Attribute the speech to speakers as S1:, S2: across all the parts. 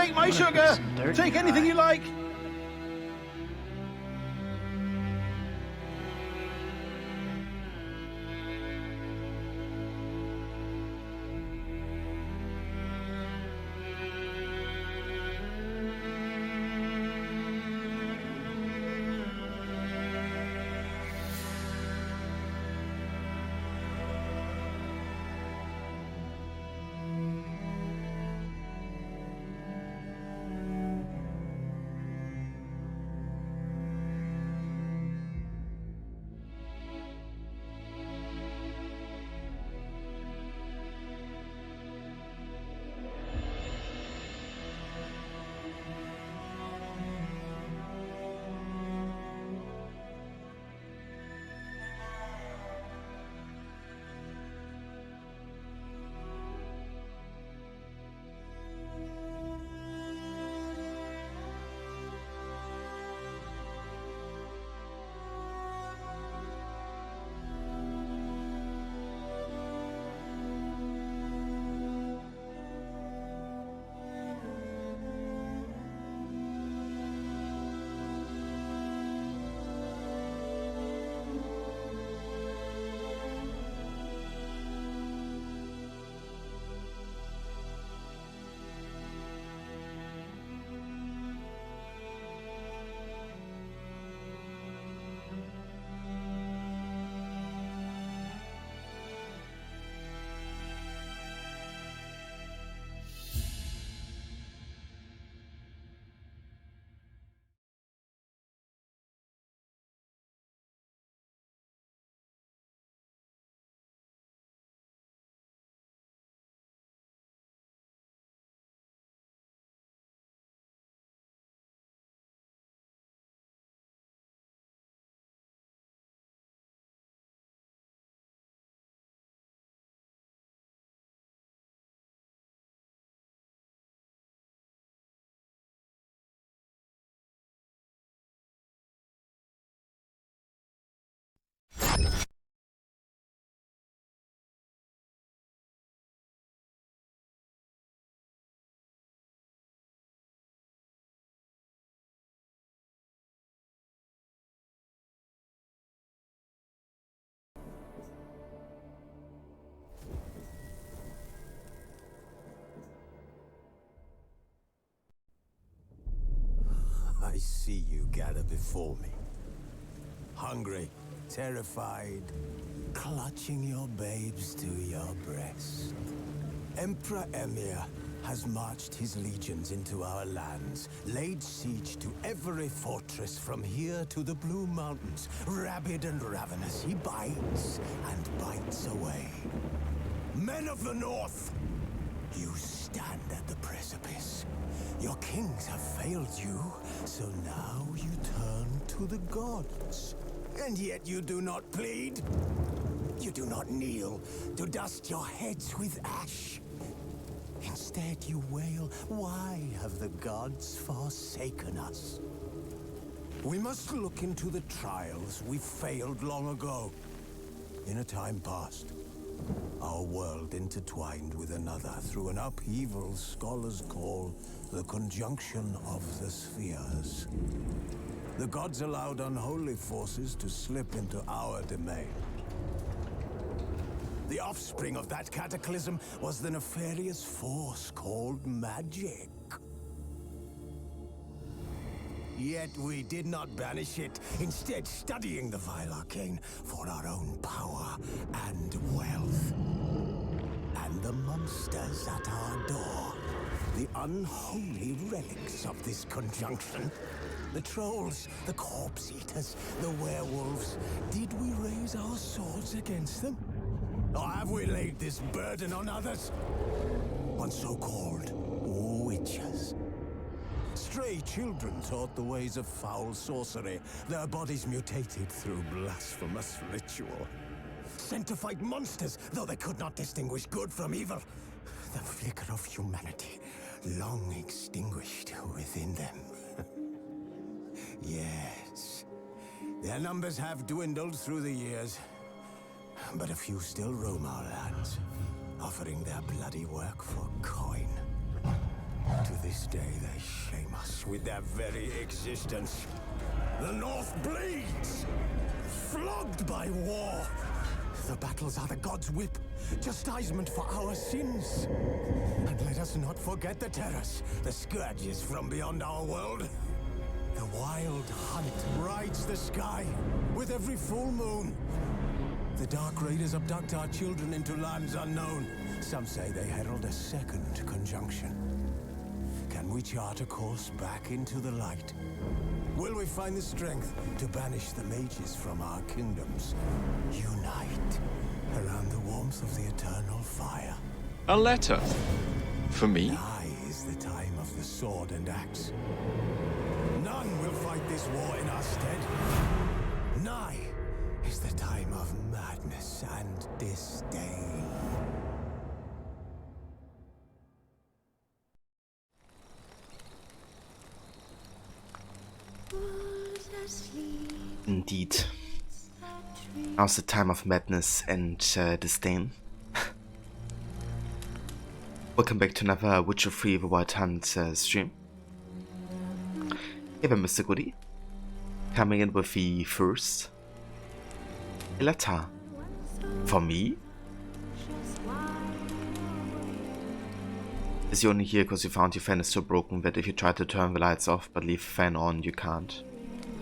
S1: take my sugar! Take anything you like!
S2: I see you gather before me. Hungry, terrified, clutching your babes to your breast. Emperor Emir has marched his legions into our lands, laid siege to every fortress from here to the Blue Mountains. Rabid and ravenous, he bites and bites away. Men of the North, you stand at the precipice. Your kings have failed you, so now you turn to the gods. And yet you do not plead. You do not kneel to dust your heads with ash. Instead you wail, why have the gods forsaken us? We must look into the trials we failed long ago. In a time past, our world intertwined with another through an upheaval scholars call the conjunction of the spheres. The gods allowed unholy forces to slip into our domain. The offspring of that cataclysm was the nefarious force called magic. Yet we did not banish it, instead studying the vile arcane for our own power and wealth. And the monsters at our door, the unholy relics of this conjunction. The trolls, the corpse eaters, the werewolves. Did we raise our swords against them? Or have we laid this burden on others? On so-called witches. Stray children taught the ways of foul sorcery, their bodies mutated through blasphemous ritual. Sent to fight monsters, though they could not distinguish good from evil. The flicker of humanity, long extinguished within them. Yes, their numbers have dwindled through the years, but a few still roam our lands, offering their bloody work for coin. To this day, they shame us with their very existence. The North bleeds, flogged by war. The battles are the gods' whip, chastisement for our sins. And let us not forget the terrors, the scourges from beyond our world. The wild hunt rides the sky with every full moon. The Dark Raiders abduct our children into lands unknown. Some say they herald a second conjunction. Can we chart a course back into the light? Will we find the strength to banish the mages from our kingdoms? Unite around the warmth of the eternal fire.
S3: A letter. For me?
S2: Nigh is the time of the sword and axe. None will fight this war in our stead. Nigh is the time of madness and disdain.
S3: Indeed. Now's the time of madness and disdain. Welcome back to another Witcher 3 The Wild Hunt stream. Hey there, Mr. Goody. Coming in with the first letter. For me? Is you only here because you found your fan is so broken that if you try to turn the lights off but leave the fan on, you can't?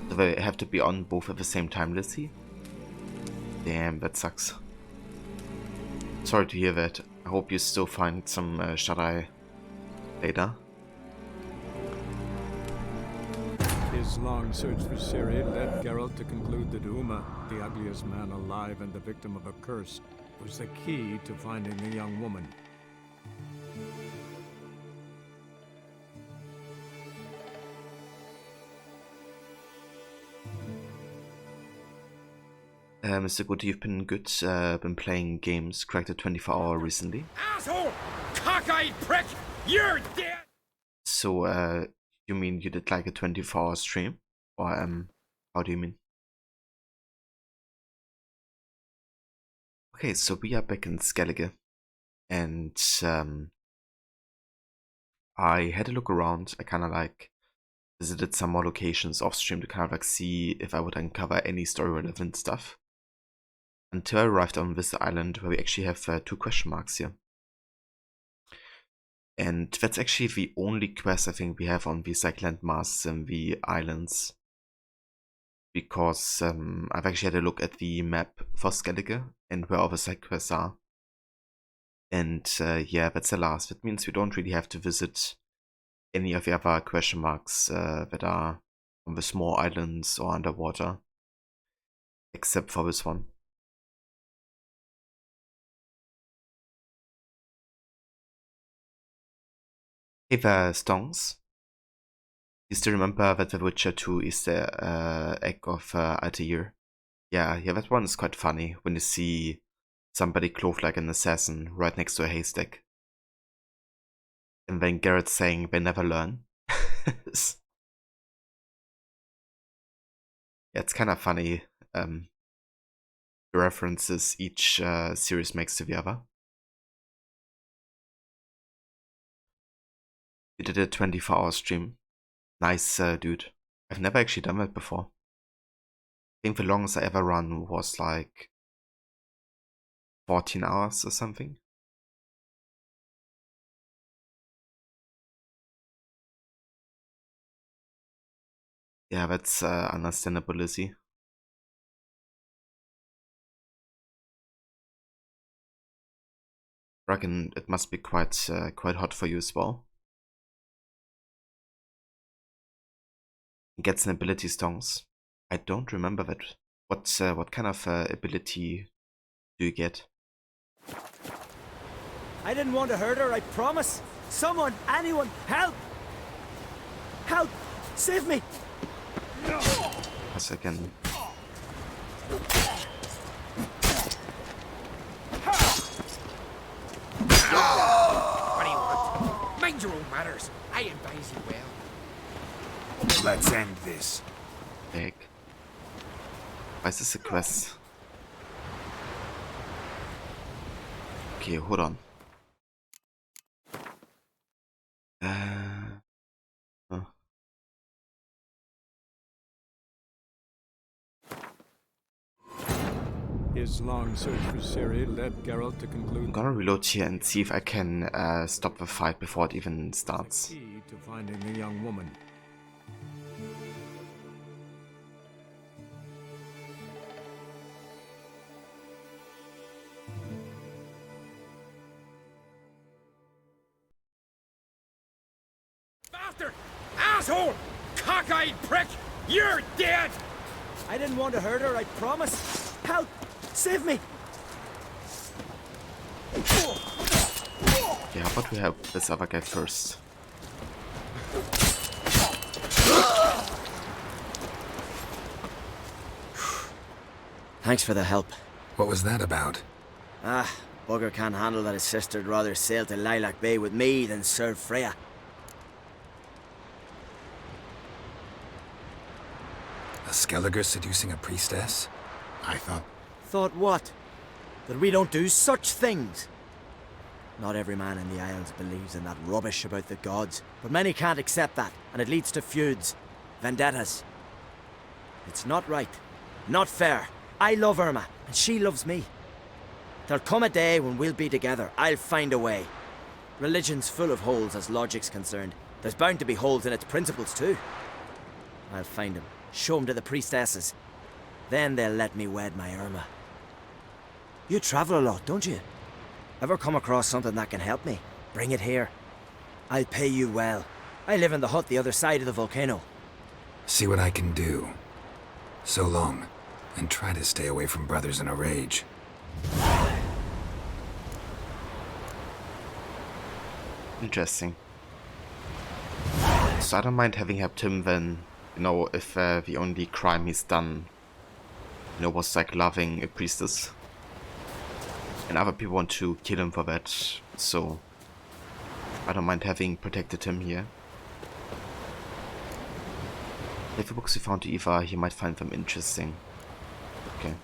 S3: So they have to be on both at the same time, Lizzie? Damn, that sucks. Sorry to hear that. I hope you still find some shut-eye later.
S4: His long search for Ciri led Geralt to conclude that Uma, the ugliest man alive and the victim of a curse, was the key to finding the young woman.
S3: Mr. Good, you've been good, been playing games, cracked a 24-hour recently.
S1: Asshole! Cockeyed prick! You're dead!
S3: So, you mean you did like a 24-hour stream? Or, how do you mean? Okay, so we are back in Skellige. And, I had a look around. I kind of like visited some more locations off stream to kind of like see if I would uncover any story relevant stuff. Until I arrived on this island where we actually have 2 question marks here. And that's actually the only quest I think we have on these like landmasses and the islands. Because I've actually had a look at the map for Skellige and where all the side quests are. And yeah, that's the last. That means we don't really have to visit any of the other question marks that are on the small islands or underwater. Except for this one. Hey there, Stongs. You still remember that The Witcher 2 is the egg of Altair? Yeah, that one is quite funny when you see somebody clothed like an assassin right next to a haystack. And then Geralt saying they never learn. Yeah, it's kind of funny, the references each series makes to the other. We did a 24-hour stream. Nice, dude. I've never actually done that before. I think the longest I ever run was like 14 hours or something. Yeah, that's understandable, Lizzie. I reckon it must be quite hot for you as well. He gets an ability, Stongs. I don't remember that. What kind of ability do you get?
S5: I didn't want to hurt her, I promise. Someone, anyone, help! Help! Save me!
S3: A second.
S1: What do you want? Mind your own matters. I advise you well.
S6: Let's end this.
S3: Egg. Why is this a quest? Okay, hold on.
S4: His long search for Ciri led Geralt to
S3: I'm
S4: conclude
S3: gonna reload here and see if I can stop the fight before it even starts.
S4: the key to finding the young woman.
S1: Bastard! Asshole! Cockeyed prick! You're dead!
S5: I didn't want to hurt her, I promise. Help! Save me!
S3: Yeah, how about we help this other guy first?
S7: Thanks for the help.
S6: What was that about?
S7: Bugger can't handle that his sister'd rather sail to Lilac Bay with me than serve Freya.
S6: A Skelliger seducing a priestess? I thought...
S7: Thought what? That we don't do such things? Not every man in the Isles believes in that rubbish about the gods, but many can't accept that, and it leads to feuds, vendettas. It's not right, not fair. I love Irma, and she loves me. There'll come a day when we'll be together. I'll find a way. Religion's full of holes as logic's concerned. There's bound to be holes in its principles too. I'll find them, show them to the priestesses. Then they'll let me wed my Irma. You travel a lot, don't you? Ever come across something that can help me? Bring it here. I'll pay you well. I live in the hut the other side of the volcano.
S6: See what I can do. So long, and try to stay away from brothers in a rage.
S3: Interesting. So I don't mind having helped him then, you know, if the only crime he's done, you know, was like loving a priestess. And other people want to kill him for that, so I don't mind having protected him here. If the books he found to Eva, he might find them interesting. Okay.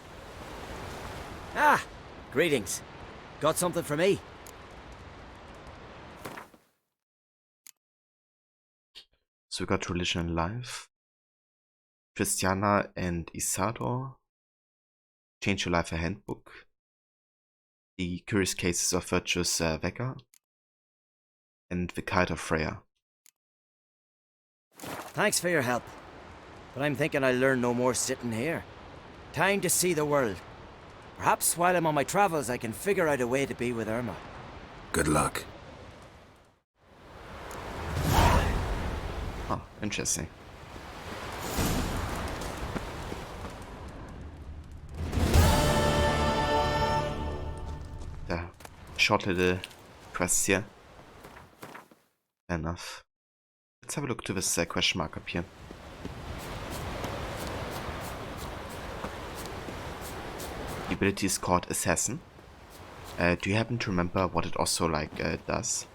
S7: Ah! Greetings. Got something for me?
S3: So we got Religion and Life. Christiana and Isador. Change Your Life, a Handbook. The Curious Cases of Virtuous Vega. And The Kite of Freya.
S7: Thanks for your help. But I'm thinking I'll learn no more sitting here. Time to see the world. Perhaps while I'm on my travels I can figure out a way to be with Irma.
S6: Good luck.
S3: Oh, interesting. Yeah, short little quests here. Fair enough. Let's have a look to this question mark up here. The ability is called Assassin. Do you happen to remember what it also does?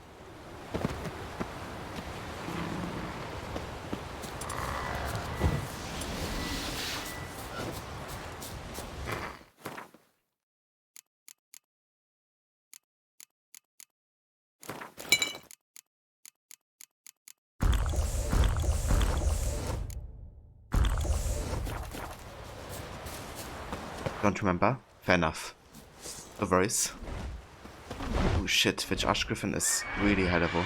S3: Don't remember? Fair enough. No worries. Oh shit, which Griffin is really high level.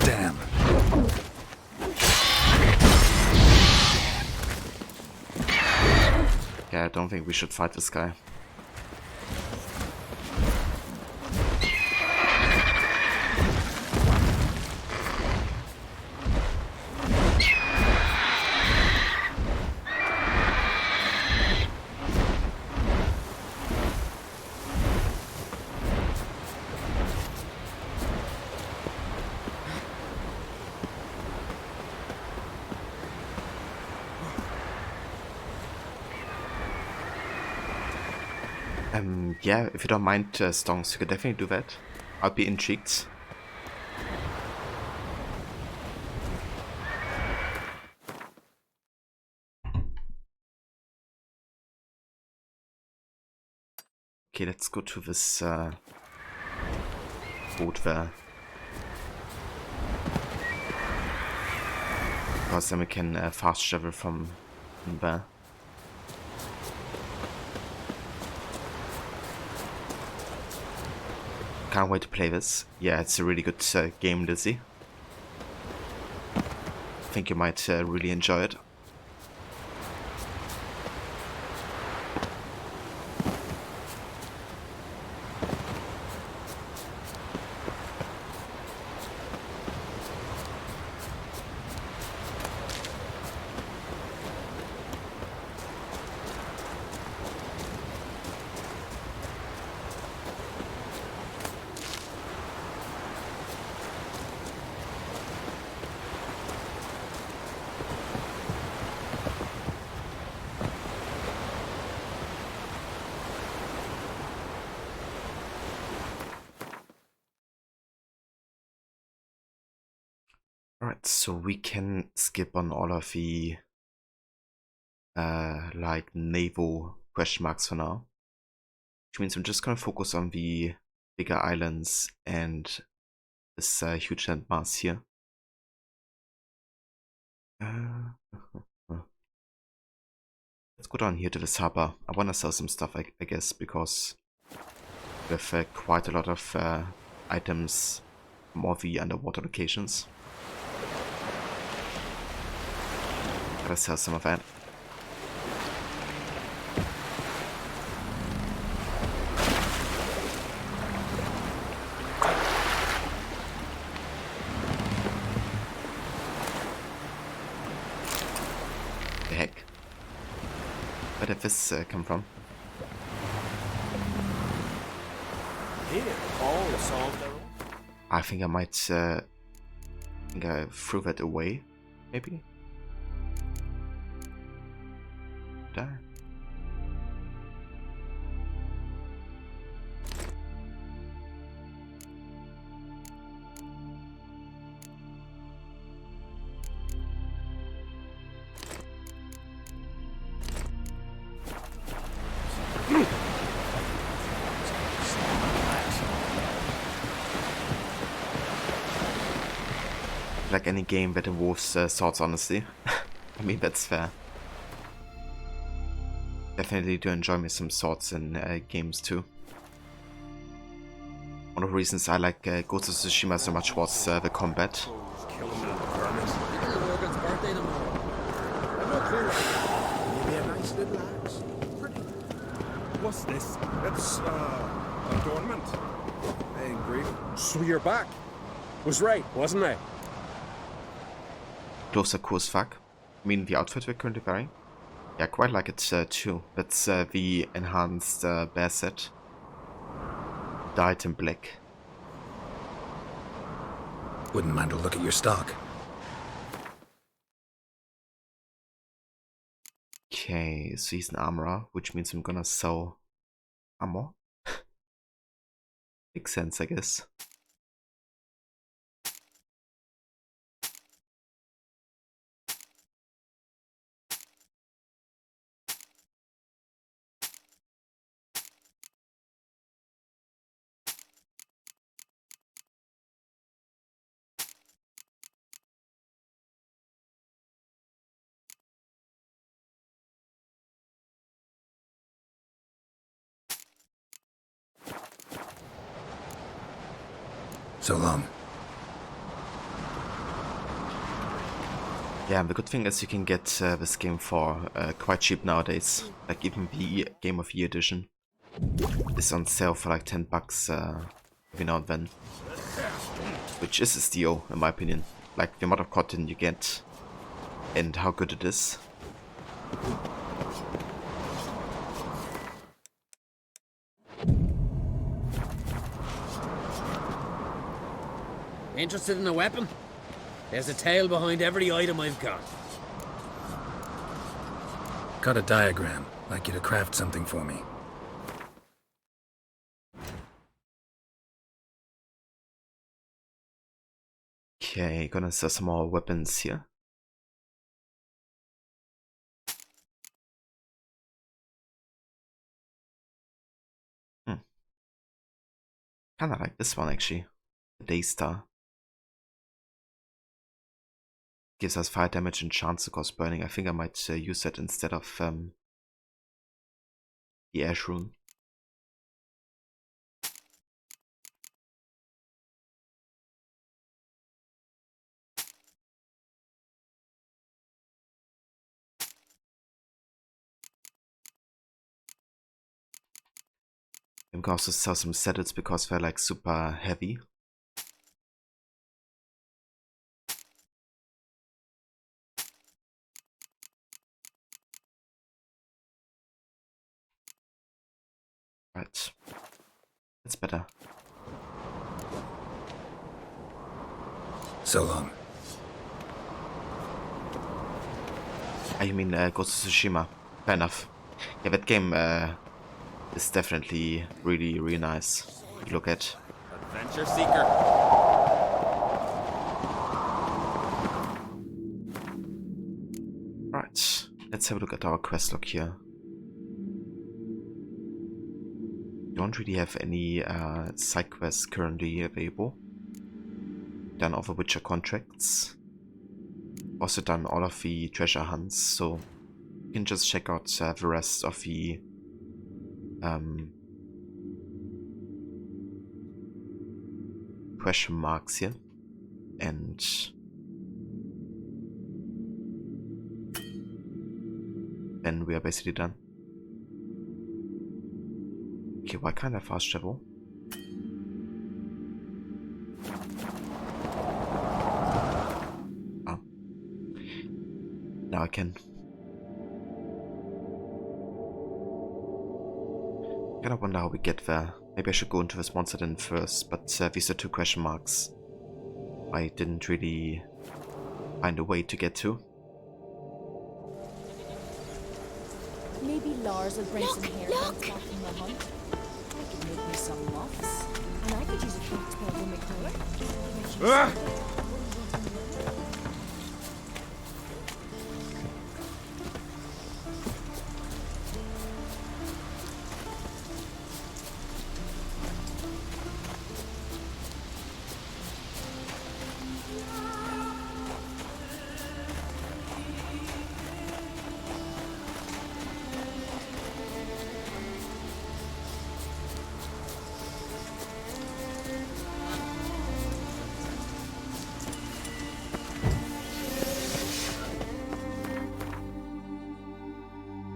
S6: Damn.
S3: Yeah, I don't think we should fight this guy. Yeah, if you don't mind, Stonks, you could definitely do that. I'd be intrigued. Okay, let's go to this boat there. Because then we can fast travel from there. Can't wait to play this. Yeah, it's a really good game, Lizzie. I think you might really enjoy it. Alright, so we can skip on all of the like naval question marks for now. Which means I'm just gonna focus on the bigger islands and this huge landmass here. Let's go down here to this harbor. I wanna sell some stuff, I guess, because we have quite a lot of items from all the underwater locations. Gotta sell some of that. The heck? Where did this come from?
S5: Here, all solved their own.
S3: I think I might I threw that away, maybe? There. Like any game that involves swords, honestly. I mean, that's fair. Definitely do enjoy me some swords in games too. One of the reasons I like Ghost of Tsushima so much was the combat.
S8: What's this? It's, adornment. Hey, Griffin. So you're back. Was right, wasn't I?
S3: Closer cool as fuck. I mean, the outfit we're currently wearing. Yeah, I quite like it too. That's the enhanced bear set. Dyed in black.
S6: Wouldn't mind a look at your stock.
S3: Okay, so he's an armorer, which means I'm gonna sell armor. Makes sense, I guess.
S6: So long.
S3: Yeah, and the good thing is you can get this game for quite cheap nowadays. Like even the Game of Year edition is on sale for like $10 every now and then. Which is a steal, in my opinion. Like the amount of content you get and how good it is.
S1: Interested in a weapon? There's a tale behind every item I've got.
S6: Got a diagram. Like you to craft something for me.
S3: Okay, gonna sell some more weapons here. Hmm. Kinda like this one actually. The Daystar. Gives us fire damage and chance to cause burning. I think I might use that instead of the Ash Rune. I'm going to also sell some saddles because they're like super heavy. Right. That's better.
S6: So long.
S3: You mean Ghost of Tsushima? Fair enough. Yeah, that game is definitely really nice to look at.
S1: Adventure seeker.
S3: Right, let's have a look at our quest log here. Don't really have any side quests currently available. Done all the Witcher contracts. Also done all of the treasure hunts, so you can just check out the rest of the question marks here. And then we are basically done. Okay, why can't I fast travel? Ah. Now I can. Kinda wonder how we get there. Maybe I should go into this monster den first, but these are 2 question marks I didn't really find a way to get to.
S9: Maybe Lars will bring some hair back from the hunt. I could make me some muffs, and I could use a cocktail to make more.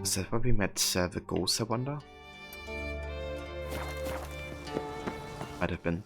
S3: Is that where we met the ghost, I wonder? Might have been.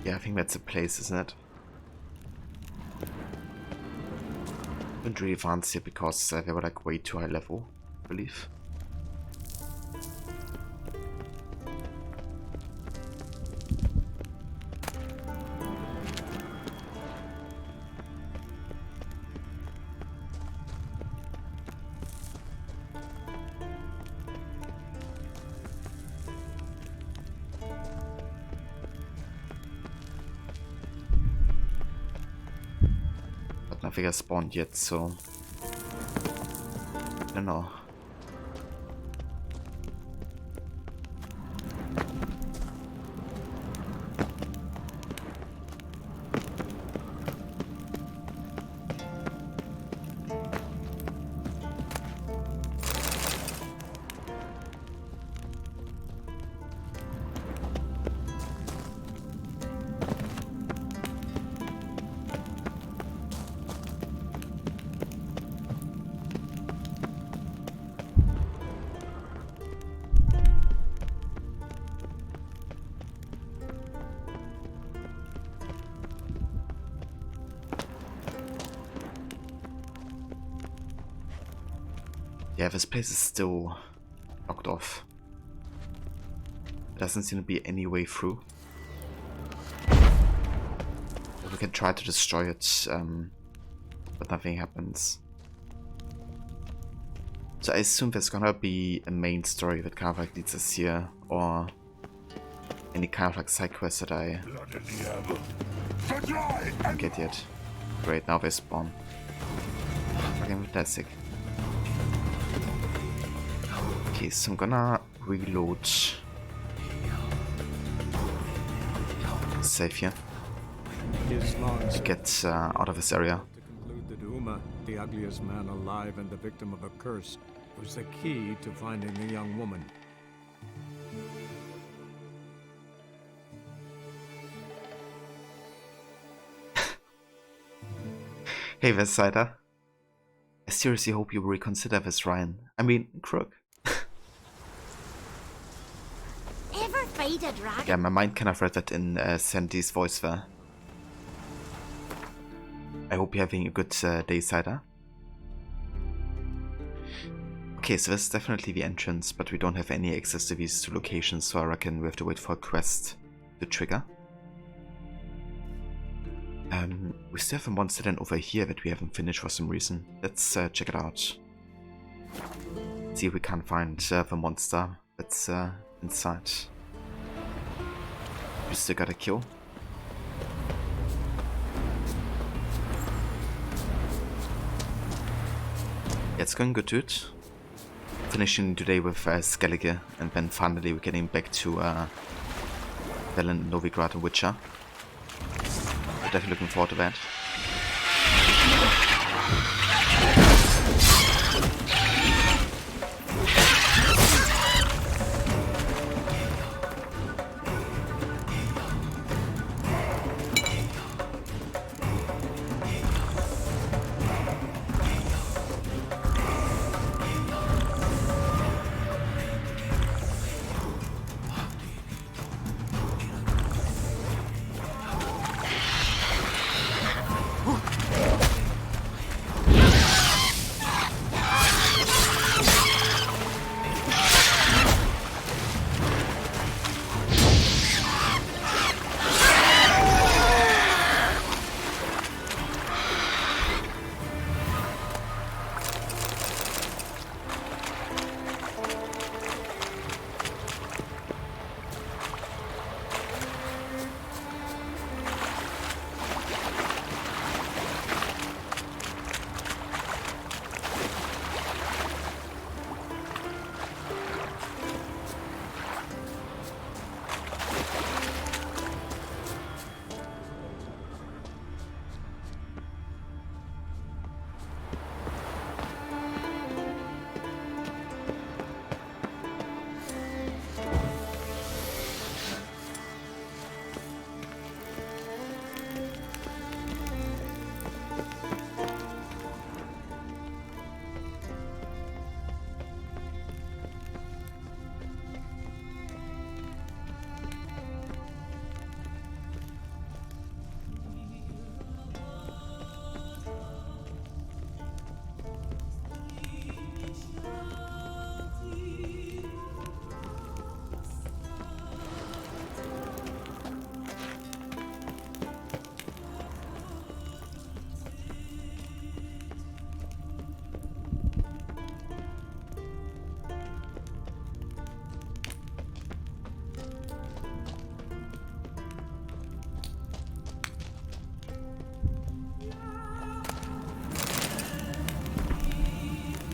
S3: Yeah, I think that's the place, isn't it? Couldn't really advance here because they were like way too high level, I believe. Nothing has spawned yet, so I don't know. Yeah, this place is still locked off. There doesn't seem to be any way through. We can try to destroy it, but nothing happens. So I assume there's gonna be a main story that kind of like leads us here, or any kind of like side quest that I don't get yet. Great, now they spawn. Fucking fantastic. Okay, so I'm gonna reload. Save here. To get out of this area.
S4: To conclude that Uma, the ugliest man alive and the victim of a curse, was the key to finding the young woman.
S3: Hey, Westsider. I seriously hope you will reconsider this, Ryan. I mean, Crook.
S10: Ever fight a dragon?
S3: Yeah, my mind kind of read that in Sandy's voice there. I hope you're having a good day, Cider. Okay, so this is definitely the entrance, but we don't have any access to these two locations, so I reckon we have to wait for a quest to trigger. We still have a monster den over here that we haven't finished for some reason. Let's check it out. See if we can find the monster that's inside. We still got a kill. Yeah, it's going good, dude. Finishing today with Skellige, and then finally we're getting back to Velen, Novigrad and Witcher. Definitely looking forward to that.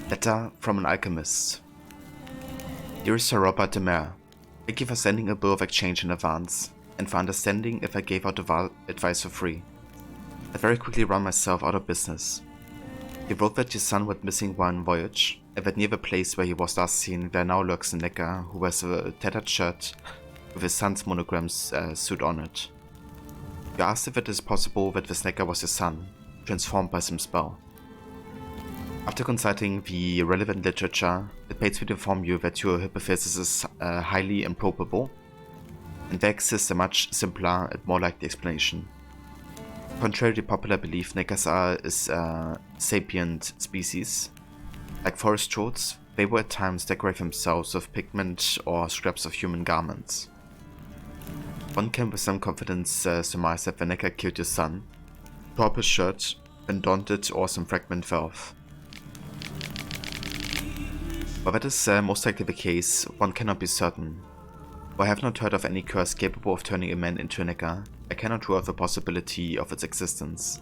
S3: Letter from an alchemist. Dear Sir Robert de Mere, thank you for sending a bill of exchange in advance, and for understanding if I gave out advice for free. I very quickly ran myself out of business. You wrote that your son went missing while on voyage, and that near the place where he was last seen there now lurks a necker who wears a tattered shirt with his son's monogram's suit on it. You asked if it is possible that this necker was your son, transformed by some spell. After consulting the relevant literature, it pains me to inform you that your hypothesis is highly improbable, and there exists a much simpler and more likely explanation. Contrary to popular belief, neckers are a sapient species, Like forest trolls, they would at times decorate themselves with pigment or scraps of human garments. One can with some confidence surmise that Veneca killed his son, tore up his shirt, and donned it or some fragment fell off. While that is most likely the case, one cannot be certain. While I have not heard of any curse capable of turning a man into a Necker, I cannot rule out the possibility of its existence.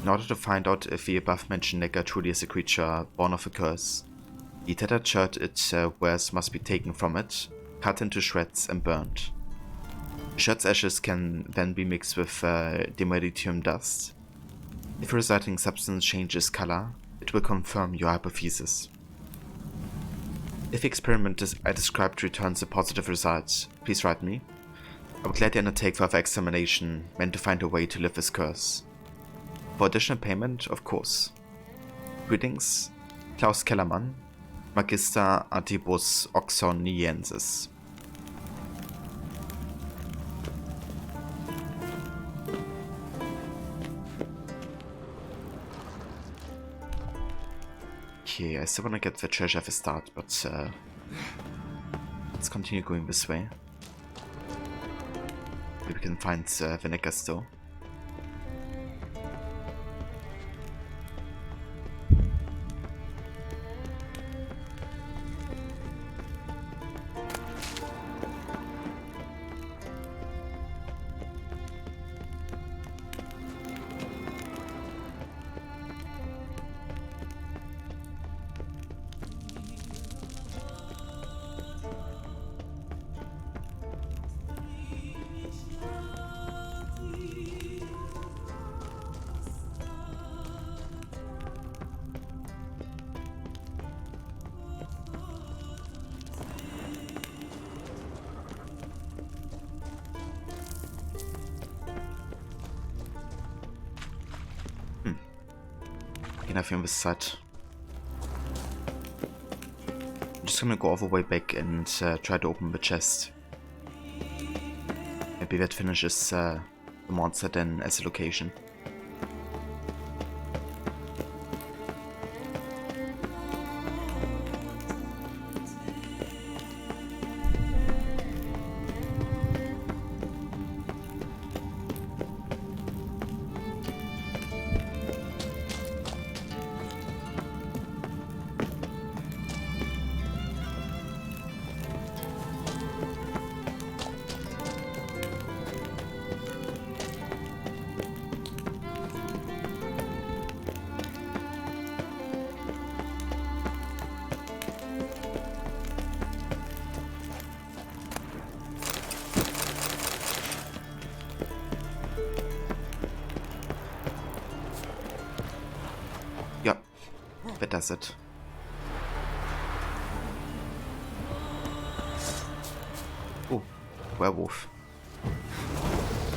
S3: In order to find out if the above-mentioned Necker truly is a creature born of a curse, the tattered shirt it wears must be taken from it, cut into shreds and burned. The shirt's ashes can then be mixed with demoditium dust. If the resulting substance changes color, it will confirm your hypothesis. If the experiment I described returns a positive result, please write me. I would gladly undertake further examination meant to find a way to lift this curse. For additional payment, of course. Greetings, Klaus Kellermann, Magister Artibus Oxoniensis. Okay, I still want to get the treasure at the start, but let's continue going this way. Maybe we can find Veneca still. Nothing on this side. I'm just gonna go all the way back and try to open the chest. Maybe that finishes the monster then as a location. That does it. Oh, werewolf.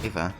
S3: Eva.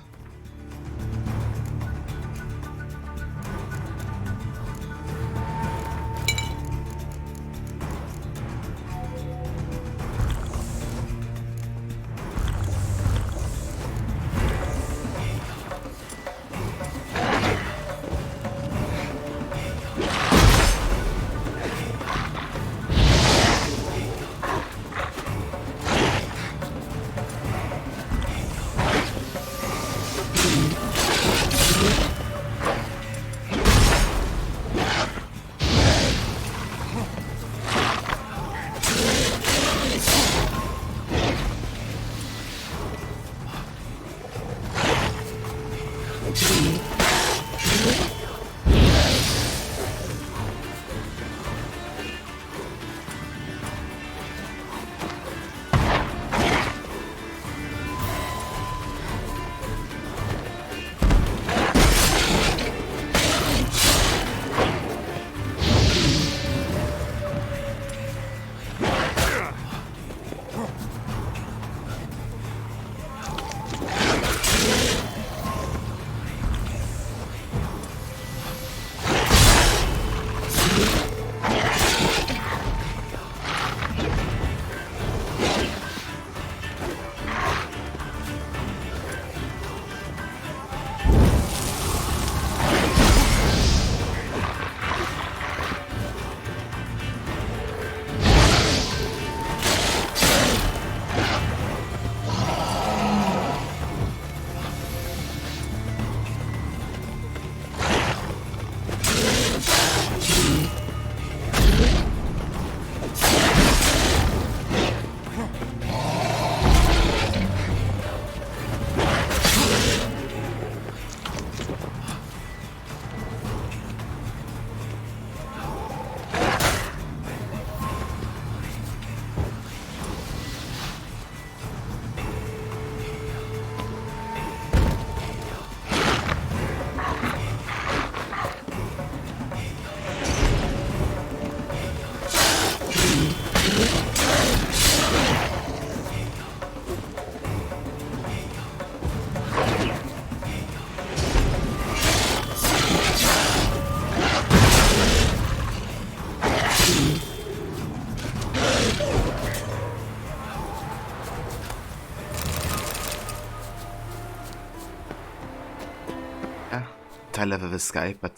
S3: tie level this guy, but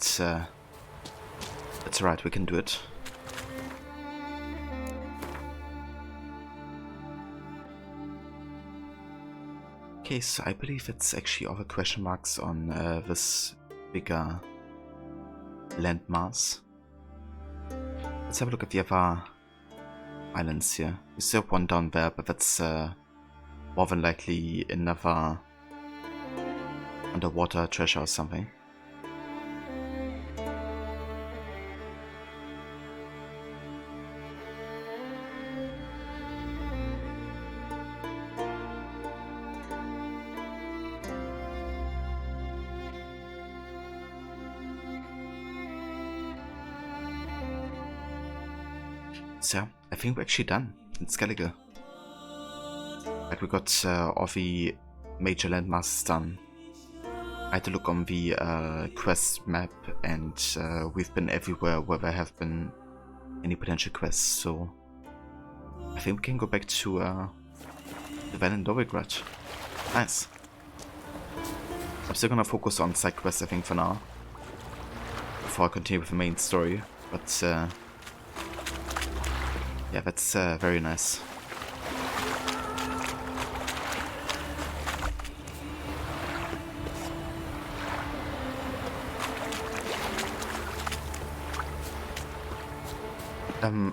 S3: that's alright, we can do it. Okay, so I believe it's actually all the question marks on this bigger landmass. Let's have a look at the other islands here. We still have one down there, but that's more than likely another underwater treasure or something. So, I think we're actually done in Skellige. Like, we got all the major landmasses done. I had to look on the quest map, and we've been everywhere where there have been any potential quests, so I think we can go back to the Van in Novigrad. Nice. I'm still gonna focus on side quests, I think, for now, before I continue with the main story, but yeah, that's very nice.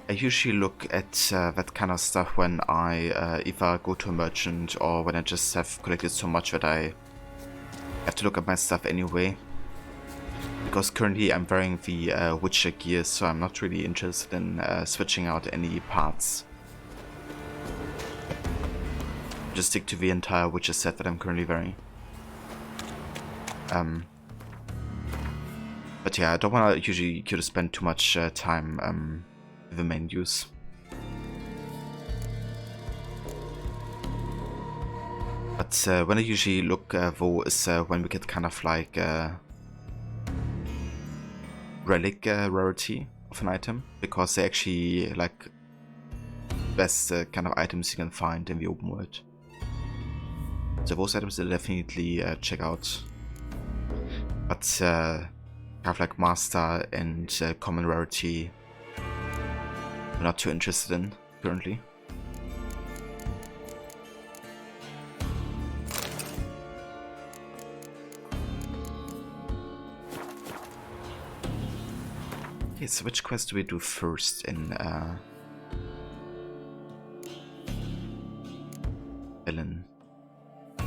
S3: I usually look at that kind of stuff when I either go to a merchant or when I just have collected so much that I have to look at my stuff anyway. Because currently I'm wearing the Witcher gear, so I'm not really interested in switching out any parts. Just stick to the entire Witcher set that I'm currently wearing. But yeah, I don't want to usually spend too much time with the menus. But when I usually look though is when we get kind of like relic rarity of an item, because they're actually like best kind of items you can find in the open world. So those items I'll definitely check out. But kind of like master and common rarity, I'm not too interested in currently. Okay, so which quest do we do first in Ellen? I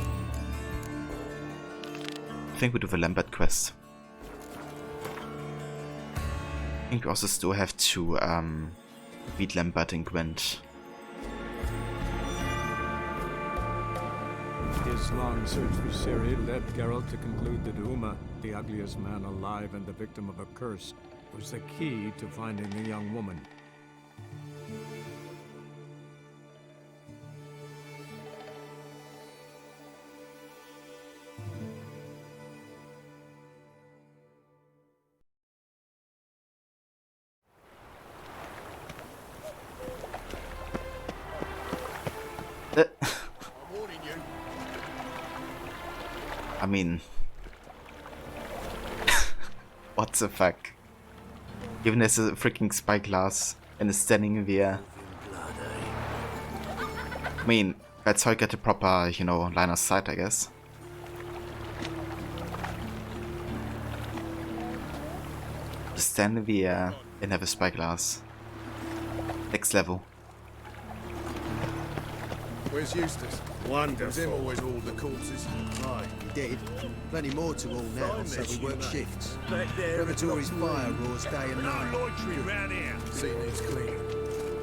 S3: think we do the Lambert quest. I think we also still have to beat Lambert and Gwent.
S4: His long search for Ciri led Geralt to conclude that Uma, the ugliest man alive and the victim of a curse, was the key to finding the young woman.
S3: I mean, what the fuck? Even there's a freaking spyglass and is standing in the air. I mean, that's how you get a proper, you know, line of sight, I guess. Just stand in the air and have a spyglass. Next level.
S8: Where's Eustace?
S2: Wonderful.
S8: Was him always all the corpses?
S2: Aye, he did. Plenty more to all now, so we work shifts. Preparatory's fire roars day and night.
S8: Sea needs cleaning.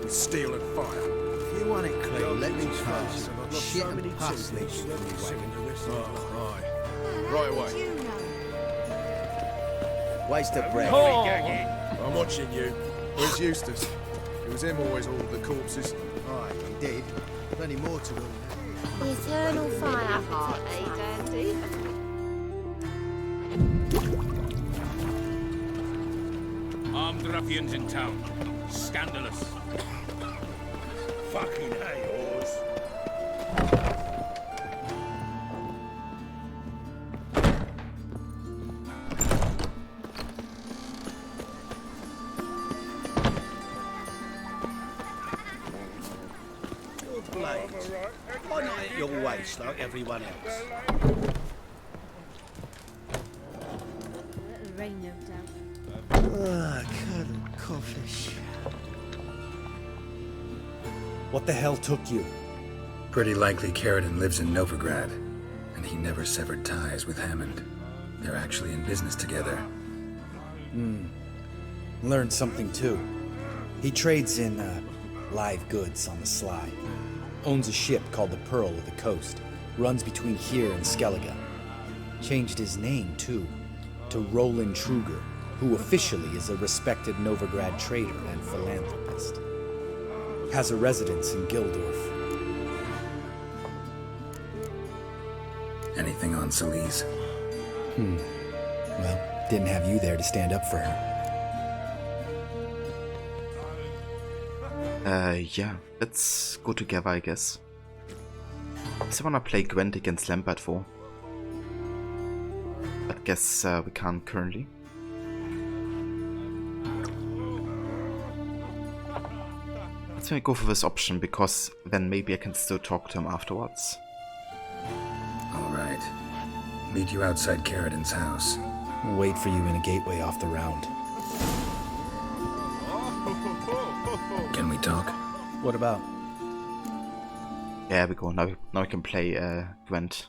S8: With steel and fire.
S2: If you want it clean, let me pass. Shit and pus leaks from me
S8: Oh, aye. Right away.
S2: Waste of breath.
S8: I'm watching you. Where's Eustace? It was him always all the corpses.
S2: Aye, he did. Plenty more to all now.
S10: The eternal fire heart, eh, Dandy?
S11: Armed ruffians in town. Scandalous. Fucking A-Hors.
S12: Why not at your waist like everyone else?
S9: It'll rain, no doubt.
S5: Ah, cuddlish. What the hell took you?
S6: Pretty likely Carradine lives in Novigrad, and he never severed ties with Hammond. They're actually in business together.
S5: Learned something too. He trades in live goods on the sly. Owns a ship called the Pearl of the Coast. Runs between here and Skellige. Changed his name too, to Roland Truger, who officially is a respected Novigrad trader and philanthropist. Has a residence in Gildorf.
S6: Anything on Celise?
S5: Well, didn't have you there to stand up for her.
S3: Yeah, let's go together, I guess. Does I wanna play Gwent against Lambert for? But guess we can't currently. Let's maybe go for this option, because then maybe I can still talk to him afterwards.
S6: Alright. Meet you outside Carradine's house.
S5: We'll wait for you in a gateway off the round.
S6: Can we talk?
S5: What about?
S3: Yeah, we go. Now we can play Gwent.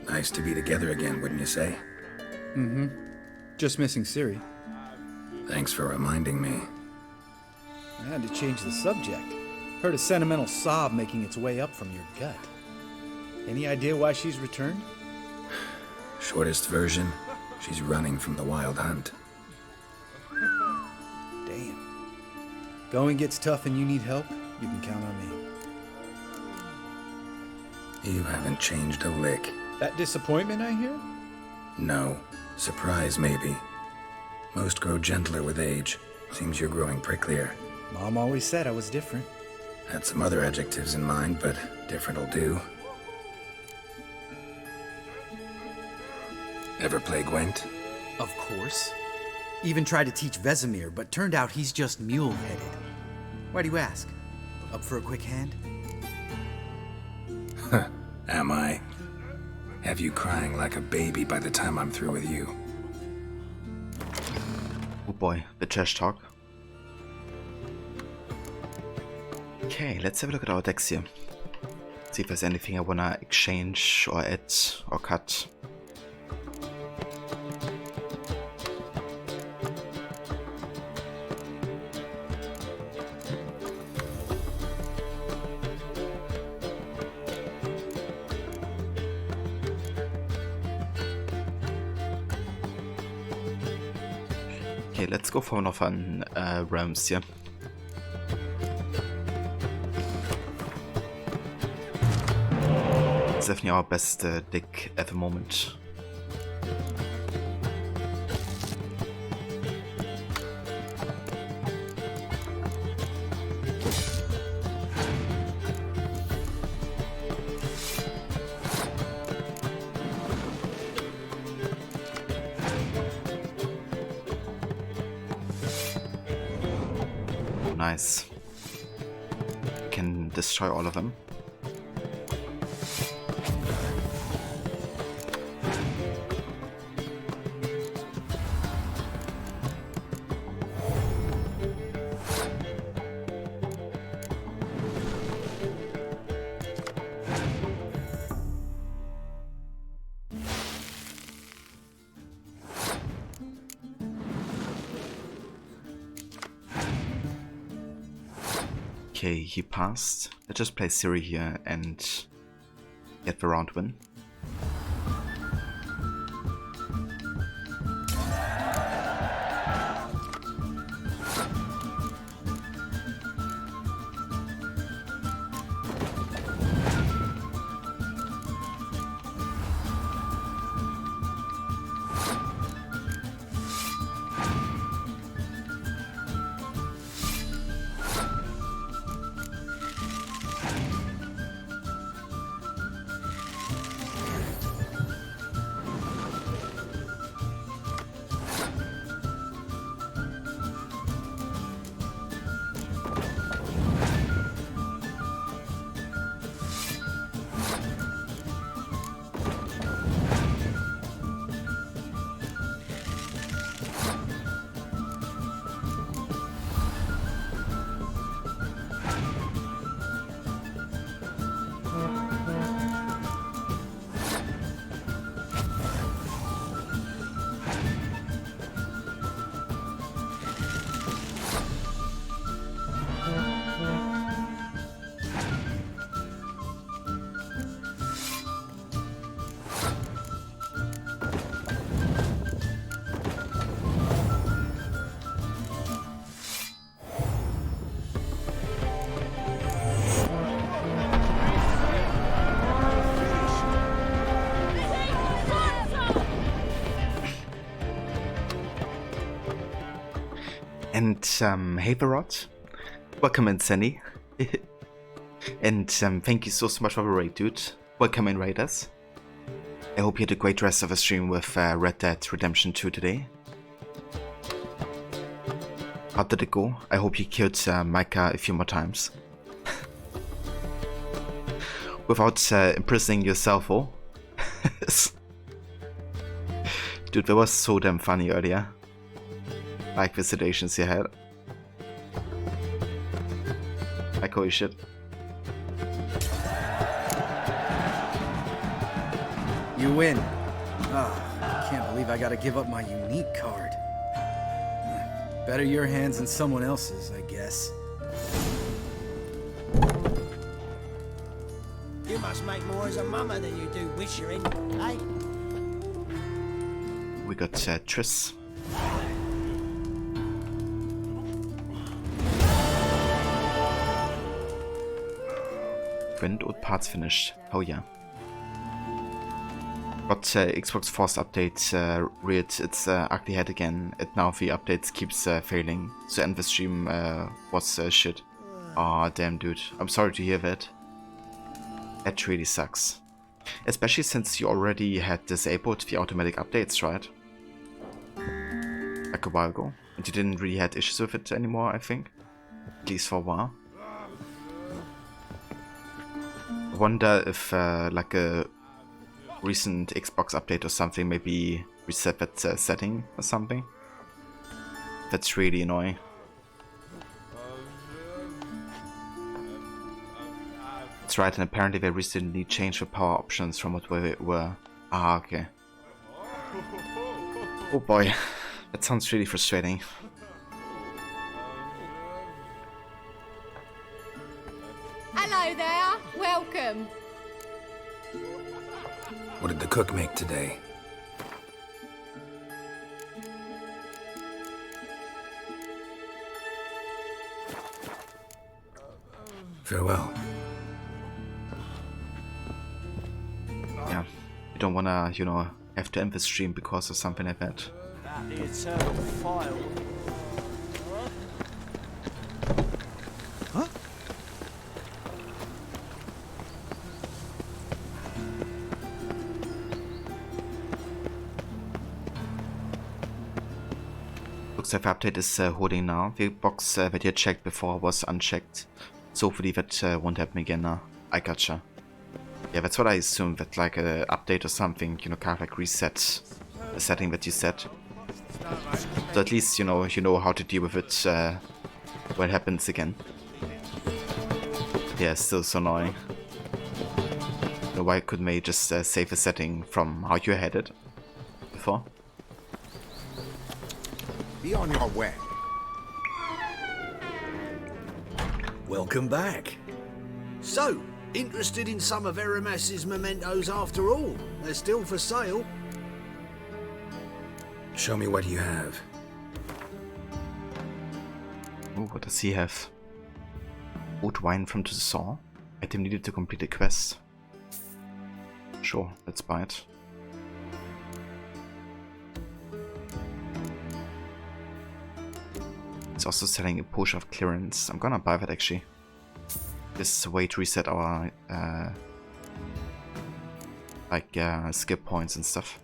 S6: Nice to be together again, wouldn't you say?
S5: Mm-hmm. Just missing Ciri.
S6: Thanks for reminding me.
S5: I had to change the subject. Heard a sentimental sob making its way up from your gut. Any idea why she's returned?
S6: Shortest version, she's running from the wild hunt.
S5: Damn. Going gets tough and you need help, you can count on me.
S6: You haven't changed a lick.
S5: That disappointment I hear?
S6: No. Surprise, maybe. Most grow gentler with age. Seems you're growing pricklier.
S5: Mom always said I was different.
S6: Had some other adjectives in mind, but different'll do. Ever play Gwent?
S7: Of course. Even tried to teach Vesemir, but turned out he's just mule-headed. Why do you ask? Up for a quick hand?
S6: Am I? Have you crying like a baby by the time I'm through with you?
S3: Oh boy, the trash talk. Okay, let's have a look at our decks here. See if there's anything I wanna exchange or add or cut. Okay, let's go for one of our realms here. It's definitely our best deck at the moment. Nice. Can destroy all of them. Okay, he passed. Let's just play Ciri here and get the round win. And hey Varot, welcome in Sunny. And thank you so much for the raid, dude. Welcome in, raiders. I hope you had a great rest of the stream with Red Dead Redemption 2 today. How did it go? I hope you killed Micah a few more times. Without imprisoning yourself, oh? Dude, that was so damn funny earlier. Like the situations you had. Like holy shit.
S5: You win. I can't believe I gotta give up my unique card. Better your hands than someone else's, I guess.
S12: You must make more as a mama than you do wishering, eh?
S3: We got Triss. Print und parts finished. Oh yeah. Got Xbox Force update read its ugly head again, and now the updates keeps failing. So end the stream was shit. Aw, damn dude. I'm sorry to hear that. That really sucks. Especially since you already had disabled the automatic updates, right? Like a while ago. And you didn't really have issues with it anymore, I think. At least for a while. I wonder if like a recent Xbox update or something maybe reset that setting or something. That's really annoying. That's right, and apparently they recently changed the power options from what they were. Ah, okay. Oh boy, that sounds really frustrating.
S10: Hello there, welcome.
S6: What did the cook make today? Farewell.
S3: Yeah, you don't wanna, you know, have to end the stream because of something like that.
S12: The eternal file.
S5: Huh?
S3: Looks like the update is holding now. The box that you checked before was unchecked. So hopefully that won't happen again now. I gotcha. Yeah, that's what I assumed, that like an update or something, you know, kind of like reset a setting that you set. So at least, you know how to deal with it when it happens again. Yeah, still so annoying. You know, why couldn't they just save a setting from how you had it before?
S12: Be on your way.
S13: Welcome back. So, interested in some of Aramas's mementos after all? They're still for sale.
S6: Show me what you have.
S3: Oh, what does he have? Old wine from the saw. Item needed to complete a quest. Sure, let's buy it. It's also selling a potion of clearance. I'm gonna buy that actually. This is a way to reset our skip points and stuff.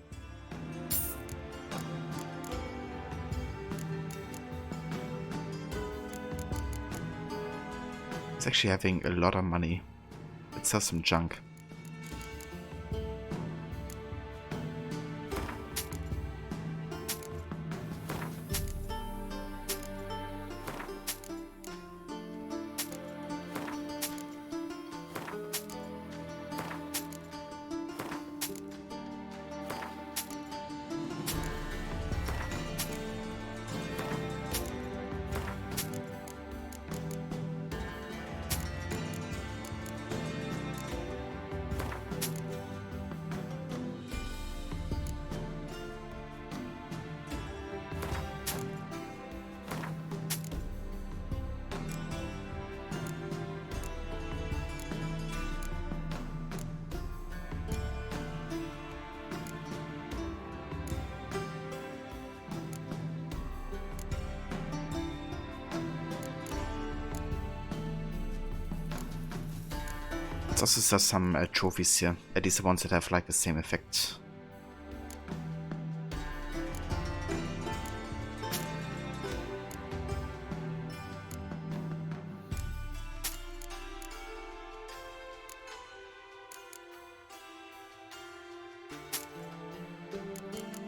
S3: It's actually having a lot of money. Let's sell some junk. Let's also sell some trophies here. At least the ones that have like the same effect.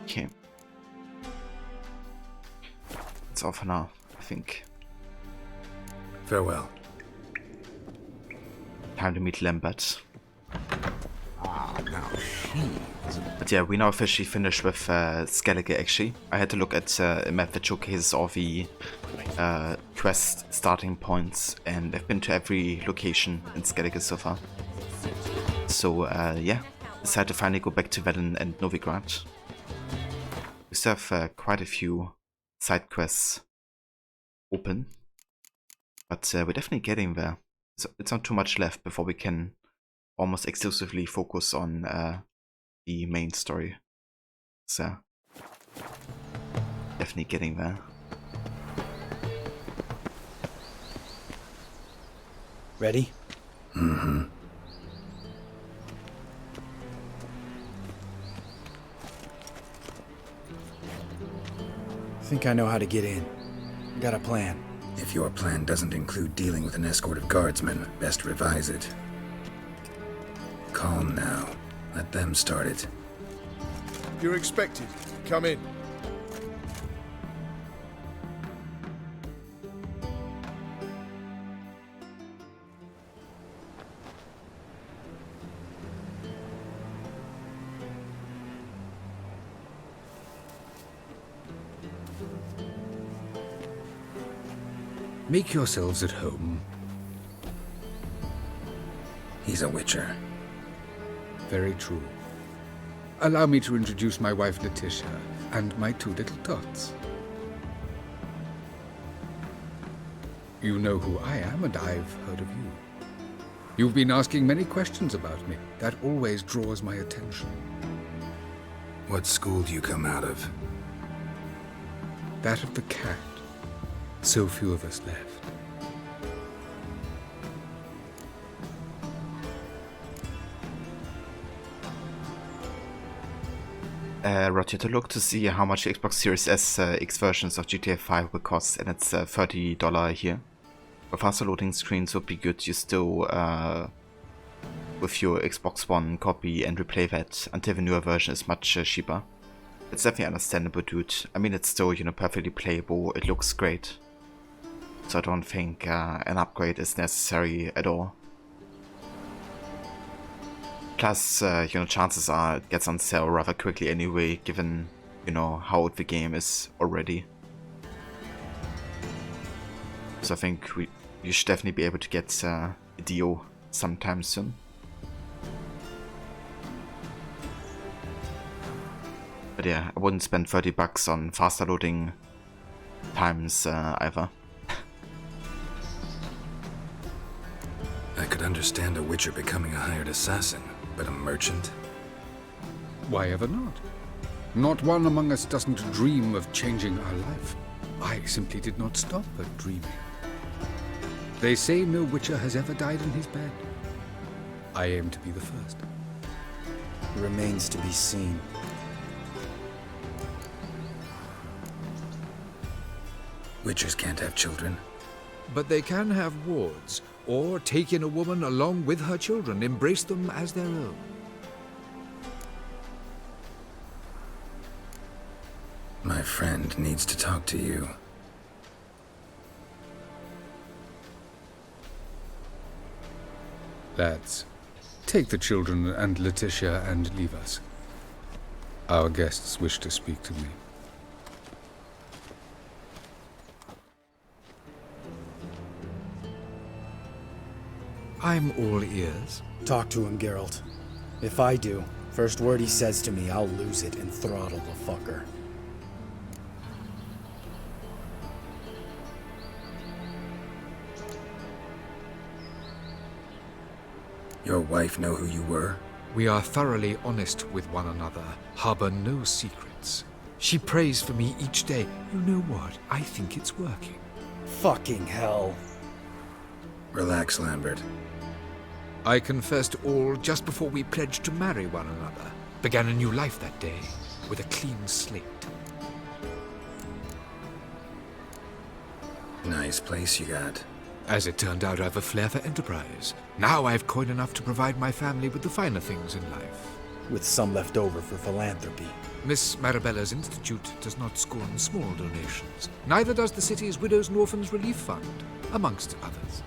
S3: Okay. That's all for now, I think.
S6: Farewell.
S3: Time to meet Lambert.
S13: Now
S3: But yeah, we now officially finished with Skellige actually. I had to look at a map that showcases all the quest starting points, and I've been to every location in Skellige so far. So yeah, decided to finally go back to Velen and Novigrad. We still have quite a few side quests open, but we're definitely getting there. So it's not too much left before we can almost exclusively focus on the main story. So definitely getting there.
S5: Ready?
S6: Mm-hmm.
S5: I think I know how to get in. I got a plan.
S6: If your plan doesn't include dealing with an escort of guardsmen, best revise it. Calm now. Let them start it.
S8: You're expected. Come in.
S14: Make yourselves at home.
S6: He's a witcher.
S14: Very true. Allow me to introduce my wife Letitia and my two little tots. You know who I am, and I've heard of you. You've been asking many questions about me. That always draws my attention.
S6: What school do you come out of?
S14: That of the cat. So few of us left.
S3: Roger, to look to see how much the Xbox Series S X versions of GTA 5 will cost, and it's $30 here. A faster loading screens would be good. You still, with your Xbox One, copy and replay that until the newer version is much cheaper. It's definitely understandable, dude. I mean, it's still, you know, perfectly playable. It looks great. So I don't think an upgrade is necessary at all. Plus, you know, chances are it gets on sale rather quickly anyway, given, you know, how old the game is already. So I think you should definitely be able to get a deal sometime soon. But yeah, I wouldn't spend $30 on faster loading times either.
S6: I could understand a witcher becoming a hired assassin, but a merchant?
S14: Why ever not? Not one among us doesn't dream of changing our life. I simply did not stop at dreaming. They say no witcher has ever died in his bed. I aim to be the first.
S5: Remains to be seen.
S6: Witchers can't have children.
S14: But they can have wards, or take in a woman along with her children, embrace them as their own.
S6: My friend needs to talk to you.
S14: Lads, take the children and Letitia and leave us. Our guests wish to speak to me. I'm all ears.
S5: Talk to him, Geralt. If I do, first word he says to me, I'll lose it and throttle the fucker.
S6: Your wife know who you were?
S14: We are thoroughly honest with one another, harbor no secrets. She prays for me each day. You know what? I think it's working.
S5: Fucking hell.
S6: Relax, Lambert.
S14: I confessed all just before we pledged to marry one another. Began a new life that day, with a clean slate.
S6: Nice place you got.
S14: As it turned out, I've a flair for enterprise. Now I've coin enough to provide my family with the finer things in life.
S5: With some left over for philanthropy.
S14: Miss Marabella's institute does not scorn small donations. Neither does the city's Widows and Orphans Relief Fund, amongst others.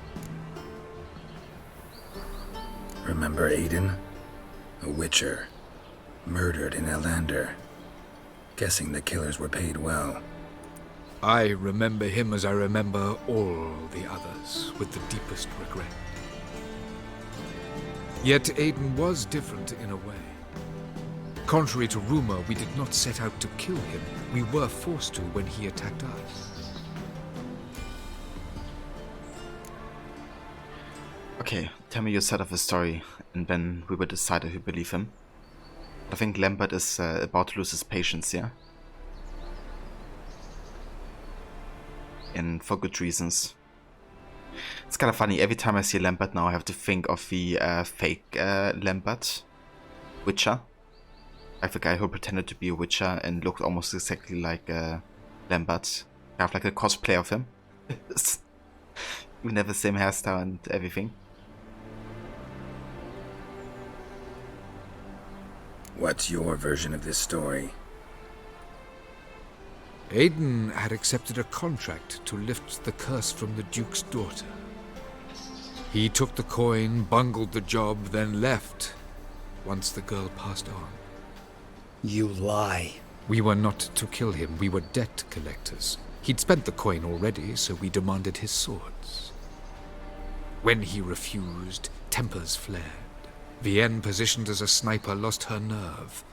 S6: Remember Aiden? A witcher. Murdered in Elander. Guessing the killers were paid well.
S14: I remember him as I remember all the others, with the deepest regret. Yet Aiden was different in a way. Contrary to rumor, we did not set out to kill him. We were forced to when he attacked us.
S3: Okay, tell me your side of the story, and then we will decide if we believe him. I think Lambert is about to lose his patience, yeah? And for good reasons. It's kind of funny, every time I see Lambert now I have to think of the fake Lambert, Witcher. Like the guy who pretended to be a Witcher and looked almost exactly like Lambert. I have like a cosplay of him. We have the same hairstyle and everything.
S6: What's your version of this story?
S14: Aiden had accepted a contract to lift the curse from the Duke's daughter. He took the coin, bungled the job, then left, once the girl passed on.
S5: You lie.
S14: We were not to kill him, we were debt collectors. He'd spent the coin already, so we demanded his swords. When he refused, tempers flared. Vienne, positioned as a sniper, lost her nerve.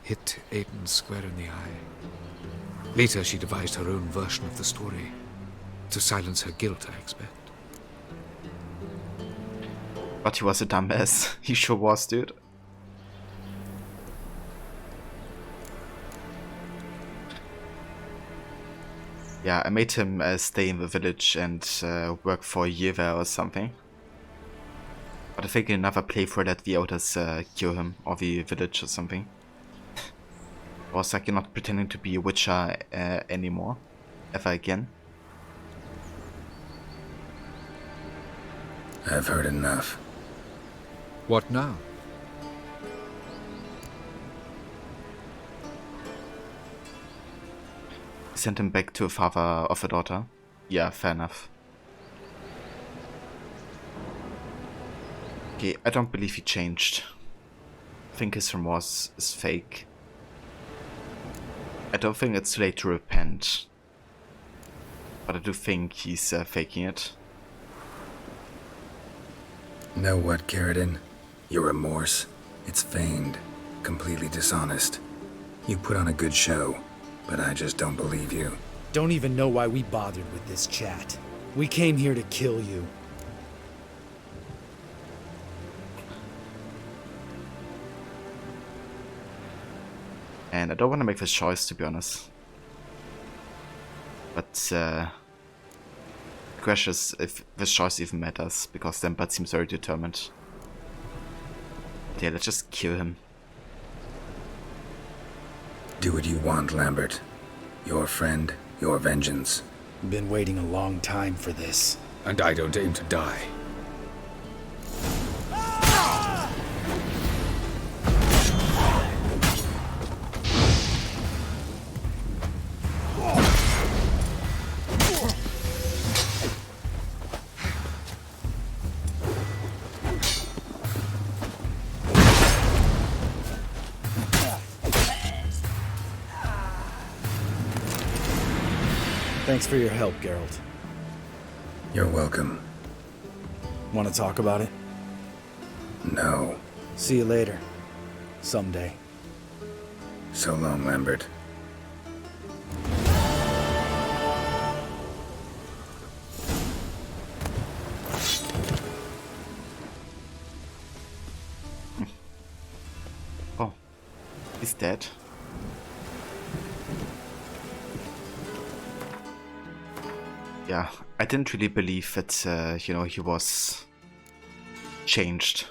S14: Hit Aiden square in the eye. Later, she devised her own version of the story. To silence her guilt, I expect.
S3: But he was a dumbass. He sure was, dude. Yeah, I made him stay in the village and work for a year there or something. But I think in another playthrough that the elders kill him, or the village or something. I was like, you're not pretending to be a witcher anymore, ever again.
S6: I've heard enough.
S14: What now?
S3: Sent him back to a father of a daughter. Yeah, fair enough. Okay, I don't believe he changed. I think his remorse is fake. I don't think it's too late to repent. But I do think he's faking it.
S6: Know what, Carradine? Your remorse, it's feigned, completely dishonest. You put on a good show, but I just don't believe you.
S5: Don't even know why we bothered with this chat. We came here to kill you.
S3: And I don't want to make this choice, to be honest. But the question is if this choice even matters, because Lambert seems very determined. Yeah, let's just kill him.
S6: Do what you want, Lambert. Your friend, your vengeance.
S5: Been waiting a long time for this.
S14: And I don't aim to die.
S5: Thanks for your help, Geralt.
S6: You're welcome.
S5: Want to talk about it?
S6: No.
S5: See you later. Someday.
S6: So long, Lambert.
S3: Oh, he's dead. Yeah, I didn't really believe that, you know, he was changed.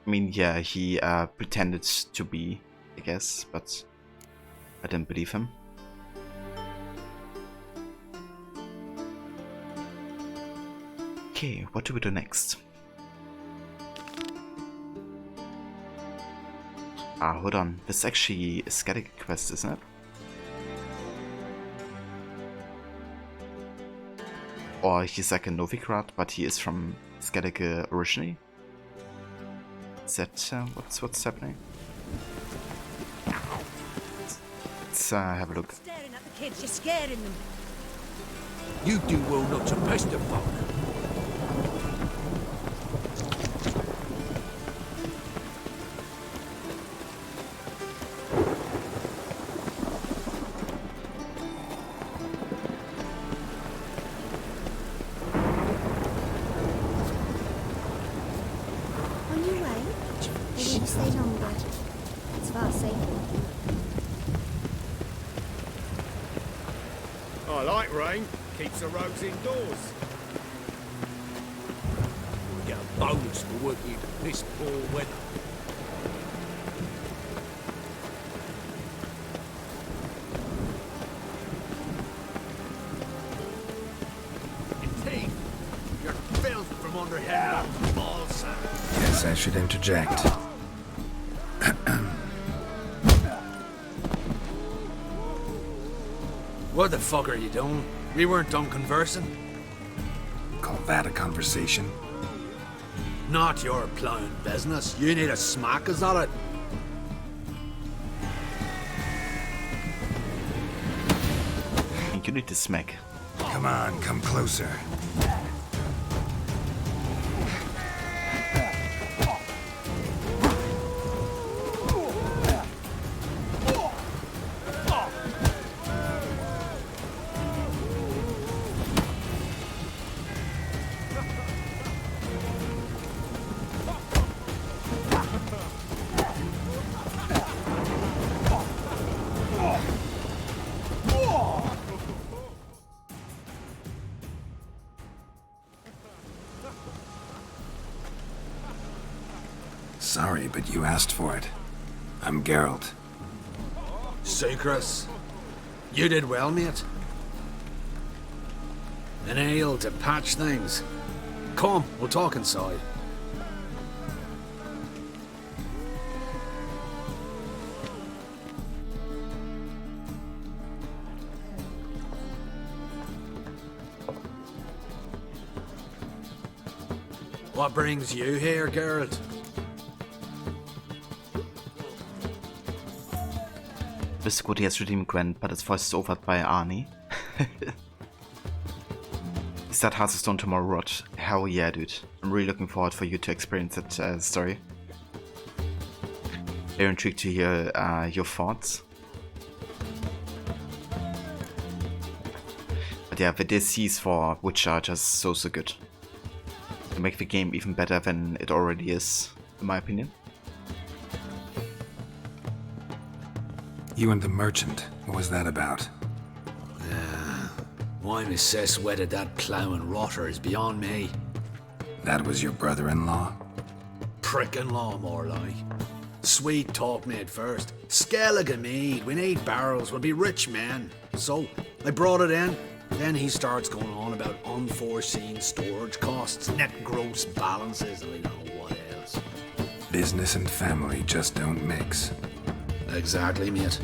S3: I mean, yeah, he pretended to be, I guess, but I didn't believe him. Okay, what do we do next? Hold on. This is actually a Skellige quest, isn't it? Or he's like a Novigrad, but he is from Skellige originally? Is that what's happening? Let's have a look.
S12: Staring at the kids, you're scaring them.
S13: You do well not to pester folk.
S10: On your way? Or will you stay longer? It's far safer.
S8: I like rain. Keeps the roads indoors.
S13: We get a bonus for working in this poor weather. Your teeth. You're filth from under here. Balls.
S6: Yes, I should interject.
S13: What the fuck are you doing? We weren't done conversing.
S6: Call that a conversation?
S13: Not your plowing business. You need a smack us at it.
S3: You need to smack.
S6: Come on, come closer. Sorry, but you asked for it. I'm Geralt.
S13: Secrets. You did well, mate. An ale to patch things. Come, we'll talk inside. What brings you here, Geralt?
S3: This good, he has redeemed Gwent, but his voice is overed by Arnie. Is that Hearthstone tomorrow, Rod? Hell yeah, dude. I'm really looking forward for you to experience that story. Very intrigued to hear your thoughts. But yeah, the DLCs for Witcher are just so good. They make the game even better than it already is, in my opinion.
S6: You and the merchant, what was that about?
S13: Why Miss Cess wedded that ploughing rotter is beyond me.
S6: That was your brother-in-law?
S13: Prick-in-law, more like. Sweet talk made first. Skellige mead, we need barrels, we'll be rich men. So, I brought it in. Then he starts going on about unforeseen storage costs, net gross balances, and I don't know what else.
S6: Business and family just don't mix.
S13: Exactly, mate.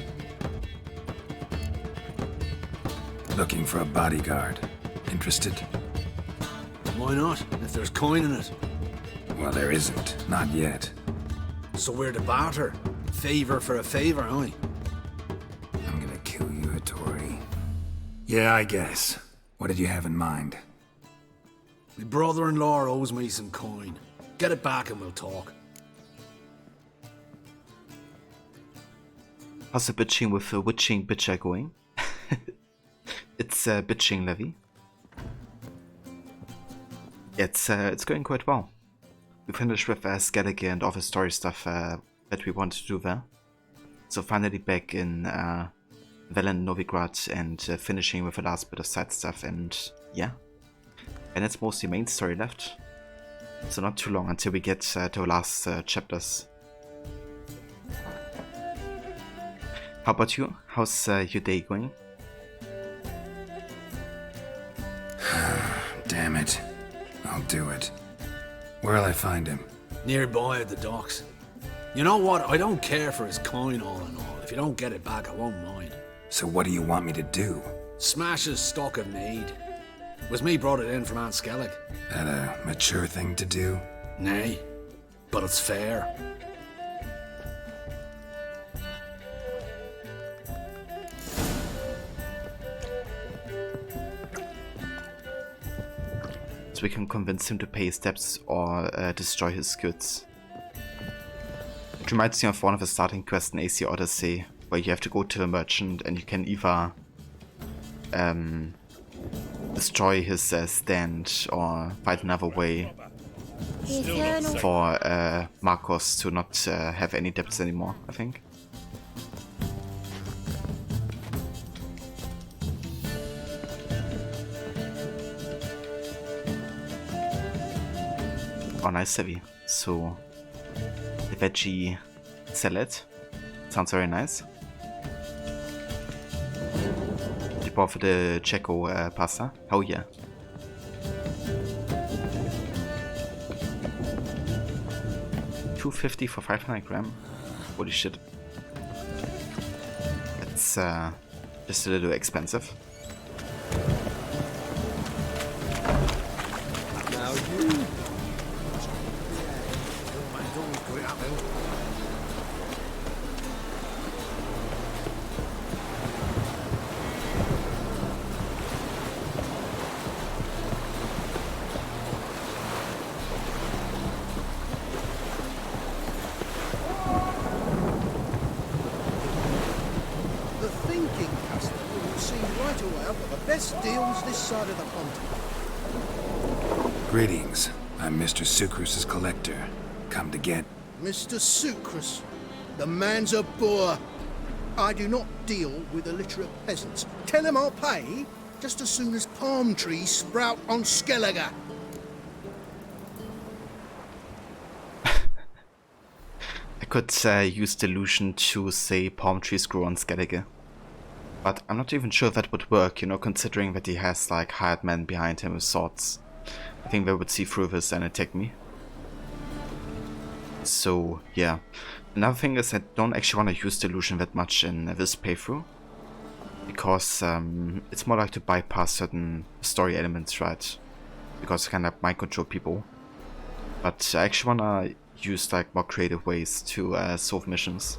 S6: Looking for a bodyguard. Interested?
S13: Why not, if there's coin in it?
S6: Well, there isn't. Not yet.
S13: So we're to barter. Favor for a favor, aye?
S6: I'm gonna kill you, Hattori. Yeah, I guess. What did you have in mind?
S13: My brother-in-law owes me some coin. Get it back and we'll talk.
S3: How's the bitching with Witching Bitcher going? It's bitching levy. It's going quite well. We finished with Skellige and all the story stuff that we wanted to do there. So finally back in Velen Novigrad and finishing with the last bit of side stuff, and yeah. And it's mostly main story left. So not too long until we get to the last chapters. How about you? How's your day going?
S6: Damn it. I'll do it. Where'll I find him?
S13: Nearby at the docks. You know what? I don't care for his coin all in all. If you don't get it back, I won't mind.
S6: So what do you want me to do?
S13: Smash his stock of mead. Was me brought it in from Aunt Skellig.
S6: That a mature thing to do?
S13: Nay, but it's fair.
S3: So we can convince him to pay his debts or destroy his goods. It reminds me of one of the starting quests in AC Odyssey, where you have to go to a merchant and you can either destroy his stand or find another way for Marcos to not have any debts anymore, I think. Oh, nice heavy. So the veggie salad sounds very nice. Tip off the Checo pasta. Oh yeah. $2.50 for 500 gram. Holy shit. That's just a little expensive.
S12: Now you. Best deals this side of the pond.
S6: Greetings. I'm Mr. Sucrus's collector. Come to get...
S12: Mr. Sucrus, the man's a boor. I do not deal with illiterate peasants. Tell him I'll pay just as soon as palm trees sprout on Skellige.
S3: I could use delusion to say palm trees grow on Skellige. But I'm not even sure if that would work, you know, considering that he has like hired men behind him with swords. I think they would see through this and attack me. So yeah. Another thing is I don't actually want to use delusion that much in this playthrough. Because it's more like to bypass certain story elements, right? Because I can like mind control people. But I actually want to use like more creative ways to solve missions.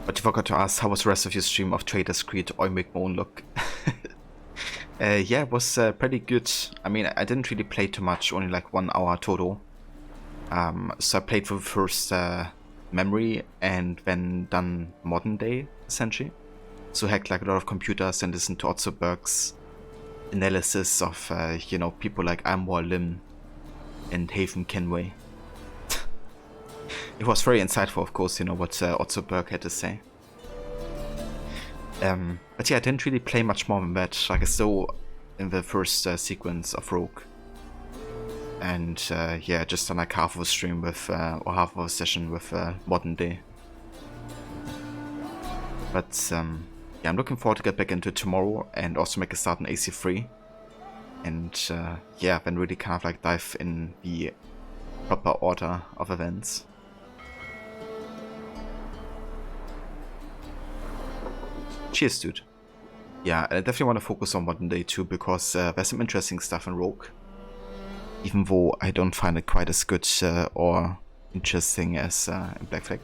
S3: But you forgot to ask, how was the rest of your stream of Trader's Creed or make my own look? Yeah, it was pretty good. I mean, I didn't really play too much, only like 1 hour total. So I played for the first memory and then done modern day, essentially. So hacked like a lot of computers and listened to Otto Berg's analysis of, you know, people like Amor Lim and Haven Kenway. It was very insightful, of course, you know, what Otto Berg had to say. But yeah, I didn't really play much more than that. Like, I still in the first sequence of Rogue. And yeah, just done like half of a stream with, or half of a session with Modern Day. But yeah, I'm looking forward to get back into it tomorrow and also make a start on AC3. And yeah, then really kind of like dive in the proper order of events. Cheers, dude. Yeah, I definitely want to focus on Modern Day too, because there's some interesting stuff in Rogue. Even though I don't find it quite as good or interesting as in Black Flag.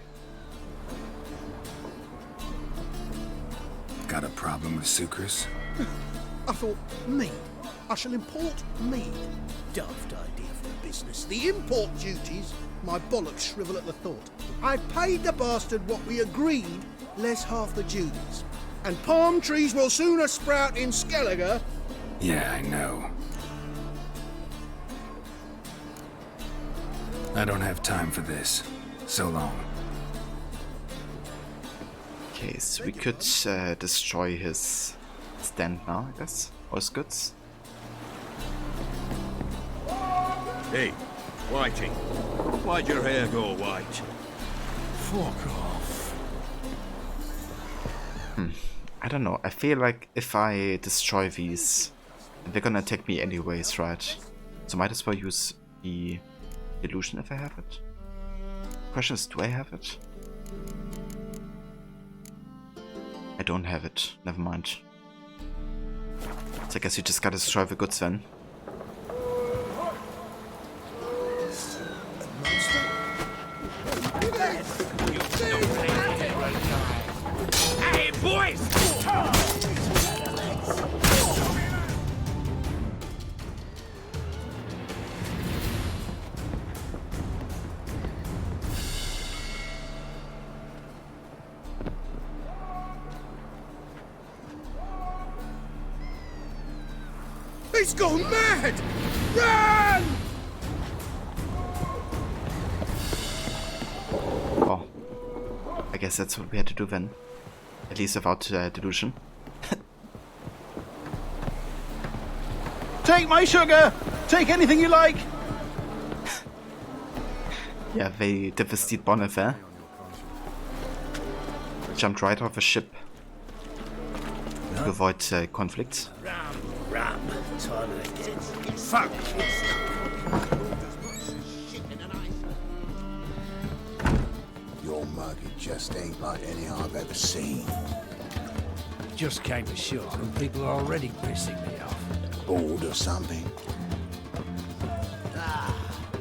S6: Got a problem with Sucrus?
S12: I thought, mead. I shall import mead. Daft idea for a business. The import duties, my bollocks shrivel at the thought. I paid the bastard what we agreed, less half the duties. And palm trees will sooner sprout in Skellige.
S6: Yeah, I know. I don't have time for this. So long.
S3: Okay, so we could destroy his stand now, I guess, or his goods.
S11: Hey, Whitey. Why'd your hair go white?
S12: Fuck off.
S3: I don't know. I feel like if I destroy these, they're gonna attack me anyways, right? So might as well use the illusion if I have it. Question is, do I have it? I don't have it. Never mind. So I guess you just gotta destroy the goods then.
S1: Hey, boys!
S12: He's gone mad! Run!
S3: Oh. I guess that's what we had to do then. At least without delusion.
S15: Take my sugar! Take anything you like!
S3: Yeah, they did the Steed Bonnet there. Jumped right off a ship to avoid conflict.
S12: Ram, fuck.
S2: Your mug, it just ain't like any I've ever seen.
S12: Just came to shore and people are already pissing me off.
S2: Bored or something?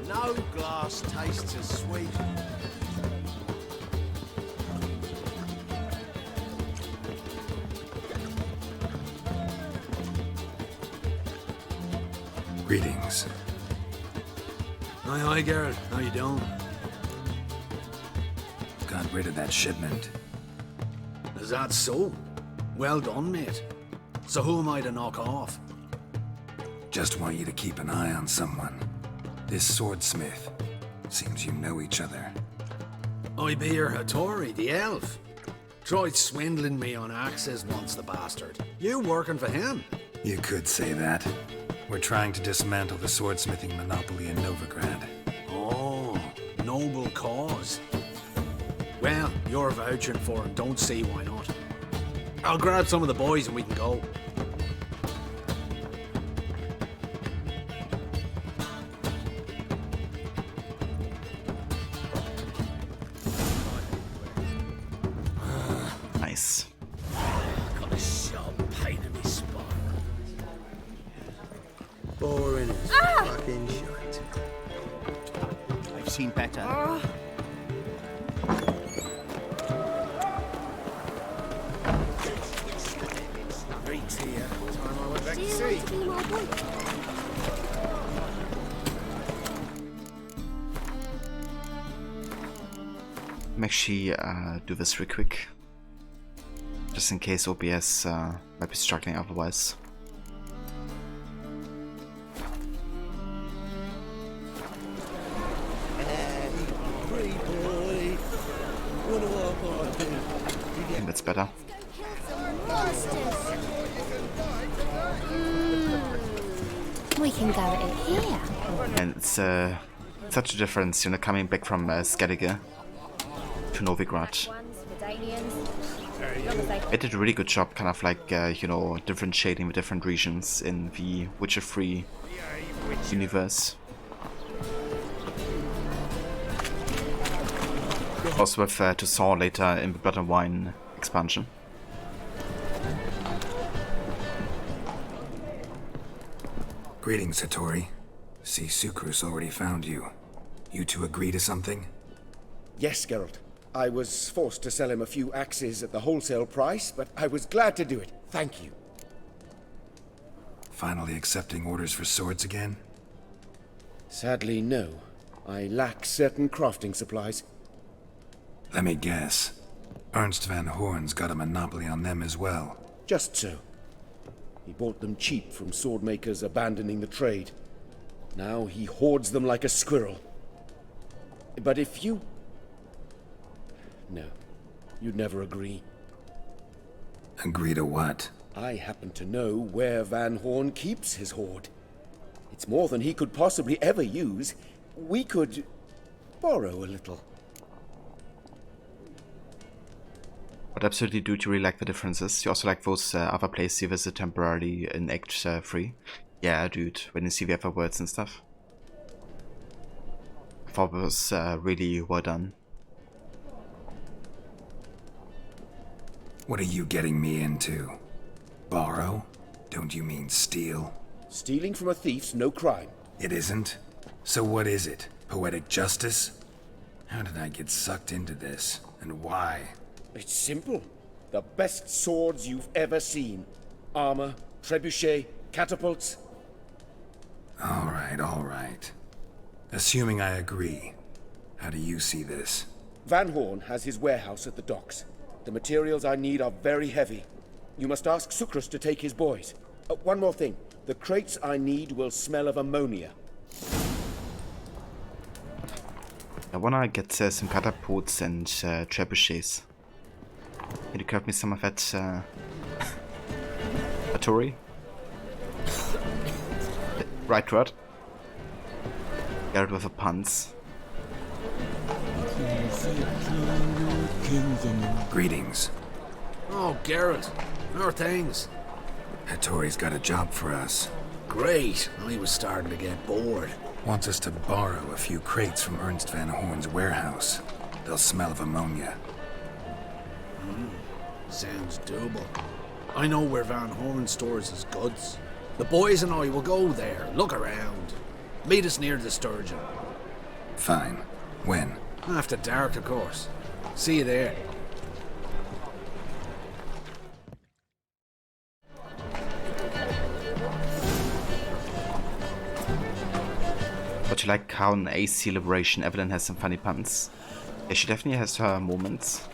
S7: No glass tastes as sweet.
S6: Greetings.
S13: Hi, Geralt. How you doing?
S6: Got rid of that shipment.
S13: Is that so? Well done, mate. So who am I to knock off?
S6: Just want you to keep an eye on someone. This swordsmith. Seems you know each other.
S13: I be your Hattori, the elf. Tried swindling me on axes once, the bastard. You working for him?
S6: You could say that. We're trying to dismantle the swordsmithing monopoly in Novigrad.
S13: Oh, noble cause. Well, you're vouching for it, don't see why not. I'll grab some of the boys and we can go.
S3: Nice.
S12: Got a sharp pain in my spine.
S2: Boring as fucking shite.
S15: I've seen better.
S1: Great here. Time I went back to
S10: Do you
S1: sea.
S10: want to be my boy?
S3: I'm actually do this real quick. Just in case OBS might be struggling otherwise. I think that's better.
S10: We can go at it here.
S3: And it's such a difference, you know, coming back from Skellige to Novigrad. They did a really good job, kind of like, you know, differentiating the different regions in the Witcher 3 universe. Also with Toussaint later in the Blood and Wine expansion.
S6: Greetings, Hattori. See, Sucrus already found you. You two agree to something?
S16: Yes, Geralt. I was forced to sell him a few axes at the wholesale price, but I was glad to do it. Thank you.
S6: Finally accepting orders for swords again?
S16: Sadly, no. I lack certain crafting supplies.
S6: Let me guess. Ernst van Horn's got a monopoly on them as well.
S16: Just so. He bought them cheap from swordmakers abandoning the trade. Now he hoards them like a squirrel. But if you... No, you'd never agree.
S6: Agree to what?
S16: I happen to know where Van Horn keeps his hoard. It's more than he could possibly ever use. We could borrow a little.
S3: But absolutely, dude, you really like the differences. You also like those other places you visit temporarily in Act 3. Yeah, dude, when you see the other words and stuff. I thought it was really well done.
S6: What are you getting me into? Borrow? Don't you mean steal?
S16: Stealing from a thief's no crime.
S6: It isn't? So what is it? Poetic justice? How did I get sucked into this? And why?
S16: It's simple. The best swords you've ever seen. Armor, trebuchet, catapults.
S6: All right. Assuming I agree, how do you see this?
S16: Van Horn has his warehouse at the docks. The materials I need are very heavy. You must ask Sucrus to take his boys. One more thing. The crates I need will smell of ammonia.
S3: I wanna get some catapults and trebuchets. Can you grab me some of that, Artillery? Right word. Get it with the puns.
S6: Greetings.
S13: Oh, Geralt. How are things?
S6: Hattori's got a job for us.
S13: Great. I was starting to get bored.
S6: Wants us to borrow a few crates from Ernst Van Horn's warehouse. They'll smell of ammonia.
S13: Sounds doable. I know where Van Horn stores his goods. The boys and I will go there, look around. Meet us near the Sturgeon.
S6: Fine. When?
S13: After dark, of course. See you there.
S3: But you like how in AC Liberation Evelyn has some funny puns? Yeah, she definitely has her moments.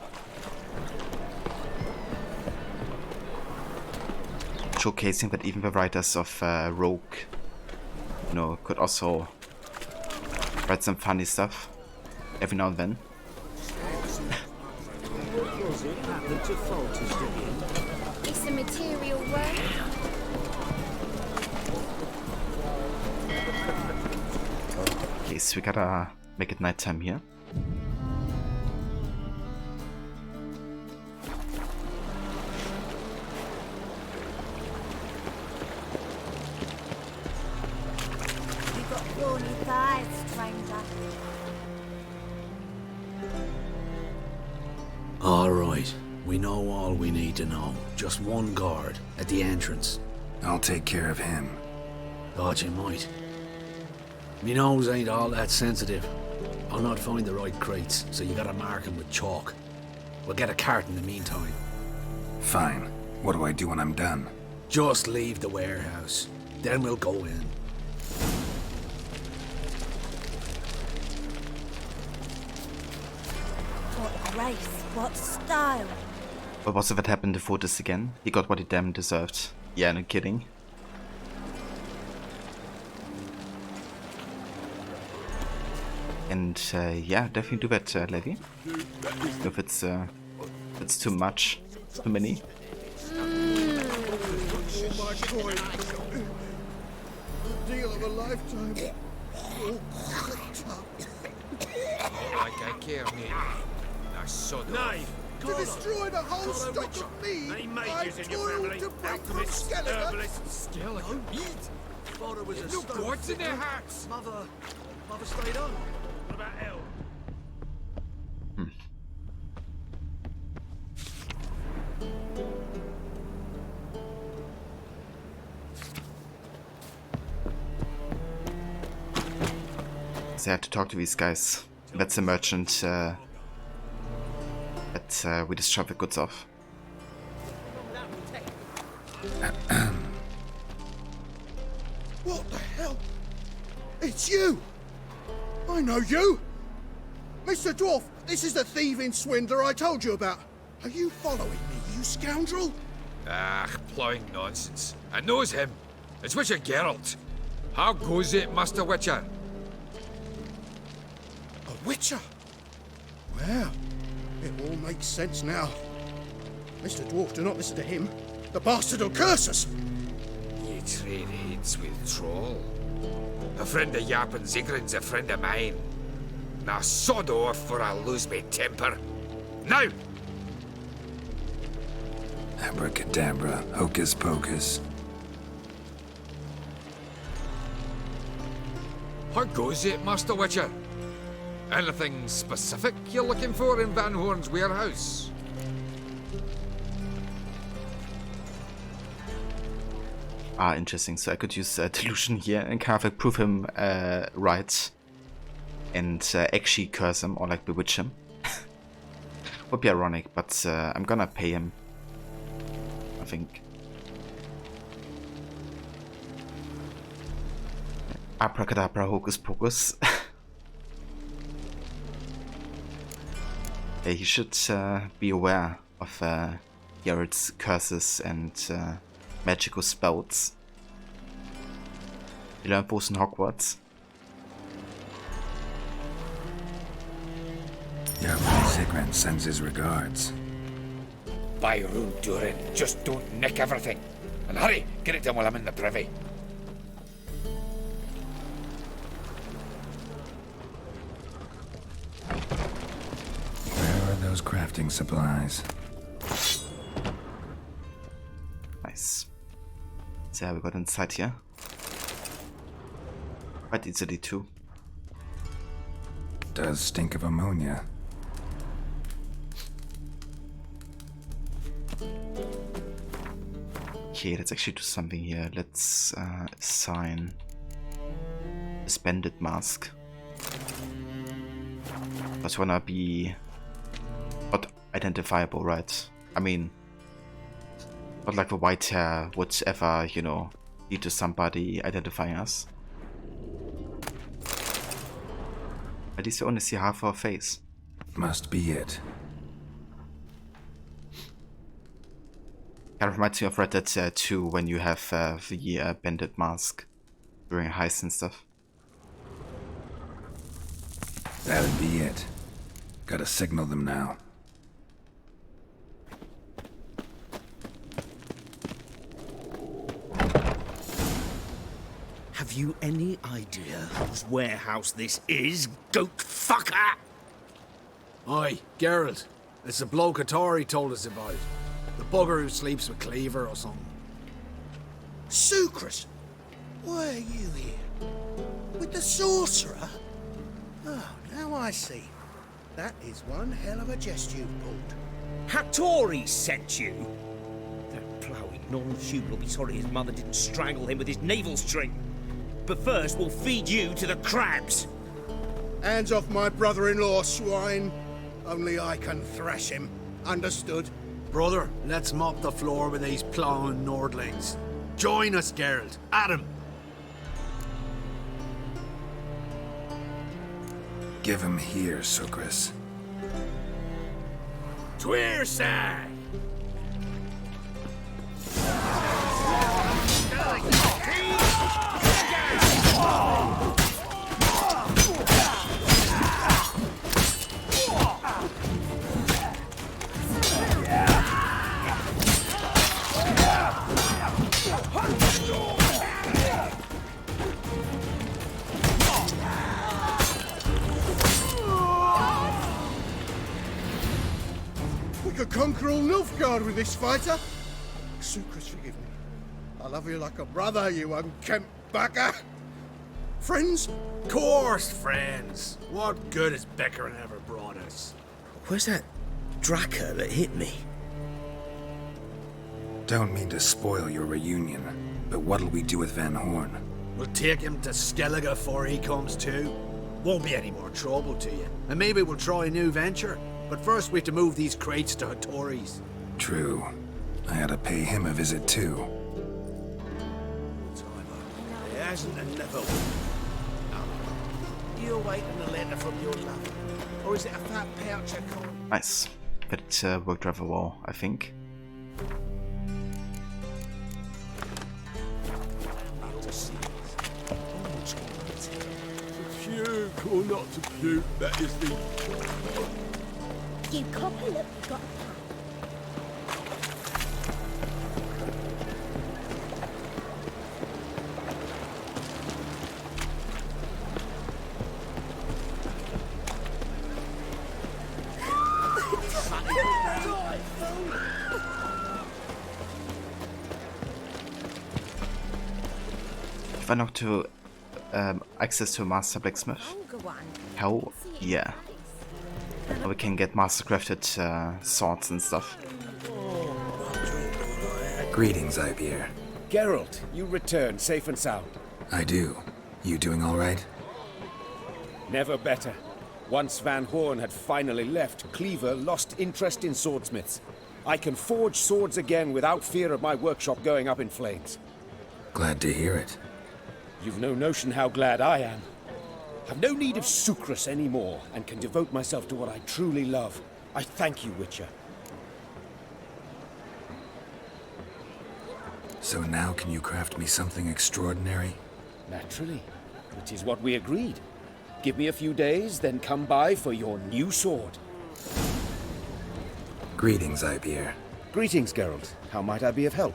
S3: Showcasing that even the writers of Rogue, you know, could also write some funny stuff every now and then.
S10: It's a material work.
S3: Okay, so we gotta make it nighttime here.
S13: All right. We know all we need to know. Just one guard at the entrance.
S6: I'll take care of him.
S13: Thought you might. Me nose ain't all that sensitive. I'll not find the right crates, so you gotta mark them with chalk. We'll get a cart in the meantime.
S6: Fine. What do I do when I'm done?
S13: Just leave the warehouse. Then we'll go in.
S10: What grace, what style.
S3: But was if it happened to Fortis again? He got what he damn deserved. Yeah, no kidding. And yeah, definitely do that, Levy. If it's too much, too many.
S12: Deal of a lifetime.
S1: Like I care, mate. Now, sod off.
S12: To destroy the whole stock of mead, I toiled to bring from Skellige.
S1: Skellige meat?
S13: Thought it was
S1: There's no gods in their hearts.
S13: Mother stayed on. What about Elle?
S3: So I had to talk to these guys. That's the merchant that we destroyed the goods of.
S12: What the hell? It's you! I know you! Mr. Dwarf, this is the thieving swindler I told you about. Are you following me, you scoundrel?
S1: Ah, ploughing nonsense. I knows him. It's Witcher Geralt. How goes it, Master Witcher?
S12: A witcher? Well, it all makes sense now. Mr. Dwarf, do not listen to him. The bastard will curse us!
S1: Ye trade heads with troll. A friend of Yappin Zigrin's a friend of mine. Now sod off for I lose me temper. Now!
S6: Abracadabra, hocus pocus.
S1: How goes it, Master Witcher? Anything specific you're looking for in Van Horn's warehouse?
S3: Ah, interesting. So I could use delusion here and kind of like prove him right, and actually curse him or like bewitch him. Would be ironic, but I'm gonna pay him, I think. Abracadabra, hocus pocus. Yeah, he should be aware of Garrett's curses and magical spells. He learned those in Hogwarts.
S6: Your Zigran sends his regards.
S1: By Rune Durin, just don't nick everything. And hurry, get it done while I'm in the privy.
S6: Where are those crafting supplies?
S3: Nice. So yeah, we got inside here. Quite easily too.
S6: Does stink of ammonia.
S3: Okay, let's actually do something here. Let's assign a Splendid Mask. Just wanna be not identifiable, right? I mean, not like the white hair would ever, you know, lead to somebody identifying us. At least you only see half our face.
S6: Must be it.
S3: Kind of reminds me of Red Dead 2 when you have the Bandit Mask during heists and stuff.
S6: That'd be it. Gotta signal them now.
S15: Have you any idea whose warehouse this is, goat fucker?
S13: Aye, Geralt. It's the bloke Atari told us about. The bugger who sleeps with Cleaver or something.
S12: Sucrus, why are you here? With the sorcerer? Oh, now I see. That is one hell of a jest you've pulled.
S15: Hattori sent you? That ploughing non-human will be sorry his mother didn't strangle him with his navel string. But first, we'll feed you to the crabs.
S12: Hands off my brother-in-law, swine. Only I can thrash him. Understood?
S13: Brother, let's mop the floor with these ploughing Nordlings. Join us, Geralt. Adam.
S6: Give him here, Sucrus.
S1: Tweerside!
S12: We could conquer all Nilfgaard with this fighter. Sucrus, forgive me. I love you like a brother, you unkempt bugger. Friends?
S13: Course, friends. What good has Beckerin ever brought us?
S15: Where's that Draka that hit me?
S6: Don't mean to spoil your reunion, but what'll we do with Van Horn?
S13: We'll take him to Skellige before he comes to. Won't be any more trouble to you. And maybe we'll try a new venture. But first we have to move these crates to Hattori's.
S6: True. I had to pay him a visit too.
S12: There hasn't and never will. You awaiting a letter from your lover? Or is it a fat pouch of corn?
S3: Nice. But it worked rather well, I think.
S17: Puke or not to puke, that is the...
S10: You copper, look, you got
S3: If I knock to access to Master Blacksmith. Hell yeah. We can get master crafted swords and stuff.
S6: Greetings, Ibeer.
S16: Geralt, you return safe and sound.
S6: I do. You doing all right?
S16: Never better. Once Van Horn had finally left, Cleaver lost interest in swordsmiths. I can forge swords again without fear of my workshop going up in flames.
S6: Glad to hear it.
S16: You've no notion how glad I am. I've no need of sucrus anymore, and can devote myself to what I truly love. I thank you, Witcher.
S6: So now can you craft me something extraordinary?
S16: Naturally. It is what we agreed. Give me a few days, then come by for your new sword.
S6: Greetings, Ibeer.
S16: Greetings, Geralt. How might I be of help?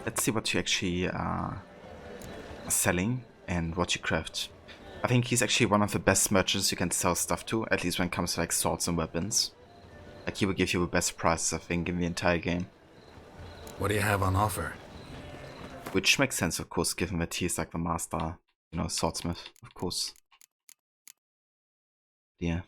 S3: Let's see what you actually are selling and what you craft. I think he's actually one of the best merchants you can sell stuff to, at least when it comes to like swords and weapons. Like he will give you the best prices, I think, in the entire game.
S6: What do you have on offer?
S3: Which makes sense, of course, given that he's like the master, you know, swordsmith, of course. Yeah.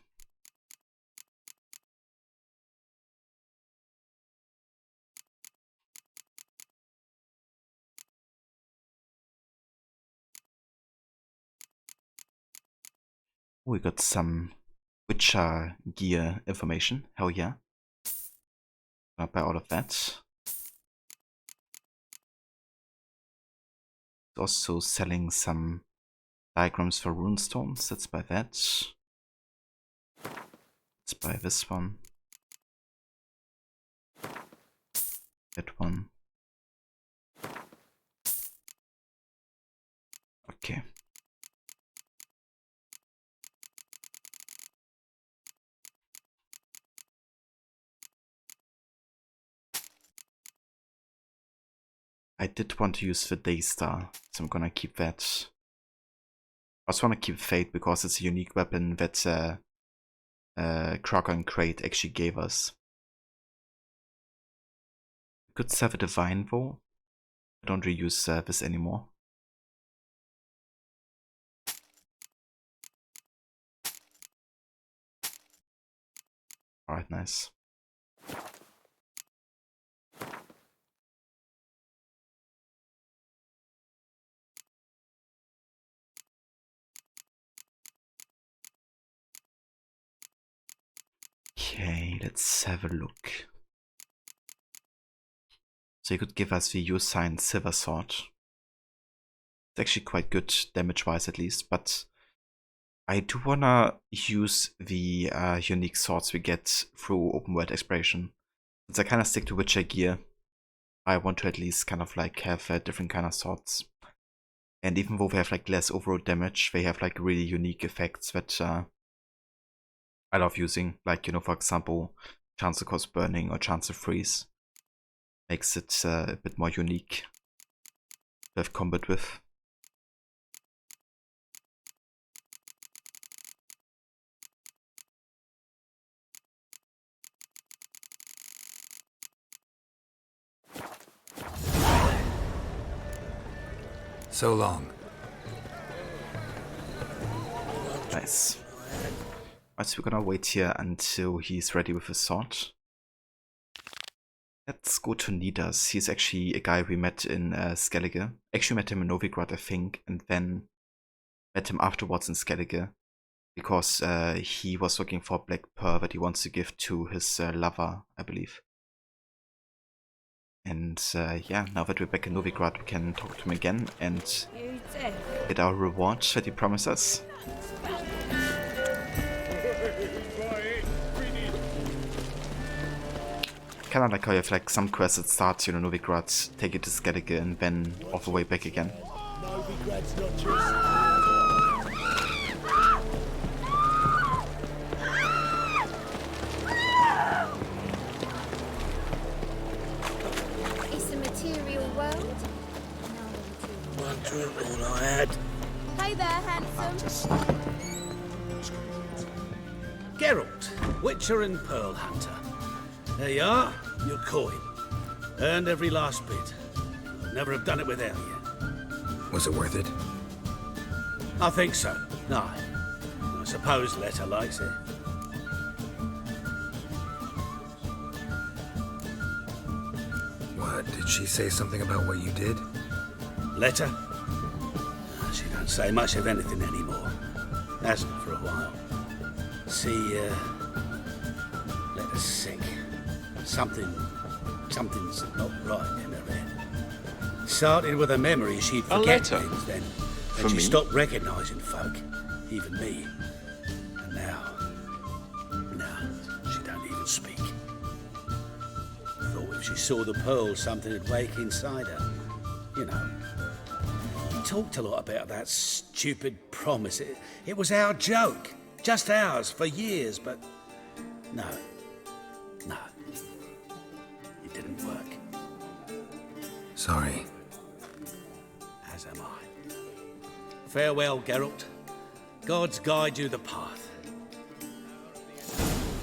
S3: We got some Witcher gear information. Hell yeah. Gonna buy all of that. Also selling some diagrams for runestones. Let's buy that. Let's buy this one. That one. Okay. I did want to use the Daystar, so I'm gonna keep that. I also want to keep Fate because it's a unique weapon that Crocker and Crate actually gave us. Could sell the Divine though. I don't really use this anymore. Alright, nice. Okay, let's have a look. So you could give us the Usign Silver Sword. It's actually quite good damage-wise at least, but I do wanna use the unique swords we get through open world exploration. Since I kinda stick to Witcher gear, I want to at least kind of like have different kind of swords. And even though they have like less overall damage, they have like really unique effects that I love using, like, you know, for example, chance to cause burning or chance to freeze. Makes it a bit more unique to have combat with.
S6: So long.
S3: Nice. Alright, so we're gonna wait here until he's ready with his sword. Let's go to Nidas. He's actually a guy we met in Skellige. Actually met him in Novigrad, I think, and then met him afterwards in Skellige. Because he was looking for a black pearl that he wants to give to his lover, I believe. And yeah, now that we're back in Novigrad, we can talk to him again and get our reward that he promised us. Kinda like how you have like some quests that start, you know, Novigrad, take it to Skellige and then all the way back again.
S2: Novigrad's not just...
S10: It's a material world.
S15: One drink all I had.
S10: Hey there, handsome.
S15: Geralt,
S13: Witcher and Pearl Hunter. There you are, your coin. Earned every last bit. I'd never have done it without you.
S6: Was it worth it?
S13: I think so. No. I suppose Letta likes it.
S6: What, did she say something about what you did?
S13: Letta? She don't say much of anything anymore. Hasn't for a while. See, let us sink. Something's not right in her head. Started with a memory she'd forget things then. And she stopped recognising folk, even me. And now, she don't even speak. Thought if she saw the pearl, something would wake inside her. You know. We talked a lot about that stupid promise. It was our joke. Just ours for years, but no. It didn't work.
S6: Sorry.
S13: As am I. Farewell, Geralt. Gods guide you the path.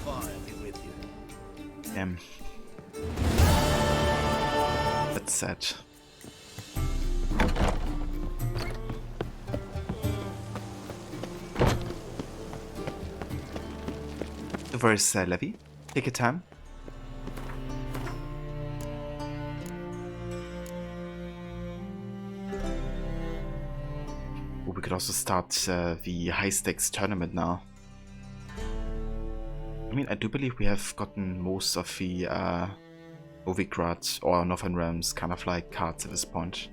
S13: Fire be with you.
S3: Damn. That's sad. Where's Levy? Take your time. Oh, we could also start the high-stakes tournament now. I mean, I do believe we have gotten most of the Novigrad or Northern Realms kind of like cards at this point.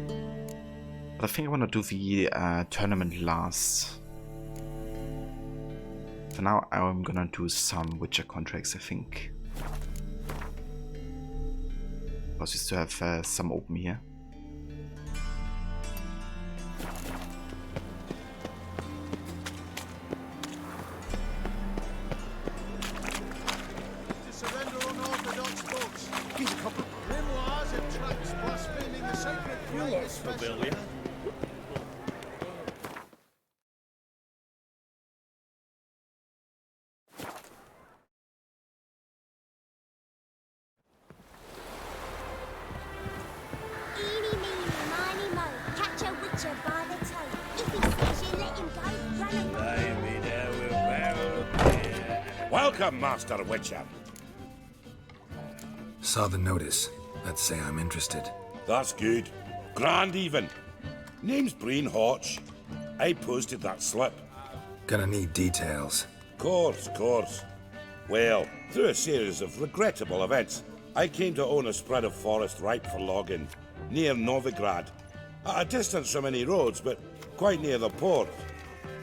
S3: But I think I want to do the tournament last. For now, I'm gonna do some Witcher contracts, I think. Because we still have some open here.
S12: To surrender unorthodox books. He's a couple. Grimoires and tracts blaspheming the sacred flame.
S15: That's familiar.
S11: Welcome, Master Witcher.
S6: Saw the notice. Let's say I'm interested.
S11: That's good. Grand even. Name's Breen Hotch. I posted that slip.
S6: Gonna need details.
S11: Course. Well, through a series of regrettable events, I came to own a spread of forest ripe for logging, near Novigrad. At a distance from any roads, but quite near the port.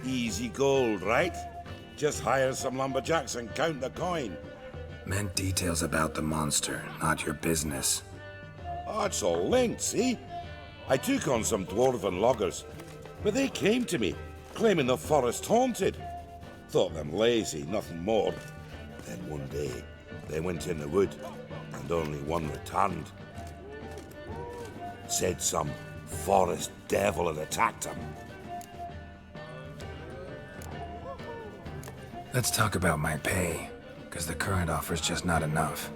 S11: Easy gold, right? Just hire some lumberjacks and count the coin.
S6: Meant details about the monster, not your business.
S11: Oh, it's all linked, see? I took on some dwarven loggers, but they came to me, claiming the forest haunted. Thought them lazy, nothing more. Then one day, they went in the wood, and only one returned. Said some forest devil had attacked him.
S6: Let's talk about my pay, because the current offer's just not enough.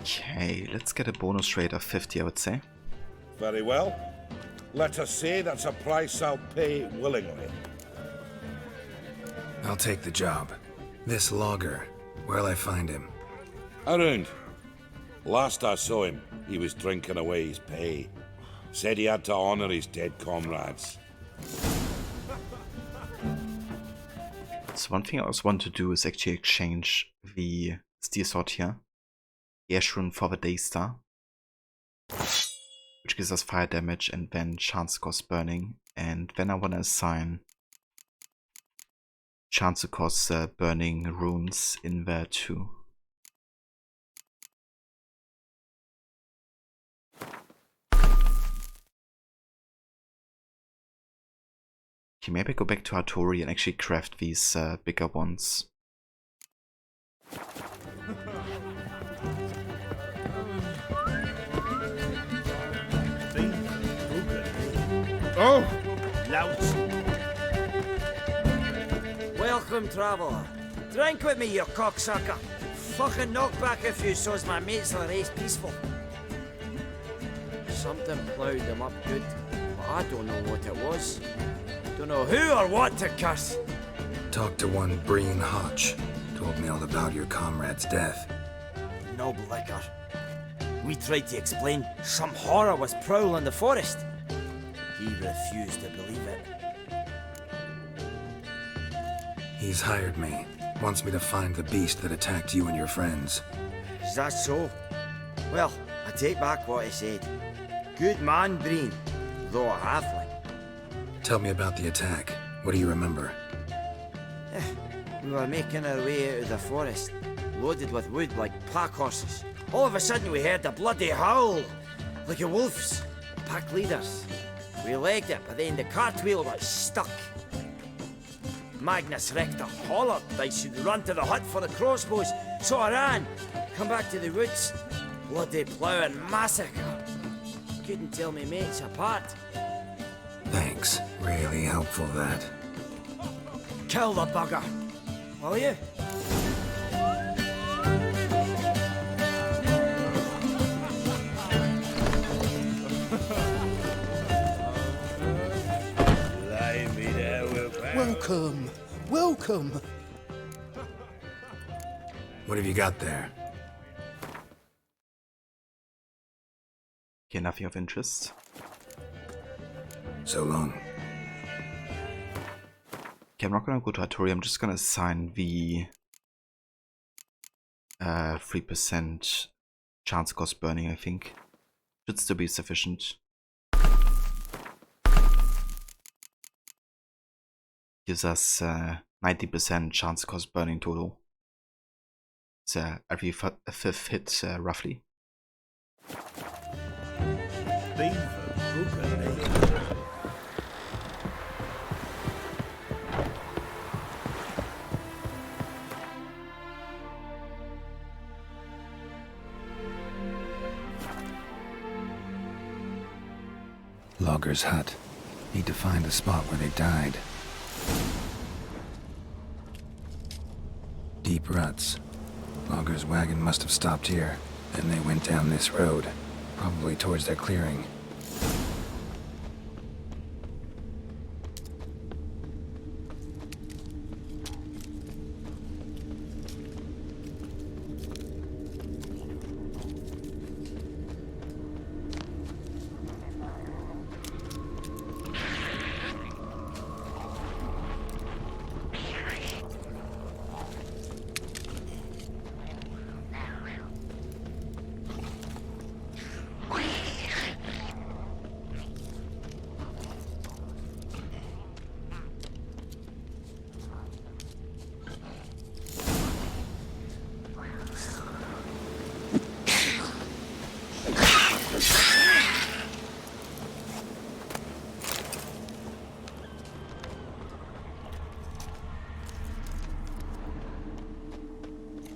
S3: Okay, let's get a bonus rate of 50, I would say.
S11: Very well. Let us say that's a price I'll pay willingly.
S6: I'll take the job. This logger, where'll I find him?
S11: Around. Last I saw him, he was drinking away his pay. Said he had to honor his dead comrades.
S3: So one thing I also want to do is actually exchange the steel sword here, the Ash Rune for the Daystar, which gives us fire damage and then chance to cause burning. And then I want to assign chance to cause burning runes in there too. Okay, maybe go back to Hattori and actually craft these bigger ones.
S8: Oh!
S15: lout.
S7: Welcome, traveller. Drink with me, you cocksucker. Fucking knock back a few so's my mates will race peaceful. Something ploughed them up good, but I don't know what it was. Don't know who or what to curse.
S6: Talked to one Breen Hotch. Told me all about your comrade's death.
S7: Noble liquor. We tried to explain some horror was prowling the forest. He refused to believe it.
S6: He's hired me. Wants me to find the beast that attacked you and your friends.
S7: Is that so? Well, I take back what I said. Good man, Breen, though a halfling.
S6: Tell me about the attack. What do you remember?
S7: We were making our way out of the forest, loaded with wood like pack horses. All of a sudden we heard a bloody howl, like a wolf's. Pack leaders. We legged it, but then the cartwheel was stuck. Magnus Rector hollered I should run to the hut for the crossbows, so I ran. Come back to the woods. Bloody ploughing massacre. Couldn't tell me mates apart.
S6: Thanks. Really helpful, that.
S7: Kill the bugger, will you?
S12: Welcome, welcome.
S6: What have you got there?
S3: Okay, nothing of interest.
S6: So long.
S3: Okay, I'm not gonna go to Artillery, I'm just gonna assign the 3% chance cost burning, I think. Should still be sufficient. Gives us 90% chance cost burning total. It's every fifth hit, roughly.
S6: Logger's hut. Need to find the spot where they died. Deep ruts. Logger's wagon must have stopped here. Then they went down this road, probably towards their clearing.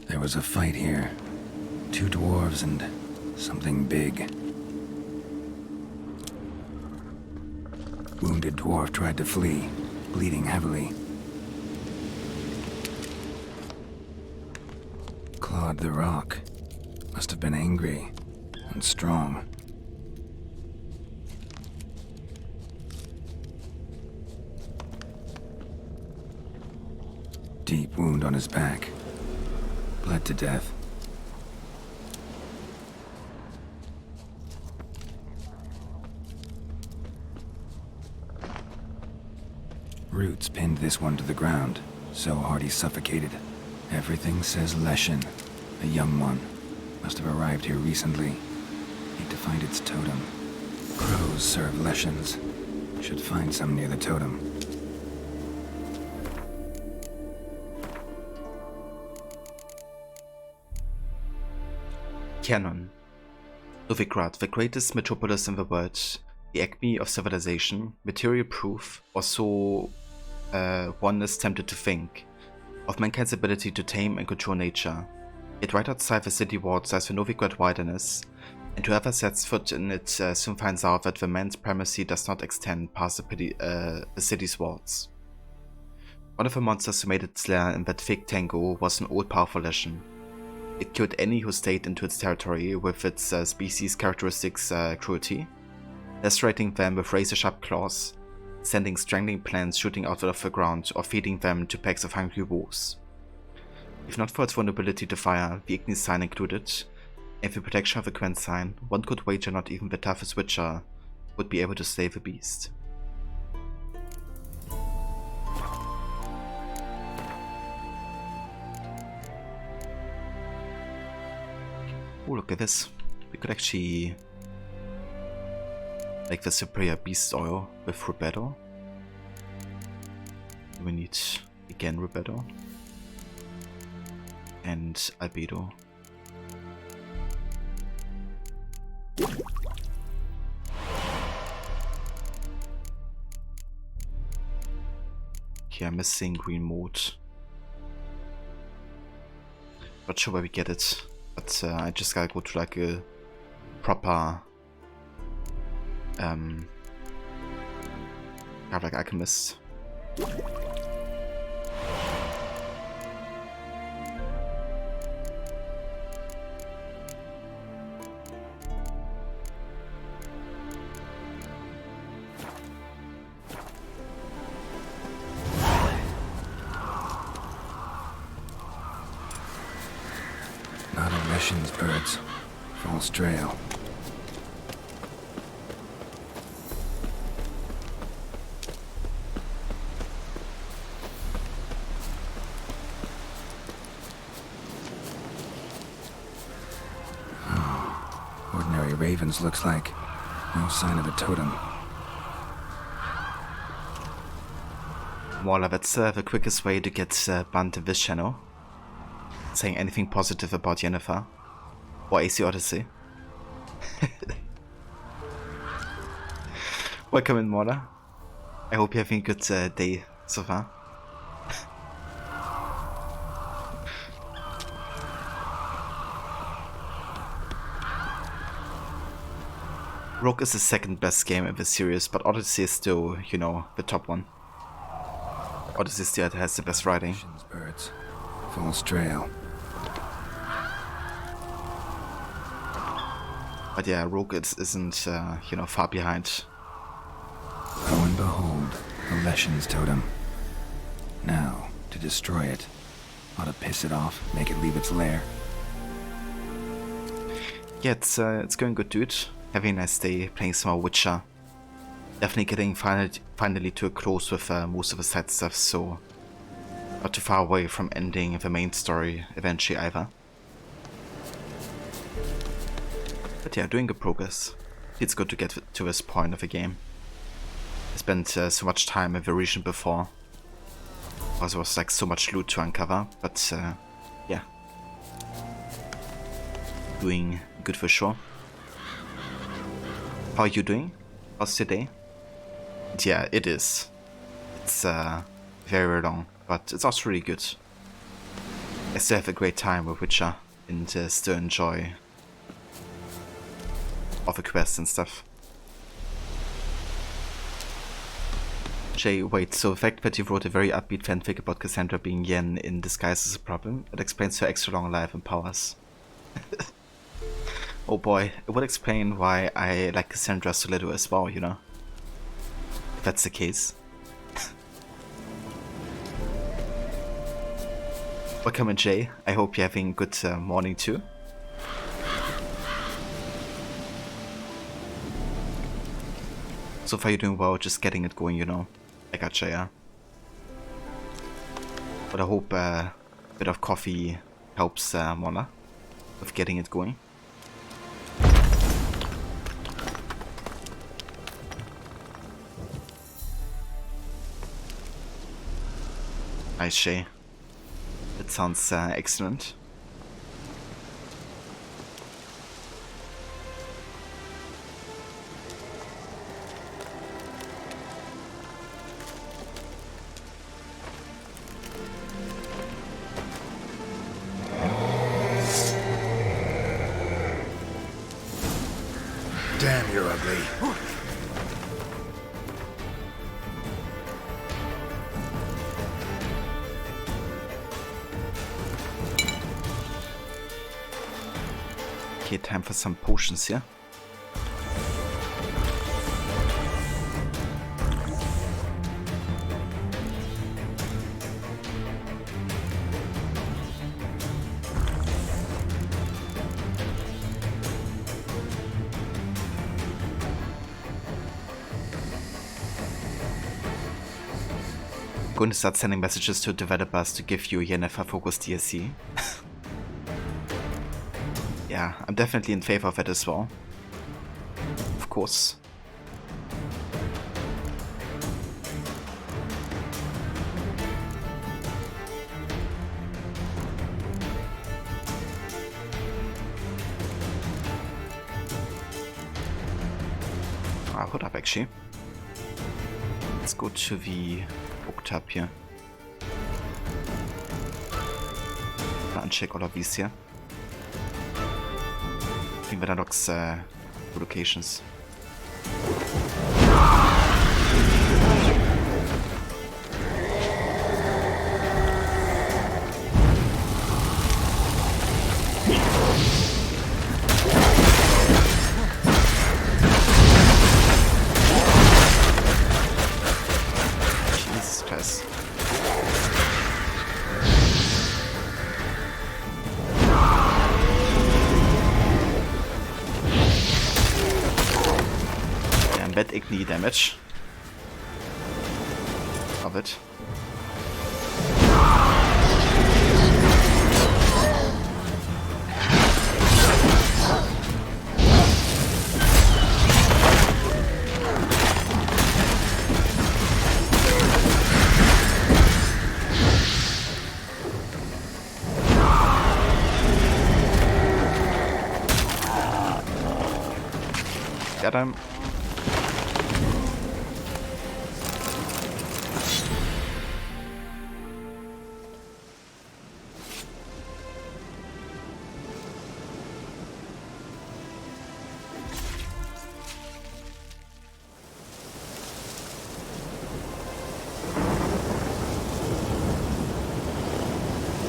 S6: There was a fight here. 2 dwarves and something big. Wounded dwarf tried to flee, bleeding heavily. Clawed the rock. Must have been angry and strong. Deep wound on his back. Bled to death. Roots pinned this one to the ground, so hard he suffocated. Everything says Leshen, a young one. Must have arrived here recently. Need to find its totem. Crows serve Leshens. Should find some near the totem.
S3: Canon. Novigrad, the greatest metropolis in the world, the acme of civilization, material proof, or so one is tempted to think, of mankind's ability to tame and control nature. Yet right outside the city walls lies the Novigrad wilderness, and whoever sets foot in it soon finds out that the man's primacy does not extend past the city's walls. One of the monsters who made its lair in that fake tango was an old powerful legion. It killed any who stayed into its territory with its species' characteristics cruelty, lacerating them with razor-sharp claws, sending strangling plants shooting out of the ground, or feeding them to packs of hungry wolves. If not for its vulnerability to fire, the Ignis sign included, and the protection of the Quen sign, one could wager not even the toughest witcher would be able to slay the beast. Oh, look at this. We could actually make the superior beast oil with Rubedo. We need again Rubedo and Albedo. Okay, I'm missing green mode. Not sure where we get it. But I just gotta go to like a proper kind of like alchemist.
S6: Not emissions, birds. False trail. Ordinary ravens, looks like. No sign of a totem.
S3: Voila, that's the quickest way to get banned in this channel. Saying anything positive about Yennefer or AC Odyssey. Welcome in, Mola. I hope you're having a good day so far. Rogue is the second best game in the series, but Odyssey is still, you know, the top one. Odyssey still has the best writing.
S6: Birds. False trail.
S3: But yeah, Rogue isn't, you know, far behind.
S6: Lo and behold, the Leshen's totem. Now, to destroy it. Ought to piss it off, make it leave its lair.
S3: Yeah, it's going good, dude. Having a nice day, playing some more Witcher. Definitely getting finally to a close with most of the side stuff, so not too far away from ending the main story eventually either. But yeah, doing good progress. It's good to get to this point of the game. I spent so much time in the region before. Also, was like so much loot to uncover, but yeah. Doing good for sure. How are you doing? How's today? Yeah, it is. It's very long, but it's also really good. I still have a great time with Witcher and still enjoy all the quests and stuff. Jay, wait, so the fact that you wrote a very upbeat fanfic about Cassandra being Yen in disguise is a problem? It explains her extra long life and powers. Oh boy, it would explain why I like Cassandra so little as well, you know? If that's the case. Welcome in, Jay. I hope you're having a good morning too. So far you're doing well, just getting it going, you know. I gotcha, yeah. But I hope a bit of coffee helps Mona with getting it going. Nice, Shay. That sounds excellent.
S6: Damn, you're ugly.
S3: Okay, time for some potions here. Going to start sending messages to developers to give you Yennefer Focus DLC. Yeah, I'm definitely in favor of it as well. Of course. Hold up, actually. Let's go to the book tab here. Uncheck all of these here. I think that unlocks locations. Jesus Christ. Bad igni damage. Love it. Got him.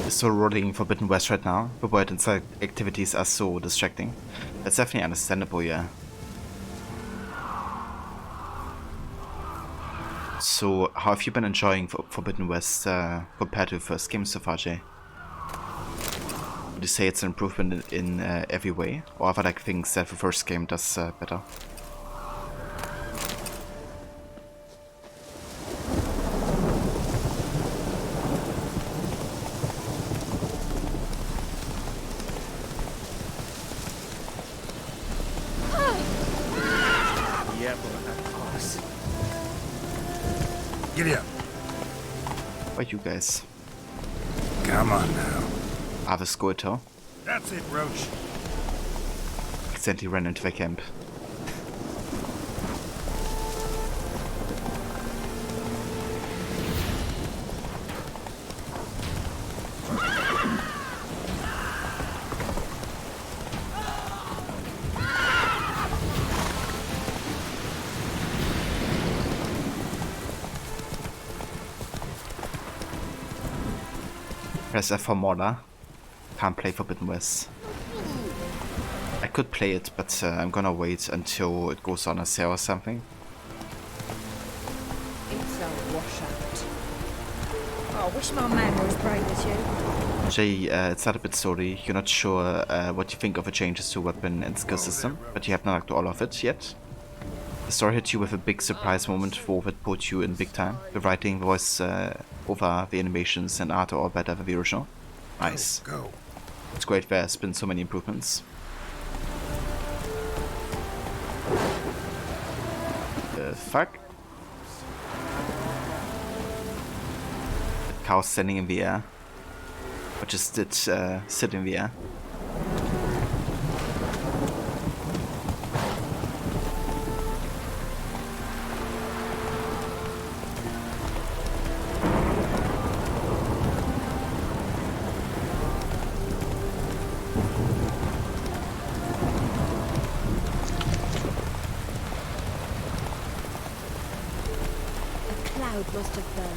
S3: So rolling Forbidden West right now, the world inside activities are so distracting. That's definitely understandable, yeah. So, how have you been enjoying Forbidden West compared to the first game so far, Jay? Would you say it's an improvement in every way, or are there like things that the first game does better?
S6: Giddy up.
S3: Why you guys?
S6: Come on now.
S3: Ave Scoito.
S6: That's it, Roach.
S3: Accidentally ran into the camp. Press F for Morla. Can't play Forbidden West. I could play it, but I'm gonna wait until it goes on a sale or something.
S9: It's a washout. Oh, I wish my man were as brave as you.
S3: Jay, it's not a bit story. You're not sure what you think of the changes to weapon and skill system, but you have not looked all of it yet. The story hit you with a big surprise moment for that put you in big time. The writing, voice over, the animations and art are all better than the original. Nice.
S6: Go.
S3: It's great there's been so many improvements. The fuck? The cow standing in the air. Or just did sit in the air.
S10: cloud must have burst.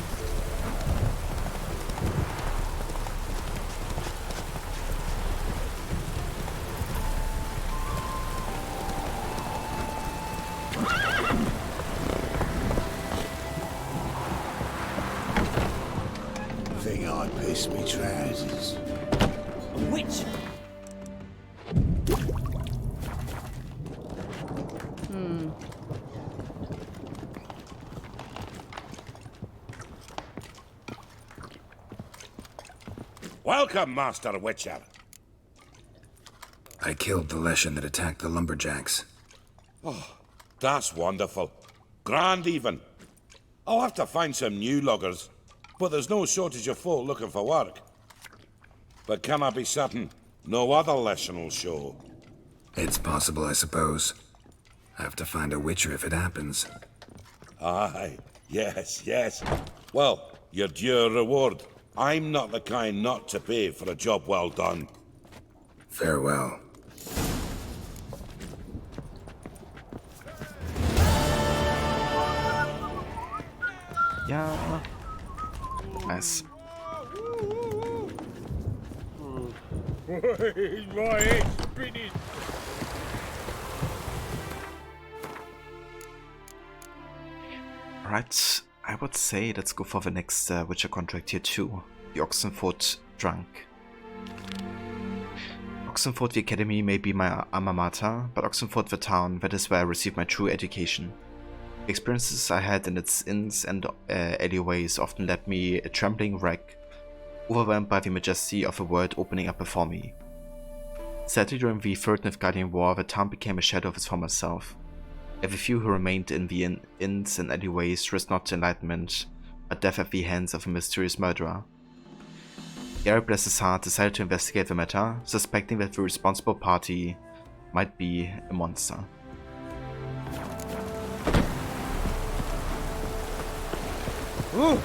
S2: Think I pissed me trousers.
S15: A witch?
S11: Welcome, Master Witcher.
S6: I killed the Leshen that attacked the lumberjacks.
S11: Oh, that's wonderful. Grand even. I'll have to find some new loggers, but there's no shortage of folk looking for work. But can I be certain no other Leshen will show?
S6: It's possible, I suppose. I have to find a witcher if it happens.
S11: Aye, yes. Well, your due reward. I'm not the kind not to pay for a job well done.
S6: Farewell.
S3: Yeah. Nice.
S17: My head's spinning.
S3: Right, I would say let's go for the next Witcher contract here too. The Oxenford Drunk. Oxenford the Academy may be my alma mater, but Oxenford the town, that is where I received my true education. The experiences I had in its inns and alleyways often left me a trembling wreck, overwhelmed by the majesty of the world opening up before me. Sadly, during the Third Nilfgaardian War, the town became a shadow of its former self. Every few who remained in the inns and alleyways risked not enlightenment, but death at the hands of a mysterious murderer. Garrett, bless his heart, decided to investigate the matter, suspecting that the responsible party might be a monster.
S12: Ooh.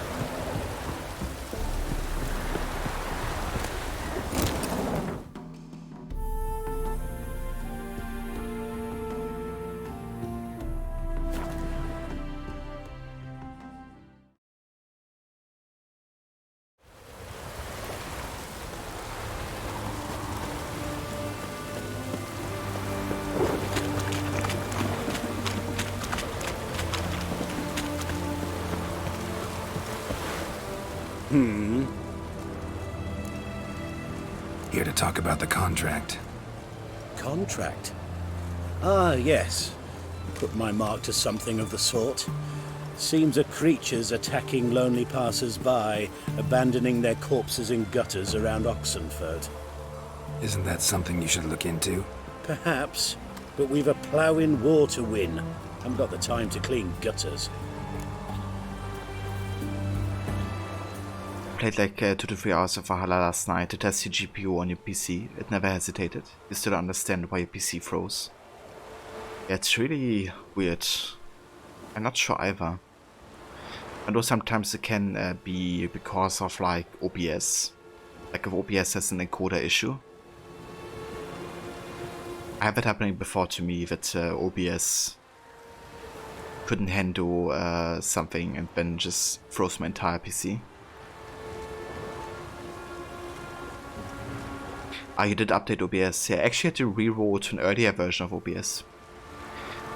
S6: Here to talk about the contract.
S18: Contract? Ah, yes. Put my mark to something of the sort. Seems a creature's attacking lonely passers-by, abandoning their corpses in gutters around Oxenford.
S6: Isn't that something you should look into?
S18: Perhaps, but we've a ploughing war to win. Haven't got the time to clean gutters.
S3: Played like 2 to 3 hours of Valhalla last night to test your GPU on your PC. It never hesitated. You still understand why your PC froze. Yeah, it's really weird. I'm not sure either. I know sometimes it can be because of like OBS. Like if OBS has an encoder issue. I have it happening before to me that OBS couldn't handle something and then just froze my entire PC. You did update OBS. Yeah, I actually had to reroll to an earlier version of OBS.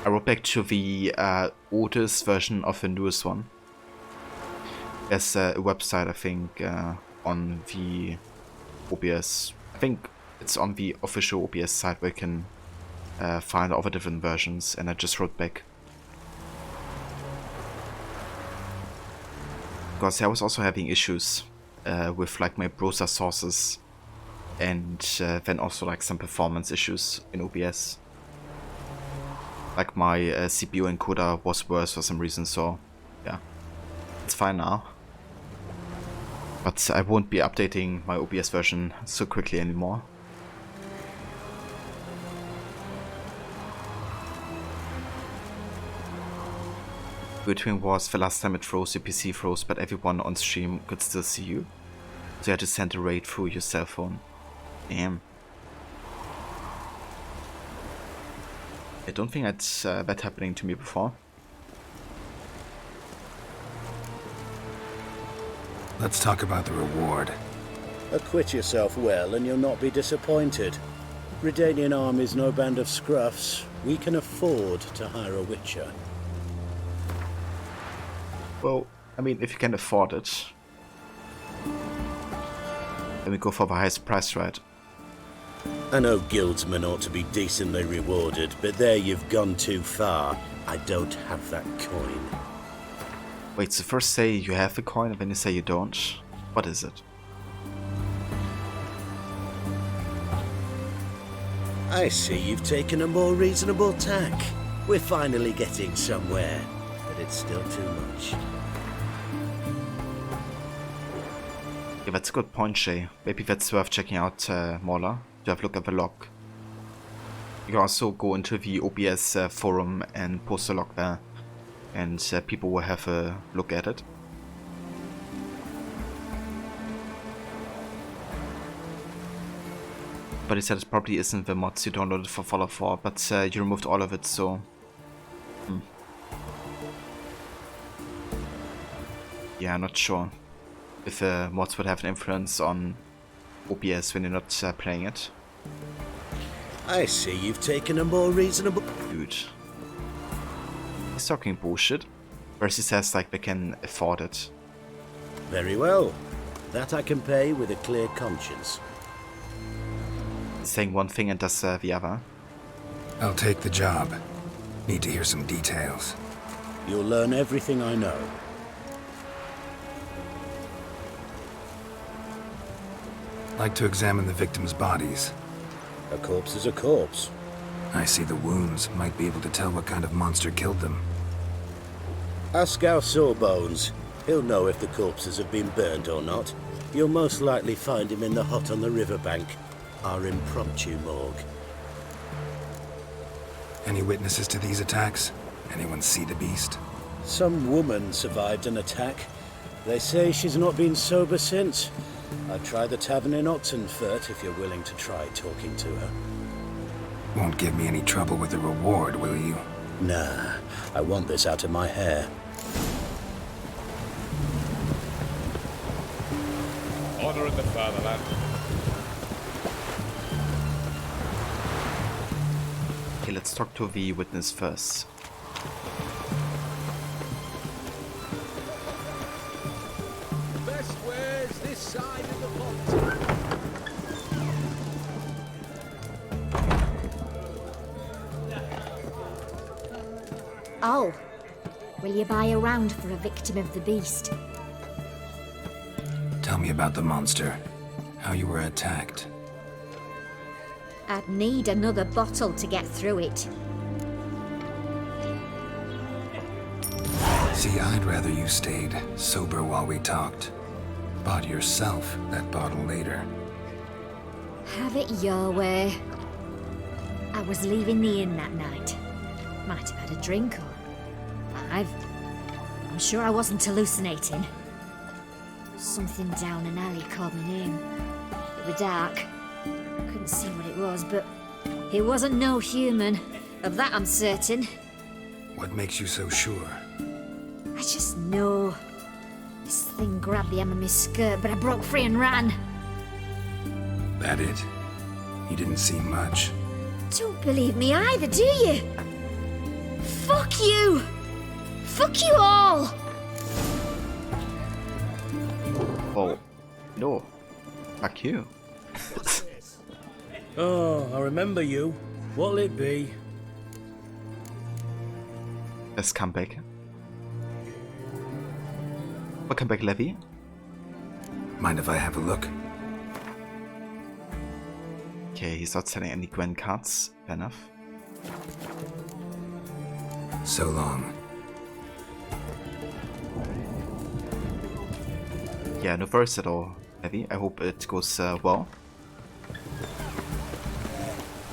S3: I wrote back to the oldest version of the newest one. There's a website, I think, on the OBS. I think it's on the official OBS site where you can find all the different versions, and I just wrote back. Because I was also having issues with like my browser sources. And then also like some performance issues in OBS. Like my CPU encoder was worse for some reason, so yeah, it's fine now. But I won't be updating my OBS version so quickly anymore. Between wars, the last time it froze, your PC froze, but everyone on stream could still see you. So you had to send a raid through your cell phone. Damn. I don't think that's that happening to me before.
S6: Let's talk about the reward.
S18: Acquit yourself well and you'll not be disappointed. Redanian army's no band of scruffs. We can afford to hire a witcher.
S3: Well, I mean, if you can afford it, then we go for the highest price, right?
S18: I know guildsmen ought to be decently rewarded, but there you've gone too far. I don't have that coin.
S3: Wait, so first say you have the coin and then you say you don't? What is it?
S18: I see you've taken a more reasonable tack. We're finally getting somewhere, but it's still too much.
S3: Yeah, that's a good point, Shay. Maybe that's worth checking out Mola to have a look at the log. You can also go into the OBS forum and post a log there, and people will have a look at it. But he said it probably isn't the mods you downloaded for Fallout 4, but you removed all of it, so... Yeah, I'm not sure if the mods would have an influence on OBS when you're not playing it.
S18: I see you've taken a more reasonable...
S3: Dude. He's talking bullshit. First he says like they can afford it.
S18: Very well. That I can pay with a clear conscience.
S3: He's saying one thing and does the other.
S6: I'll take the job. Need to hear some details.
S18: You'll learn everything I know.
S6: Like to examine the victims' bodies.
S18: A corpse is a corpse.
S6: I see the wounds. Might be able to tell what kind of monster killed them.
S18: Ask our Sawbones. He'll know if the corpses have been burned or not. You'll most likely find him in the hut on the riverbank. Our impromptu morgue.
S6: Any witnesses to these attacks? Anyone see the beast?
S18: Some woman survived an attack. They say she's not been sober since. I'd try the tavern in Oxenfurt if you're willing to try talking to her.
S6: Won't give me any trouble with the reward, will you?
S18: Nah, I want this out of my hair.
S17: Honor in the fatherland.
S3: Okay, let's talk to the witness first.
S17: Best wares this side of the pond.
S10: Oh, will you buy a round for a victim of the beast?
S6: Tell me about the monster. How you were attacked.
S10: I'd need another bottle to get through it.
S6: See, I'd rather you stayed sober while we talked. Bought yourself that bottle later.
S10: Have it your way. I was leaving the inn that night. Might have had a drink or 5. I'm sure I wasn't hallucinating. Something down an alley called my name. It was dark. Couldn't see what it was, but it wasn't no human. Of that I'm certain.
S6: What makes you so sure?
S10: I just know. This thing grabbed the hem of my skirt, but I broke free and ran.
S6: That it? You didn't see much.
S10: Don't believe me either, do you? Fuck you! Fuck you all!
S3: Oh, no. Fuck you.
S18: Oh, I remember you. What'll it be?
S3: Let's come back. Welcome back, Levy.
S6: Mind if I have a look?
S3: Okay, he's not selling any grand cards. Fair enough.
S6: So long.
S3: Yeah, no worries at all, Levy. I hope it goes well.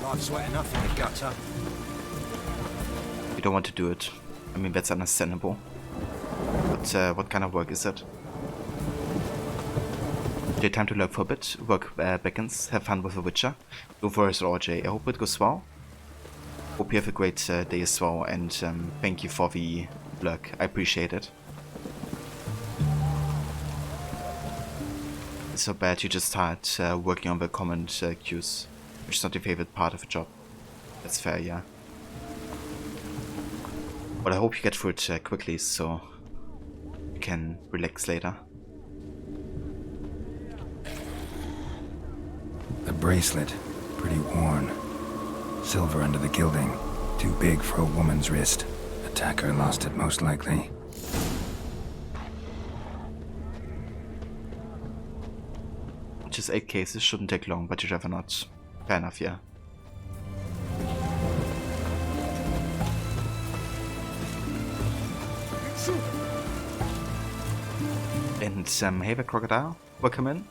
S13: Life's wet enough in the gutter.
S3: You don't want to do it. I mean, that's understandable. But what kind of work is it? Okay, time to lurk for a bit. Work beckons. Have fun with The Witcher. No worries at all, Jay. I hope it goes well. Hope you have a great day as well. And thank you for the lurk. I appreciate it. it's so bad you just start working on the comment queues, which is not your favorite part of the job. That's fair, yeah. But I hope you get through it quickly so you can relax later.
S6: The bracelet, pretty worn. Silver under the gilding, too big for a woman's wrist. Attacker lost it most likely.
S3: Just 8 cases, shouldn't take long, but you'd rather not. Fair enough, yeah. And hey there, Crocodile, welcome in.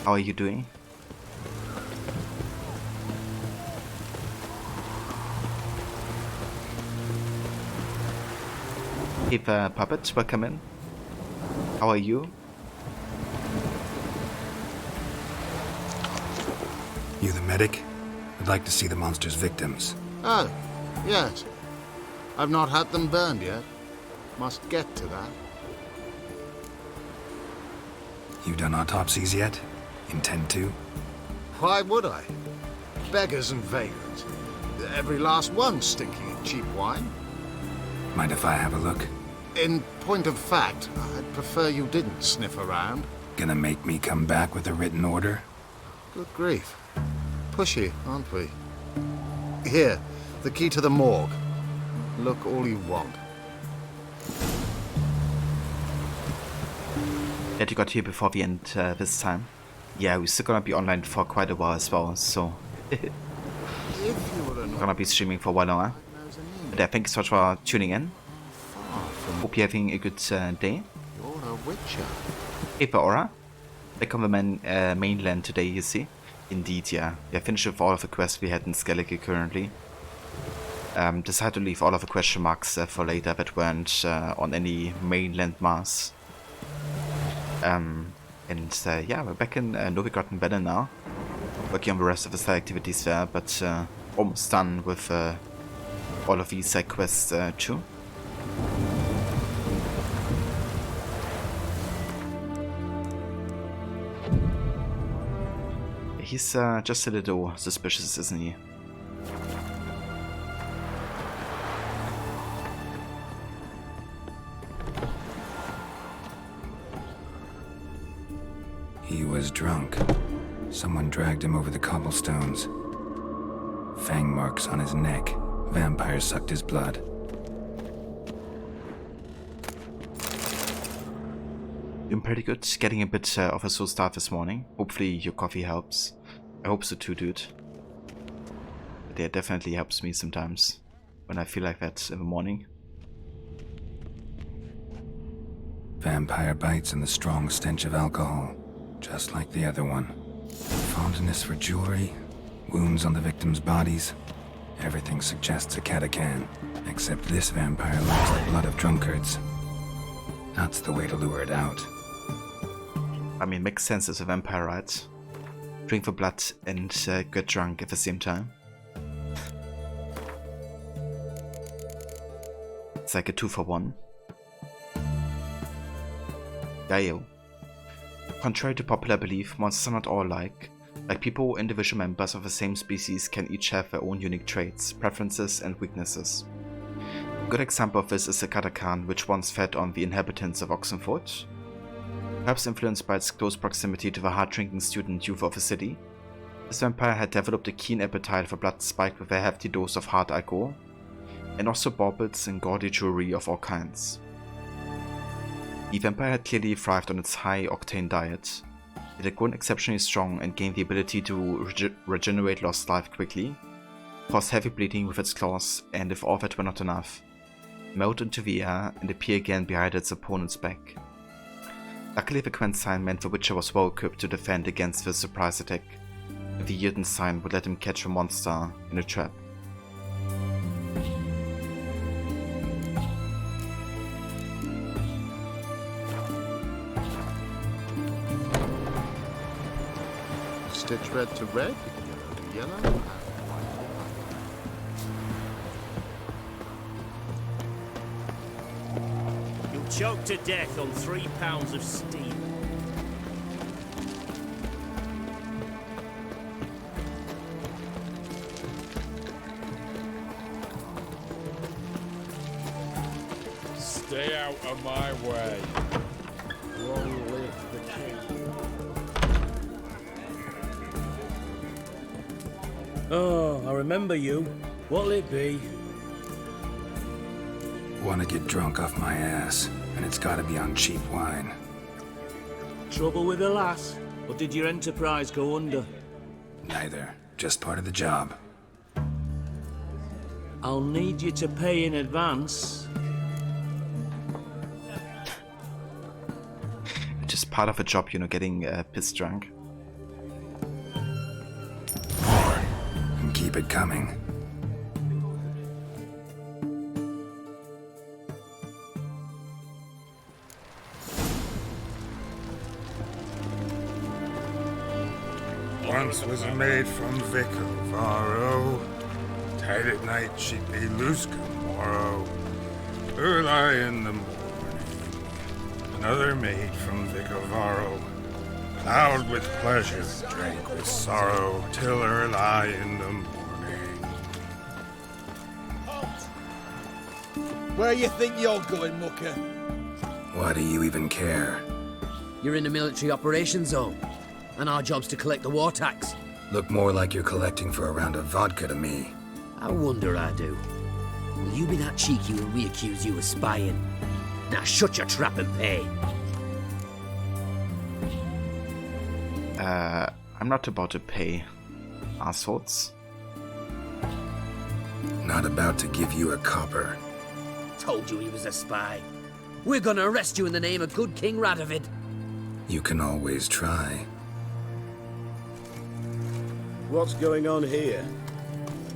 S3: How are you doing? Hey there, Puppet, welcome in. How are you?
S6: You the medic? I'd like to see the monster's victims.
S12: Oh, yes. I've not had them burned yet. Must get to that.
S6: You done autopsies yet? Intend to?
S12: Why would I? Beggars and vagrants. Every last one stinking of cheap wine.
S6: Mind if I have a look?
S12: In point of fact, I'd prefer you didn't sniff around.
S6: Gonna make me come back with a written order?
S12: Good grief. Pushy, aren't we? Here, the key to the morgue. Look all you want.
S3: Glad you got here before the end this time. Yeah, we're still gonna be online for quite a while as well, so... We're gonna be streaming for a while longer. But yeah, thank you so much for tuning in. Hope you're having a good day.
S12: You're a witcher.
S3: Hey, Aura. Back on the mainland today, you see. Indeed, yeah. We are finished with all of the quests we had in Skellige currently. Decided to leave all of the question marks for later that weren't on any mainland Mars. Yeah, we're back in Novigrad and Velen now. Working on the rest of the side activities there, but almost done with all of these side quests too. He's just a little suspicious, isn't he?
S6: He was drunk. Someone dragged him over the cobblestones. Fang marks on his neck. Vampire sucked his blood.
S3: Doing pretty good. Getting a bit of a slow start this morning. Hopefully your coffee helps. I hope so too, dude. But yeah, it definitely helps me sometimes when I feel like that in the morning.
S6: Vampire bites and the strong stench of alcohol. Just like the other one. Fondness for jewelry, wounds on the victims' bodies. Everything suggests a catachan, except this vampire likes the blood of drunkards. That's the way to lure it out.
S3: I mean, makes sense as a vampire, right? Drink for blood and get drunk at the same time. It's like a 2-for-1. Yayo. Contrary to popular belief, monsters are not all alike. Like people, individual members of the same species can each have their own unique traits, preferences, and weaknesses. A good example of this is the catachan, which once fed on the inhabitants of Oxenford. Perhaps influenced by its close proximity to the hard-drinking student youth of the city, this vampire had developed a keen appetite for blood spiked with a hefty dose of hard alcohol, and also baubles and gaudy jewelry of all kinds. The vampire had clearly thrived on its high-octane diet. It had grown exceptionally strong and gained the ability to regenerate lost life quickly, cause heavy bleeding with its claws, and if all that were not enough, melt into the air and appear again behind its opponent's back. Luckily, the Quen sign meant the Witcher was well equipped to defend against the surprise attack, and the Yrden sign would let him catch the monster in a trap.
S12: Stitch red to red, yellow to yellow.
S15: You'll choke to death on 3 pounds of steel.
S1: of my way.
S17: Long live the king.
S18: Oh, I remember you. What'll it be?
S6: Want to get drunk off my ass, and it's gotta be on cheap wine.
S18: Trouble with the lass? Or did your enterprise go under?
S6: Neither. Just part of the job.
S18: I'll need you to pay in advance.
S3: Just part of a job, you know, getting pissed drunk.
S6: And keep it coming.
S19: Once was a maid from Vicovaro. Tight at night she'd be loose tomorrow. Early in the morning. Another maid from Vicovaro. Loud with pleasure, drank with sorrow, till early in the morning.
S17: Where you think you're going, mucker?
S6: Why do you even care?
S20: You're in the military operations zone, and our job's to collect the war tax.
S6: Look more like you're collecting for a round of vodka to me.
S20: I wonder I do. Will you be that cheeky when we accuse you of spying? Now shut your trap and pay.
S3: I'm not about to pay, assholes.
S6: Not about to give you a copper.
S20: Told you he was a spy. We're gonna arrest you in the name of good King Radovid.
S6: You can always try.
S18: What's going on here?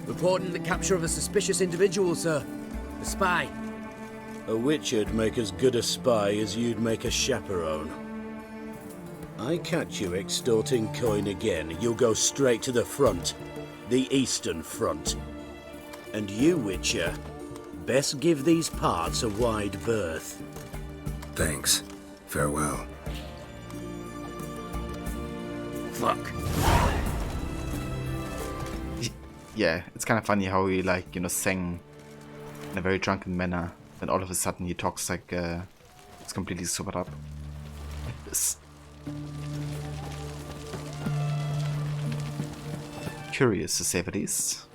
S20: Reporting the capture of a suspicious individual, sir. A spy.
S18: A witcher'd make as good a spy as you'd make a chaperone. I catch you extorting coin again, you'll go straight to the front. The Eastern Front. And you, Witcher, best give these parts a wide berth.
S6: Thanks. Farewell.
S20: Fuck.
S3: Yeah, it's kind of funny how he, like, you know, sang in a very drunken manner, then all of a sudden he talks like it's completely sobered up. Like this. Curious, to say the least.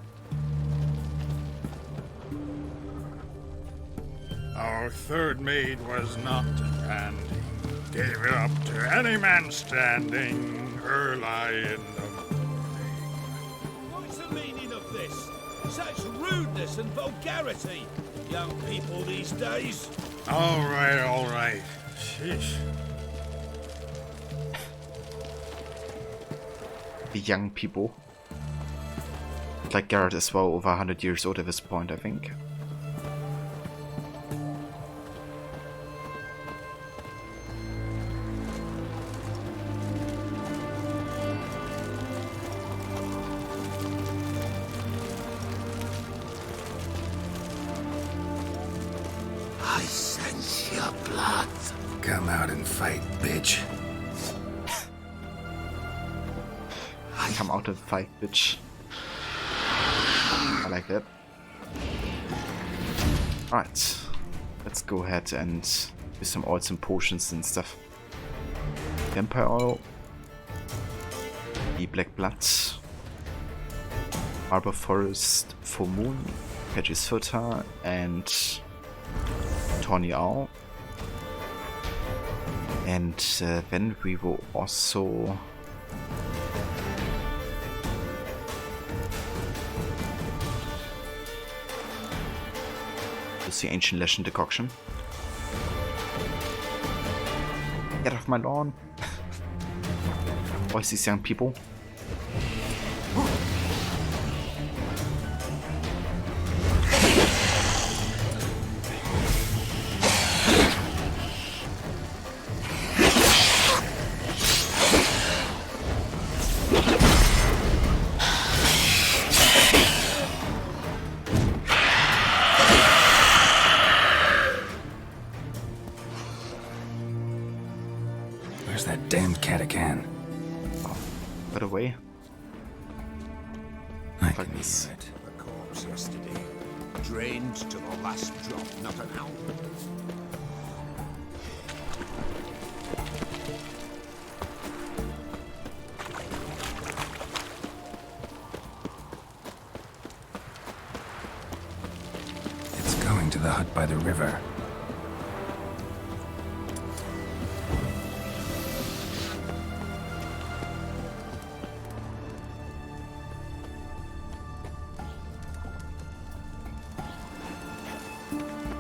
S19: Our third maid was not demanding. Gave it up to any man standing early in the morning.
S15: What's the meaning of this? Such rudeness and vulgarity. Young people these days.
S19: All right. Sheesh.
S3: The young people. Like Garrett as well, over 100 years old at this point, I think.
S6: I sense your blood. Come out and fight, bitch.
S3: Come out and fight, bitch. I like that. Alright. Let's go ahead and do some oils and potions and stuff. Vampire oil. The Black Blood. Arbor Forest, Full Moon, Peggy's Filter, and Tawny Owl. And then we will also use the Ancient Legend Decoction. Get off my lawn! Why these young people?
S6: Where's that damned catacan?
S3: Oh, put away.
S6: I can hear it.
S8: The corpse yesterday. Drained to the last drop, not an ounce.
S6: to the hut by the river.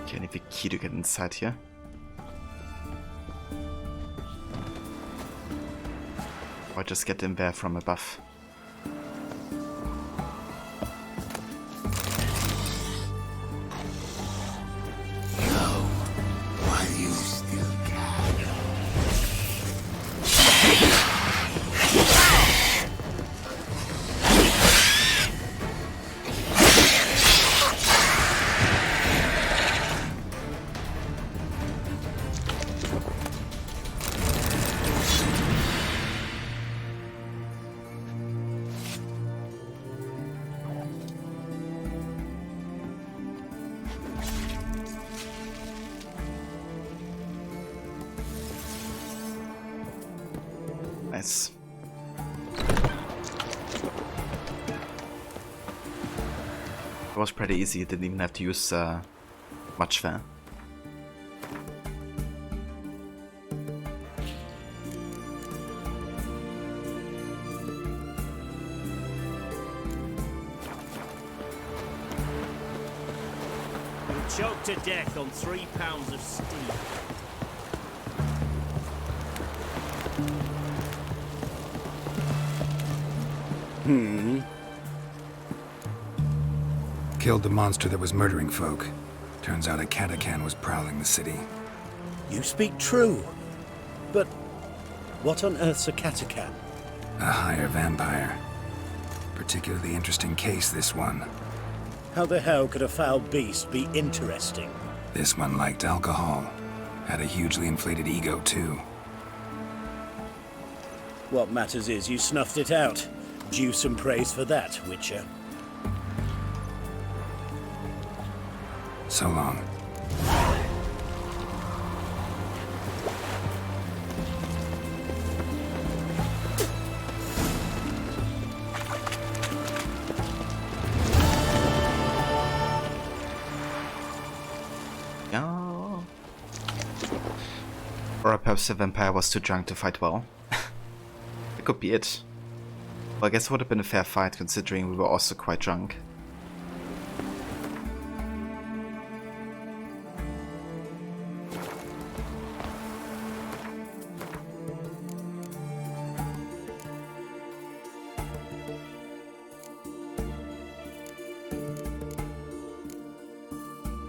S3: Okay, I need the key to get inside here. Or just get in there from above. Nice. It was pretty easy, you didn't even have to use much there.
S15: You're choked to death on 3 pounds of steel.
S6: Killed the monster that was murdering folk. Turns out a Decoction was prowling the city.
S18: You speak true. But what on earth's a Decoction?
S6: A higher vampire. Particularly interesting case, this one.
S18: How the hell could a foul beast be interesting?
S6: This one liked alcohol. Had a hugely inflated ego, too.
S18: What matters is you snuffed it out. Due some praise for that, Witcher.
S6: So long.
S3: Yeah. Or perhaps the vampire was too drunk to fight well. That could be it. Well, I guess it would have been a fair fight considering we were also quite drunk.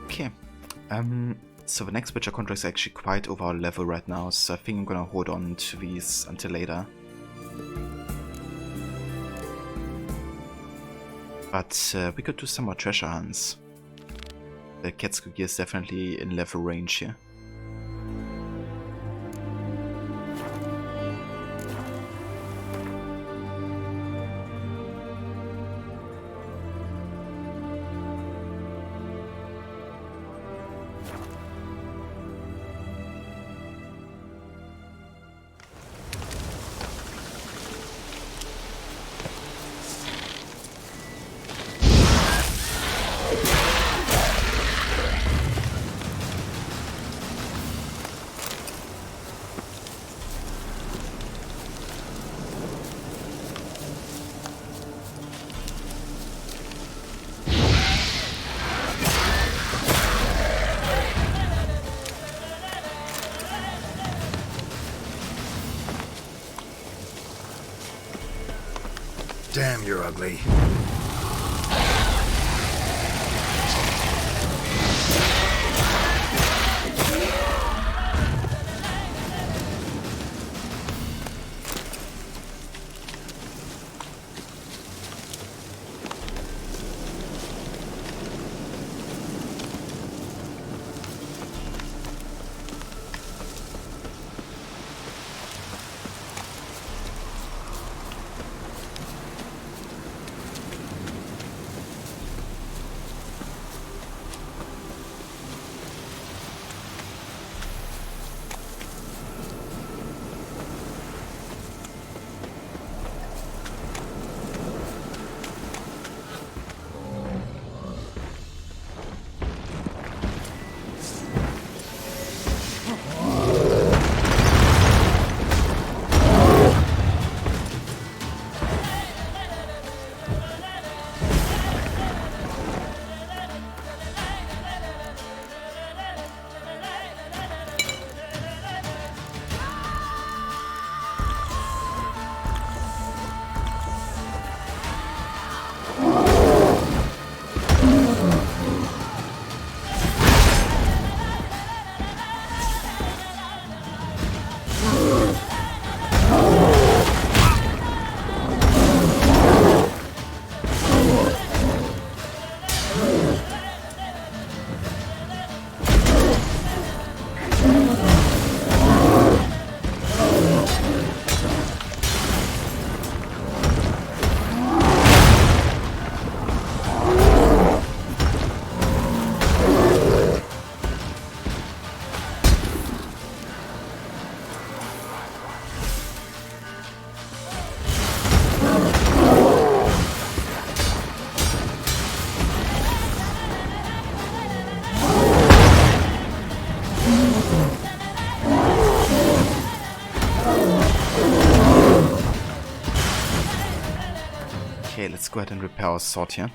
S3: Okay, so the next Witcher contract is actually quite over our level right now, so I think I'm gonna hold on to these until later. But we could do some more treasure hunts. The Ketsuko gear is definitely in level range here.
S6: Damn, you're ugly.
S3: Okay, let's go ahead and repair our sword here.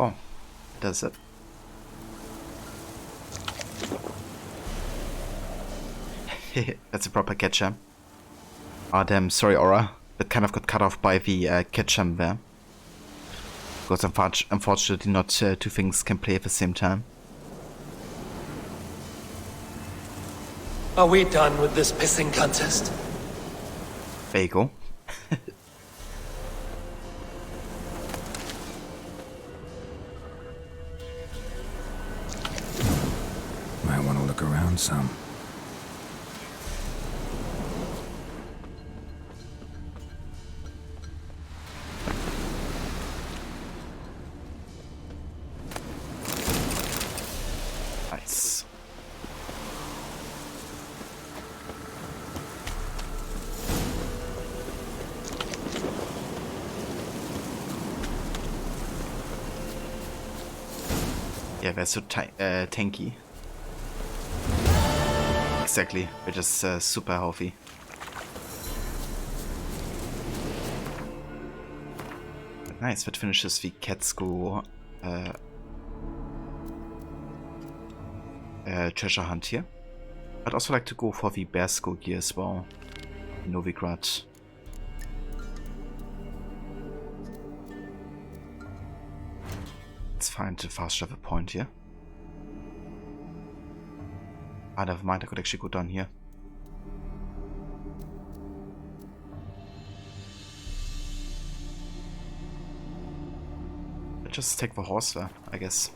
S3: Oh, does it? That's a proper catch-up. Ah, damn, sorry, Aura. That kind of got cut off by the catch-up there. Because unfortunately not two things can play at the same time.
S21: Are we done with this pissing contest?
S3: There you go.
S6: Might want to look around some.
S3: Nice. Yeah, they're so tanky. Exactly, they're just super healthy. Nice, that finishes the Catsko treasure hunt here. I'd also like to go for the Bearsko gear as well. Novigrad. Let's find a fast travel point here. Ah, never mind, I could actually go down here. Let's just take the horse there, I guess.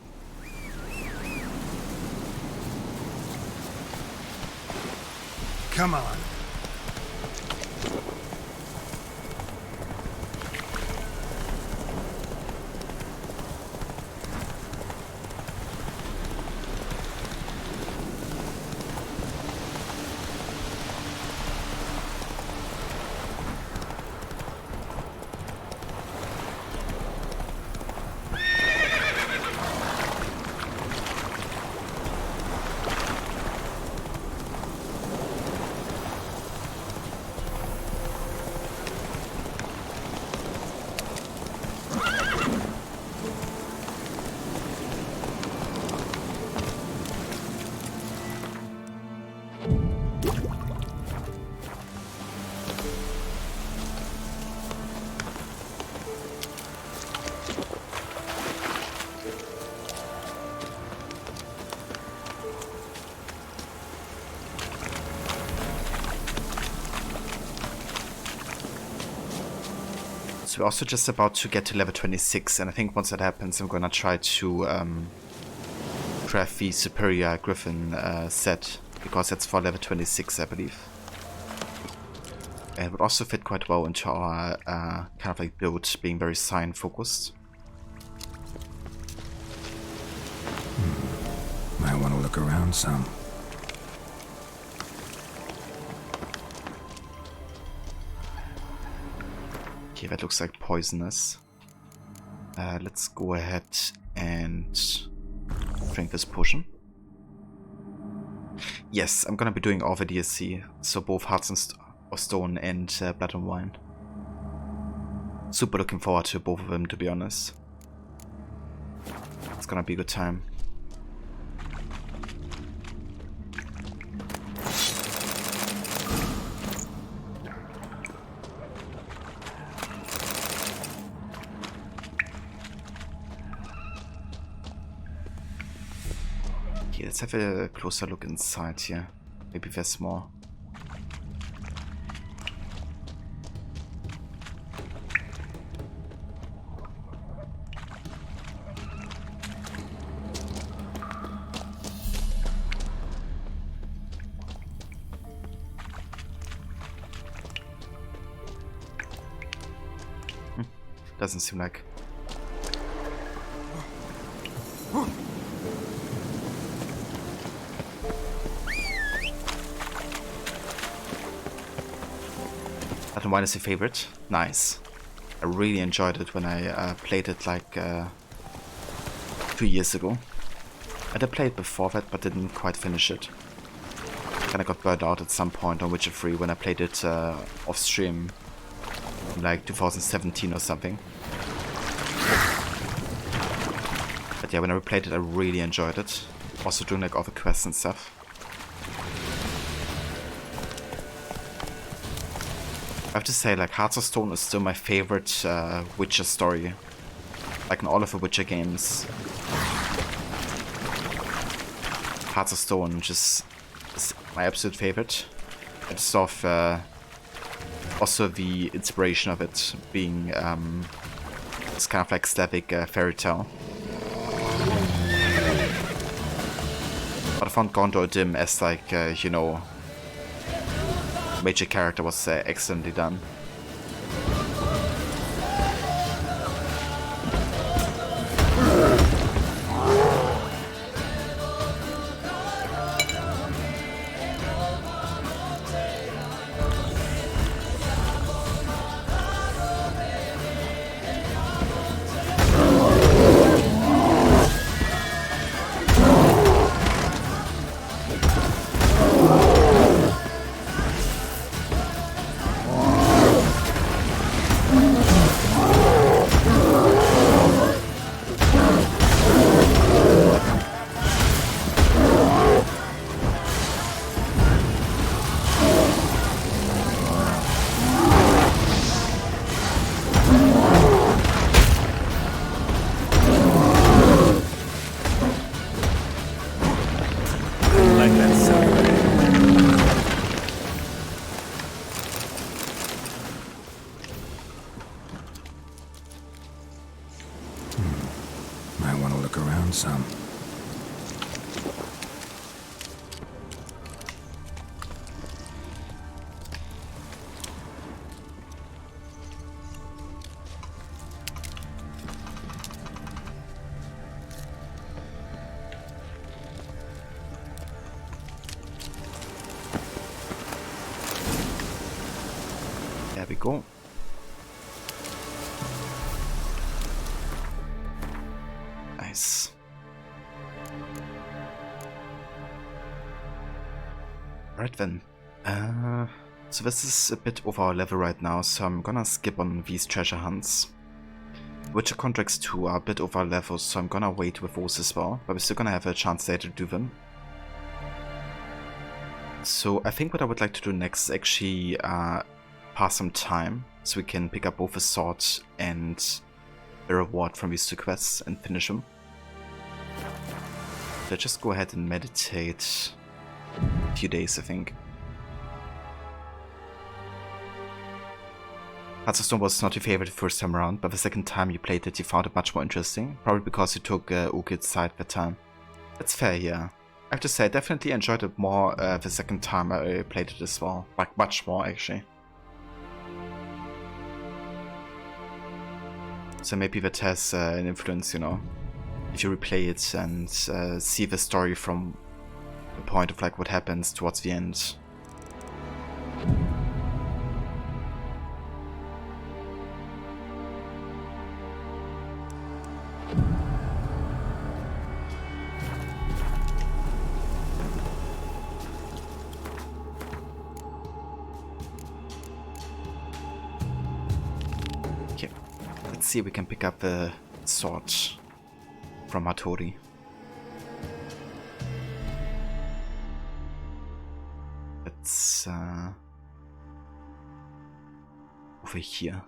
S19: Come on.
S3: So we're also just about to get to level 26, and I think once that happens, I'm gonna try to craft the superior Griffin set, because that's for level 26, I believe. And it would also fit quite well into our kind of like build, being very sign focused.
S6: Might want to look around some.
S3: Okay, that looks like poisonous. Let's go ahead and drink this potion. Yes, I'm gonna be doing all the DLC, so both Hearts of Stone and Blood and Wine. Super looking forward to both of them, to be honest. It's gonna be a good time. Okay, let's have a closer look inside here. Maybe there's more. Doesn't seem like. Blood and Wine is your favorite? Nice. I really enjoyed it when I played it like 2 years ago. I did play it before that, but didn't quite finish it. Kinda got burned out at some point on Witcher 3 when I played it off stream in like 2017 or something. But yeah, when I replayed it, I really enjoyed it. Also doing like all the quests and stuff. I have to say, like, Hearts of Stone is still my favorite Witcher story. Like in all of the Witcher games. Hearts of Stone just is my absolute favorite. I just love also the inspiration of it being this kind of like Slavic fairy tale. But I found Gondor Dim as like, you know, major character was excellently done.
S6: Might want to look around some.
S3: There we go. Nice. Right then. So this is a bit over our level right now, so I'm gonna skip on these treasure hunts. Witcher Contracts 2 are a bit over our level, so I'm gonna wait with those as well, but we're still gonna have a chance later to do them. So I think what I would like to do next is actually pass some time, so we can pick up both a sword and the reward from these two quests and finish them. So just go ahead and meditate a few days, I think. Hearts of Stone was not your favorite the first time around, but the second time you played it you found it much more interesting, probably because you took Ukit's side that time. That's fair, yeah. I have to say, I definitely enjoyed it more the second time I played it as well. Like, much more, actually. So maybe that has an influence, you know, if you replay it and see the story from the point of like what happens towards the end. See if we can pick up the sword from Hattori. It's over here.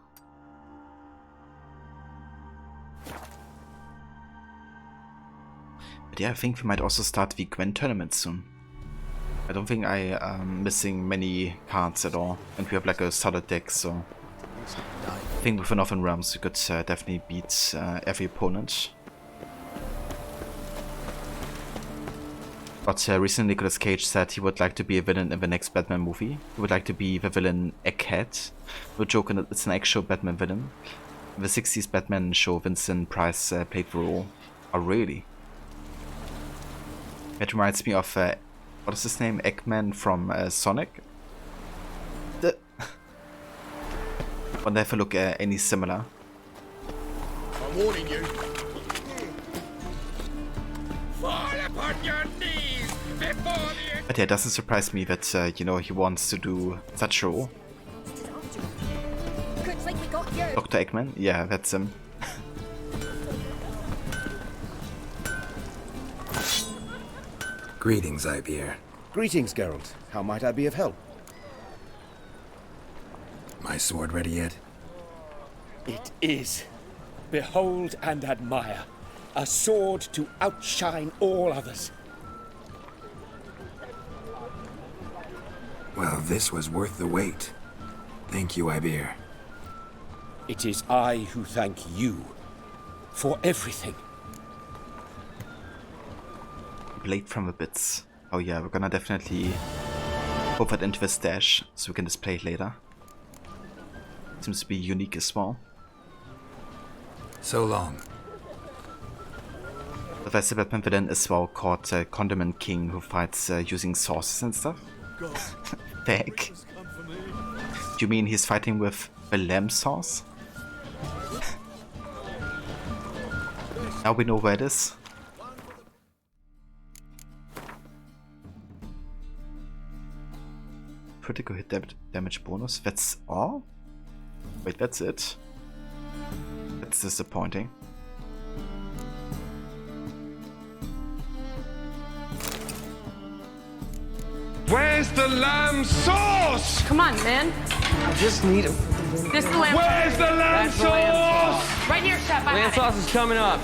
S3: But yeah, I think we might also start the Gwen tournament soon. I don't think I am missing many cards at all, and we have like a solid deck, so I think with Northern Realms you could definitely beat every opponent. But recently Nicolas Cage said he would like to be a villain in the next Batman movie. He would like to be the villain Egghead. No joke, it's an actual Batman villain. In the 60s Batman show, Vincent Price played the role. Oh really? That reminds me of, what is his name? Eggman from Sonic? I'll never look any similar.
S12: I'm warning you.
S1: Fall upon your knees before the...
S3: But yeah, it doesn't surprise me that, you know, he wants to do such a role. Dr. Eggman? Yeah, that's him.
S6: Greetings, Ibeer.
S16: Greetings, Geralt. How might I be of help?
S6: My sword ready yet?
S16: It is. Behold and admire. A sword to outshine all others.
S6: Well, this was worth the wait. Thank you, Ibeer.
S16: It is I who thank you for everything.
S3: Blade from the bits. Oh yeah, we're gonna definitely put that into the stash so we can display it later. Seems to be unique as well.
S6: So long.
S3: But there's a Batman villain as well called Condiment King who fights using sauces and stuff. The heck? Do you mean he's fighting with the lamb sauce? Now we know where it is. Critical hit damage bonus. That's all? Wait, that's it? That's disappointing.
S4: Where's the lamb sauce?
S22: Come on, man.
S4: I just need him.
S22: This is the lamb
S4: Where's
S22: sauce.
S4: the lamb
S22: That's the lamb
S4: sauce?
S22: Right here, chef.
S4: Lamb sauce is coming up.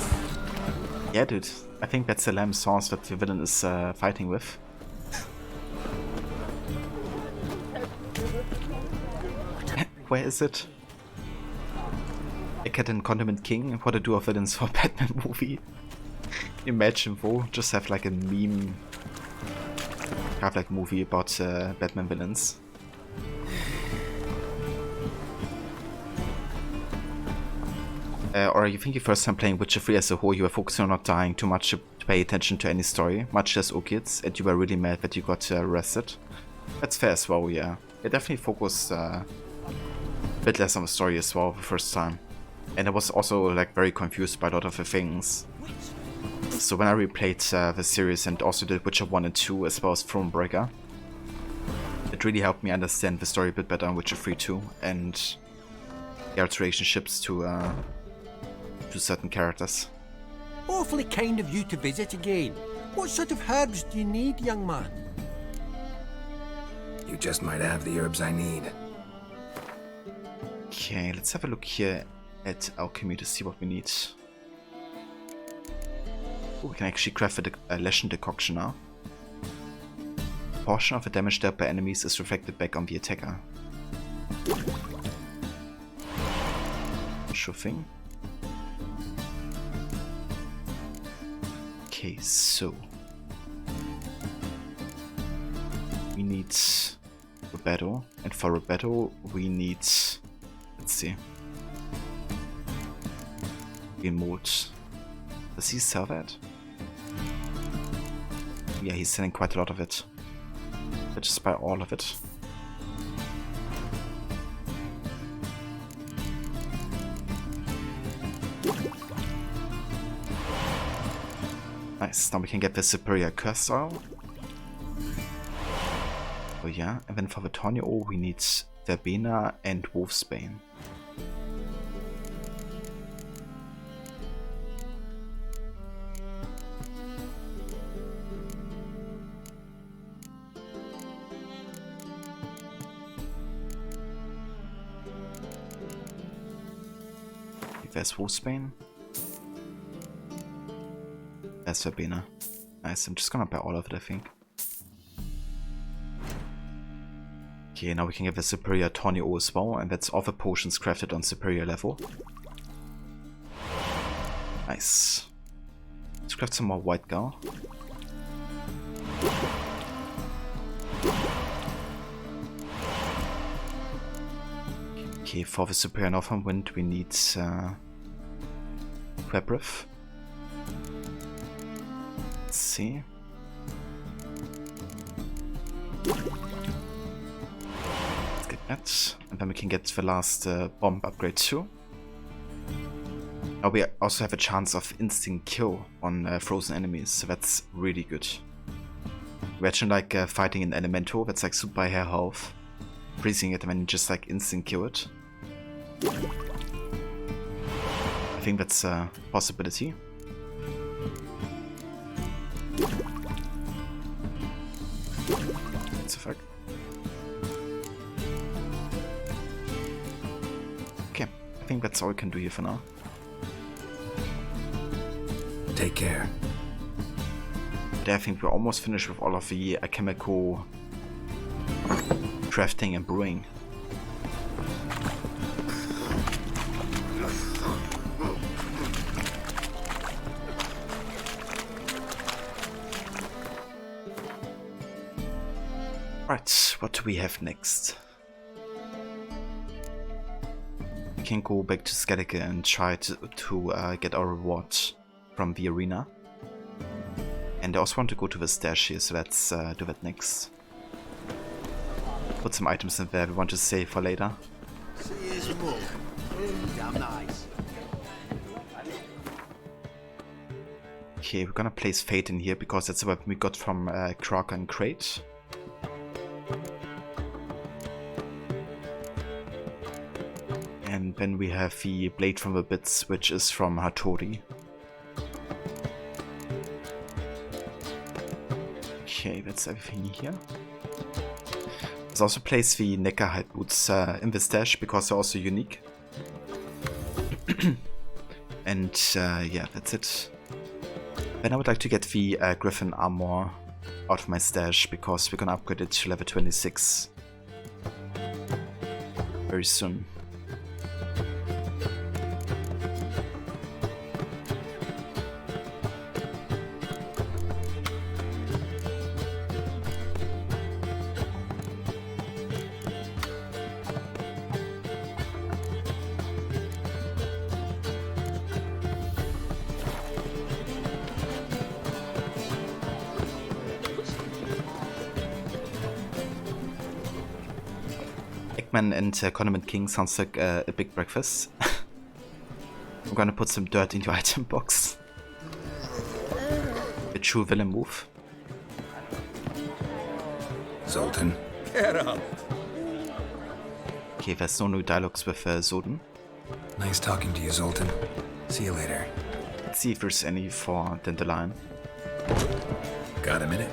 S3: Yeah, dude. I think that's the lamb sauce that the villain is fighting with. Where is it? A Cat and Condiment King? What to do of villains for a Batman movie? Imagine, though, just have like a meme, have like movie about Batman villains. Or you think your first time playing Witcher 3 as a whole, you were focusing on not dying too much to pay attention to any story, much less Ukit's, and you were really mad that you got arrested. That's fair as well, yeah. I definitely focused a bit less on the story as well the first time. And I was also like very confused by a lot of the things. So when I replayed the series and also did Witcher 1 and 2 as well as Thronebreaker, it really helped me understand the story a bit better on Witcher 3 too, and Geralt's relationships to certain characters.
S12: Awfully kind of you to visit again. What sort of herbs do you need, young man?
S6: You just might have the herbs I need.
S3: Okay, let's have a look here at alchemy to see what we need. Oh, we can actually craft a Leshen Decoction now. A portion of the damage dealt by enemies is reflected back on the attacker. sure thing. Okay, so we need Roberto, and for Roberto we need, let's see, remote. Does he sell that? Yeah, he's selling quite a lot of it. Let's just buy all of it. Nice, now we can get the superior curse oil. Oh yeah, and then for the Tornio we need Verbena and Wolfsbane. There's Wolfsbane. There's Verbena. Nice, I'm just gonna buy all of it, I think. Okay, now we can get the superior Tornio as well, and that's all the potions crafted on superior level. Nice. Let's craft some more white gall. Okay, for the superior Northern Wind we need Webriff. Let's see. Let's get that, and then we can get the last bomb upgrade too. Now we also have a chance of instant kill on frozen enemies, so that's really good. Imagine like fighting an elemental that's like super high health, freezing it and then you just like instant kill it. I think that's a possibility. What the fuck? Okay, I think that's all we can do here for now.
S6: Take care.
S3: But I think we're almost finished with all of the chemical crafting and brewing. Right, what do we have next? We can go back to Skellige and try to get our reward from the arena. And I also want to go to the stash here, so let's do that next. Put some items in there we want to save for later.
S12: Damn nice.
S3: Okay, we're gonna place Fate in here because that's the weapon we got from Crocker and Crate. And then we have the Blade from the Bits, which is from Hattori. Okay, that's everything here. Let's also place the Neckarhide boots in the stash because they're also unique. And yeah, that's it. Then I would like to get the Griffin armor out of my stash because we're gonna upgrade it to level 26 very soon. Eggman and Condiment King sounds like a big breakfast. I'm gonna put some dirt in your item box. A true villain move.
S6: Zoltan.
S17: Get up.
S3: Okay, there's no new dialogues with Zoltan.
S6: Nice talking to you, Zoltan. See you later.
S3: Let's see if there's any for Dandelion.
S6: Got a minute?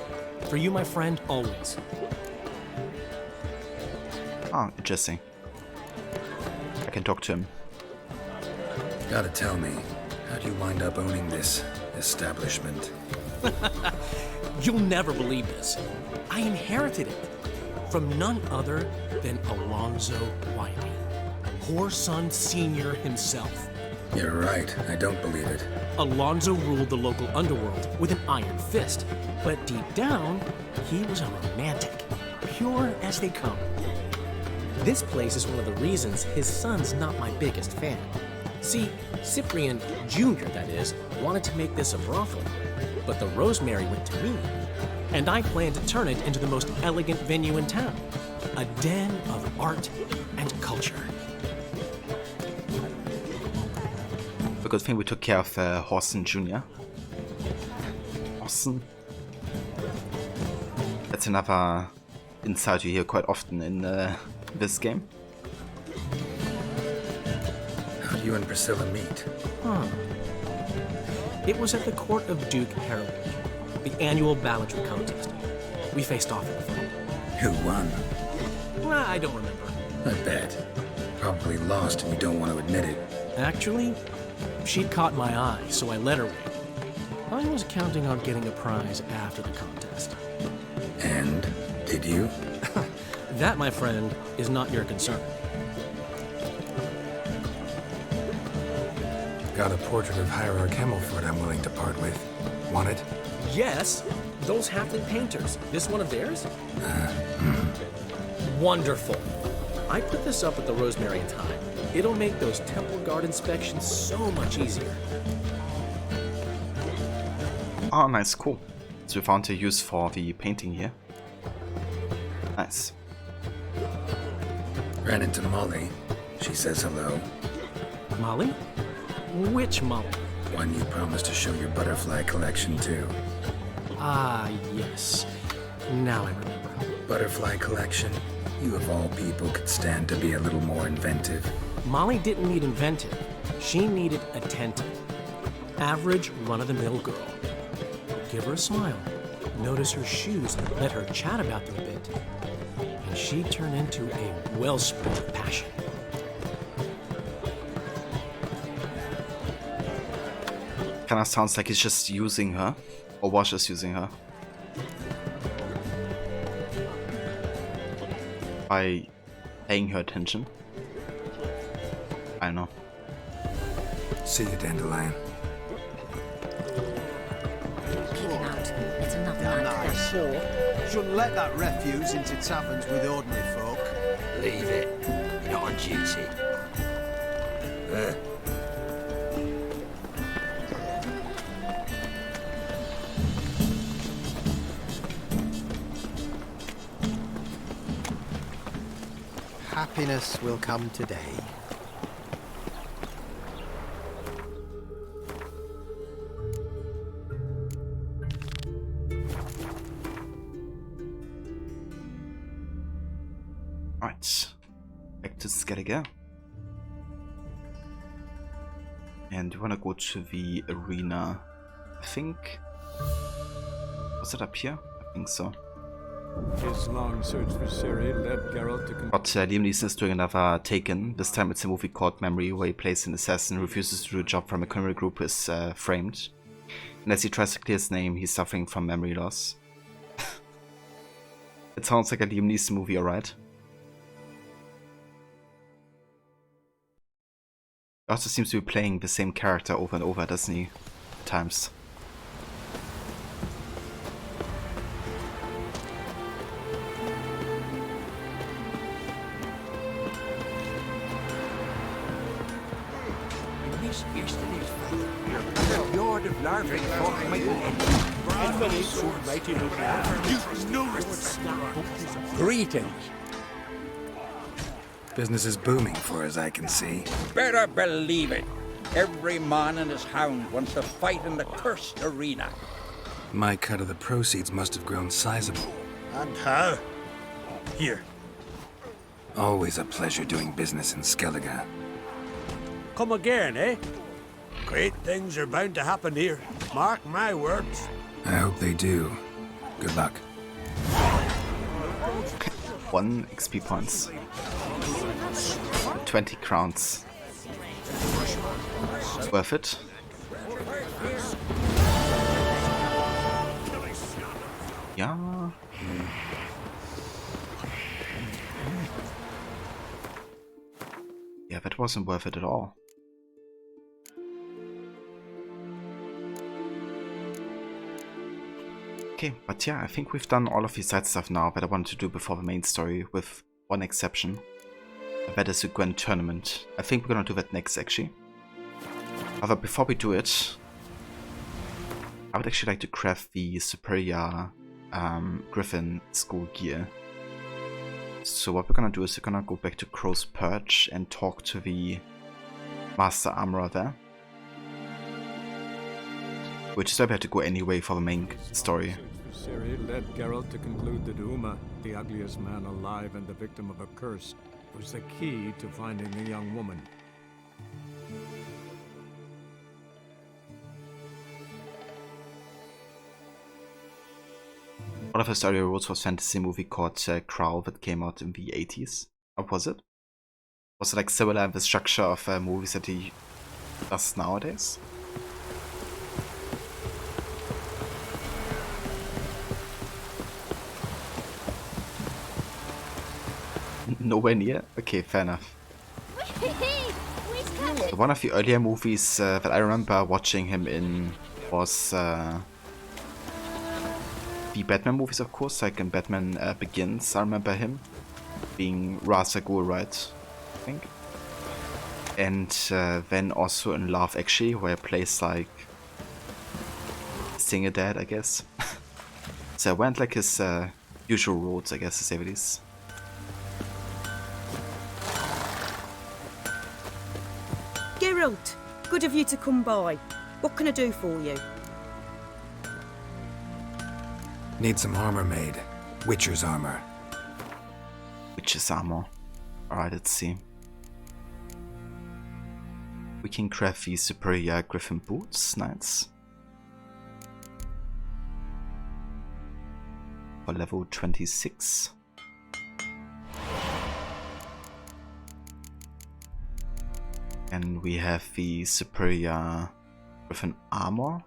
S21: For you, my friend, always.
S3: Ah, interesting. I can talk to him.
S6: Gotta tell me, how'd you wind up owning this establishment?
S21: You'll never believe this. I inherited it from none other than Alonzo Wiley.
S14: poor son senior himself.
S6: You're right, I don't believe it.
S14: Alonzo ruled the local underworld with an iron fist, but deep down, he was a romantic, pure as they come. This place is one of the reasons his son's not my biggest fan. See, Cyprian Jr., that is, wanted to make this a brothel, but the Rosemary went to me, and I planned to turn it into the most elegant venue in town, a den of art and culture.
S3: A good thing we took care of Horson Jr. Horson. That's another insight you hear quite often in this game.
S6: How do you and Priscilla meet?
S14: It was at the court of Duke Harold, the annual balladry contest. We faced off in the fight.
S6: Who won?
S14: Well, I don't remember.
S6: I bet. Probably lost and you don't want to admit it.
S14: Actually, she'd caught my eye, so I let her win. I was counting on getting a prize after the contest.
S6: And? Did you?
S14: That, my friend, is not your concern.
S6: Got a portrait of Hierarch Hemmelford I'm willing to part with. Want it?
S14: Yes, those halfling painters. This one of theirs? Wonderful. I put this up at the Rosemary in time. It'll make those temple guard inspections so much easier.
S3: Oh, nice, cool. So we found a use for the painting here. Nice.
S6: Ran into Molly. She says hello.
S14: Molly? Which Molly?
S6: One you promised to show your butterfly collection to.
S14: Ah, yes. Now I remember.
S6: Butterfly collection? You of all people could stand to be a little more inventive.
S14: Molly didn't need inventive. She needed attentive. Average, run-of-the-mill girl. Give her a smile. Notice her shoes and let her chat about them a bit. And she'd turn into a wellspring of passion.
S3: Kinda sounds like he's just using her. Or was just using her. By paying her attention. I know.
S6: See you, Dandelion.
S10: Keep him out. It's enough like that.
S12: Shouldn't let that refuse into taverns with ordinary folk.
S20: Leave it. You're not on duty.
S12: Happiness will come today.
S3: Right. Back to Skellige. And we wanna go to the arena. I think. Was it up here? I think so.
S17: His long search for Ciri led Geralt to
S3: But Liam Neeson is doing another Taken. This time it's a movie called Memory, where he plays an assassin who refuses to do a job from a criminal group who is framed. And as he tries to clear his name, he's suffering from memory loss. It sounds like a Liam Neeson movie, alright? He also seems to be playing the same character over and over, doesn't he? At times.
S6: Greetings. Business is booming for as I can see.
S22: Better believe it. Every man and his hound wants to fight in the cursed arena.
S6: My cut of the proceeds must have grown sizable.
S22: And how? Here.
S6: Always a pleasure doing business in Skellige.
S23: Come again, eh? Great things are bound to happen here. Mark my words.
S6: I hope they do. Good luck.
S3: 1 XP points. 20 crowns. Worth it. Yeah. Yeah, Yeah, that wasn't worth it at all. Okay, but yeah, I think we've done all of the side stuff now that I wanted to do before the main story, with one exception. That is the Grand Tournament. I think we're gonna do that next, actually. However, before we do it, I would actually like to craft the superior Griffin school gear. So what we're gonna do is we're gonna go back to Crow's Perch and talk to the Master Armorer there. Which is where we have to go anyway for the main story.
S5: Ciri led Geralt to conclude that Uma, the ugliest man alive and the victim of a curse, was the key to finding the young woman.
S3: One of her story wrote was a fantasy movie called Crow that came out in the 80s. Or was it? Was it like similar in the structure of movies that he does nowadays? Nowhere near? Okay, fair enough. One of the earlier movies that I remember watching him in was the Batman movies, of course, like in Batman Begins. I remember him being Ra's al Ghul, right? I think. And then also in Love Actually, where he plays like single dad, I guess. So I went like his usual roads, I guess, to say the least.
S7: Geralt, good of you to come by. What can I do for you?
S6: Need some armor made. Witcher's armor.
S3: Witcher's armor. Alright, let's see. We can craft the superior Griffin boots. Nice. For level 26. And we have the superior Griffin armor.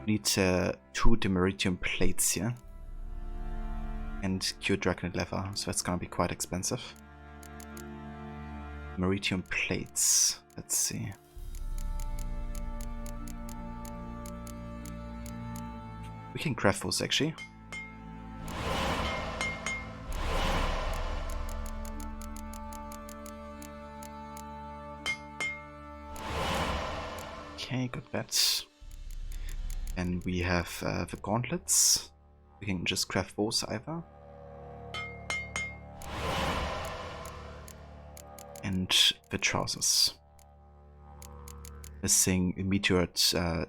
S3: Need 2 Demeritium plates here. And Cure Dragon leather, so that's gonna be quite expensive. Demeritium plates, let's see. We can craft those actually. Okay, got that. And we have the gauntlets. We can just craft those either. And the trousers. Missing a meteored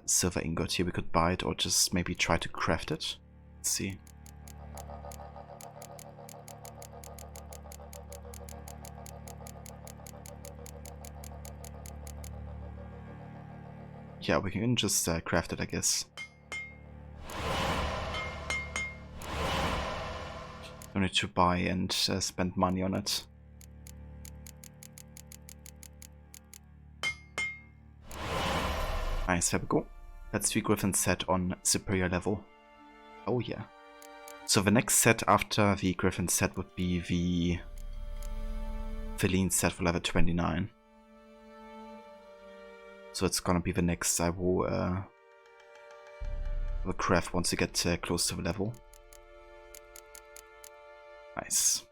S3: silver ingot here. We could buy it or just maybe try to craft it. Let's see. Yeah, we can just craft it, I guess. Don't need to buy and spend money on it. Nice, there we go. That's the Griffin set on superior level. Oh yeah. So the next set after the Griffin set would be the Feline set for level 29. So it's gonna be the next I will craft once you get close to the level. Nice.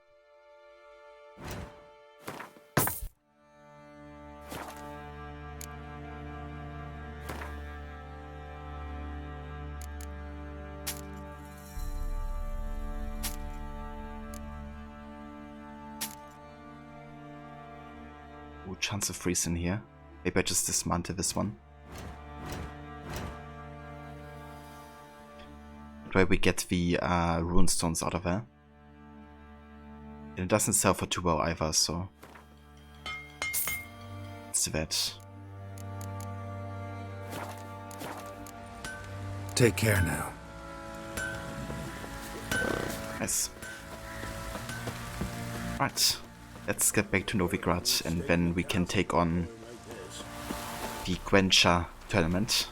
S3: Oh, chance of freezing here. Maybe I just dismantle this one. That way we get the runestones out of there. And it doesn't sell for too well either, so let's do that.
S6: Take care now.
S3: Nice. Right. Let's get back to Novigrad and then we can take on the Gwencha tournament.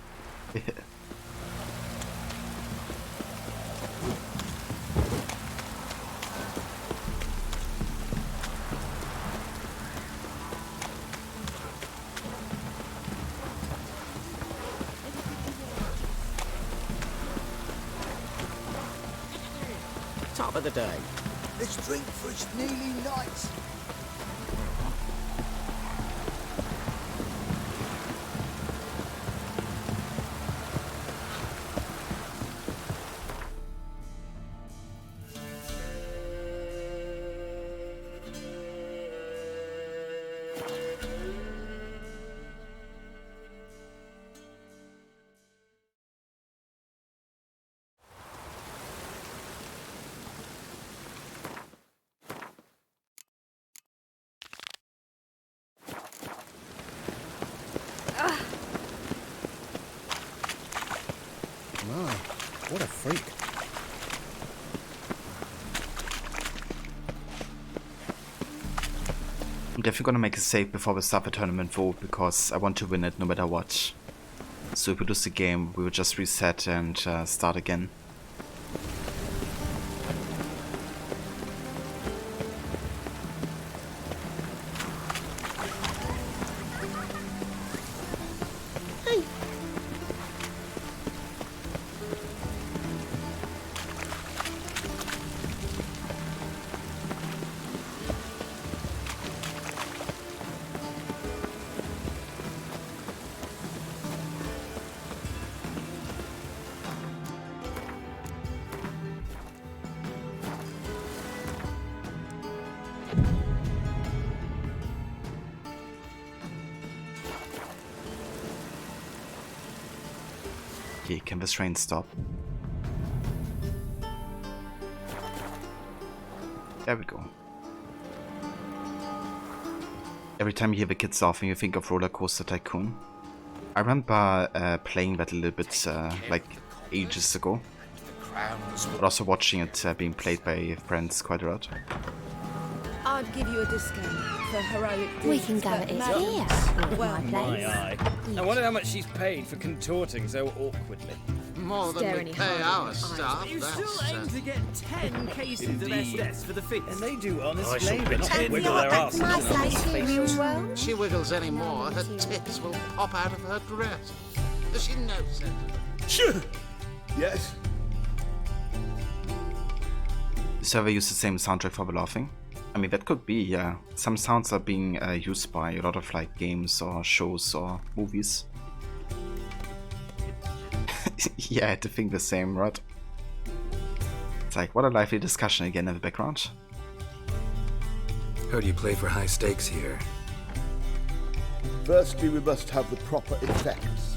S15: start of the day.
S12: Let's drink for it's nearly night.
S8: What a freak.
S3: I'm definitely gonna make a save before we start the tournament vote because I want to win it no matter what. So if we lose the game, we will just reset and start again. Okay, can this rain stop? There we go. Every time you hear the kids laughing, you think of Roller Coaster Tycoon. I remember playing that a little bit like ages ago, but also watching it being played by friends quite a lot.
S7: I'd give you a discount for heroic deeds.
S10: We can go
S7: but
S10: at it
S7: madams-
S10: here.
S7: Well,
S2: My eye. I wonder how much she's paid for contorting so awkwardly.
S9: More than we pay our staff,
S2: You
S9: that's
S2: still aim to get 10 cases
S9: Indeed.
S2: of SS for the feast. And they do honest
S9: I shall
S2: labour, not
S9: pretend
S2: wiggle
S9: not
S2: their
S9: at
S2: asses
S9: my
S2: in other
S9: place.
S2: faces.
S9: She wiggles any more, her tits will pop out of her dress. Does she know, Senator?
S8: Yes.
S3: The server used the same soundtrack for the laughing. I mean, that could be, yeah. Some sounds are being used by a lot of like games or shows or movies. Yeah, I had to think the same, right? It's like, what a lively discussion again in the background.
S6: How do you play for high stakes here?
S11: Firstly, we must have the proper effects.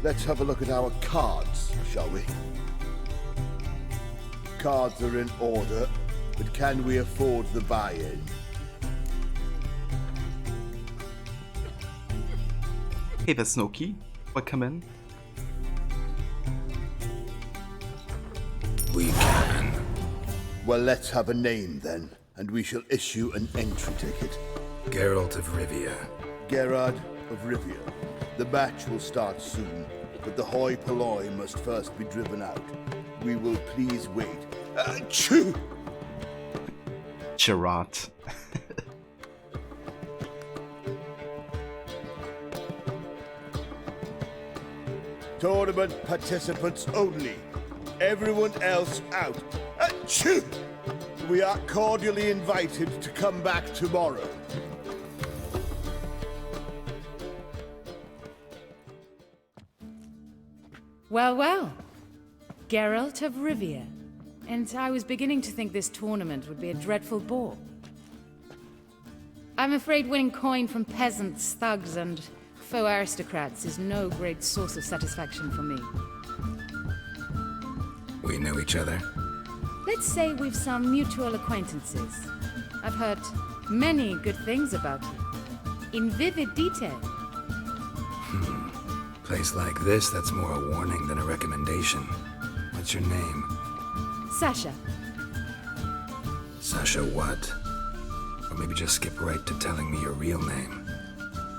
S11: Let's have a look at our cards, shall we? Cards are in order, but can we afford the buy-in?
S3: Hey, that's Noki. Welcome in.
S6: We can.
S11: Well, let's have a name then, and we shall issue an entry ticket.
S6: Geralt of Rivia.
S11: Gerard of Rivia. The match will start soon, but the hoi polloi must first be driven out. We will please wait. Achoo!
S3: Gerard.
S11: Tournament participants only. Everyone else out. Achoo! We are cordially invited to come back tomorrow.
S24: Well, well. Geralt of Rivia. And I was beginning to think this tournament would be a dreadful bore. I'm afraid winning coin from peasants, thugs, and faux aristocrats is no great source of satisfaction for me.
S6: We know each other.
S24: Let's say we've some mutual acquaintances. I've heard many good things about you. In vivid detail.
S6: Place like this, that's more a warning than a recommendation. What's your name?
S24: Sasha.
S6: Sasha what? Or maybe just skip right to telling me your real name.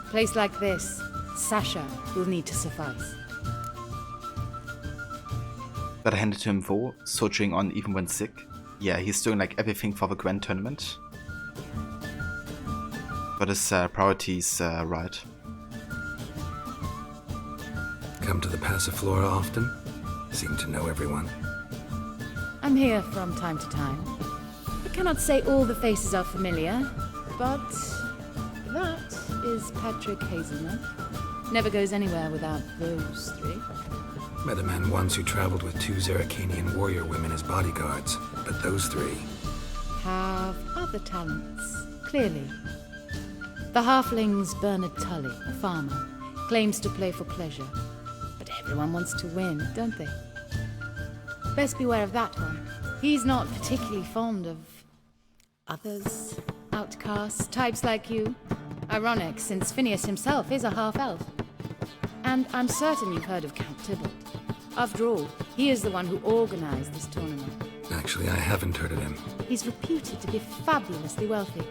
S24: Place like this, Sasha will need to suffice.
S3: That I handed to him for soldiering on even when sick. Yeah, he's doing like everything for the Grand Tournament. But his priorities right.
S6: Come to the Passiflora often? Seem to know everyone.
S24: I'm here from time to time. I cannot say all the faces are familiar, but that is Patrick Hazelnut. Never goes anywhere without those three.
S6: Met a man once who traveled with 2 Zerrikanian warrior women as bodyguards, but those 3...
S24: Have other talents, clearly. The halfling's Bernard Tully, a farmer, claims to play for pleasure. But everyone wants to win, don't they? Best beware of that one. He's not particularly fond of others, outcasts, types like you. Ironic, since Phineas himself is a half-elf. And I'm certain you've heard of Count Tybalt. After all, he is the one who organized this tournament.
S6: Actually, I haven't heard of him.
S24: He's reputed to be fabulously wealthy.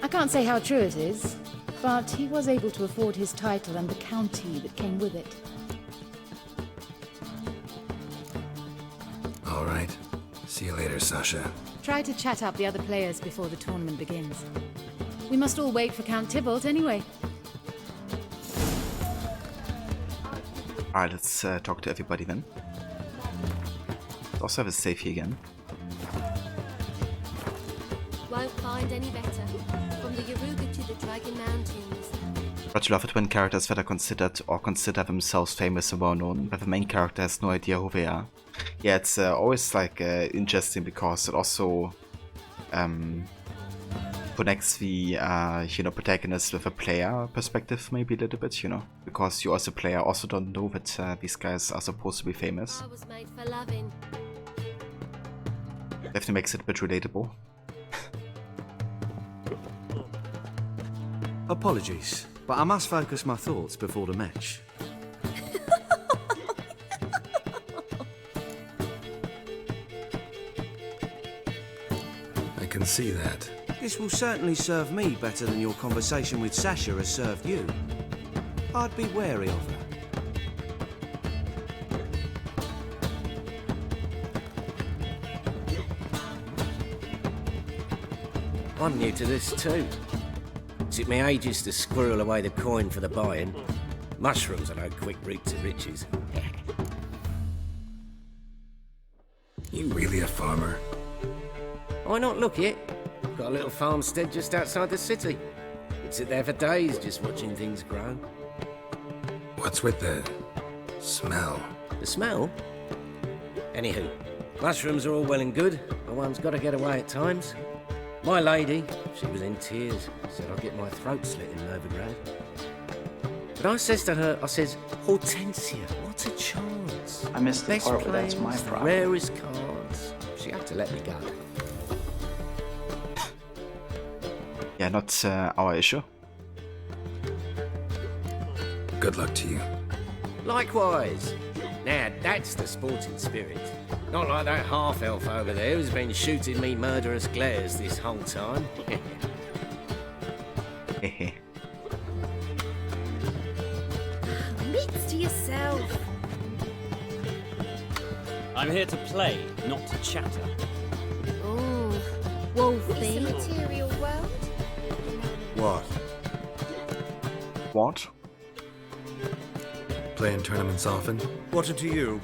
S24: I can't say how true it is, but he was able to afford his title and the county that came with it.
S6: All right. See you later, Sasha.
S24: Try to chat up the other players before the tournament begins. We must all wait for Count Tybalt anyway.
S3: Alright, let's talk to everybody then. Let's also have a save here again.
S1: Won't find any better. From the Yaruga to the Dragon Mountains.
S3: But I love it when characters that are considered or consider themselves famous and well known, but the main character has no idea who they are. Yeah, it's always like interesting because it also connects the protagonist with a player perspective maybe a little bit, because you as a player also don't know that these guys are supposed to be famous.
S1: I was made for loving.
S3: Definitely makes it a bit relatable.
S13: Apologies, but I must focus my thoughts before the match.
S6: I can see that.
S13: This will certainly serve me better than your conversation with Sasha has served you. I'd be wary of her.
S20: I'm new to this too. Took me ages to squirrel away the coin for the buy-in. Mushrooms are no quick route to riches.
S6: You really a farmer?
S20: Why not look it? Got a little farmstead just outside the city. Could sit there for days just watching things grow.
S6: What's with the smell?
S20: The smell? Anywho, mushrooms are all well and good, but one's got to get away at times. My lady, she was in tears, said I'd get my throat slit in Novigrad. But I says to her, Hortensia, what a chance.
S18: I missed the
S20: Best
S18: part where that's
S20: players,
S18: my problem.
S20: rarest cards. She had to let me go.
S3: Yeah, not our issue.
S6: Good luck to you.
S20: Likewise. Now, that's the sporting spirit. Not like that half-elf over there who's been shooting me murderous glares this whole time.
S1: Wits to yourself.
S2: I'm here to play, not to chatter.
S1: Oh, Wolfie. It's a material world.
S13: What?
S3: What?
S6: Playing tournaments often?
S12: What to you?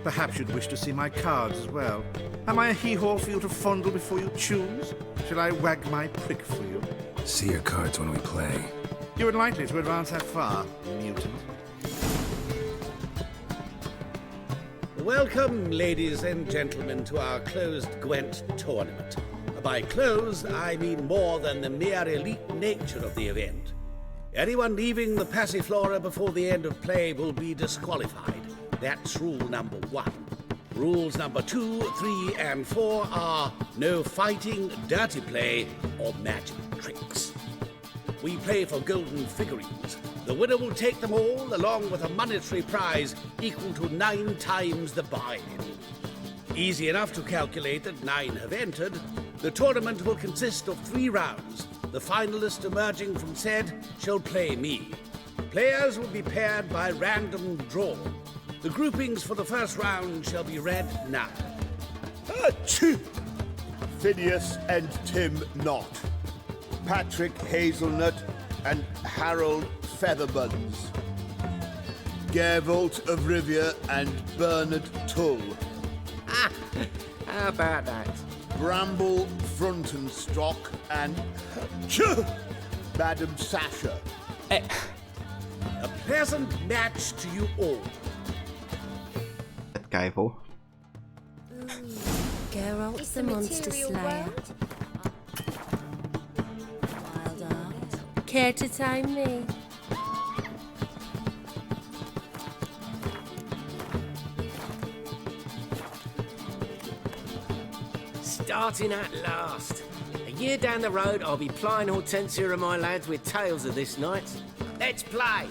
S12: Perhaps you'd wish to see my cards as well. Am I a hee-haw for you to fondle before you choose? Shall I wag my prick for you?
S6: See your cards when we play.
S12: You would likely to advance that far, mutant.
S19: Welcome, ladies and gentlemen, to our closed Gwent tournament. By closed, I mean more than the mere elite nature of the event. Anyone leaving the Passiflora before the end of play will be disqualified. That's rule number 1. Rules number 2, 3, and 4 are no fighting, dirty play, or magic tricks. We play for golden figurines. The winner will take them all, along with a monetary prize equal to 9 times the buy-in. Easy enough to calculate that 9 have entered. The tournament will consist of 3 rounds. The finalist emerging from said shall play me. Players will be paired by random draw. The groupings for the first round shall be read now.
S11: Achoo! Phineas and Tim Knott, Patrick Hazelnut and Harold Featherbuns, Gervolt of Rivia and Bernard Tull.
S20: How about that?
S11: Bramble, front and stock, and Madam Sasha.
S15: A pleasant match to you all.
S3: That guy, though.
S1: Geralt's the monster slayer. Wild art. Care to time me?
S20: Starting at last. A year down the road, I'll be plying Hortensia and my lads with tales of this night. Let's play!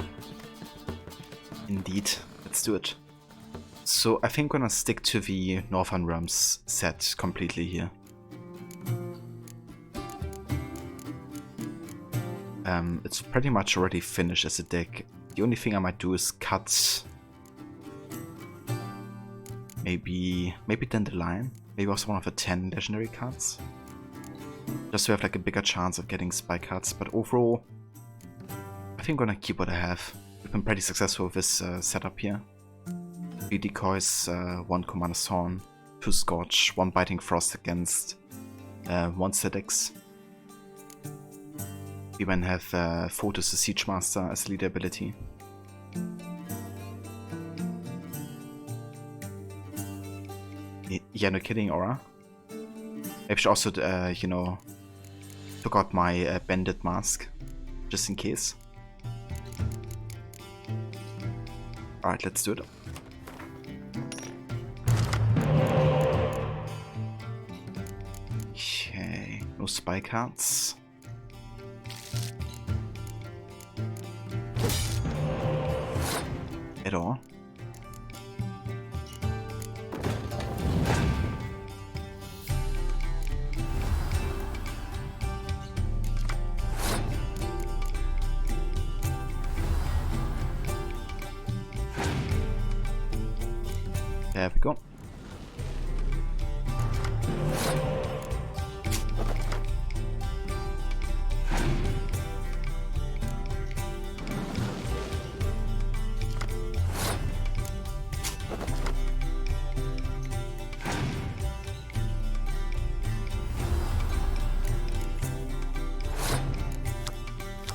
S3: Indeed, let's do it. So I think I'm gonna stick to the Northern Realms set completely here. It's pretty much already finished as a deck. The only thing I might do is cut maybe Dandelion, maybe also one of the 10 legendary cards. Just to have like a bigger chance of getting spy cards, but overall I think I'm gonna keep what I have. We've been pretty successful with this setup here. 3 decoys, 1 Commander Thorn, 2 Scorch, 1 Biting Frost against 1 Sedex. We then have Photos the Siege Master as leader ability. Yeah, no kidding, Aura. I should also, you know, took out my Bandit Mask, just in case. Alright, let's do it. Okay, no spy cards. At all. There we go.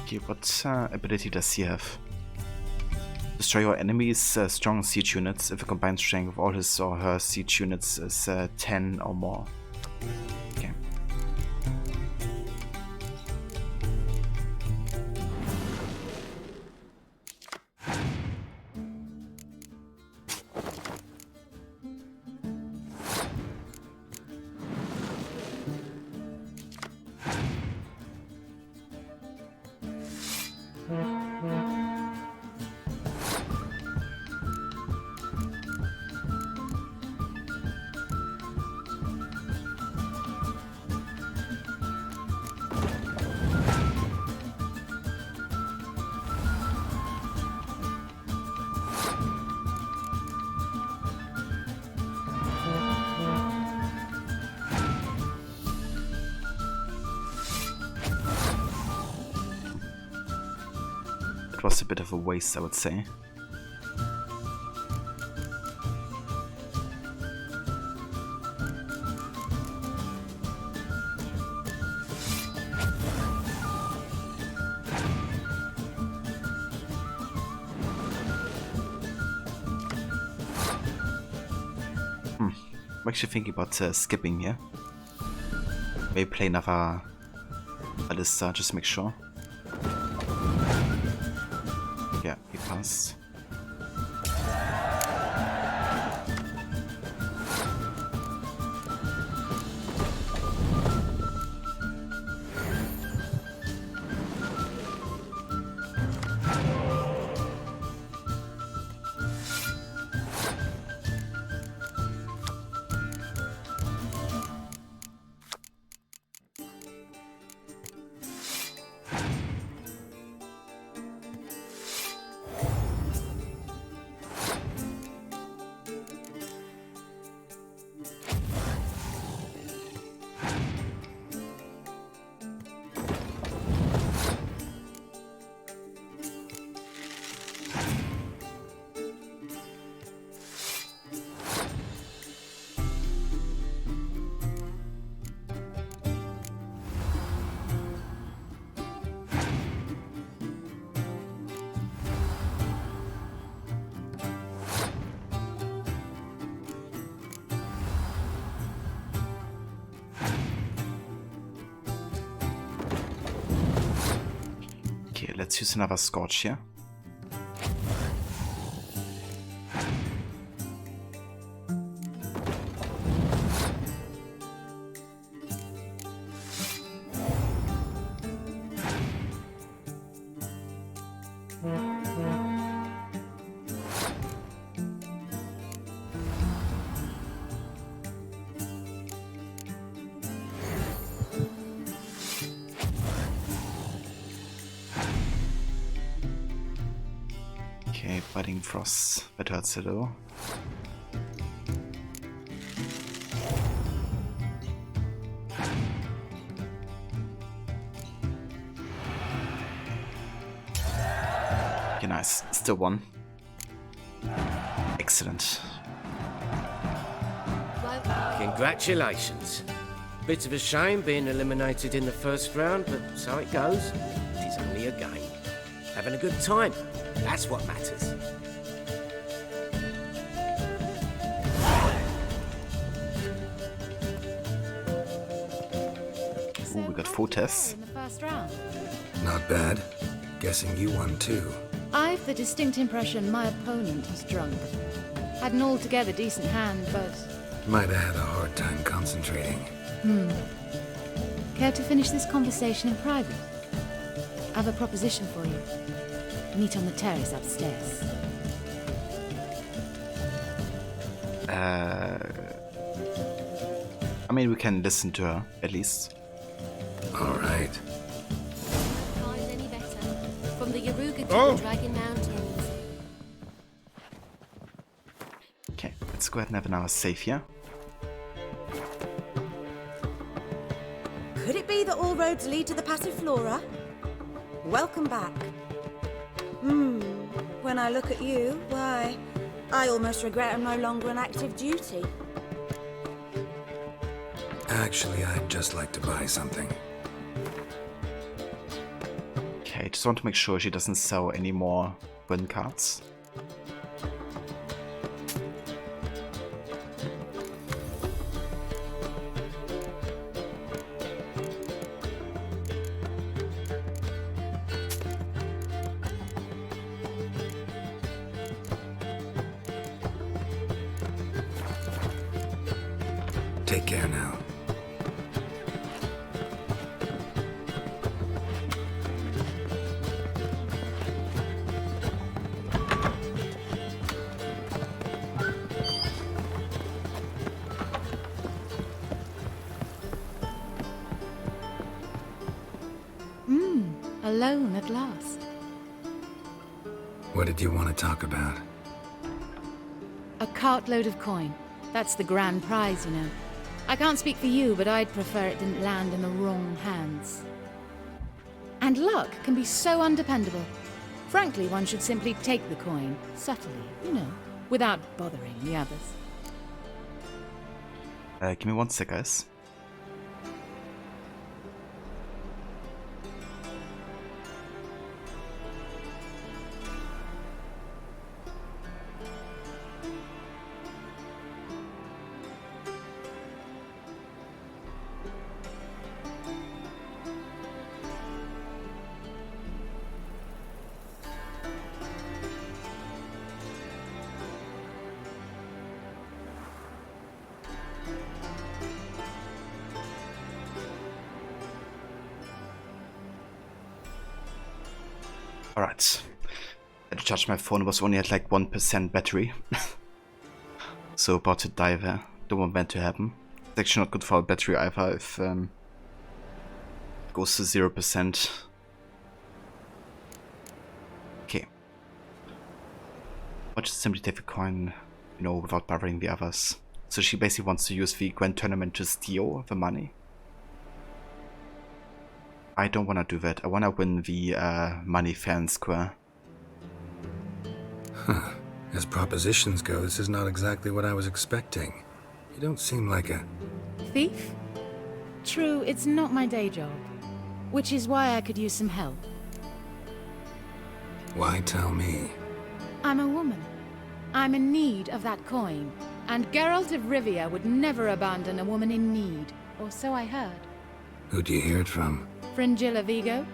S3: Okay, what ability does he have? Destroy your enemy's strong siege units if the combined strength of all his or her siege units is 10 or more. Okay. Was a bit of a waste, I would say. I'm actually thinking about skipping here. Maybe play another Ballista, just to make sure. Yeah, he passed. Okay, let's use another Scorch here. Okay, Biting Frost. That hurts a little. Okay, nice. Still one. Excellent.
S20: Congratulations. Bit of a shame being eliminated in the first round, but so it goes. It is only a game. Having a good time. That's what matters.
S3: Ooh, we got 4 tests.
S24: In the first round.
S6: Not bad. Guessing you won too.
S24: I've the distinct impression my opponent was drunk. Had an altogether decent hand, but...
S6: Might have had a hard time concentrating.
S24: Care to finish this conversation in private? I have a proposition for you. Meet on the terrace upstairs.
S3: I mean, we can listen to her, at least.
S6: Alright.
S1: Find any better. From the Yaruga to the Dragon Mountains.
S3: Okay, let's go ahead and have another save here.
S7: Could it be that all roads lead to the Passiflora? Welcome back. When I look at you, why, I almost regret I'm no longer on active duty.
S6: Actually, I'd just like to buy something.
S3: Okay, just want to make sure she doesn't sell any more win cards.
S6: Take care now.
S24: Alone at last.
S6: What did you want to talk about?
S24: A cartload of coin. That's the grand prize, you know. I can't speak for you, but I'd prefer it didn't land in the wrong hands. And luck can be so undependable. Frankly, one should simply take the coin, subtly, you know, without bothering the others.
S3: Give me 1 sec, guys. Alright. I had to charge my phone, it was only at like 1% battery. So about to die there. Don't want that to happen. It's actually not good for our battery either if it goes to 0%. Okay. I'll just simply take the coin, you know, without bothering the others. So she basically wants to use the Grand Tournament to steal the money. I don't want to do that. I want to win the money fair and square.
S6: Huh. As propositions go, this is not exactly what I was expecting. You don't seem like a...
S24: Thief? True, it's not my day job. Which is why I could use some help.
S6: Why tell me?
S24: I'm a woman. I'm in need of that coin. And Geralt of Rivia would never abandon a woman in need. Or so I heard.
S6: Who'd you hear it from?
S24: Fringilla Vigo?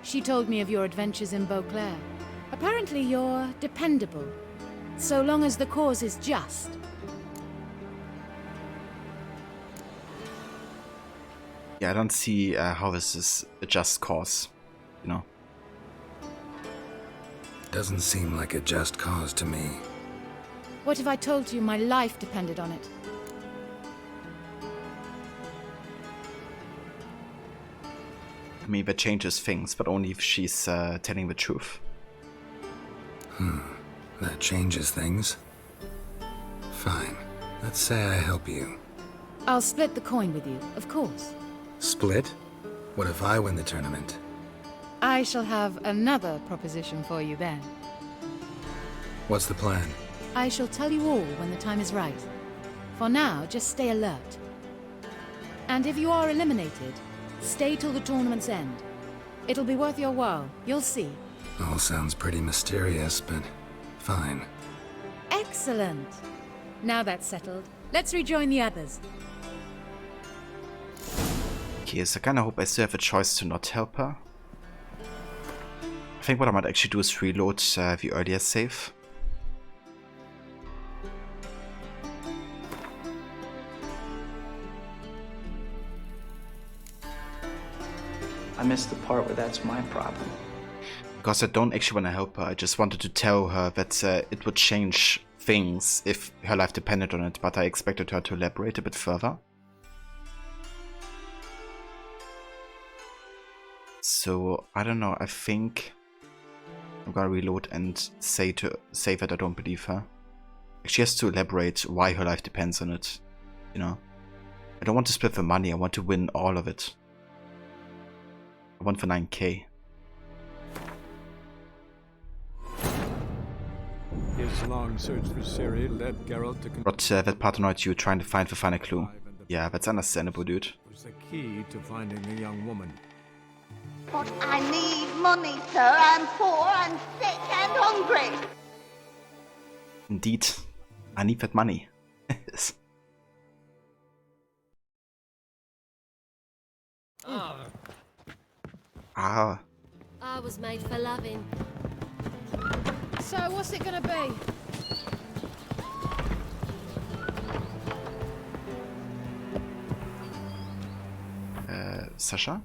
S24: She told me of your adventures in Beauclair. Apparently you're dependable, so long as the cause is just.
S3: Yeah, I don't see how this is a just cause, you know.
S6: Doesn't seem like a just cause to me.
S24: What if I told you my life depended on it?
S3: I mean, that changes things, but only if she's telling the truth.
S6: That changes things. Fine. Let's say I help you.
S24: I'll split the coin with you, of course.
S6: Split? What if I win the tournament?
S24: I shall have another proposition for you then.
S6: What's the plan?
S24: I shall tell you all when the time is right. For now, just stay alert. And if you are eliminated, stay till the tournament's end. It'll be worth your while, you'll see.
S6: All sounds pretty mysterious, but fine.
S24: Excellent! Now that's settled, let's rejoin the others.
S3: Okay, so I kinda hope I still have a choice to not help her. I think what I might actually do is reload the earlier save.
S4: I missed the part where that's my problem.
S3: Because I don't actually want to help her, I just wanted to tell her that it would change things if her life depended on it, but I expected her to elaborate a bit further. So, I don't know, I think I'm gonna reload and say that I don't believe her. She has to elaborate why her life depends on it, you know. I don't want to split the money, I want to win all of it. I want the 9k.
S5: His long search for Ciri led Geralt to
S3: But that part annoyed you trying to find the final clue. Yeah, that's understandable, dude.
S5: was the key to finding the young woman.
S16: But I need money, sir. I'm poor and sick and hungry.
S3: Indeed. I need that money. Ah.
S1: I was made for loving.
S24: So, what's it gonna be?
S3: Sasha?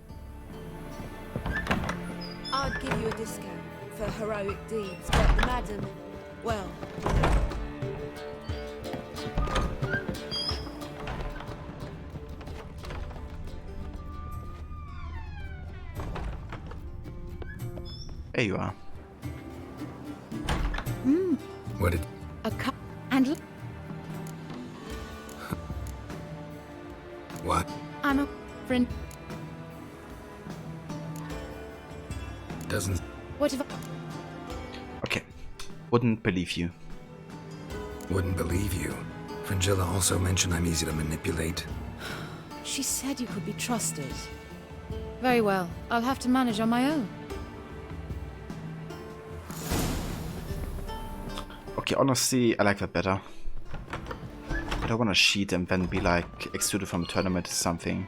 S18: I'd give you a discount for heroic deeds, but the madam, well...
S3: There you are.
S6: What did...
S24: A cup and...
S6: What?
S24: I'm a friend.
S6: Doesn't...
S24: What if I...
S3: Okay. Wouldn't believe you.
S6: Wouldn't believe you. Fringilla also mentioned I'm easy to manipulate.
S24: She said you could be trusted. Very well. I'll have to manage on my own.
S3: Okay, honestly, I like that better. I don't want to cheat and then be like excluded from a tournament or something.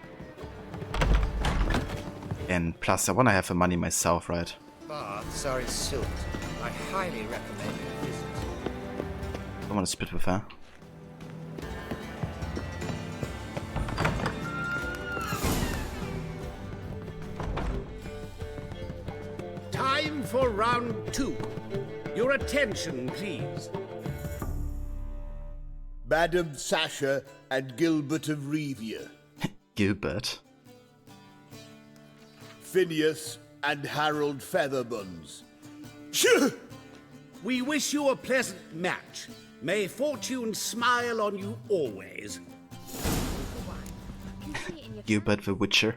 S3: And plus, I want to have the money myself, right?
S21: Baths are its silk. I highly recommend a visit.
S3: I want to split with her.
S19: Time for round 2. Your attention, please.
S11: Madam Sasha and Gilbert of Revia.
S3: Gilbert?
S11: Phineas and Harold Featherbuns.
S19: We wish you a pleasant match. May fortune smile on you always.
S3: Gilbert the Witcher.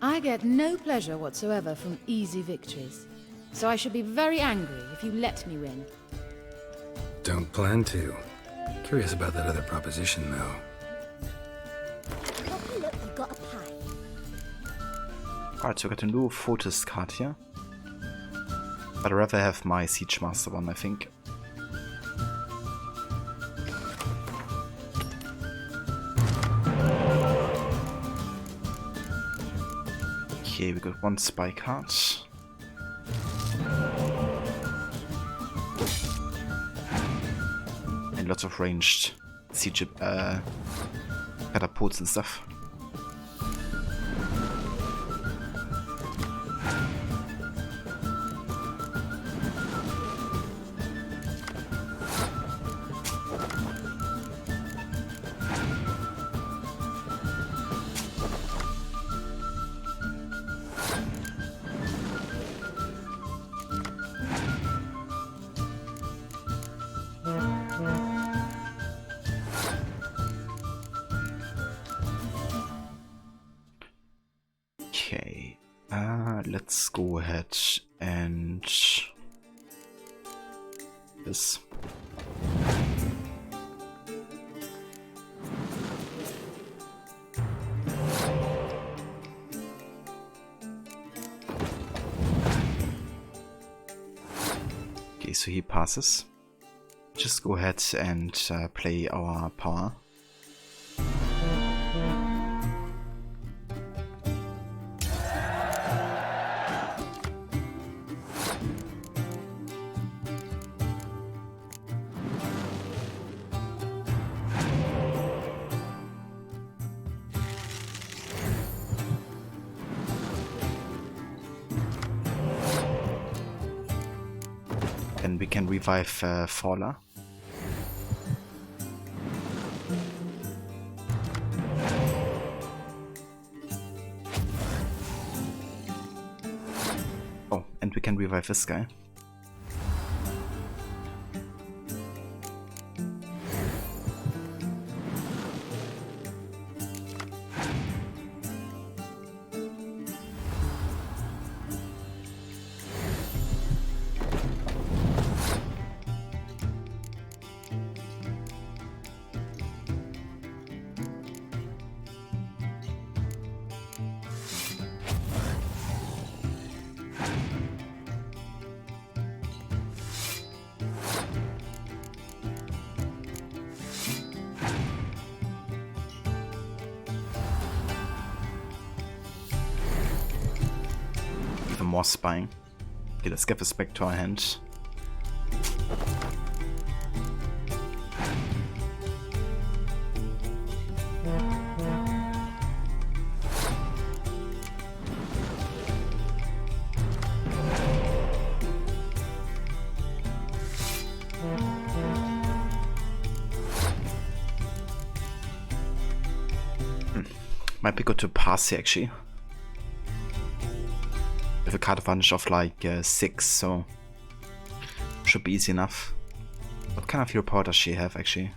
S24: I get no pleasure whatsoever from easy victories. So I should be very angry if you let me win.
S6: Don't plan to. Curious about that other proposition, though.
S16: Look, you got a pie.
S3: Alright, so I got a new Fortis card here. But I'd rather have my Siege Master one, I think. Okay, we got one spy card. And lots of ranged siege catapults and stuff. Okay, let's go ahead and this. Okay, so he passes. Just go ahead and play our power. And we can revive Faller. Oh, and we can revive this guy. Even more spying. Okay, let's get this back to our hand. Might be good to pass here actually. With a card advantage of like 6, so should be easy enough. What kind of hero power does she have actually?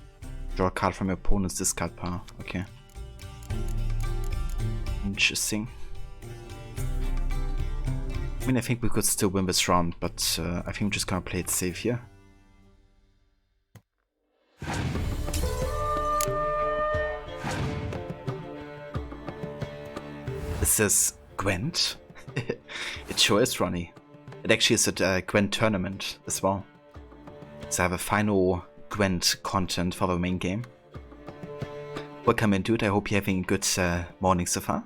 S3: Draw a card from your opponent's discard power. Okay. Interesting. I mean, I think we could still win this round, but I think I'm just gonna play it safe here. This is Gwent. It sure is, Ronnie. It actually is a Gwent tournament as well. So I have a final Gwent content for the main game. Welcome into it. I hope you're having a good morning so far.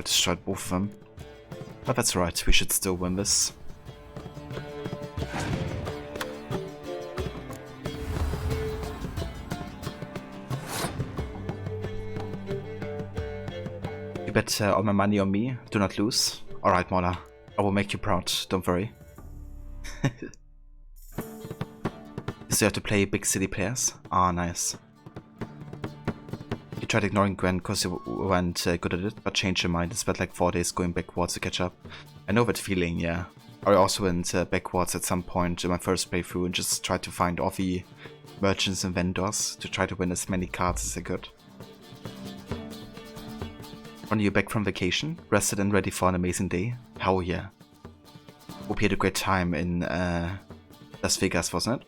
S3: Destroyed both of them. But that's right, we should still win this. You bet all my money on me, do not lose. Alright, Mola, I will make you proud, don't worry. So you have to play big city players? Ah, nice. You tried ignoring Gwen because you weren't good at it, but changed your mind and spent like 4 days going backwards to catch up. I know that feeling, yeah. I also went backwards at some point in my first playthrough and just tried to find Offie merchants and vendors to try to win as many cards as I could. When you're back from vacation, rested and ready for an amazing day? Hell yeah. Hope you had a great time in Las Vegas, wasn't it?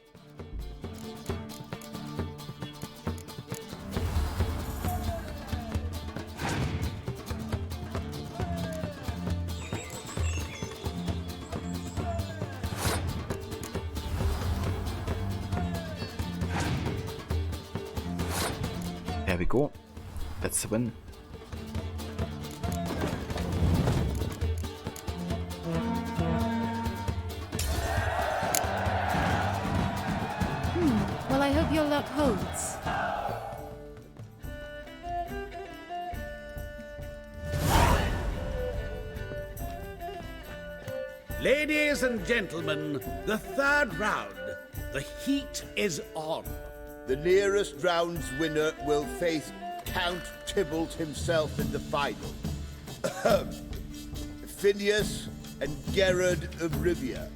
S3: There we go. That's the win.
S24: Well, I hope your luck holds.
S19: Ladies and gentlemen, the third round. The heat is on.
S11: The nearest round's winner will face Count Tybalt himself in the final. Phineas and Gerard of Rivia.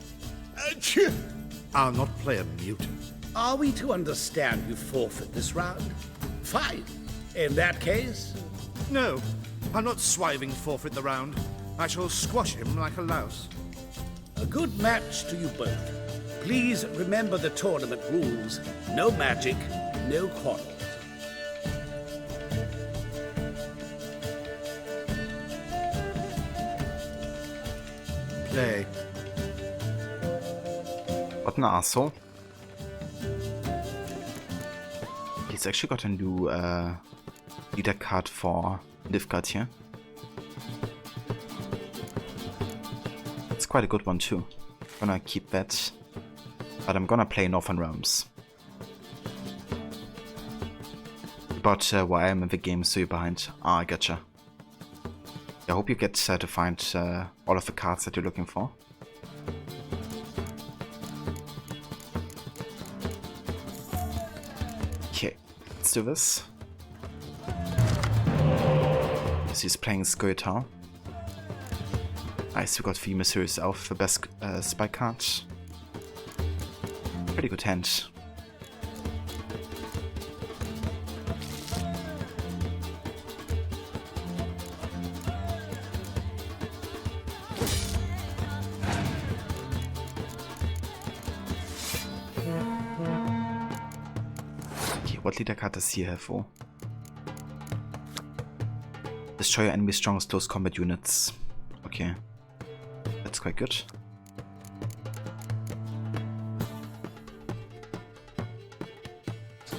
S19: I'll not play a mute. Are we to understand you forfeit this round? Fine. In that case...
S14: No, I'm not swiving forfeit the round. I shall squash him like a louse.
S19: A good match to you both. Please remember the tournament rules. No magic, no quarrels.
S14: Play.
S3: What an asshole. He's actually got a new leader card for Livgard here. It's quite a good one too. Gonna keep that. But I'm gonna play Northern Realms. About where I am in the game, so you're behind. Ah, I gotcha. I hope you get to find all of the cards that you're looking for. Okay, let's do this. So he's playing Scoia'tael. Nice, we got the Mysterious Elf, the best spy card. Pretty good hand. Okay, what leader card does he have for? Destroy your enemy's strongest close combat units. Okay. That's quite good.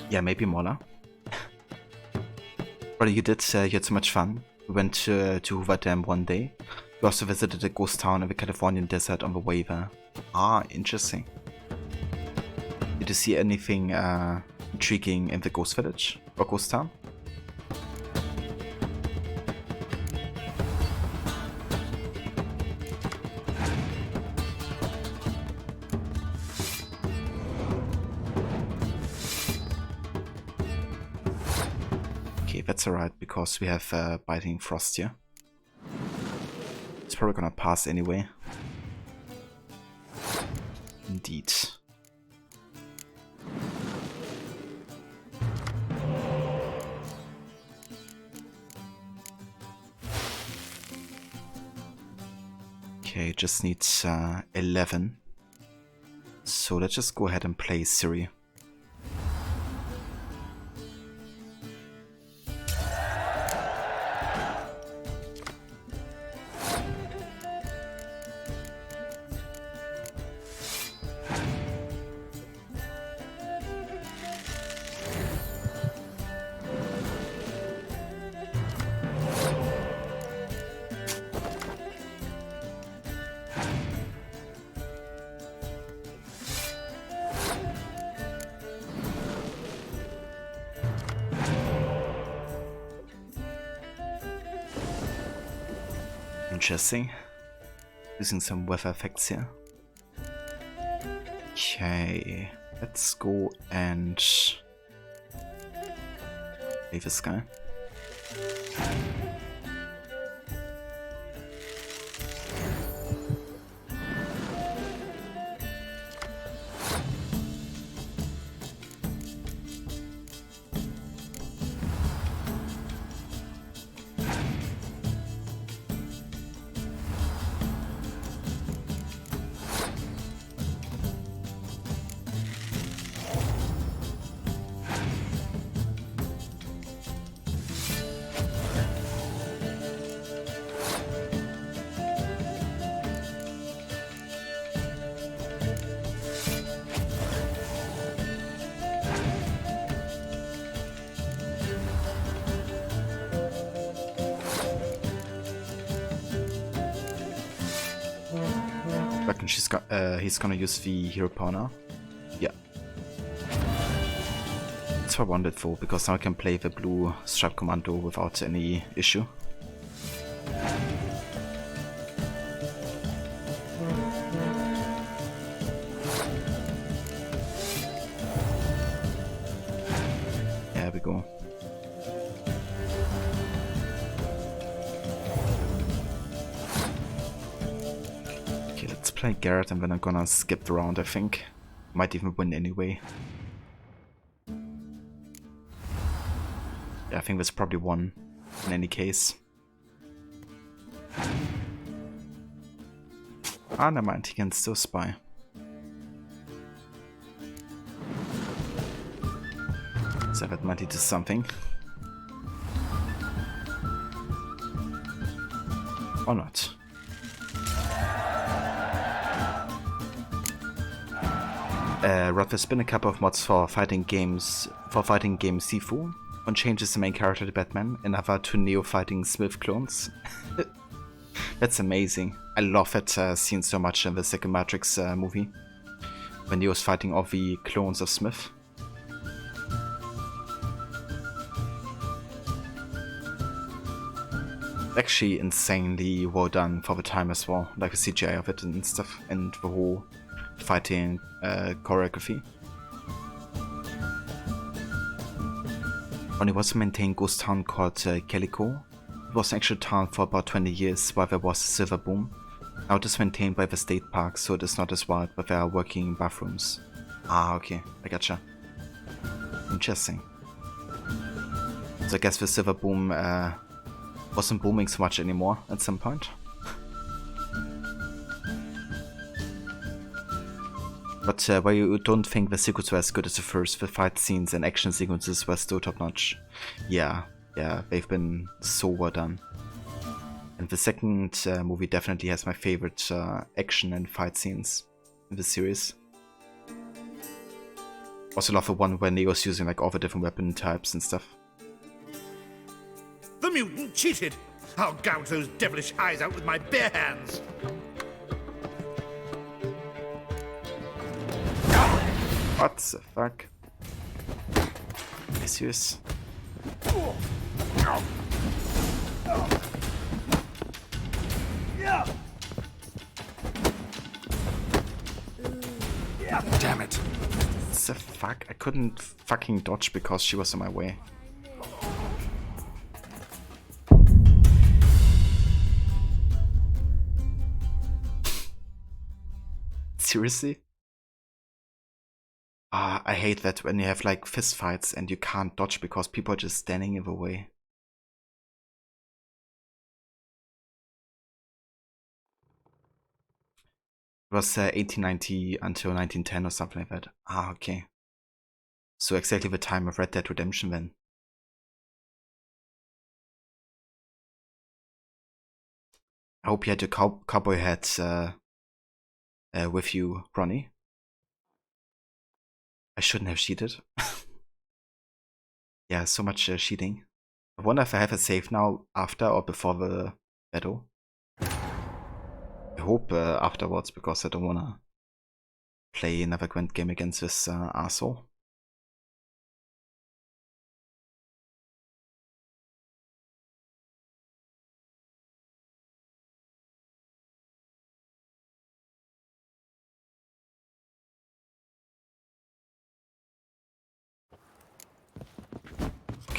S3: Yeah, maybe Mola. But you had so much fun. We went to Hoover Dam one day. We also visited a ghost town in the Californian desert on the way there. Ah, interesting. Did you see anything intriguing in the ghost village or ghost town? That's alright, because we have Biting Frost here. It's probably gonna pass anyway. Indeed. Okay, just needs 11. So let's just go ahead and play Ciri. Interesting. Using some weather effects here. Okay, let's go and leave this guy. Reckon he's gonna use the hero power now. Yeah. That's what I wanted for, because now I can play the blue stripe commando without any issue. There we go. Okay, let's play Garrett and then I'm gonna skip the round, I think. Might even win anyway. Yeah, I think that's probably one in any case. Ah, never mind, he can still spy. So that might lead to something. Or not. Rod, there's been a couple of mods for fighting game Sifu. One changes the main character to Batman, another to Neo fighting Smith clones. That's amazing. I love that scene so much in the second Matrix movie, when Neo's fighting all the clones of Smith. Actually insanely well done for the time as well, like the CGI of it and stuff, and the whole fighting choreography. When it was a maintained ghost town called Calico, it was an actual town for about 20 years while there was a silver boom. Now it is maintained by the state park, so it is not as wild, but there are working bathrooms. Ah, okay, I gotcha. Interesting. So I guess the silver boom wasn't booming so much anymore at some point. But while you don't think the sequels were as good as the first, the fight scenes and action sequences were still top notch. Yeah, they've been so well done. And the second movie definitely has my favorite action and fight scenes in the series. Also love the one where Neo's using like all the different weapon types and stuff.
S14: The mutant cheated! I'll gouge those devilish eyes out with my bare hands!
S3: What the fuck? Are you serious?
S6: Damn it.
S3: What the fuck? I couldn't fucking dodge because she was in my way. Seriously? I hate that when you have like fist fights and you can't dodge because people are just standing in the way. It was 1890 until 1910 or something like that. Ah, okay. So exactly the time of Red Dead Redemption then. I hope you had your cowboy hat with you, Ronnie. I shouldn't have cheated. Yeah, so much cheating. I wonder if I have a save now after or before the battle. I hope afterwards, because I don't wanna play another Gwent game against this asshole.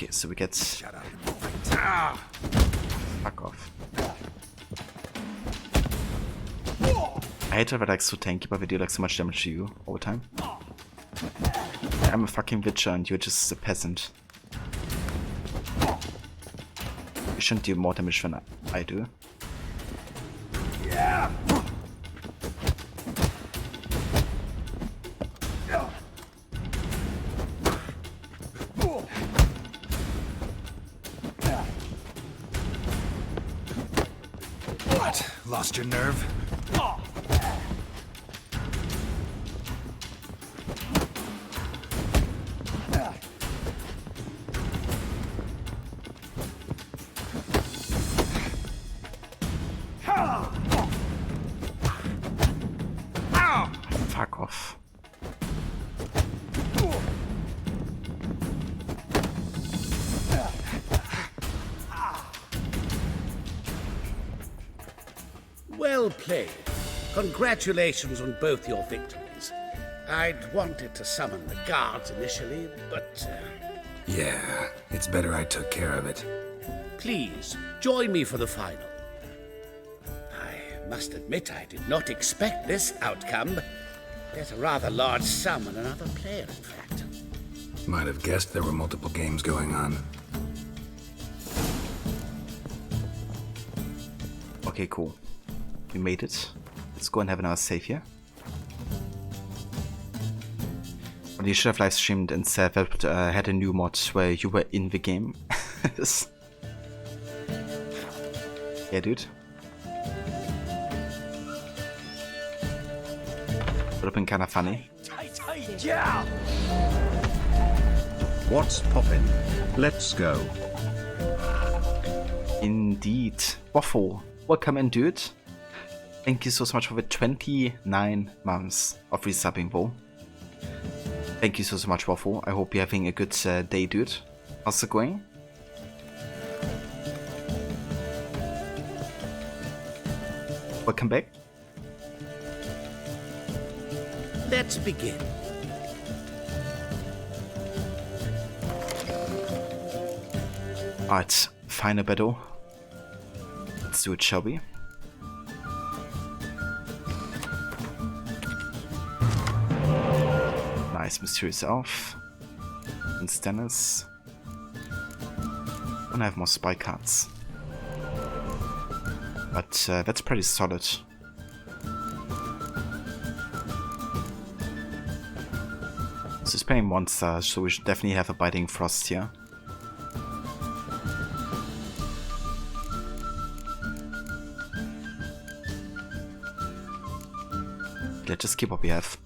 S3: Okay, so we get... Fuck off. I hate that we're like so tanky, but we do like so much damage to you all the time. I'm a fucking witcher and you're just a peasant. You shouldn't do more damage than I do. Yeah.
S6: What? Lost your nerve?
S3: Fuck off.
S19: Well played. Congratulations on both your victories. I'd wanted to summon the guards initially, but...
S6: Yeah, it's better I took care of it.
S19: Please, join me for the final. I must admit I did not expect this outcome. There's a rather large sum on another player, in fact.
S6: Might have guessed there were multiple games going on.
S3: Okay, cool. We made it. Let's go and have another save here. Well, you should have live streamed and said that had a new mod where you were in the game. Yeah, dude. Would have been kind of funny.
S10: What's poppin'? Let's go.
S3: Indeed. Waffle, welcome in, dude. Thank you so much for the 29 months of resubbing, bro. Thank you so much, Waffle. I hope you're having a good day, dude. How's it going? Welcome back.
S19: Let's begin.
S3: Alright, final battle. Let's do it, shall we? Nice, Mysterious Elf. And Stannis. And I have more spy cards. But that's pretty solid. So he's playing monster, so we should definitely have a Biting Frost here. Let's just keep what we have.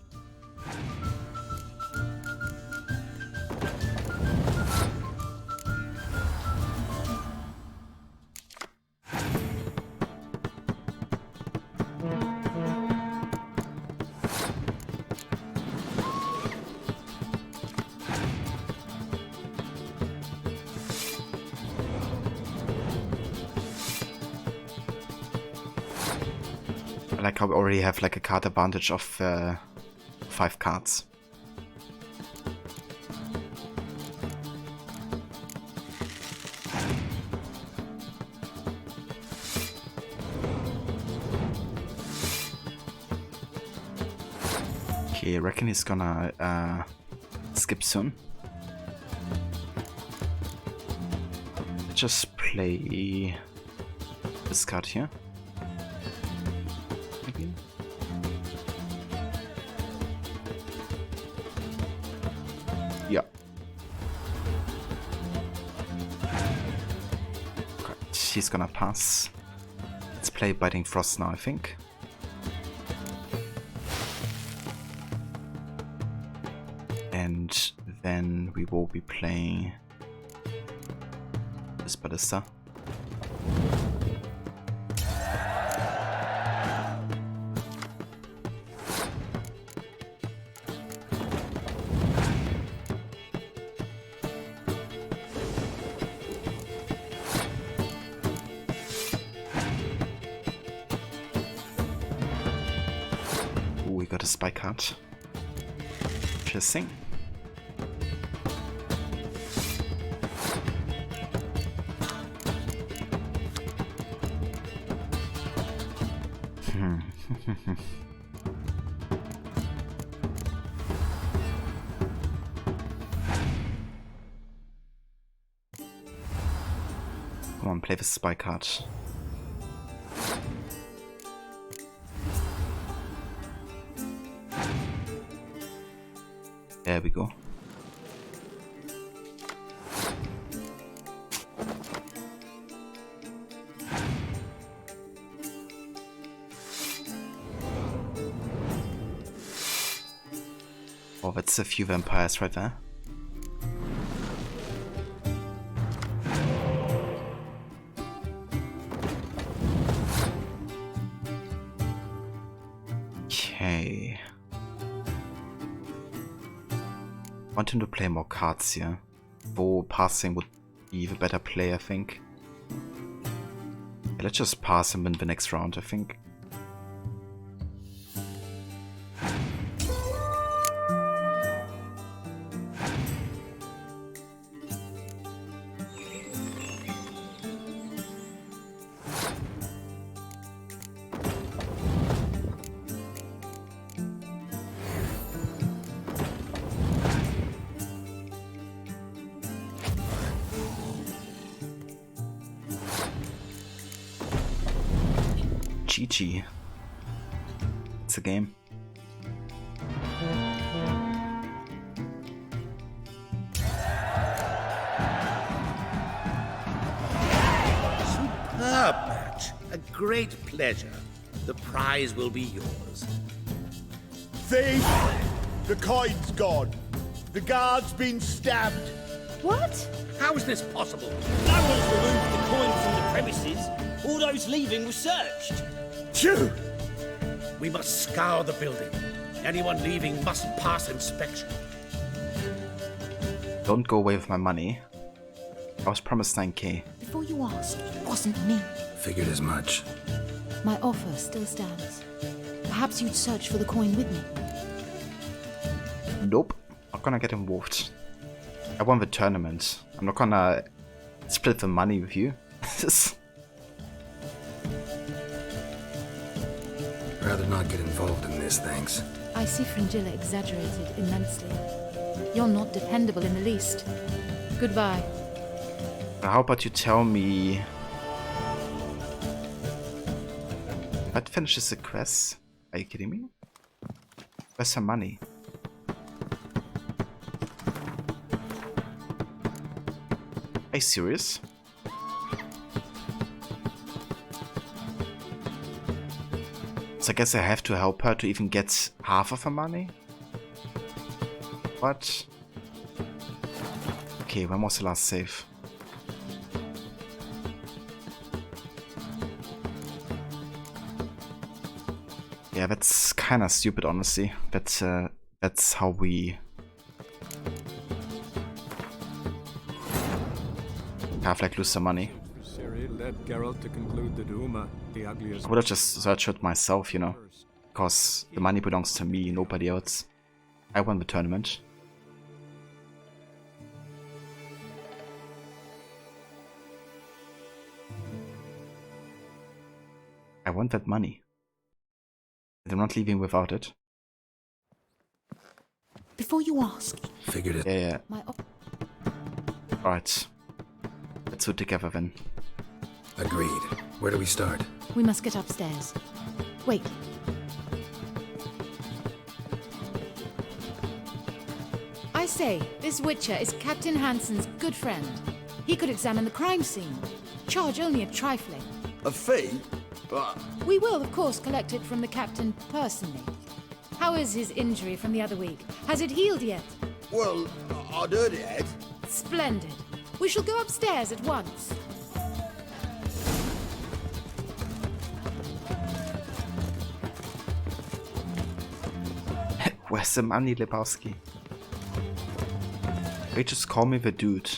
S3: I like how we already have like a card advantage of 5 cards. Okay, I reckon he's gonna skip soon. Just play this card here. Maybe. Yeah. Okay, he's gonna pass. Let's play Biting Frost now, I think. And then we will be playing this ballista. Ooh, we got a spy card. Interesting. Come on, play the spy card. There we go. Oh, that's a few vampires right there. Okay. Want him to play more cards here. Though passing would be the better play, I think. Yeah, let's just pass him in the next round, I think. GG. It's a game.
S19: Superb match. A great pleasure. The prize will be yours.
S11: Thief! The coin's gone. The guard's been stabbed.
S18: What?
S15: How is this possible? No one's removed the coin from the premises. All those leaving were searched.
S19: Phew! We must scour the building. Anyone leaving must pass inspection.
S3: Don't go away with my money. I was promised 9k.
S24: Before you ask, it wasn't me.
S6: Figured as much.
S24: My offer still stands. Perhaps you'd search for the coin with me.
S3: Nope. Not gonna get involved. I won the tournament. I'm not gonna split the money with you.
S6: Rather not get involved in this, thanks.
S24: I see Fringilla exaggerated immensely. You're not dependable in the least. Goodbye.
S3: How about you tell me... That finishes the quest? Are you kidding me? Where's some money? Are you serious? So I guess I have to help her to even get half of her money? What? Okay, when was the last save? Yeah, that's kinda stupid, honestly. That's how we... have like lose some money.
S5: Siri led Geralt to conclude that Uma, the ugliest...
S3: I would have just searched it myself, you know. Because the money belongs to me, nobody else. I won the tournament. I want that money. And I'm not leaving without it.
S24: Before you ask...
S6: Figured it.
S3: Yeah.
S24: My
S3: Alright. Let's do it together then.
S6: Agreed. Where do we start?
S24: We must get upstairs. Wait. I say, this Witcher is Captain Hansen's good friend. He could examine the crime scene. Charge only a trifling.
S11: A fee? But...
S24: We will, of course, collect it from the captain personally. How is his injury from the other week? Has it healed yet?
S11: Well, I'd heard it had.
S24: Splendid. We shall go upstairs at once.
S3: Where's the money, Lebowski? Wait, just call me the dude.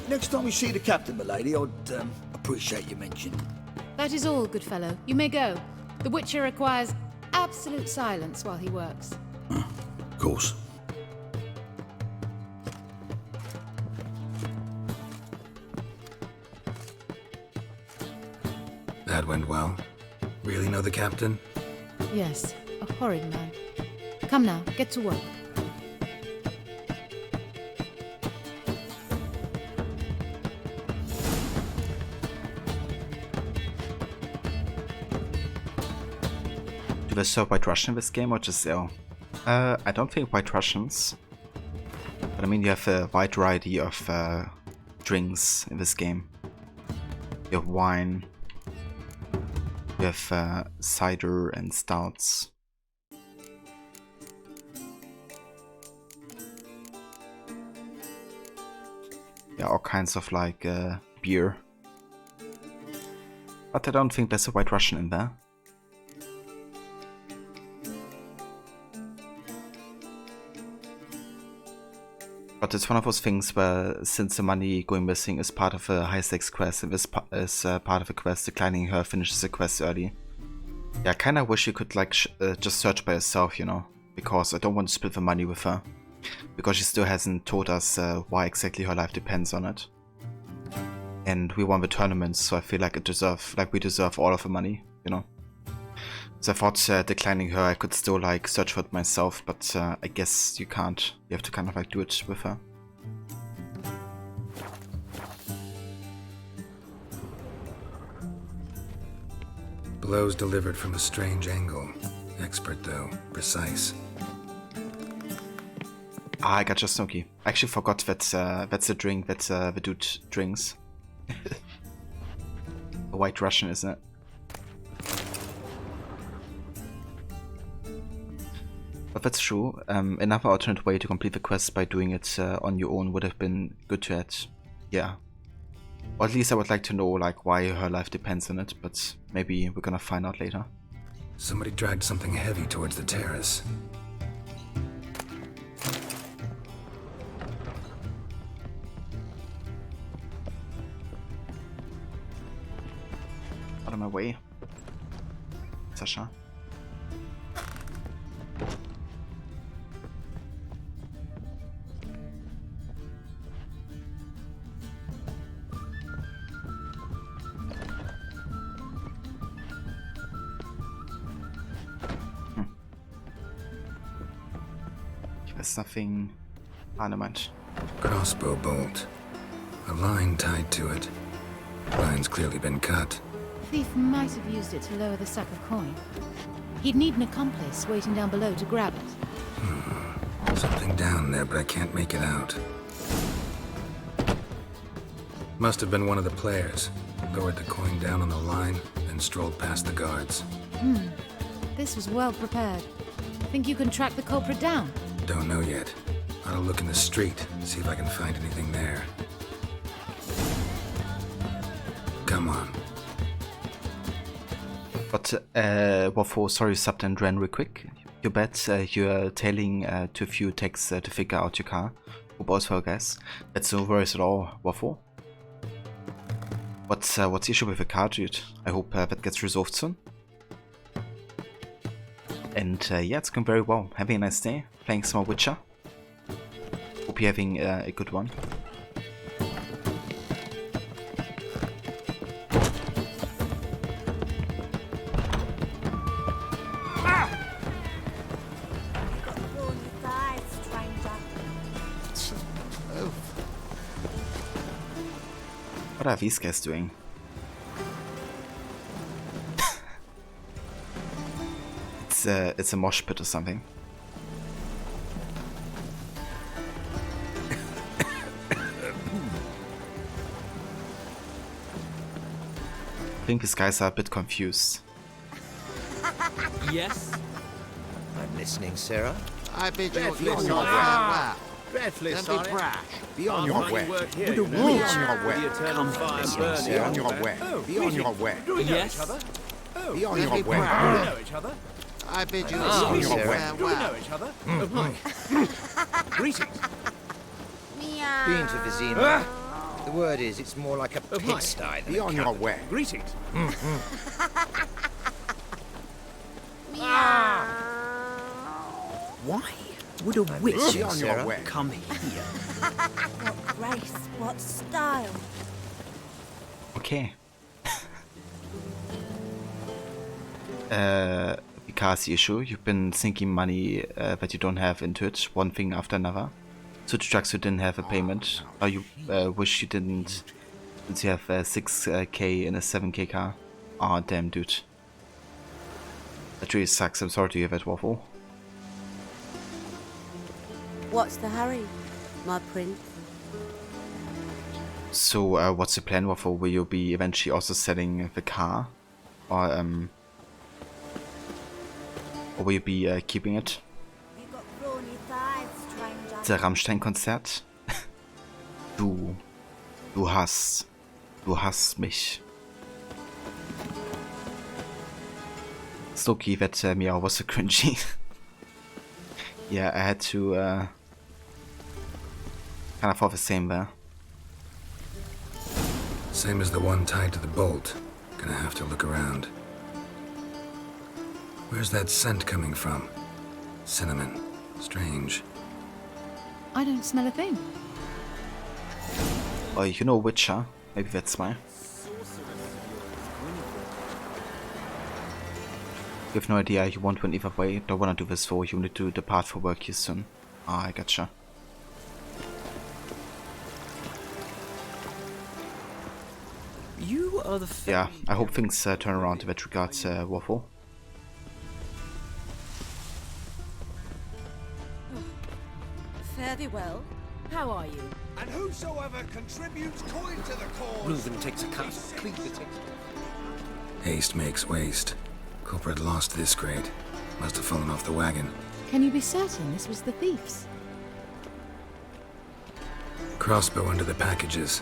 S11: Next time we see the captain, milady, I'd appreciate you mentioning.
S24: That is all, good fellow. You may go. The Witcher requires absolute silence while he works.
S11: Of course.
S6: went well. Really know the captain?
S24: Yes, a horrid man. Come now, get to work.
S3: Do they serve White Russian in this game or just ale? I don't think White Russians. But I mean, you have a wide variety of drinks in this game. You have wine. You have cider and stouts. Yeah, all kinds of like beer. But I don't think there's a White Russian in there. But it's one of those things where, since the money going missing is part of a high-stakes quest, and this is part of a quest, declining her finishes the quest early. Yeah, I kinda wish you could like just search by yourself, you know, because I don't want to split the money with her. Because she still hasn't told us why exactly her life depends on it. And we won the tournament, so I feel like we deserve all of the money, you know. So I thought declining her, I could still like search for it myself, but I guess you can't. You have to kind of like do it with her.
S6: Blows delivered from a strange angle. Expert though, precise.
S3: Ah, I got your Snooki. I actually forgot that that's a drink that the dude drinks. A White Russian, isn't it? But that's true. Another alternate way to complete the quest by doing it on your own would have been good to add. Yeah. Or at least I would like to know like why her life depends on it, but maybe we're gonna find out later.
S6: Somebody dragged something heavy towards the terrace.
S3: Out of my way, Sasha. There's nothing ornament.
S6: Crossbow bolt. A line tied to it. Line's clearly been cut.
S24: Thief might have used it to lower the sack of coin. He'd need an accomplice waiting down below to grab it.
S6: Something down there, but I can't make it out. Must have been one of the players. Lowered the coin down on the line, then strolled past the guards.
S24: This was well prepared. Think you can track the culprit down?
S6: Don't know yet. I'll look in the street, see if I can find anything there. Come on.
S3: But, Waffle, sorry, stopped and ran real quick. You bet you're tailing to a few texts to figure out your car. Hope all's well, guys. That's no worries at all, Waffle. What's the issue with the car, dude? I hope that gets resolved soon. And yeah, it's going very well. Having a nice day, playing some more Witcher. Hope you're having a good one. What are these guys doing? It's a mosh pit or something. I think these guys are a bit confused.
S21: Yes?
S15: I'm listening, Sarah.
S21: I bid you
S15: Dreadfully
S21: on
S15: sorry.
S21: your
S15: Dreadfully
S21: Don't
S15: sorry.
S21: be brash.
S15: Be on your way.
S21: Be
S15: Be
S21: on your way.
S15: The eternal fire burning.
S21: Be on your way.
S15: Be on your way.
S21: Do we know
S15: Yes.
S21: each other?
S15: Be on
S21: Don't
S15: your
S21: be
S15: way.
S21: brash. Do we know each other? I bid you
S15: Ah,
S21: on your
S15: Sarah.
S21: way. Do we know each other? Oh my. Greetings.
S15: Been to Vizima. The word is, it's more like a pigsty than
S21: Be
S15: a
S21: on your
S15: cabin.
S21: way. Greetings.
S7: Why would a witch
S15: Be on your way.
S7: come here?
S18: What grace, what style.
S3: Okay. because the issue. You've been sinking money that you don't have into it, one thing after another. So the trucks you didn't have a payment, or you wish you didn't, since you have 6k in a 7k car. Aw, damn, dude. That really sucks. I'm sorry to hear that, Waffle.
S9: What's the hurry, my prince?
S3: So, what's the plan, Waffle? Will you be eventually also selling the car? Or will you be keeping it? Der Rammstein-Konzert? Du hast mich. Loki, that meow was so cringy. Yeah, I had to kind of have the same there.
S6: Same as the one tied to the bolt. Gonna have to look around. Where's that scent coming from? Cinnamon. Strange.
S24: I don't smell a thing.
S3: Oh, you know Witcher? Maybe that's why. You have no idea, you won't win either way. Don't wanna do this for you, need to depart for work here soon. Ah, I gotcha.
S17: You are the
S3: yeah, I hope things turn around in that regard, Waffle.
S18: Fare thee well. How are you?
S14: And whosoever contributes coin to the cause.
S20: Reuben takes a cut.
S6: Haste makes waste. Culprit lost this crate. Must have fallen off the wagon.
S24: Can you be certain this was the thief's?
S6: Crossbow under the packages.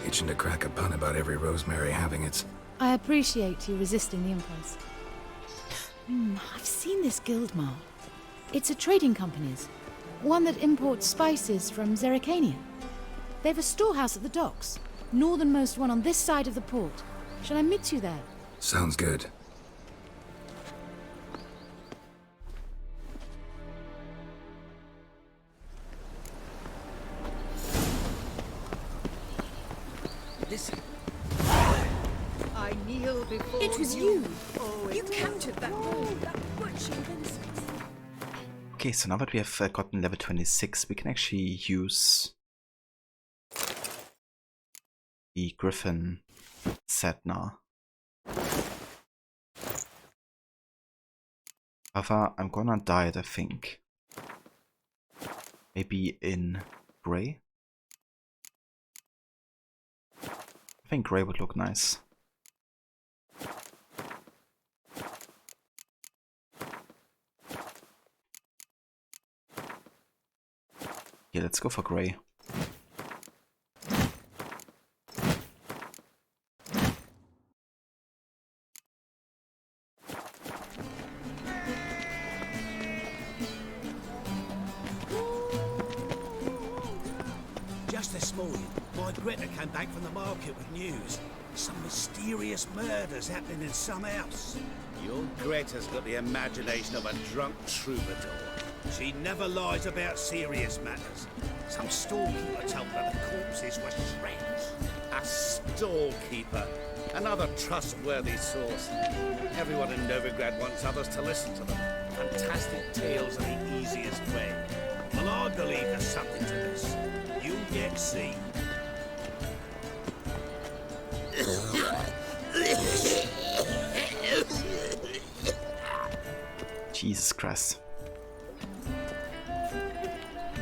S6: Itching to crack a pun about every rosemary having its.
S24: I appreciate you resisting the impulse. I've seen this guild mart. It's a trading company's. One that imports spices from Zerrikania. They've a storehouse at the docks. Northernmost one on this side of the port. Shall I meet you there?
S6: Sounds good.
S18: Listen.
S7: I kneel before
S18: It was you. You captured that ball. That butching innocence.
S3: Okay, so now that we have gotten level 26, we can actually use the Griffin set now. However, I'm gonna dye it, I think. Maybe in grey? I think grey would look nice. Yeah, let's go for grey.
S15: Just this morning, my Greta came back from the market with news. Some mysterious murders happening in some house.
S14: Your Greta's got the imagination of a drunk troubadour.
S15: She never lies about serious matters. Some storekeeper told her the corpses were shreds.
S14: A storekeeper. Another trustworthy source. Everyone in Novigrad wants others to listen to them. Fantastic tales are the easiest way.
S15: Well, I believe there's something to this. You'll yet see.
S3: Jesus Christ.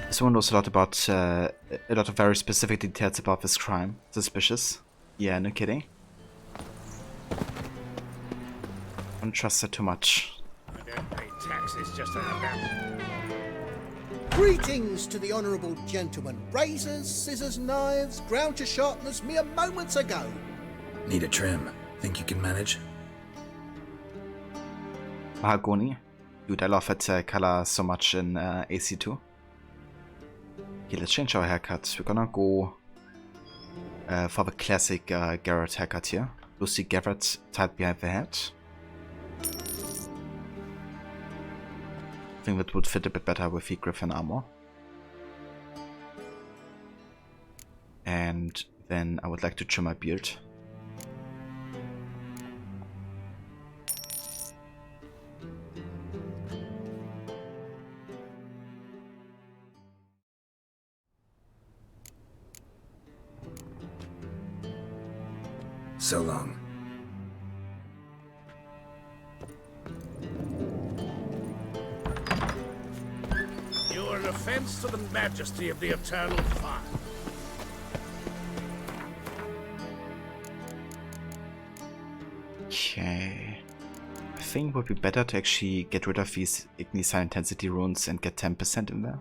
S3: This one knows a lot about, a lot of very specific details about this crime. Suspicious. Yeah, no kidding. Don't trust her too much.
S14: I don't pay taxes just to have them.
S12: Greetings to the honourable gentleman. Razors, scissors, knives, ground to sharpness mere moments ago.
S6: Need a trim. Think you can manage?
S3: Mahagoni. Dude, I love that color so much in AC2. Okay, let's change our haircut. We're gonna go for the classic Garrett haircut here. Lucy Garrett tied behind the head. I think that would fit a bit better with the Griffin armor. And then I would like to trim my beard.
S6: So long.
S19: You are an offense to the majesty of the eternal fire.
S3: Okay. I think it would be better to actually get rid of these Ignis High Intensity runes and get 10% in there.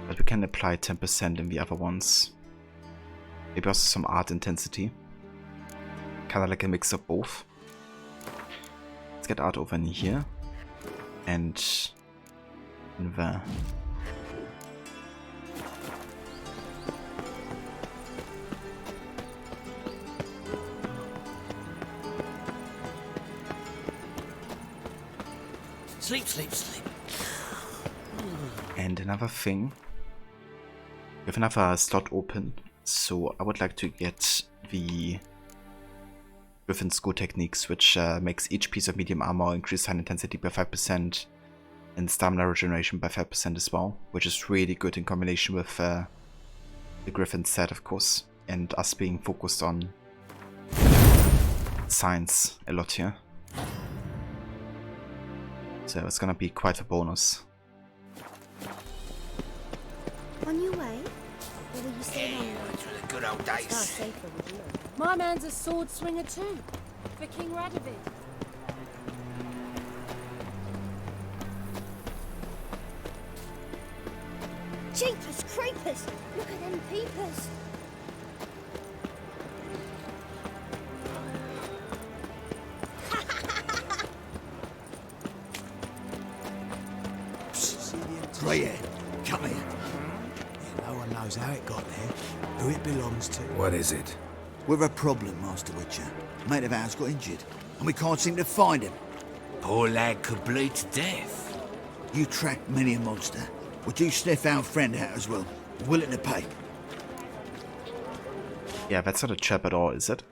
S3: But we can apply 10% in the other ones. Maybe also some art intensity. Kinda like a mix of both. Let's get art over in here. And in there.
S15: Sleep, sleep, sleep.
S3: And another thing. We have another slot open. So I would like to get the Griffin School Techniques, which makes each piece of medium armor increase high intensity by 5% and stamina regeneration by 5% as well, which is really good in combination with the Griffin set, of course, and us being focused on science a lot here. So it's gonna be quite a bonus.
S16: On your way? Or will you stay longer?
S15: Through the good old days.
S16: Far safer with you.
S1: My man's a sword swinger too, for King Radovid.
S16: Jeepers creepers! Look at them peepers!
S12: Greyhead, come here. Yeah, no one knows how it got there, who it belongs to.
S6: What is it?
S12: We're a problem, Master Witcher. A mate of ours got injured, and we can't seem to find him.
S15: Poor lad could bleed to death.
S12: You tracked many a monster. Would you sniff our friend out as well? Willing to pay?
S3: Yeah, that's not a trap at all, is it?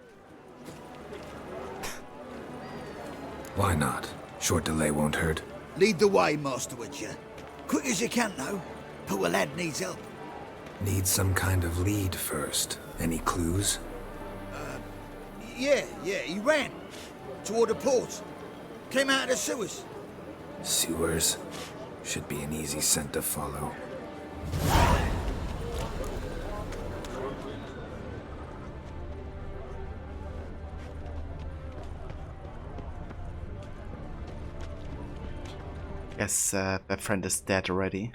S6: Why not? Short delay won't hurt.
S12: Lead the way, Master Witcher. Quick as you can, though. Poor lad needs help.
S6: Need some kind of lead first. Any clues?
S12: Yeah, he ran. Toward the port. Came out of the sewers.
S6: Sewers? Should be an easy scent to follow.
S3: Guess that friend is dead already.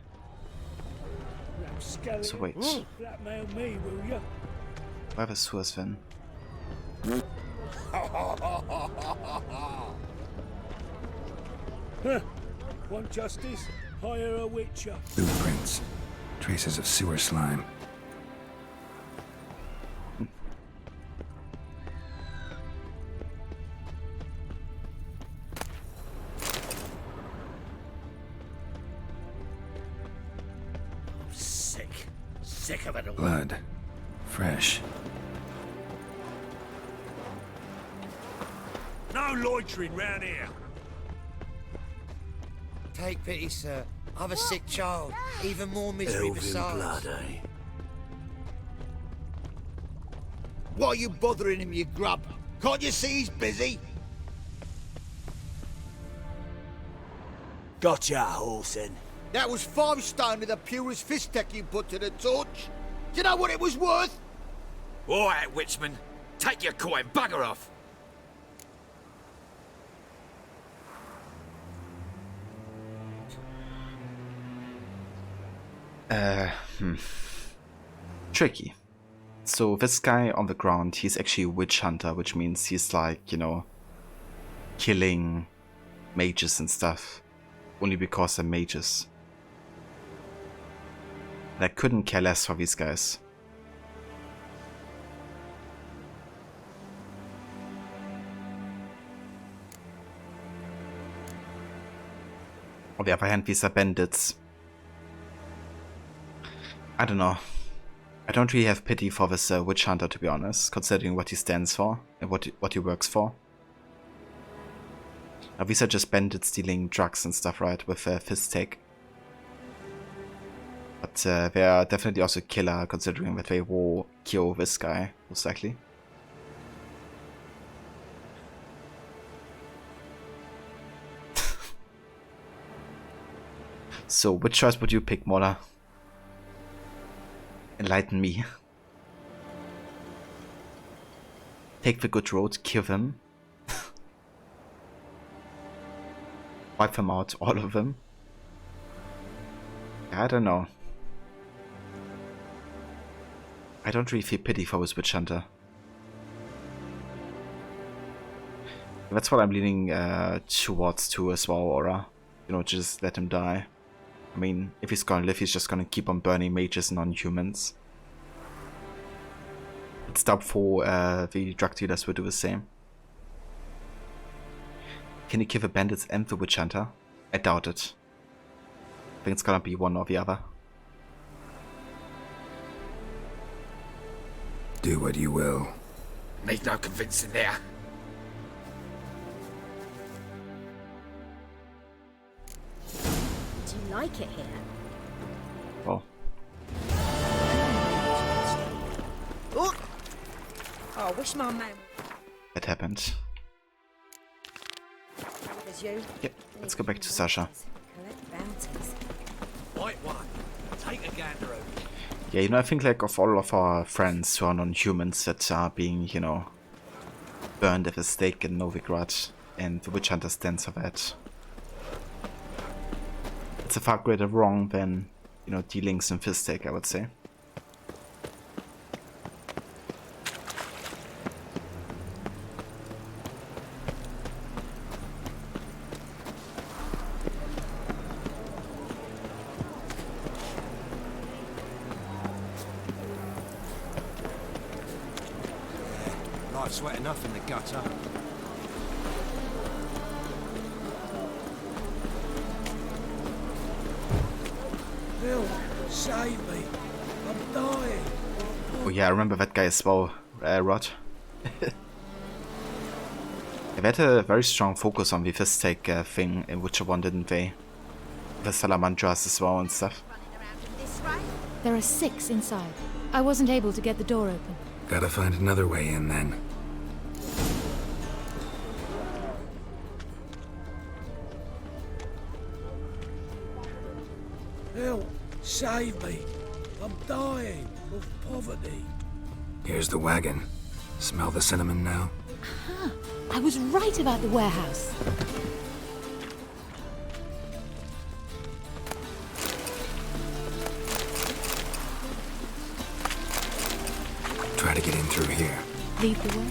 S3: So wait.
S14: Blackmail me, will you?
S3: Where was sewers then?
S14: Want justice? Hire a witcher.
S6: Blueprints. Traces of sewer slime.
S19: Sick of it all.
S6: Blood. Fresh.
S14: No loitering round here.
S21: Take pity, sir. I've a sick child. Even more misery
S12: Elven
S21: besides.
S12: blood, eh? Why are you bothering him, you grub? Can't you see he's busy? Gotcha, Horsen. That was 5 stone with the purest fist tech you put to the torch. Do you know what it was worth?
S15: All right, Witchman. Take your coin, bugger off.
S3: Tricky. So this guy on the ground, he's actually a witch hunter, which means he's like, you know, killing mages and stuff. Only because they're mages. And I couldn't care less for these guys. On the other hand, these are bandits. I don't know. I don't really have pity for this witch hunter, to be honest, considering what he stands for and what he works for. Now, these are just bandits stealing drugs and stuff, right, with fist tech. But but they are definitely also killer, considering that they will kill this guy, most likely. So, which choice would you pick, Mola? Enlighten me. Take the good road, kill them. Wipe them out, all of them. I don't know. I don't really feel pity for this witch hunter. That's what I'm leaning towards too as well, Aura. You know, just let him die. I mean, if he's gonna live, he's just gonna keep on burning mages and non-humans. It's doubtful the drug dealers will do the same. Can he kill the bandits and the witch hunter? I doubt it. I think it's gonna be one or the other.
S6: Do what you will.
S8: Need no convincing there.
S7: Do you like it here?
S3: Oh.
S7: Oh, I wish my man
S3: That happened.
S7: was you.
S3: Yep, let's go back to Sasha.
S7: Collect bounties.
S8: White one. Take a gander over.
S3: Yeah, you know, I think like of all of our friends who are non-humans that are being, you know, burned at the stake in Novigrad, and the witch hunter stands for that. It's a far greater wrong than, you know, dealings in Fistake, I would say.
S8: Life's wet enough in the gutter. Bill, save me. I'm dying.
S3: Oh yeah, I remember that guy as well, Rod. They had a very strong focus on the Fistake thing in Witcher 1, didn't they? The Salamandras as well and stuff.
S24: There are 6 inside. I wasn't able to get the door open.
S6: Gotta find another way in then.
S8: Bill, save me. I'm dying of poverty.
S6: Here's the wagon. Smell the cinnamon now?
S24: Aha! I was right about the warehouse.
S6: Try to get in through here.
S24: Lead the way.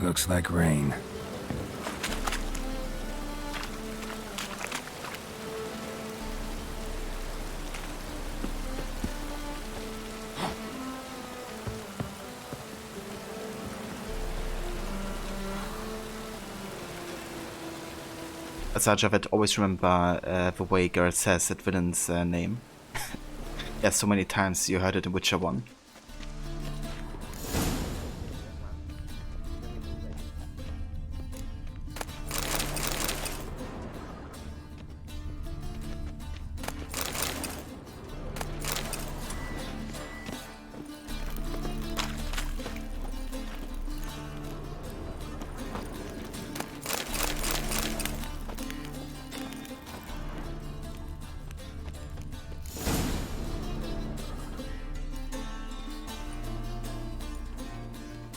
S6: Looks like rain.
S3: As I'd always remember the way Garrett says that villain's name. Yeah, so many times you heard it in Witcher 1.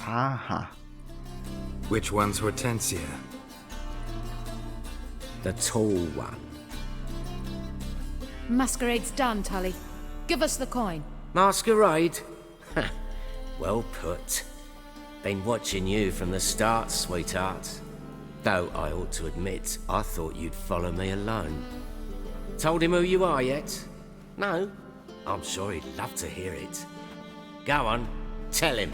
S3: Aha.
S6: Which one's Hortensia?
S15: The tall one.
S24: Masquerade's done, Tully. Give us the coin.
S15: Masquerade? Well put. Been watching you from the start, sweetheart. Though I ought to admit, I thought you'd follow me alone. Told him who you are yet? No? I'm sure he'd love to hear it. Go on, tell him.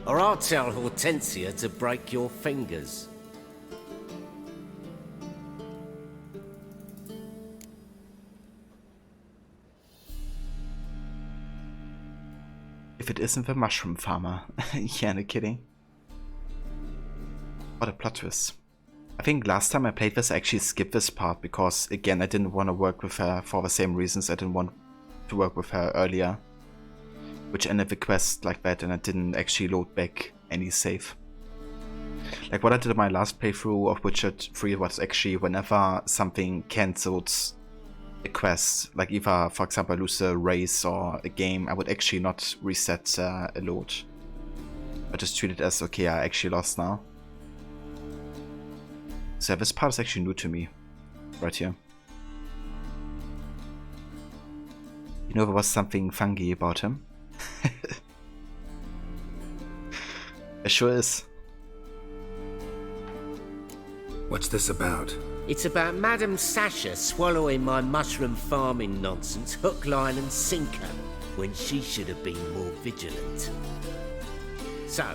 S15: Or I'll tell Hortensia to break your fingers.
S3: If it isn't the mushroom farmer. Yeah, no kidding. What a plot twist. I think last time I played this I actually skipped this part because again I didn't want to work with her for the same reasons I didn't want to work with her earlier. Which ended the quest like that and I didn't actually load back any save. Like what I did in my last playthrough of Witcher 3 was actually whenever something cancelled a quest, like either for example I lose a race or a game, I would actually not reset a load. I just treat it as okay, I actually lost now. So this part is actually new to me, right here. You know there was something funky about him? It sure is.
S6: What's this about?
S15: It's about Madame Sasha swallowing my mushroom farming nonsense hook, line and sinker when she should have been more vigilant. So,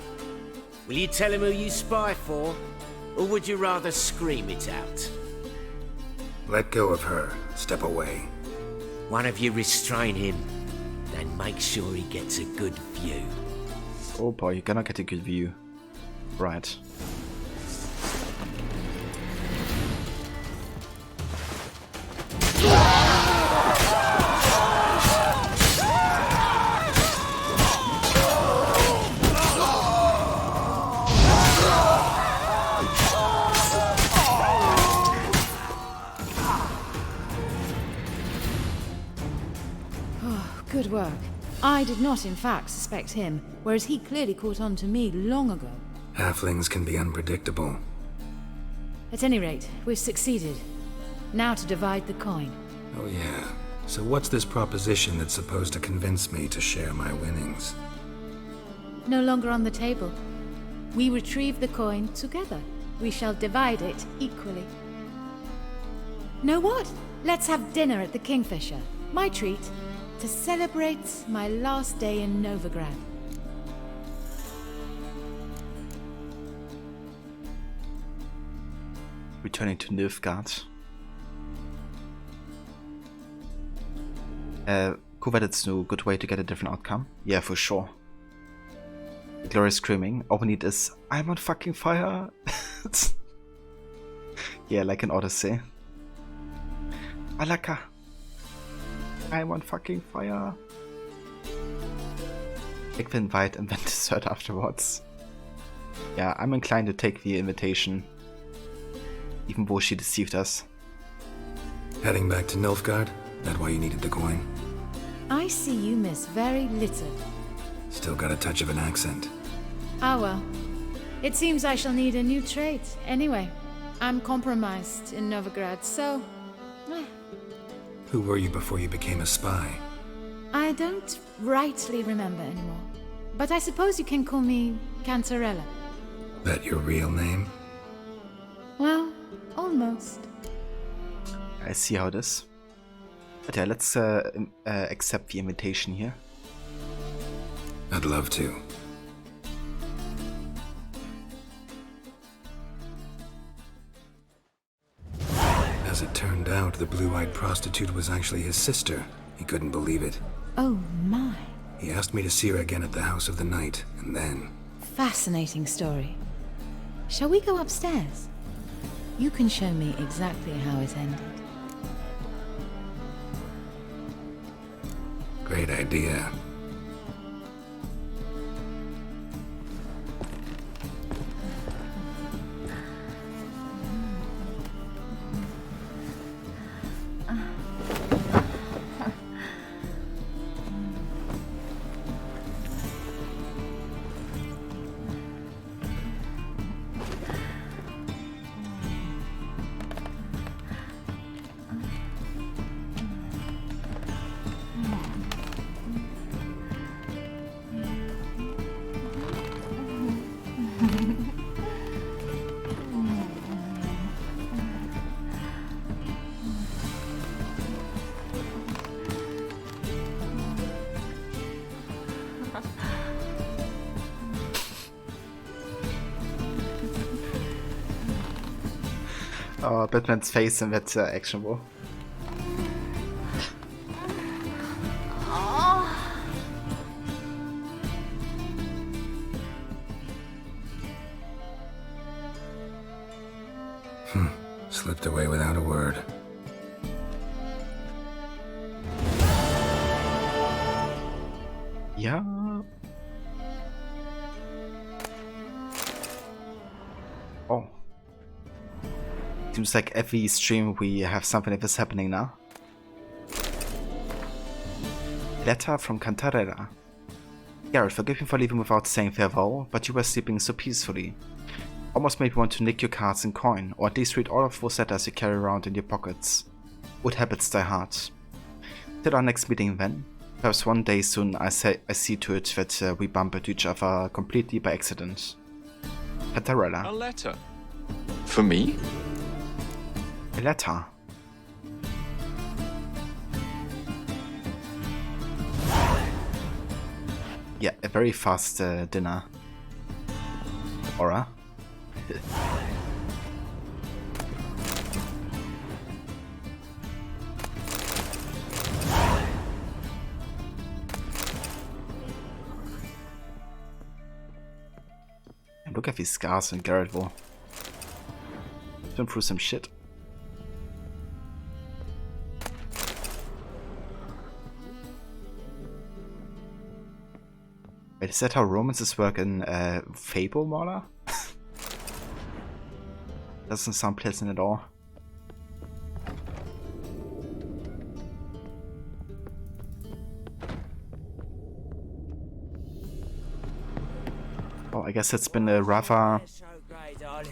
S15: will you tell him who you spy for, or would you rather scream it out?
S6: Let go of her. Step away.
S15: One of you restrain him, then make sure he gets a good view.
S3: Oh boy, you're gonna get a good view. Right.
S24: Good work. I did not, in fact, suspect him, whereas he clearly caught on to me long ago.
S6: Halflings can be unpredictable.
S24: At any rate, we've succeeded. Now to divide the coin.
S6: Oh yeah. So what's this proposition that's supposed to convince me to share my winnings?
S24: No longer on the table. We retrieve the coin together. We shall divide it equally. Know what? Let's have dinner at the Kingfisher. My treat. To celebrate my last day in Novigrad.
S3: Returning to Nilfgaard. Cool that it's no good way to get a different outcome. Yeah, for sure. Glorious screaming. All we need is I'm on fucking fire. Yeah, like an Odyssey. Alaka. I'm on fucking fire. Take the invite and then dessert afterwards. Yeah, I'm inclined to take the invitation. Even though she deceived us.
S6: Heading back to Nilfgaard? That why you needed the coin?
S24: I see you miss very little.
S6: Still got a touch of an accent.
S24: Ah well. It seems I shall need a new trait. Anyway, I'm compromised in Novigrad, so...
S6: Who were you before you became a spy?
S24: I don't rightly remember anymore. But I suppose you can call me Cantarella.
S6: That your real name?
S24: Well, almost.
S3: I see how it is. But yeah, let's accept the invitation here.
S6: I'd love to. As it turned out, the blue-eyed prostitute was actually his sister. He couldn't believe it.
S24: Oh my.
S6: He asked me to see her again at the House of the Night, and then...
S24: Fascinating story. Shall we go upstairs? You can show me exactly how it ended.
S6: Great idea.
S3: Oh, Batman's face in that action war.
S6: Slipped away without a word.
S3: Yeah. Oh. Seems like every stream we have something like this happening now. Letter from Cantarella. Garrett, forgive me for leaving without saying farewell, but you were sleeping so peacefully. Almost made me want to nick your cards and coin, or at least read all of those letters you carry around in your pockets. Good habits die hard. Till our next meeting then. Perhaps one day soon I see to it that we bump into each other completely by accident. Cantarella.
S2: A letter? For me?
S3: A letter. Yeah, a very fast dinner. Aura. And look at these scars in Garrett will. Been through some shit. Wait, is that how romances work in Fable, Mauler? Doesn't sound pleasant at all. Well, I guess it's been a rather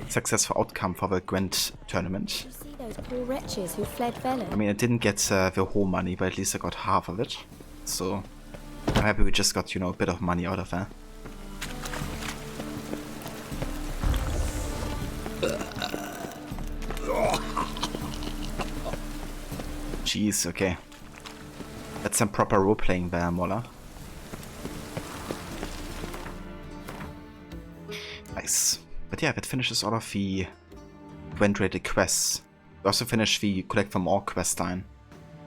S3: successful outcome for the Gwent tournament.
S1: You see those poor wretches who fled Velen?
S3: I mean, I didn't get the whole money, but at least I got half of it. So I'm happy we just got, you know, a bit of money out of that. Jeez, okay. That's some proper role-playing there, Mola. Nice. But yeah, that finishes all of the Gwent-rated quests. We also finished the Collect from All quest line.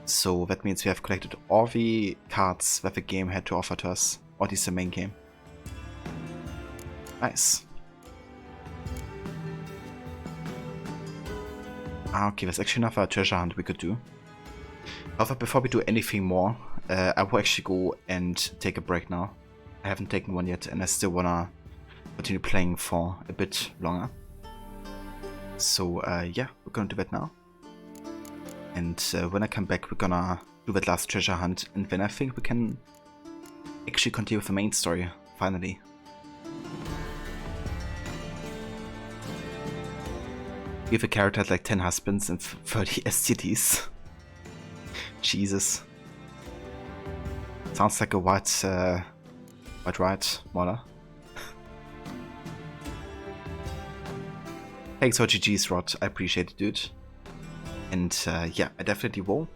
S3: So that means we have collected all the cards that the game had to offer to us. Or at least the main game. Nice. Ah, okay, there's actually another treasure hunt we could do. However, before we do anything more, I will actually go and take a break now. I haven't taken one yet, and I still wanna continue playing for a bit longer. So yeah, we're gonna do that now. And when I come back, we're gonna do that last treasure hunt, and then I think we can actually continue with the main story, finally. We have a character had like 10 husbands and 30 STDs. Jesus. Sounds like a white ride, Mola. Thanks for GG's, Rod. I appreciate it, dude. And yeah, I definitely will.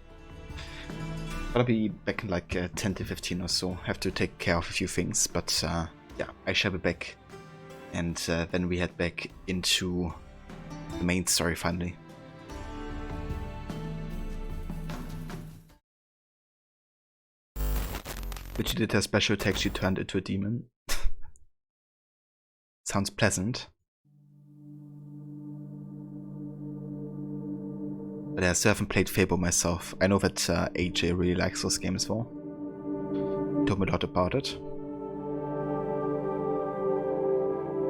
S3: I'll be back in like 10 to 15 or so. Have to take care of a few things, but yeah, I shall be back. And then we head back into the main story finally. Which did her special attack, she turned into a demon. Sounds pleasant. But I still haven't played Fable myself. I know that AJ really likes those games though. Told me a lot about it.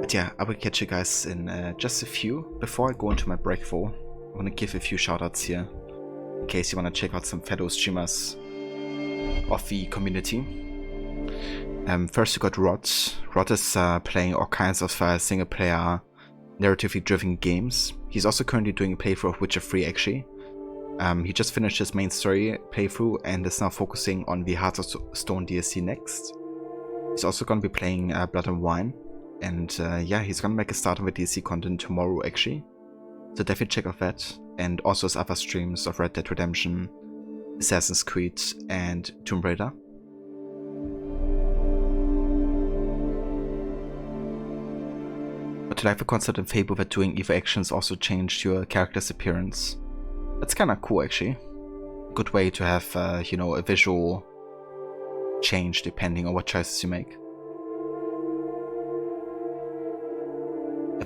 S3: But yeah, I will catch you guys in just a few. Before I go into my break though, I want to give a few shoutouts here. In case you want to check out some fellow streamers of the community. First we got Rod. Rod is playing all kinds of single player narratively driven games. He's also currently doing a playthrough of Witcher 3 actually. He just finished his main story playthrough and is now focusing on the Hearts of Stone DLC next. He's also going to be playing Blood and Wine. And yeah, he's going to make a start on the DLC content tomorrow actually. So definitely check out that. And also his other streams of Red Dead Redemption, Assassin's Creed and Tomb Raider. But like the concept in Fable that doing either actions also changed your character's appearance. That's kinda cool actually. Good way to have, you know, a visual change depending on what choices you make.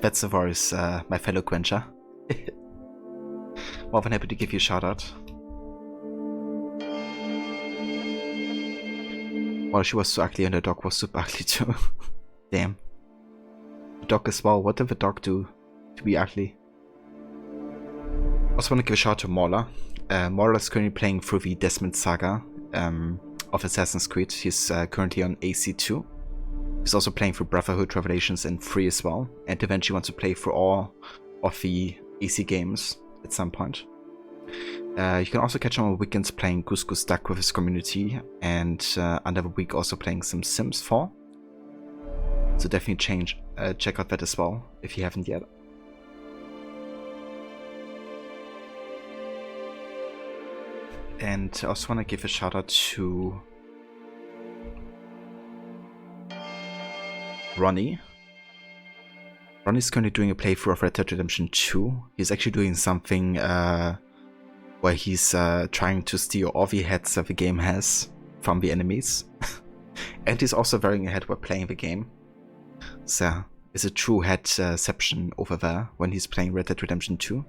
S3: That's of course my fellow Quencher. More than happy to give you a shout out. Well, she was so ugly and the dog was super ugly too. Damn. The dog as well. What did the dog do to be ugly? Also want to give a shout out to Mauler. Mauler is currently playing through the Desmond Saga of Assassin's Creed. He's currently on AC2. He's also playing through Brotherhood, Revelations and 3 as well. And eventually wants to play through all of the AC games at some point. You can also catch him on weekends playing Goose Goose Duck with his community, and under the week also playing some Sims 4. So definitely check out that as well if you haven't yet. And I also want to give a shout out to Ronnie. Ronnie's currently doing a playthrough of Red Dead Redemption 2. He's actually doing something where he's trying to steal all the heads that the game has from the enemies. And he's also wearing a head while playing the game. So it's a true headception over there when he's playing Red Dead Redemption 2.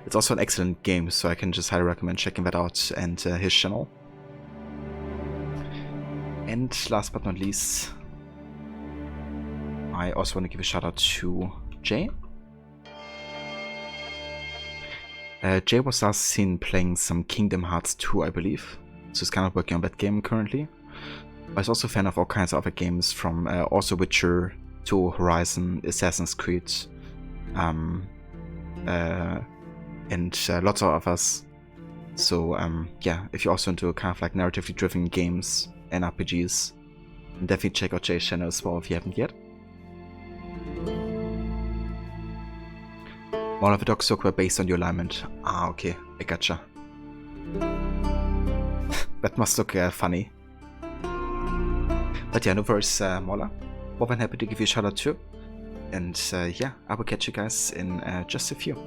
S3: It's also an excellent game, so I can just highly recommend checking that out and his channel. And last but not least, I also want to give a shout out to Jay. Jay was last seen playing some Kingdom Hearts 2, I believe. So he's kind of working on that game currently. But he's also a fan of all kinds of other games, from also Witcher to Horizon, Assassin's Creed, and lots of others. So yeah, if you're also into kind of like narratively driven games and RPGs, then definitely check out Jay's channel as well if you haven't yet. One of the dogs were based on your alignment. Ah, okay, I gotcha. That must look funny. But yeah, no worries, Mola. More than happy to give you a shout out too. And yeah, I will catch you guys in just a few.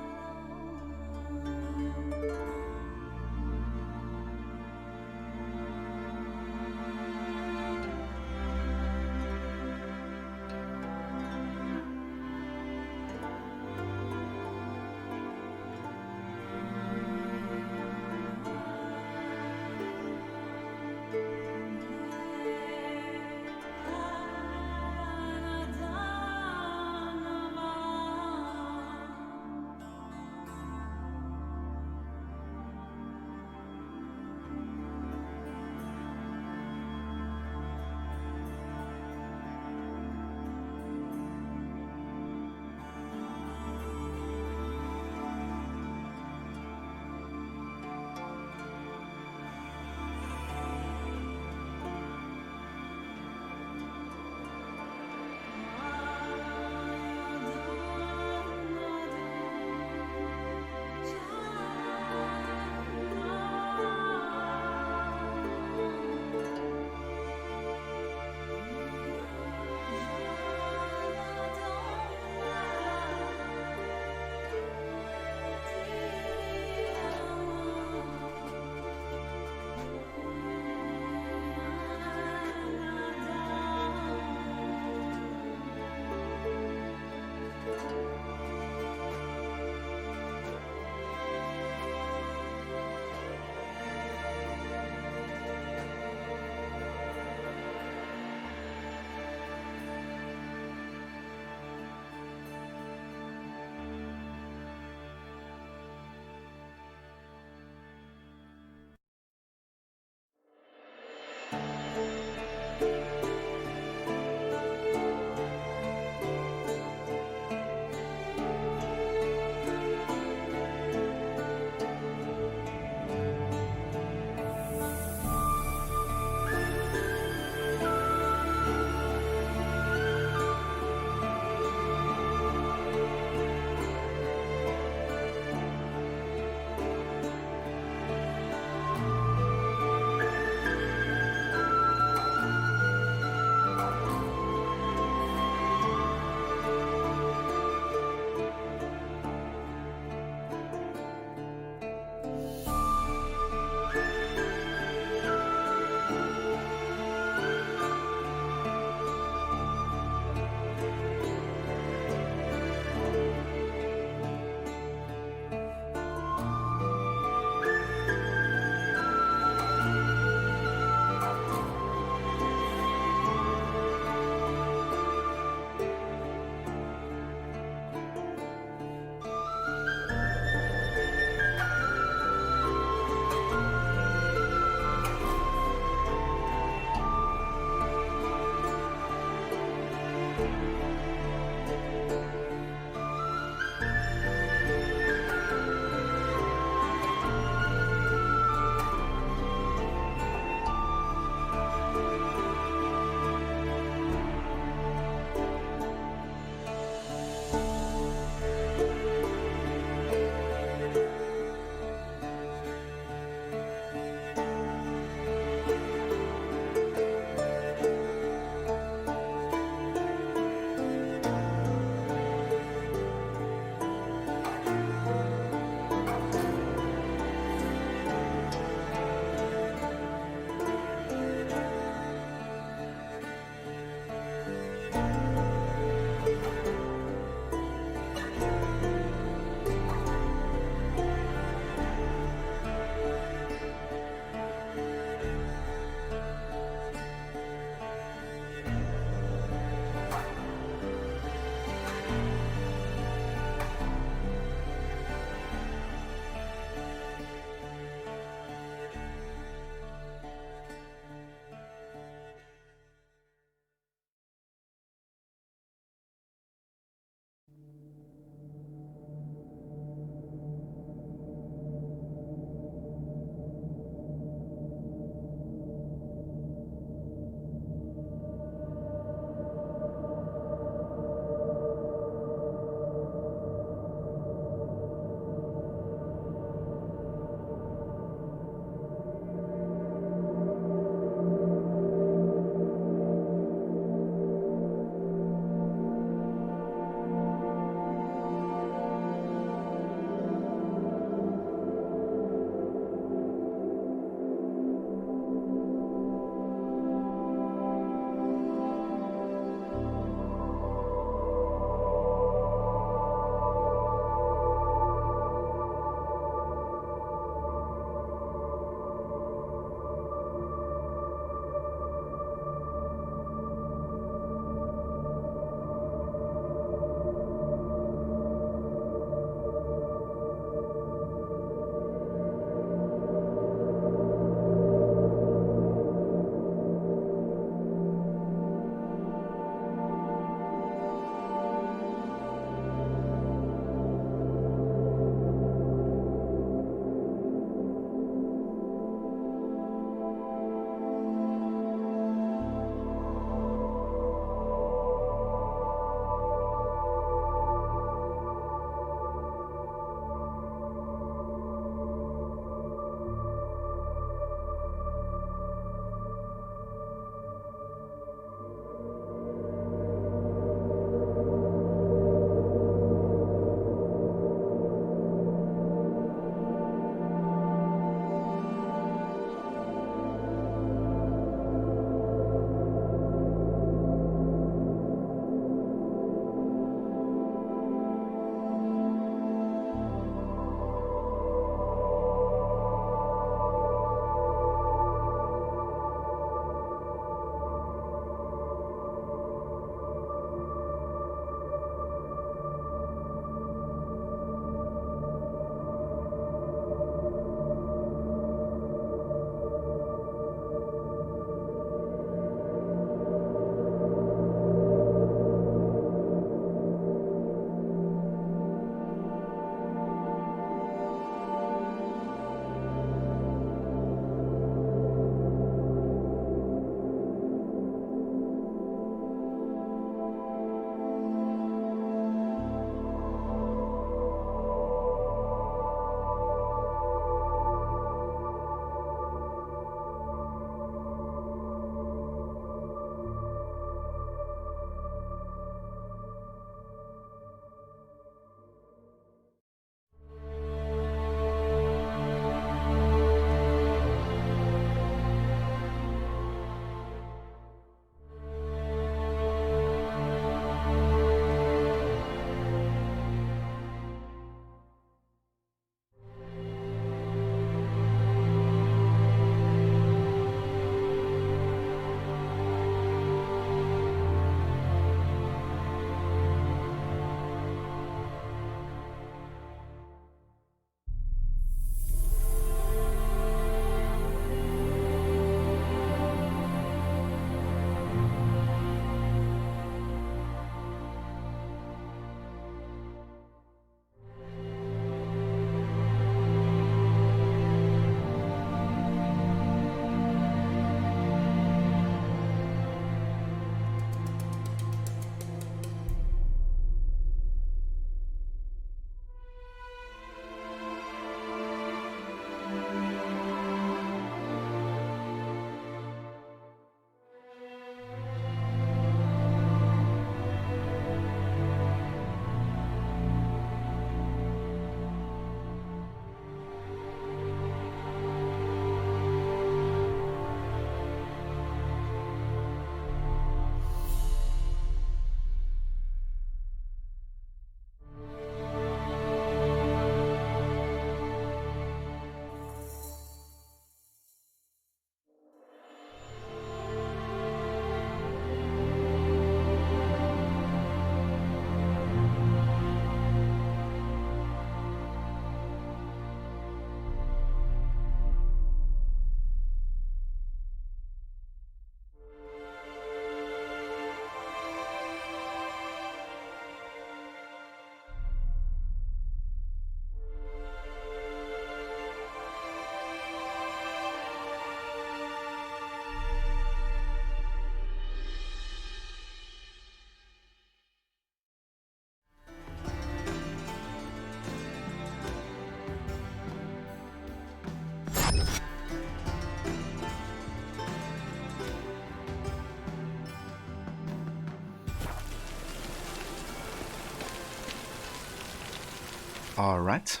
S3: Alright,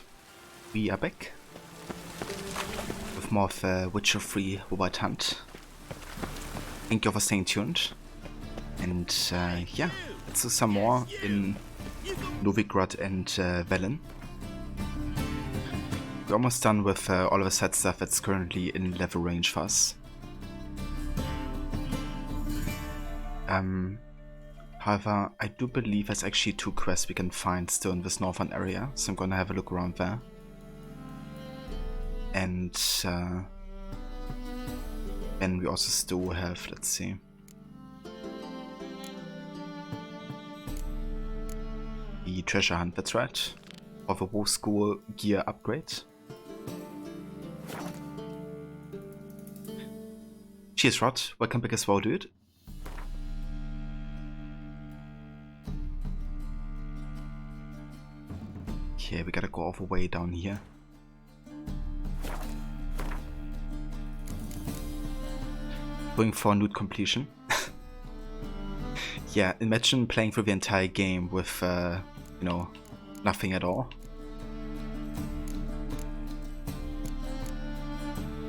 S3: we are back with more of Witcher 3 White Hunt. Thank you for staying tuned. And yeah, let's do some more in Novigrad and Velen. We're almost done with all of the side stuff that's currently in level range for us. However, I do believe there's actually 2 quests we can find still in this northern area, so I'm gonna have a look around there. And then we also still have, let's see. The treasure hunt, that's right. Of a war school gear upgrade. Cheers, Rod. Welcome back as well, dude. Okay, we gotta go all the way down here. Going for nude completion. Yeah, imagine playing through the entire game with, you know, nothing at all.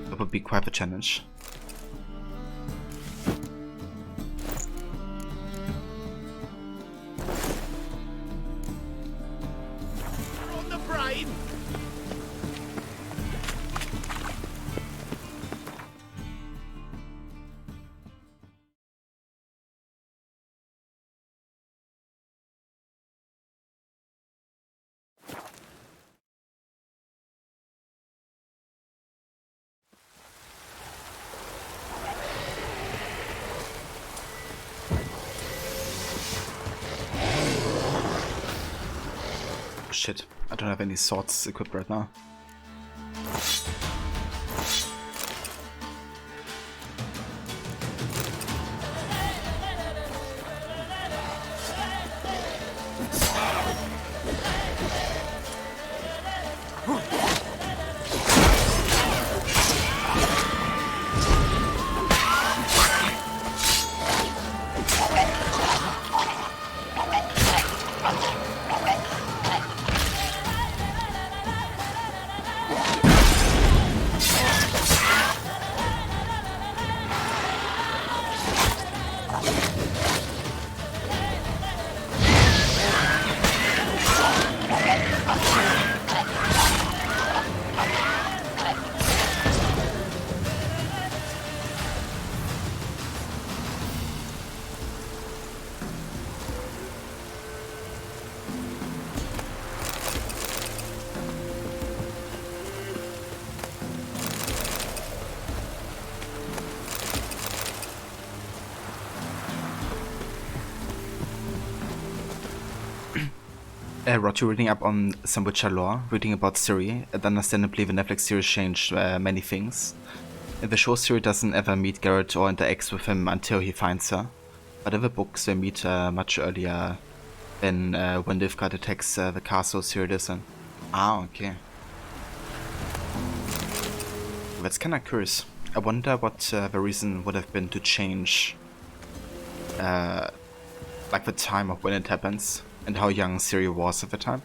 S3: That would be quite a challenge.
S14: On the brain!
S3: Shit, I don't have any swords equipped right now. Rod, you're reading up on some Witcher lore, reading about Ciri, and understandably the Netflix series changed many things. In the show, Ciri doesn't ever meet Geralt or interacts with him until he finds her, but in the books they meet much earlier than when Nilfgaard attacks the castle Ciri lives in. Ah, okay. That's kinda curious. I wonder what the reason would have been to change like the time of when it happens. And how young Ciri was at the time.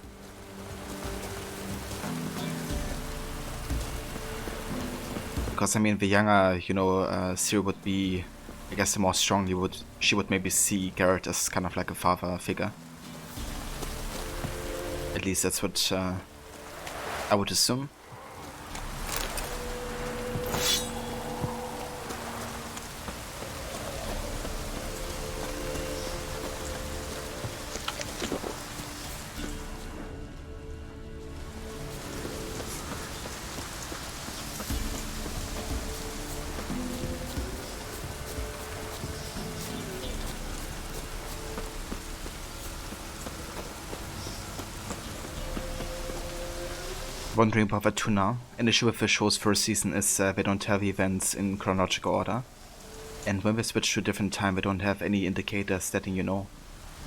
S3: Because I mean, the younger, you know, Ciri would be, I guess the more strongly she would maybe see Geralt as kind of like a father figure. At least that's what I would assume. Wondering about that too now. An issue with the show's first season is they don't have events in chronological order. And when we switch to a different time, we don't have any indicators letting you know.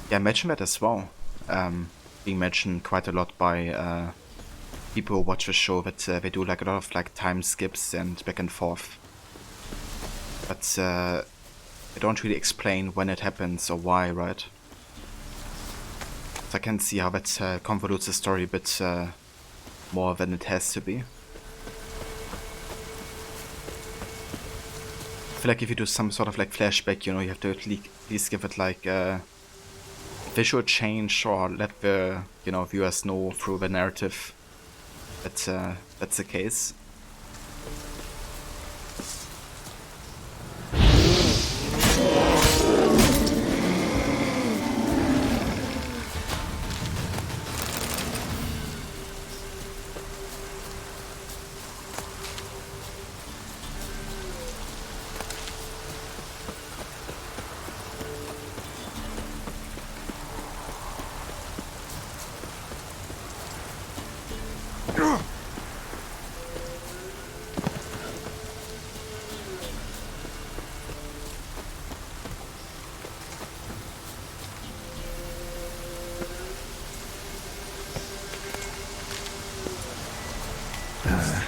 S3: Yeah, imagine that as well. Being mentioned quite a lot by people who watch the show, that they do like a lot of like time skips and back and forth. But they don't really explain when it happens or why, right? So I can see how that convolutes the story a bit more than it has to be. I feel like if you do some sort of like flashback, you know, you have to at least give it like a visual change, or let the, you know, viewers know through the narrative that that's the case.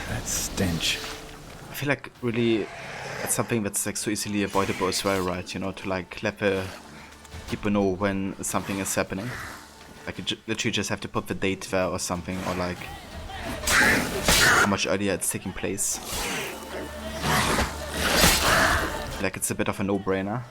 S6: That stench.
S3: I feel like really it's something that's like so easily avoidable as well, right? You know, to like let the people know when something is happening. Like you literally just have to put the date there or something, or like how much earlier it's taking place. Like it's a bit of a no-brainer.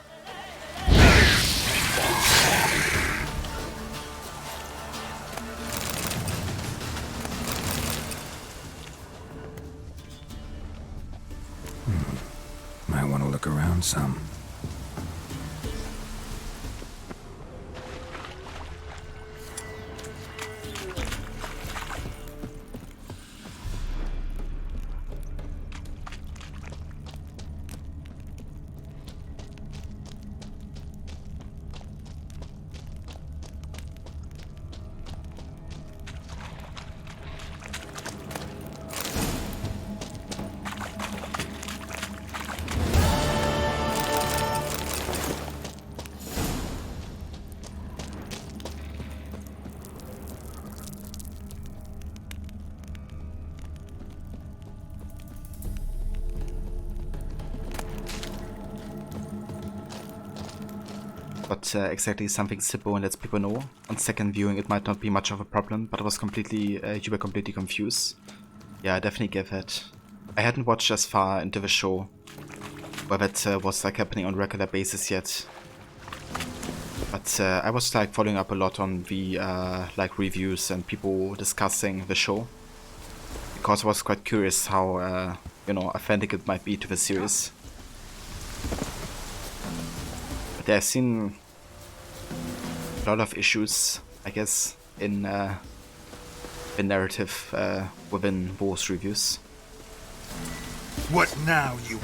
S6: Might want to look around some.
S3: But exactly something simple and lets people know. On second viewing it might not be much of a problem, but I was completely, you were completely confused. Yeah, I definitely get that. I hadn't watched as far into the show where that was like happening on a regular basis yet. But I was like following up a lot on the like reviews and people discussing the show, because I was quite curious how you know, authentic it might be to the series. But I've seen a lot of issues, I guess, in the narrative within those reviews.
S6: What now, you?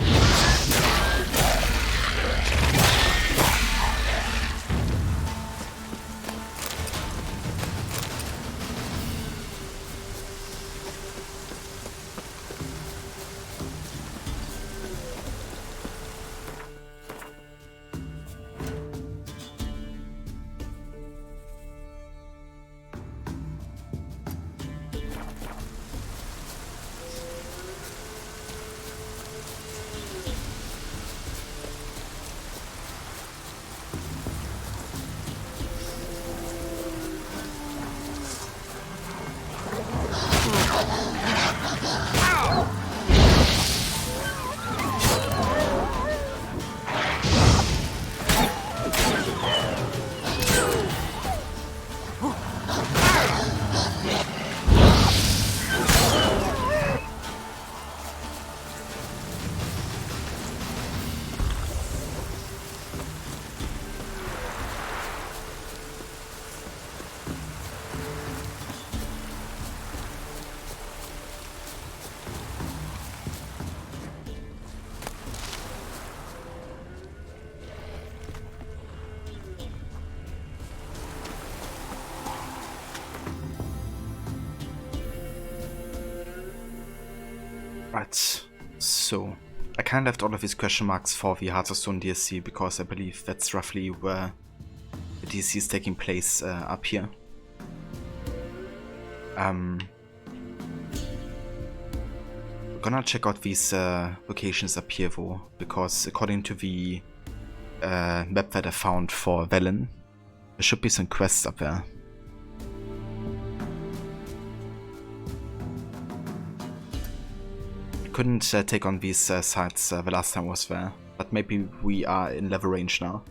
S3: Right, so I kind of left all of these question marks for the Hearts of Stone DLC because I believe that's roughly where the DLC is taking place up here. We're gonna check out these locations up here though, because according to the map that I found for Velen, there should be some quests up there. couldn't take on these sites the last time I was there, but maybe we are in level range now.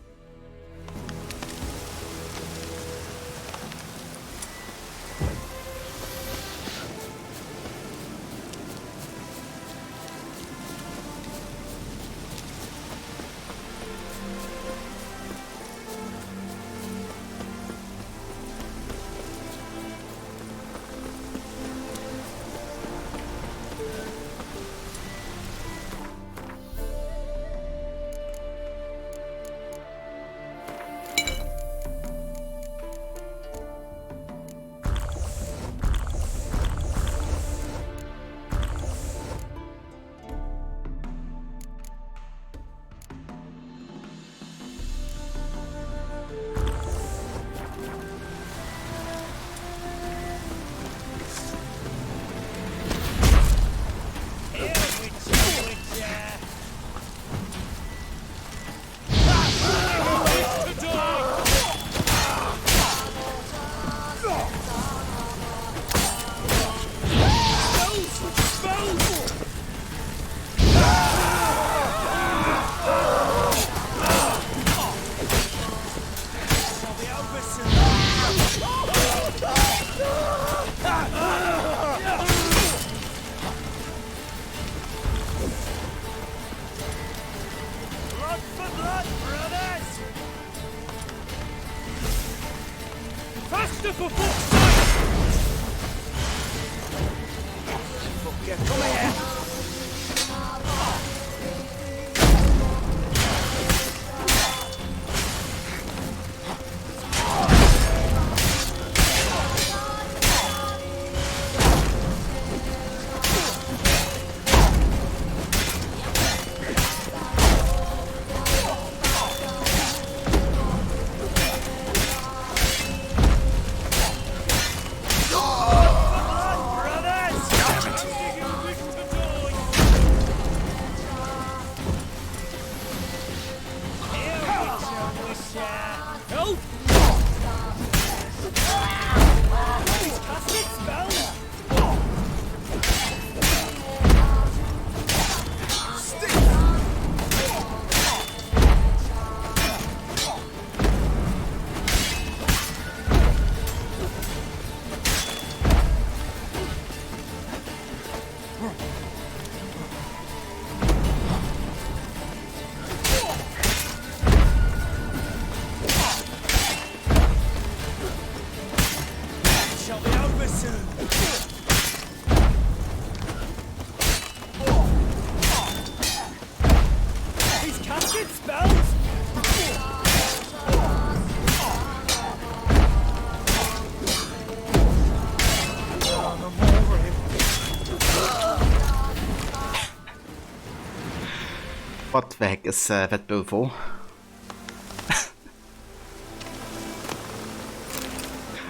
S3: What the heck is that bill for?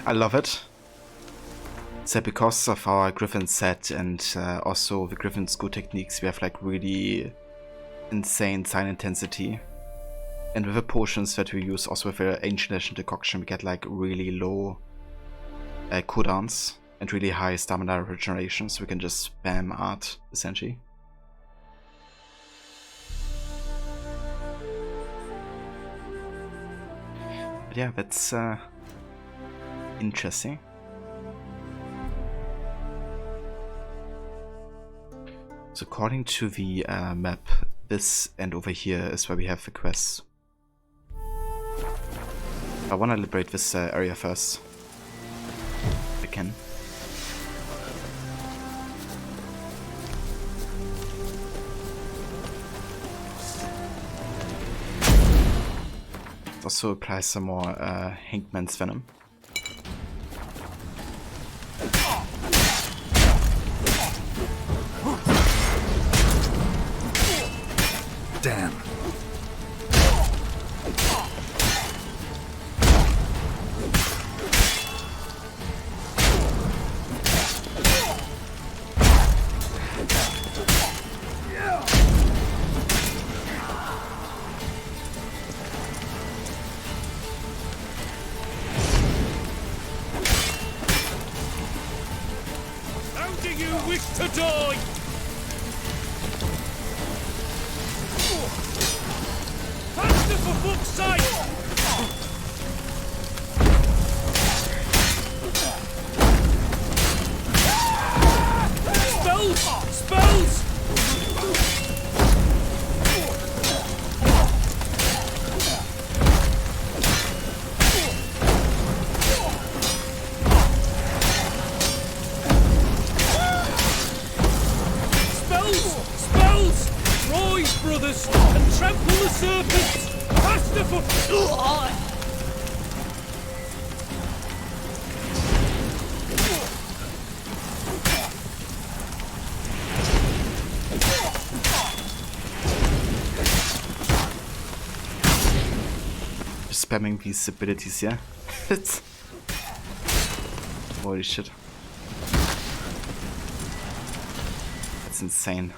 S3: I love it. So because of our Griffin set and also the Griffin's good techniques, we have like really insane sign intensity. And with the potions that we use, also with the Ancient Edition Decoction, we get like really low cooldowns and really high stamina regeneration, so we can just spam art, essentially. But yeah, that's interesting. So according to the map, this and over here is where we have the quests. I want to liberate this area first. If I can. Also apply some more Hinkman's Venom.
S6: Damn.
S14: How do you wish to die?
S8: for fuck's sake! Spells! Spells! Rise, brothers, and trample the serpents! Faster for...
S3: Spamming these abilities, yeah? Holy shit. That's insane.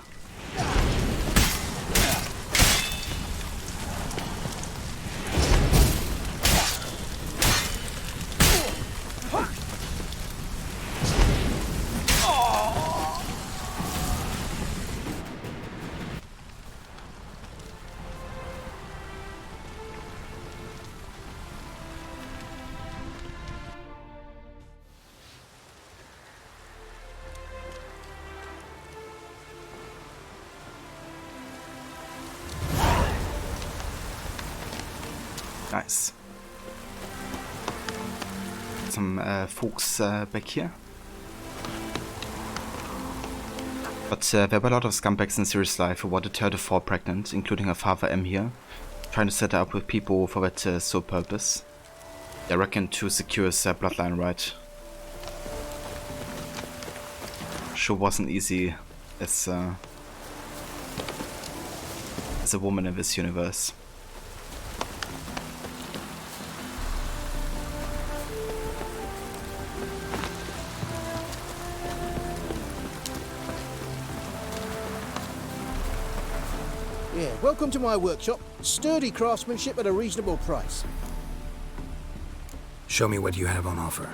S3: Nice. Some folks back here. But there were a lot of scumbags in serious life who wanted her to fall pregnant, including her father M here, trying to set her up with people for that sole purpose. They reckon to secure his bloodline right. Sure wasn't easy as a woman in this universe.
S12: Yeah, welcome to my workshop. Sturdy craftsmanship at a reasonable price.
S6: Show me what you have on offer.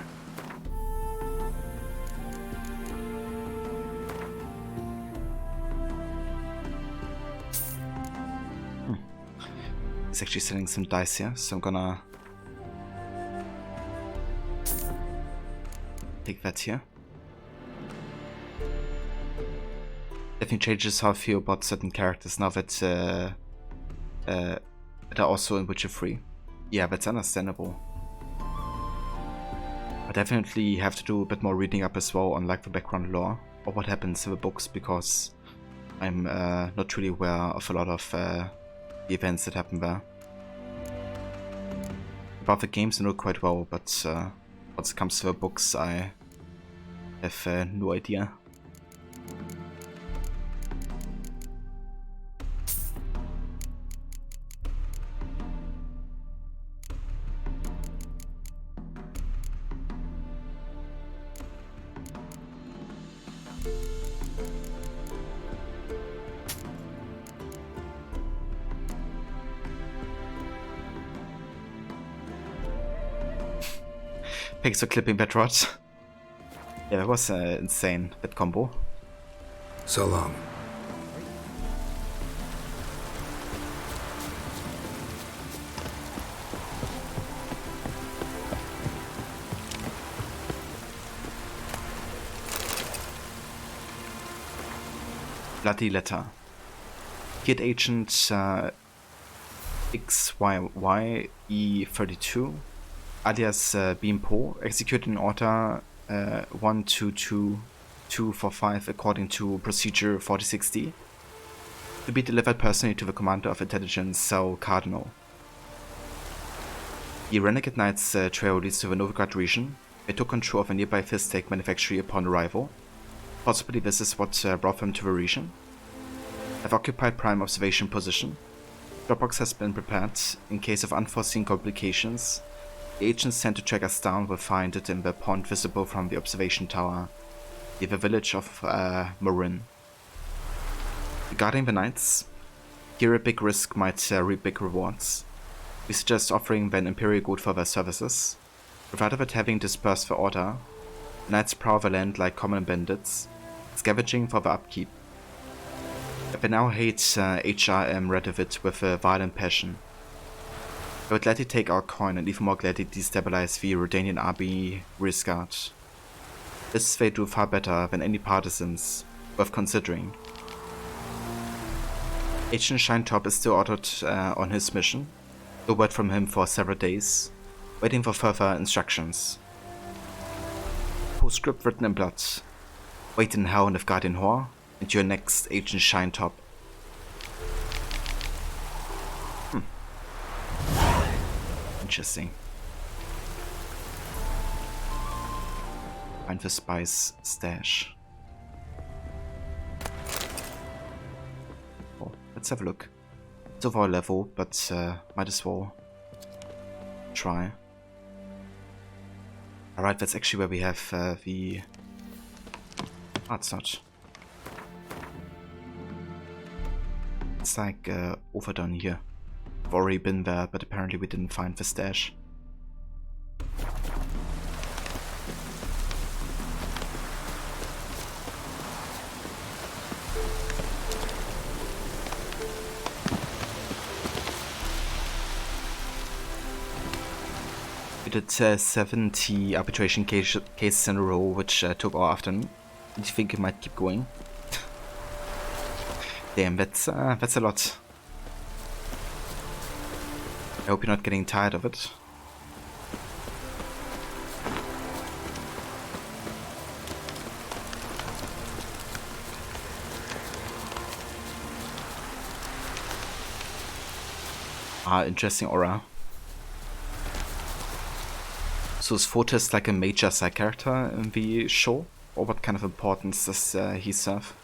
S3: He's actually selling some dice here, so I'm gonna take that here. Definitely changes how I feel about certain characters now that they're also in Witcher 3. Yeah, that's understandable. I definitely have to do a bit more reading up as well on like the background lore or what happens in the books, because I'm not really aware of a lot of the events that happen there. About the games I know quite well, but once it comes to the books I have no idea. Thanks for clipping that rod. Yeah, that was insane, that combo.
S6: So long.
S3: Bloody letter. Kid Agent XYYE32, alias Beampo, executed in order 122245 according to procedure 4060, to be delivered personally to the commander of intelligence Cell Cardinal. The Renegade Knight's trail leads to the Novigrad region. They took control of a nearby fist-steak manufactory upon arrival. Possibly this is what brought them to the region. Have occupied prime observation position. Dropbox has been prepared. In case of unforeseen complications, the agents sent to track us down will find it in the pond visible from the observation tower near the village of Marin. Regarding the knights, here a big risk might reap big rewards. We suggest offering them imperial gold for their services. Rather than having dispersed the order, the knights prowl the land like common bandits, scavenging for the upkeep. They now hate HRM Redovit with a violent passion. I would gladly take our coin and even more gladly destabilize the Redanian army rearguard. This they do far better than any partisans worth considering. Agent Shinetop is still ordered on his mission. No word from him for several days, waiting for further instructions. Postscript written in blood. Wait in hell with Guardian Whore, and your next Agent Shinetop. Interesting. Find the spy's stash. Oh, let's have a look. It's over our level, but might as well try. Alright, that's actually where we have the... Oh, it's not. It's like over down here. I've already been there, but apparently we didn't find the stash. We did 70 arbitration cases in a row, which took our afternoon. Do you think it might keep going? Damn, that's a lot. I hope you're not getting tired of it. Ah, interesting aura. So is Fortis like a major side character in the show? Or what kind of importance does he serve?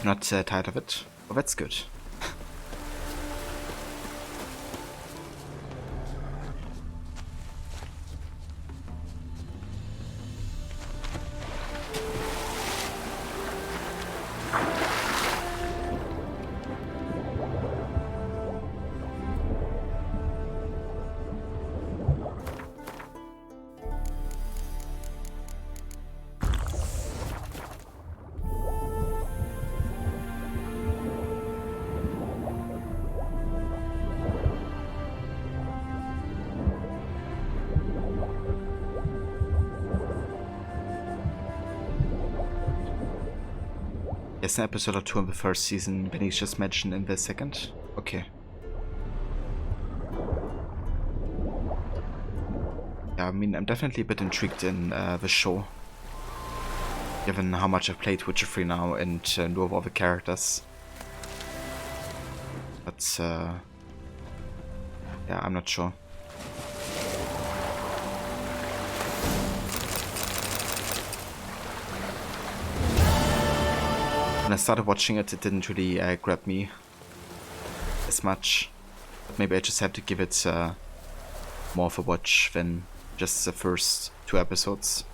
S3: Not tired of it? Well, that's good. Yes, an episode or two in the first season, Benny's just mentioned in the second. Okay. Yeah, I mean, I'm definitely a bit intrigued in the show. Given how much I've played Witcher 3 now and know of all the characters. But, yeah, I'm not sure. When I started watching it, it didn't really grab me as much. But maybe I just have to give it more of a watch than just the first 2 episodes.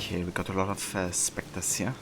S3: Okay, we got a lot of specters here.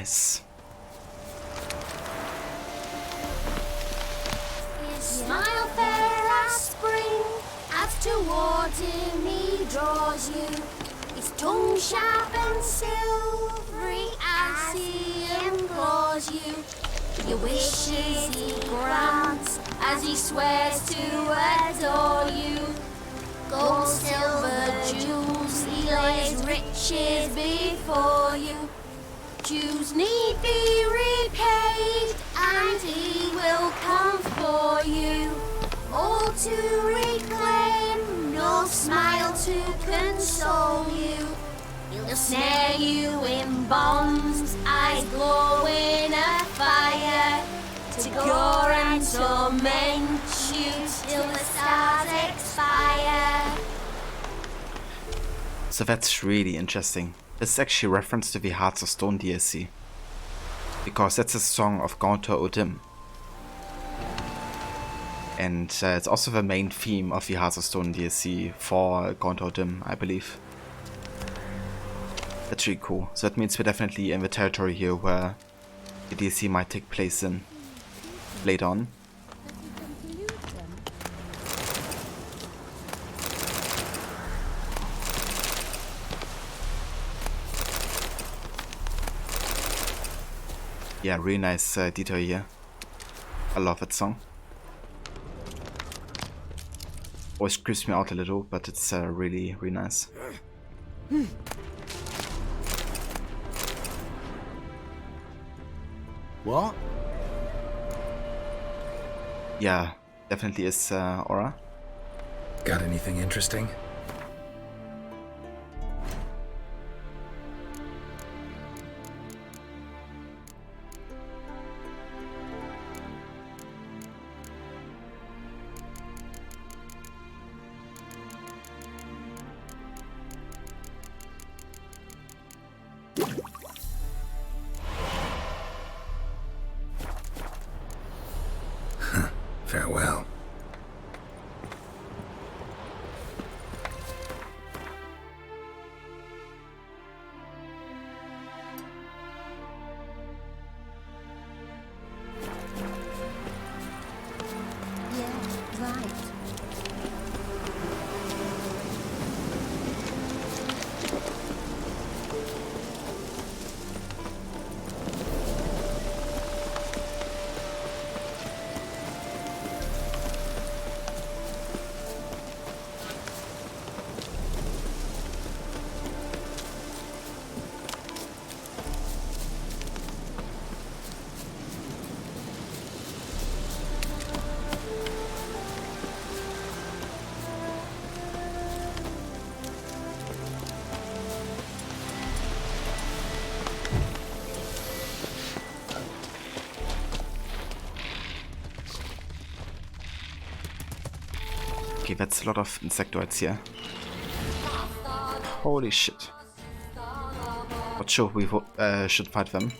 S3: nice.
S1: His smile fair as spring, as towards him he draws you. His tongue sharp and silvery as he implores you. Your wishes he grants as he swears to adore you. Gold, silver, jewels, he lays riches before you. Dues need be repaid, and he will come for you. All to reclaim, no smile to console you. He'll snare you in bonds, eyes glow in a fire, to gore and torment you till the stars expire.
S3: So that's really interesting. This is actually a reference to the Hearts of Stone DLC, because that's a song of Gaunter Odim. And it's also the main theme of the Hearts of Stone DLC for Gaunter Odim, I believe. That's really cool. So that means we're definitely in the territory here where the DLC might take place in later on. Yeah, really nice detail here. I love that song. Always creeps me out a little, but it's really, really nice.
S12: What?
S3: Yeah, definitely is Aura.
S6: Got anything interesting? Farewell.
S1: Yeah, right.
S3: Okay, that's a lot of insectoids here. Holy shit. Not sure we should fight them.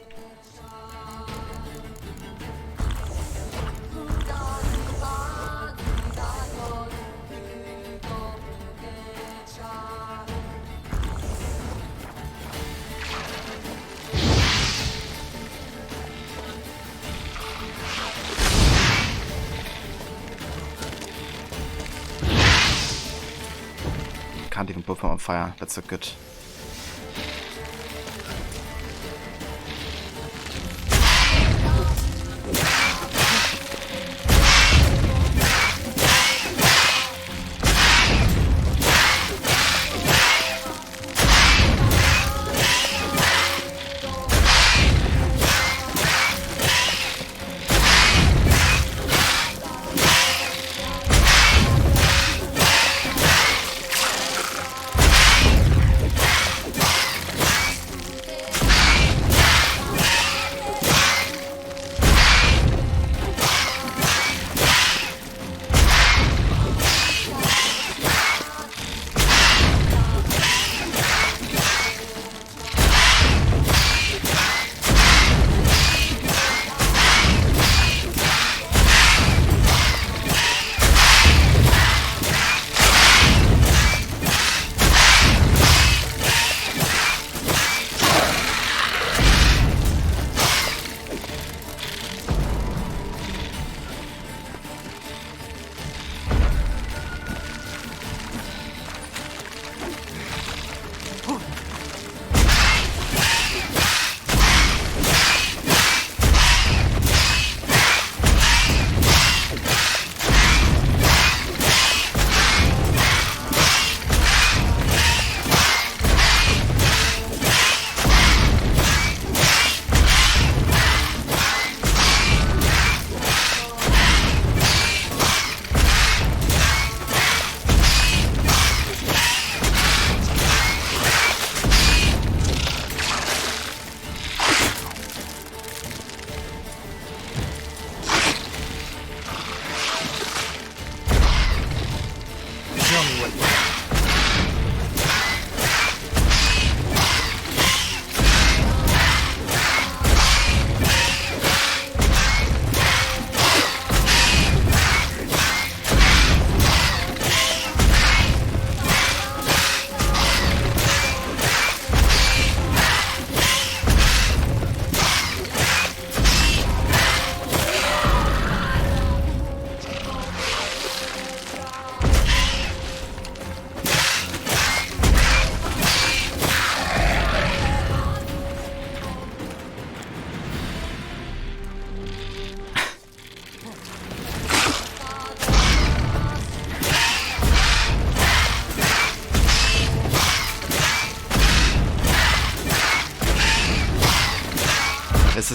S3: Can't even put them on fire, that's so good.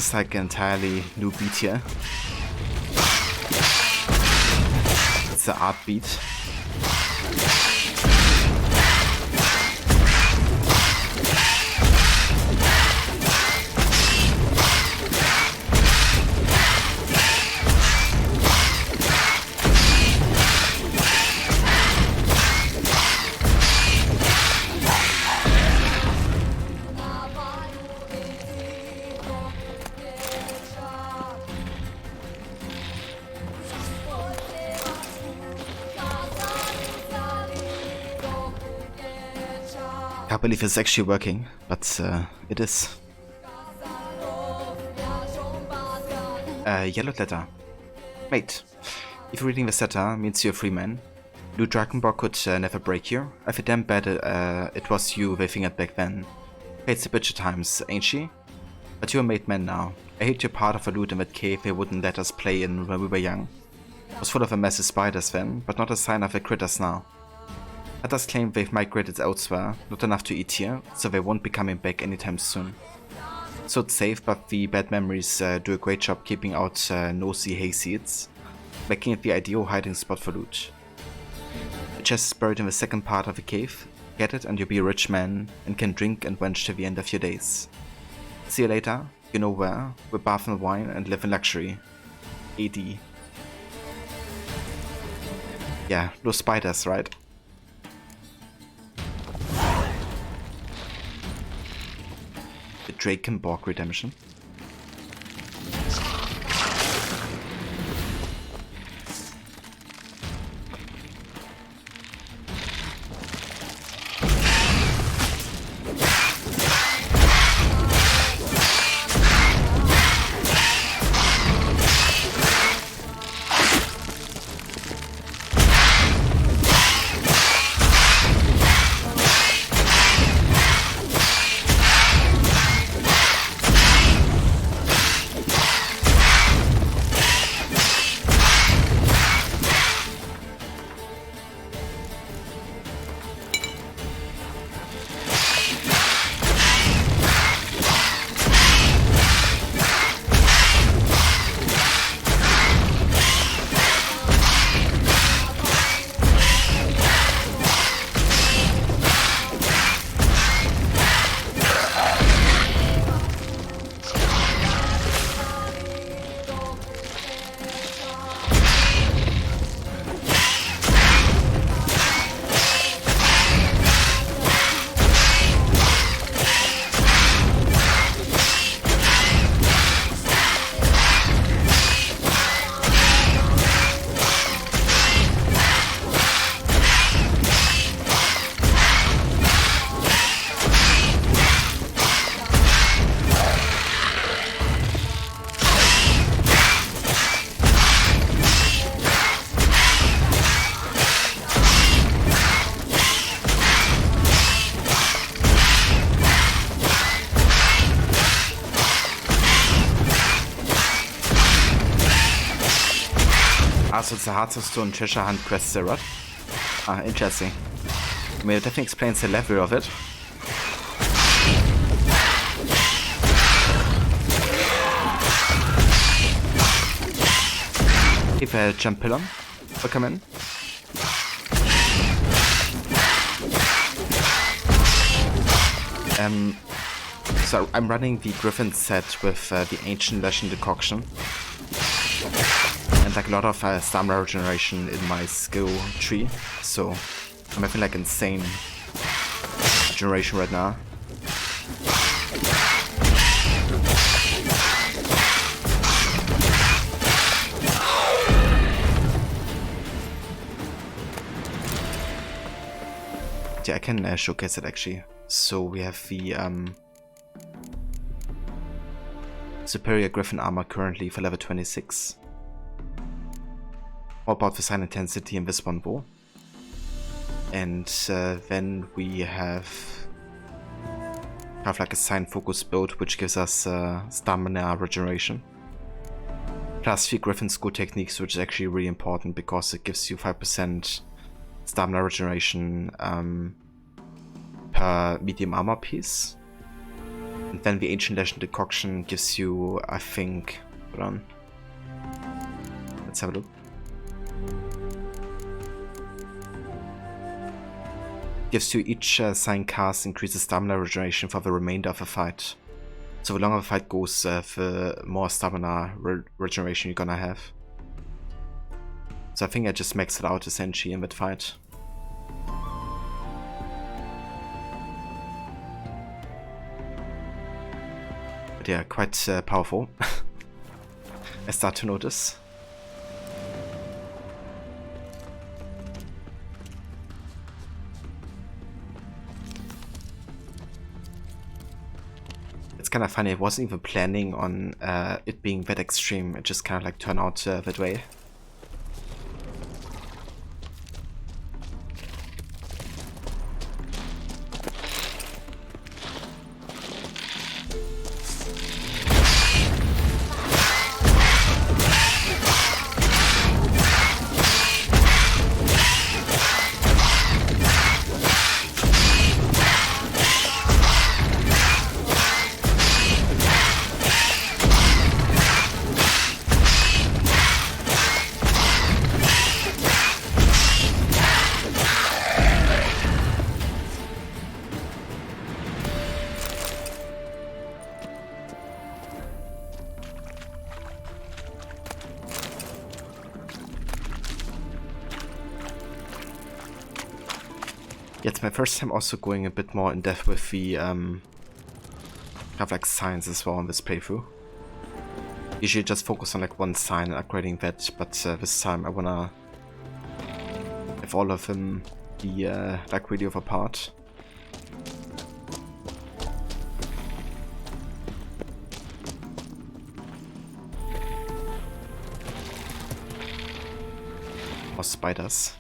S3: looks like an entirely new beat here. It's the art beat. I can't believe it's actually working, but it is. Yellow letter. Mate, if reading this letter means you're a free man, Blue Dragonborg could never break you. I feel damn bad it was you they fingered back then. Hates the bitch at times, ain't she? But you're a made man now. I hate you're part of a loot in that cave they wouldn't let us play in when we were young. It was full of a massive spiders then, but not a sign of the critters now. Others claim they've migrated elsewhere, not enough to eat here, so they won't be coming back anytime soon. So it's safe, but the bad memories do a great job keeping out nosy hayseeds, making it the ideal hiding spot for loot. The chest is buried in the second part of the cave. Get it and you'll be a rich man, and can drink and wench to the end of your days. See you later, you know where, with bath and wine and live in luxury. AD. Yeah, no spiders, right? The Drakenborg redemption. So it's the Hearts of Stone treasure hunt quest, right? Ah, interesting. I mean, it definitely explains the level of it. If I jump pylon, welcome in. So I'm running the Griffin set with the Ancient Legend Decoction. And like a lot of stamina regeneration in my skill tree, so I'm having like insane regeneration right now. Yeah, I can showcase it actually. So we have the Superior Griffin armor currently for level 26. All about the sign intensity in this one war. And then we have like a sign focus build which gives us stamina regeneration. Plus 3 Griffin school techniques, which is actually really important because it gives you 5% stamina regeneration per medium armor piece. And then the Ancient Legend Decoction gives you, I think, hold on. Let's have a look. Gives you each sign cast increases stamina regeneration for the remainder of the fight. So the longer the fight goes, the more stamina regeneration you're gonna have. So I think I just maxed it out essentially in that fight. But yeah, quite powerful. I start to notice. It's kind of funny, I wasn't even planning on it being that extreme, it just kind of like turned out that way. Yeah, it's my first time also going a bit more in depth with the kind of like signs as well in this playthrough. Usually just focus on like one sign and upgrading that, but this time I wanna have all of them be like really overpowered. More spiders.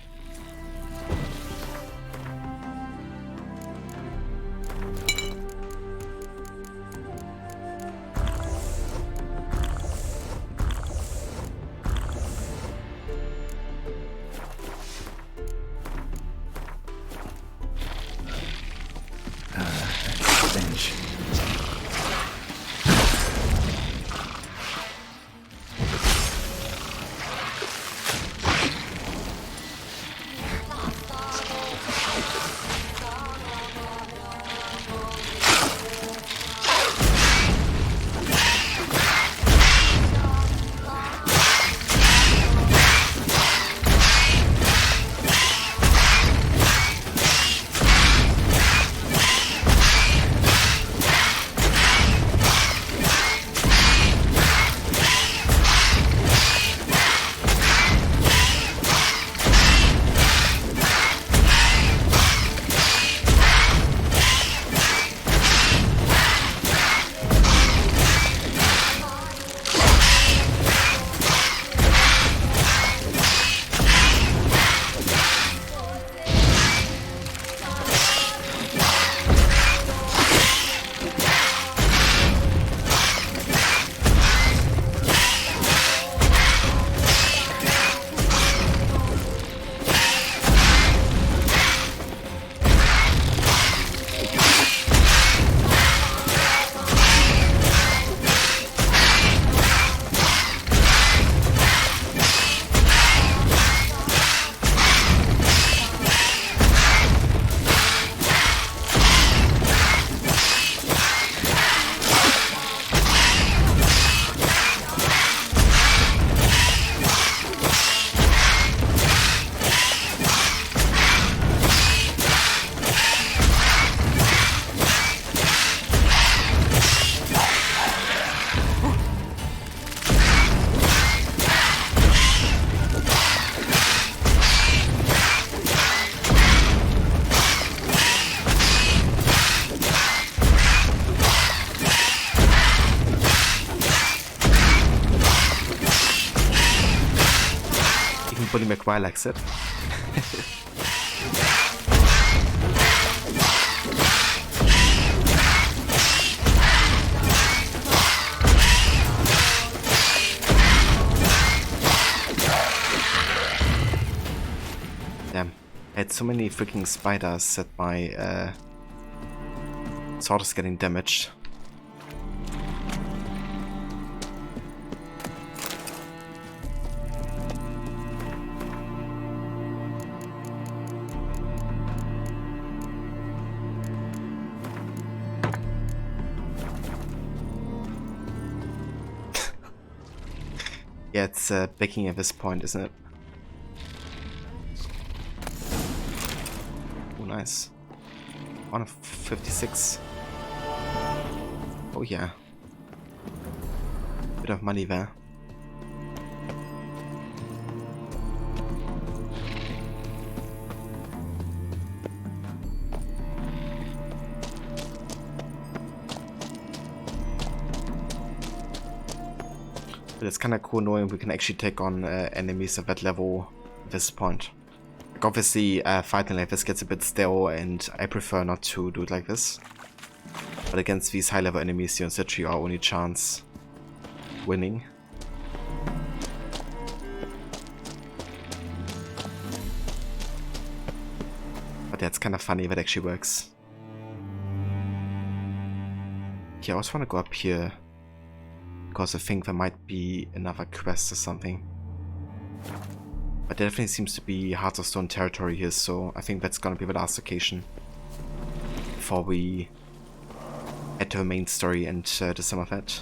S3: Bully McGuire likes it. Damn, I had so many freaking spiders that my sword is getting damaged. Yeah, it's baking at this point, isn't it? Oh, nice. 1 of 56. Oh yeah. Bit of money there. But it's kind of cool knowing we can actually take on enemies of that level at this point. Like obviously, fighting like this gets a bit stale, and I prefer not to do it like this. But against these high-level enemies, it's literally our only chance winning. But yeah, it's kind of funny if it actually works. Okay, I also want to go up here, because I think there might be another quest or something. But there definitely seems to be Hearts of Stone territory here, so I think that's gonna be the last location before we head to the main story and do some of that.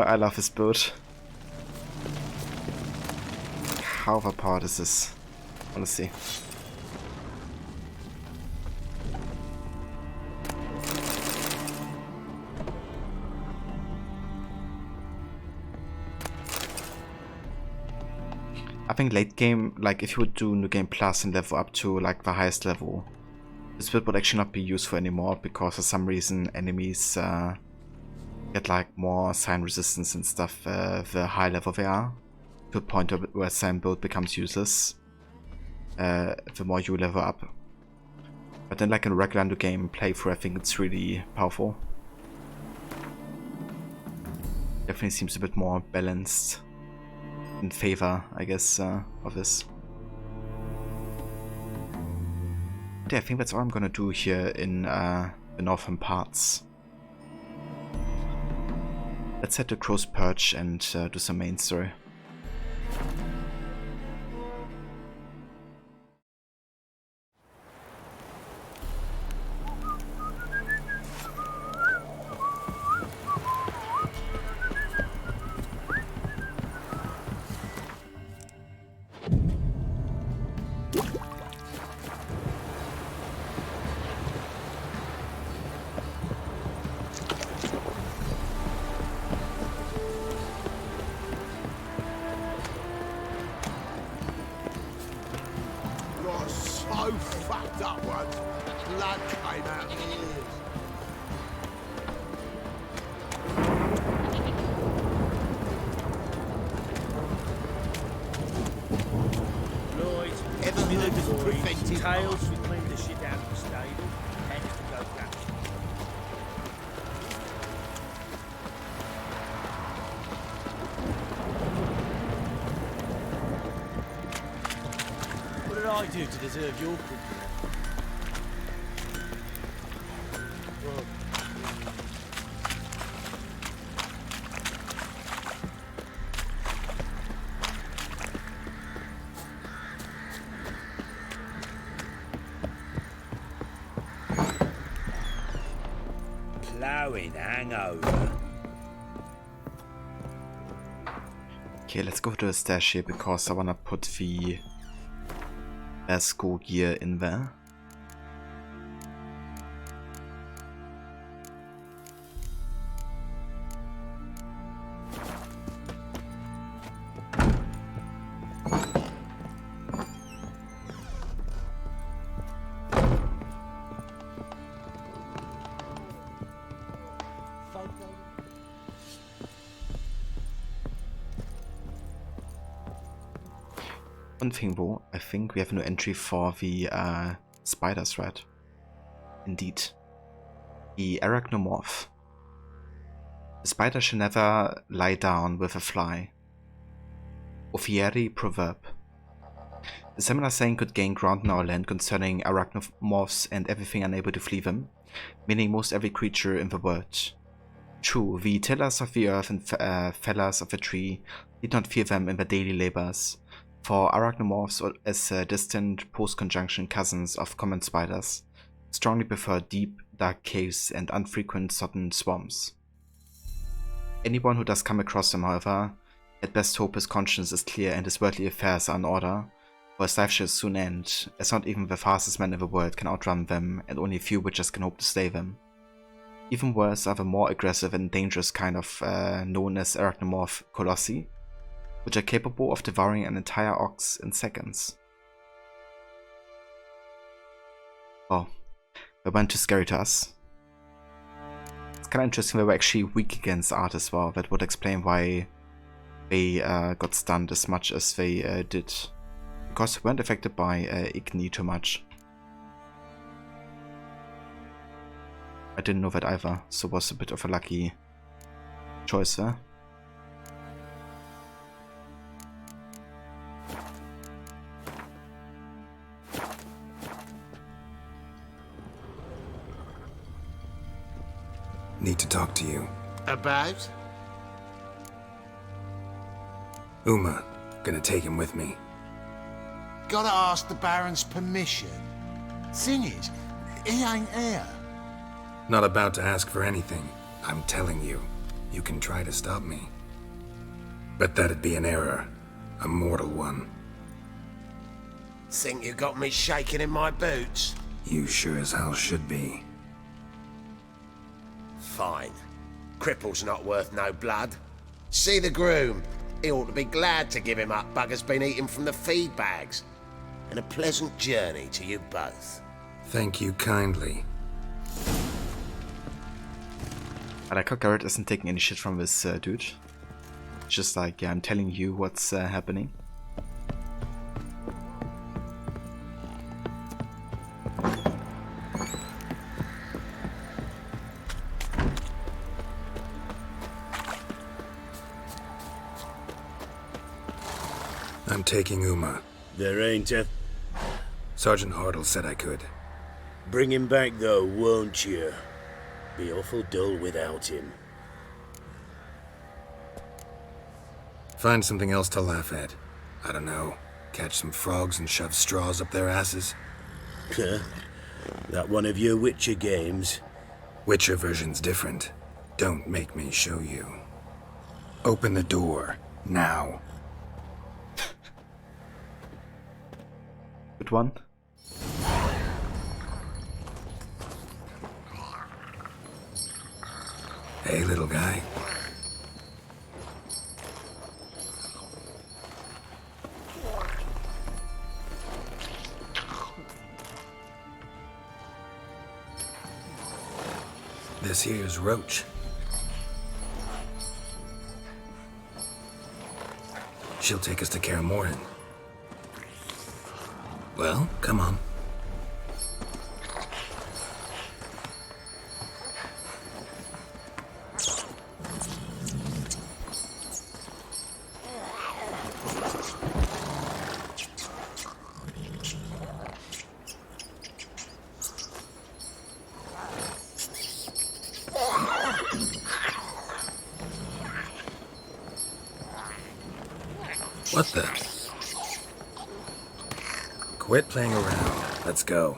S3: I love this boat. How overpowered is this? Honestly. I think late game, like if you would do New Game Plus and level up to like the highest level, this build would actually not be useful anymore, because for some reason enemies get like more sign resistance and stuff the high level they are, to a point where sign build becomes useless the more you level up. But then like in a regular New Game playthrough, I think it's really powerful. Definitely seems a bit more balanced in favor, I guess, of this. But yeah, I think that's all I'm gonna do here in the northern parts. Let's head to Crow's Perch and do some main story.
S11: So fucked up once. Blood came out of his ears.
S14: Lloyd,
S11: Evidence prevented.
S14: Tails, we cleaned the shit out of the stable. Heads to Decoction. What did I do to deserve your company? Plowing hangover.
S3: Okay, let's go to the stash here, because I wanna put the Esco gear in there. One thing though, I think we have no entry for the spiders, right? Indeed. The arachnomorph. The spider should never lie down with a fly. Offieri proverb. A similar saying could gain ground in our land concerning arachnomorphs and everything unable to flee them, meaning most every creature in the world. True, the tillers of the earth and fellers of the tree did not fear them in their daily labors, for arachnomorphs, as distant post-conjunction cousins of common spiders, strongly prefer deep, dark caves and unfrequented sodden swamps. Anyone who does come across them, however, at best hope his conscience is clear and his worldly affairs are in order, for his life shall soon end, as not even the fastest men in the world can outrun them, and only a few witches can hope to stay them. Even worse are the more aggressive and dangerous kind of known as arachnomorph colossi, which are capable of devouring an entire ox in seconds. Oh, they weren't too scary to us. It's kinda interesting they were actually weak against art as well. That would explain why they got stunned as much as they did. Because they weren't affected by Igni too much. I didn't know that either, so it was a bit of a lucky choice there.
S6: Need to talk to you.
S13: About?
S6: Uma, gonna take him with me.
S13: Gotta ask the Baron's permission. Thing is, he ain't here.
S6: Not about to ask for anything. I'm telling you, you can try to stop me. But that'd be an error. A mortal one.
S13: Think you got me shaking in my boots?
S6: You sure as hell should be.
S13: Fine. Cripple's not worth no blood. See the groom. He ought to be glad to give him up. Bugger's been eating from the feed bags. And a pleasant journey to you both.
S6: Thank you kindly.
S3: I like how Garrett isn't taking any shit from this dude. Just like, yeah, I'm telling you what's happening.
S6: I'm taking Uma.
S17: There ain't a...
S6: Sergeant Hartle said I could.
S17: Bring him back though, won't you? Be awful dull without him.
S6: Find something else to laugh at. I don't know. Catch some frogs and shove straws up their asses.
S17: Huh? That one of your Witcher games?
S6: Witcher version's different. Don't make me show you. Open the door. Now.
S3: Good one.
S6: Hey, little guy. This here's Roach. She'll take us to Kaer Morhen. Well, come on. What the? Quit playing around. Let's go.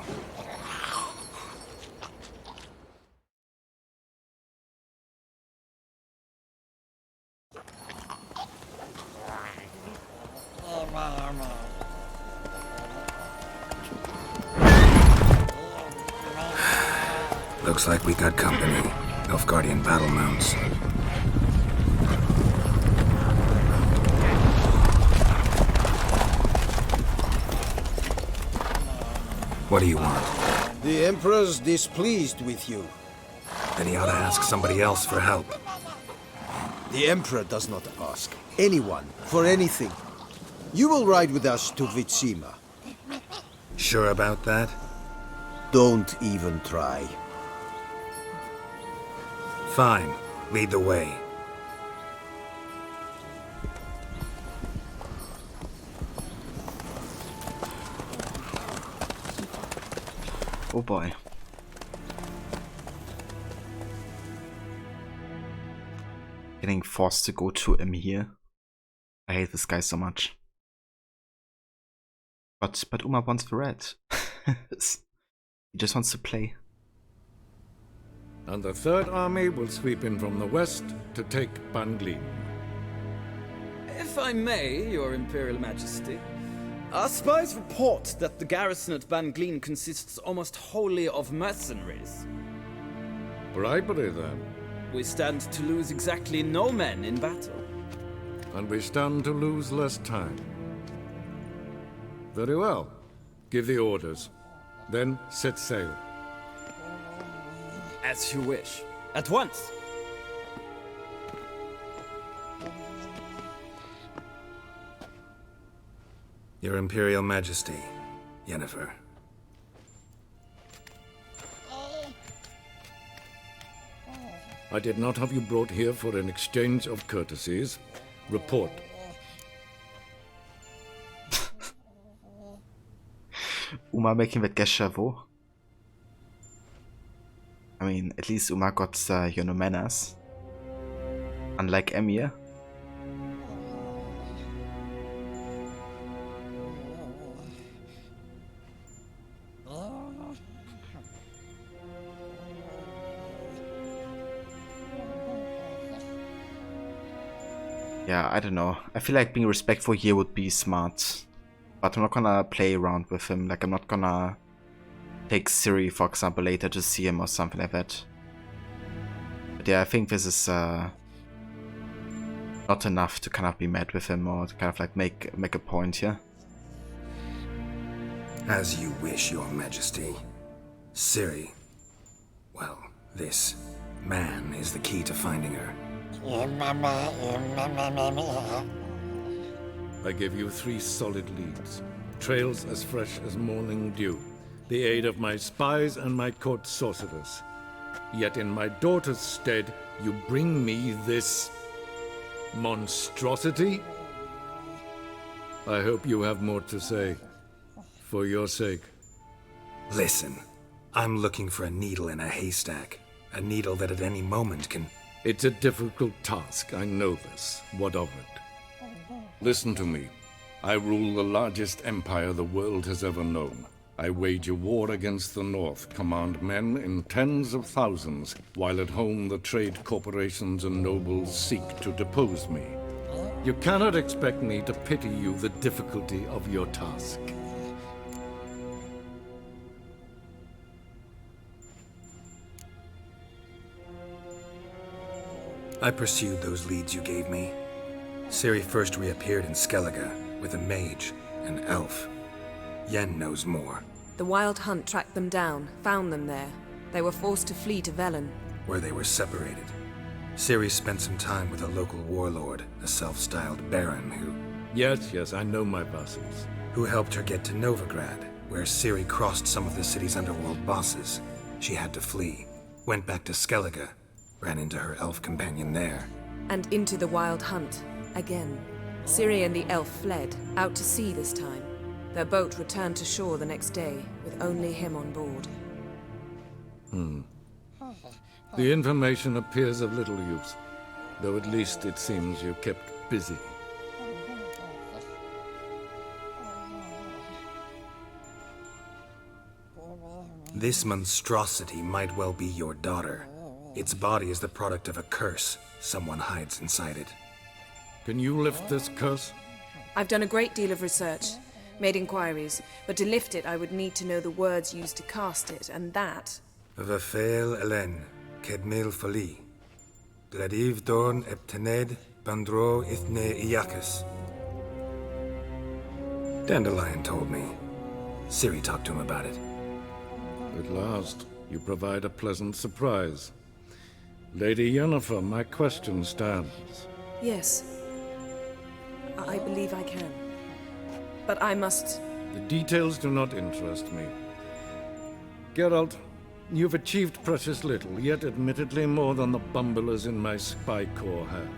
S6: Looks like we got company. Nilfgaardian battle mounts. What do you want?
S8: The Emperor's displeased with you.
S6: Then he ought to ask somebody else for help.
S8: The Emperor does not ask anyone for anything. You will ride with us to Vitsima.
S6: Sure about that?
S8: Don't even try.
S6: Fine. Lead the way.
S3: Oh boy. Getting forced to go to him here. I hate this guy so much. But Uma wants the red. He just wants to play.
S5: And the Third Army will sweep in from the west to take Banglin.
S4: If I may, Your Imperial Majesty, our spies report that the garrison at Banglin consists almost wholly of mercenaries.
S5: Bribery, then.
S4: We stand to lose exactly no men in battle.
S5: And we stand to lose less time. Very well. Give the orders. Then set sail.
S4: As you wish. At once!
S6: Your Imperial Majesty, Yennefer.
S5: I did not have you brought here for an exchange of courtesies. Report.
S3: Uma making that gesture, wo? I mean, at least Uma got, you know, manners. Unlike Emir. Yeah, I don't know. I feel like being respectful here would be smart. But I'm not gonna play around with him. Like, I'm not gonna take Ciri, for example, later to see him or something like that. But yeah, I think this is not enough to kind of be mad with him or to kind of like make a point here.
S6: As you wish, Your Majesty. Ciri. Well, this man is the key to finding her.
S5: I give you 3 solid leads. Trails as fresh as morning dew. The aid of my spies and my court sorcerers. Yet in my daughter's stead, you bring me this monstrosity? I hope you have more to say. For your sake.
S6: Listen, I'm looking for a needle in a haystack. A needle that at any moment can...
S5: It's a difficult task, I know this. What of it? Listen to me. I rule the largest empire the world has ever known. I wage a war against the North, command men in tens of thousands, while at home the trade corporations and nobles seek to depose me. You cannot expect me to pity you the difficulty of your task.
S6: I pursued those leads you gave me. Ciri first reappeared in Skellige with a mage, an elf. Yen knows more.
S18: The Wild Hunt tracked them down, found them there. They were forced to flee to Velen,
S6: Where they were separated. Ciri spent some time with a local warlord, a self-styled baron who...
S5: Yes, I know my vassals.
S6: Who helped her get to Novigrad, where Ciri crossed some of the city's underworld bosses. She had to flee. Went back to Skellige. Ran into her elf companion there.
S18: and into the Wild Hunt, again. Ciri and the elf fled, out to sea this time. Their boat returned to shore the next day, with only him on board.
S5: The information appears of little use, though at least it seems you kept busy.
S6: This monstrosity might well be your daughter. Its body is the product of a curse. Someone hides inside it.
S5: Can you lift this curse?
S18: I've done a great deal of research, made inquiries, but to lift it I would need to know the words used to cast it, and that...
S6: Vafel Elen, Kedmil Fali. Gladiv Dorn Eptened, Bandro Ithne Iacus. Dandelion told me. Ciri talked to him about it.
S5: At last, you provide a pleasant surprise. Lady Yennefer, my question stands.
S18: Yes. I believe I can. But I must...
S5: The details do not interest me. Geralt, you've achieved precious little, yet admittedly more than the bumblers in my spy corps have.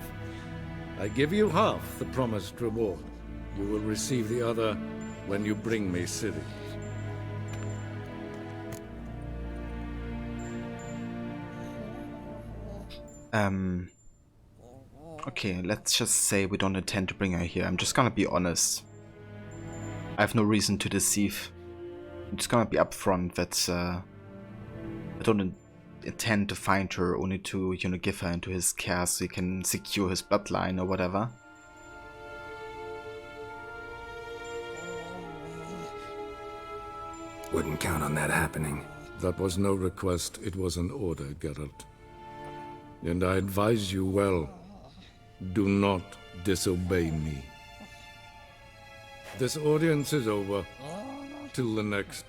S5: I give you half the promised reward. You will receive the other when you bring me Ciri.
S3: Okay, let's just say we don't intend to bring her here. I'm just gonna be honest. I have no reason to deceive. I'm just gonna be upfront that I don't intend to find her, only to, you know, give her into his care so he can secure his bloodline or whatever.
S6: Wouldn't count on that happening.
S5: That was no request, it was an order, Geralt. And I advise you well, do not disobey me. This audience is over. Till the next.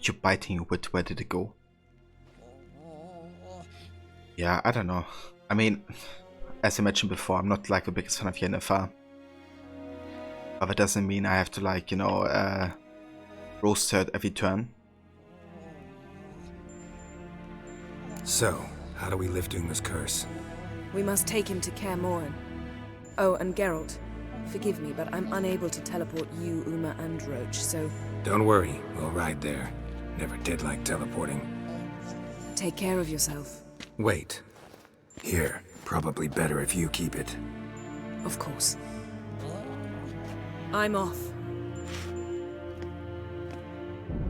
S3: You're biting your wit, where did it go? Yeah, I don't know. I mean, as I mentioned before, I'm not like the biggest fan of Yennefer. But that doesn't mean I have to, like, you know, roast her at every turn.
S6: So, how do we lift Uma's curse?
S18: We must take him to Kaer Morhen. Oh, and Geralt, forgive me, but I'm unable to teleport you, Uma, and Roach, so...
S6: Don't worry, we'll ride there. Never did like teleporting.
S18: Take care of yourself.
S6: Wait. Here, probably better if you keep it.
S18: Of course. I'm off.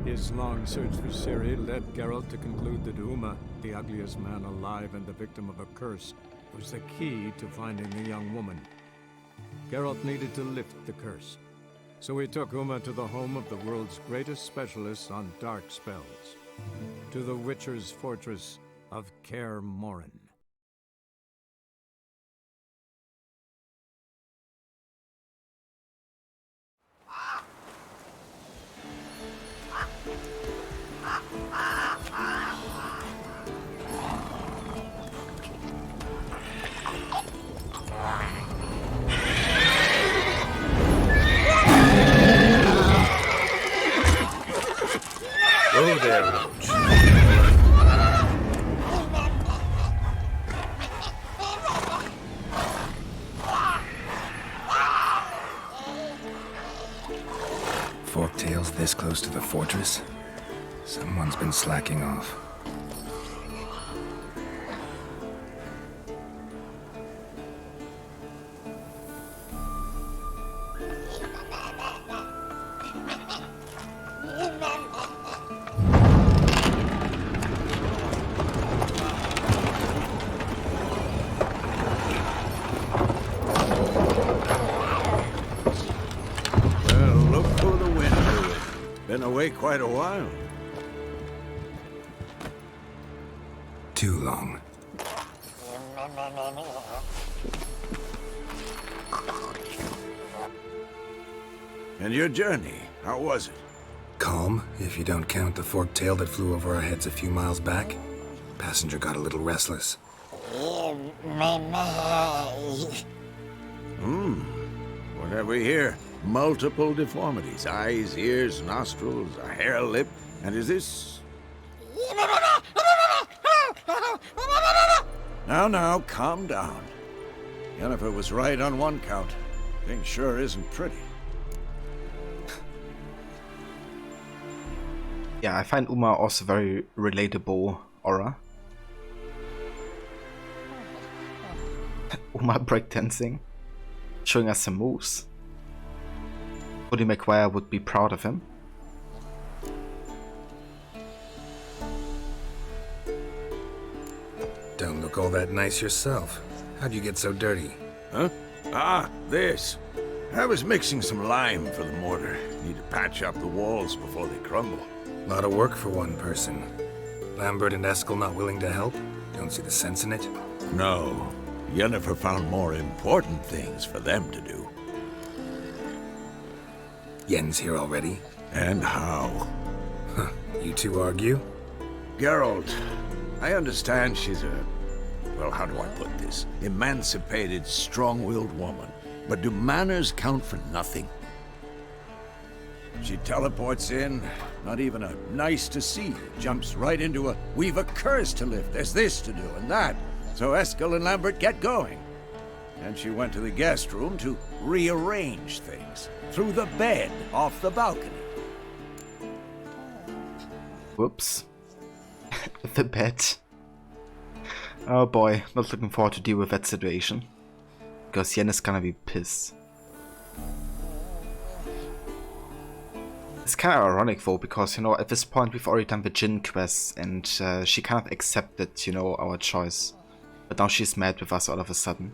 S9: His long search for Ciri led Geralt to conclude that Uma, the ugliest man alive and the victim of a curse, was the key to finding the young woman. Geralt needed to lift the curse. So he took Uma to the home of the world's greatest specialists on dark spells, to the Witcher's fortress of Kaer Morhen.
S17: Go there, Roach.
S6: Forktails this close to the fortress? Someone's been slacking off.
S14: Quite a while.
S6: Too long.
S14: And your journey, how was it?
S6: Calm, if you don't count the forktail that flew over our heads a few miles back. Passenger got a little restless.
S14: What have we here? Multiple deformities. Eyes, ears, nostrils, a hair lip. And is this... Now, calm down. Yennefer was right on one count. Thing sure isn't pretty.
S3: Yeah, I find Uma also very relatable aura. Uma breakdancing, showing us some moves. Woody McGuire would be proud of him.
S6: Don't look all that nice yourself. How'd you get so dirty?
S14: Huh? Ah, this. I was mixing some lime for the mortar. Need to patch up the walls before they crumble.
S6: Lot of work for one person. Lambert and Eskel not willing to help? Don't see the sense in it?
S14: No.
S10: Yennefer found more important things for them to do.
S6: Yen's here already?
S10: And how?
S6: Huh. You two argue?
S10: Geralt, I understand she's a... well, how do I put this? Emancipated, strong-willed woman. But do manners count for nothing? She teleports in, not even a nice to see you, jumps right into a we've a curse to lift, there's this to do and that. So Eskel and Lambert get going. And she went to the guest room to rearrange things. Through the bed, off the balcony.
S3: Whoops. The bed. Oh boy, not looking forward to deal with that situation. Because Yen is gonna be pissed. It's kind of ironic though, because, you know, at this point we've already done the Jinn quest and she kind of accepted, you know, our choice. But now she's mad with us all of a sudden.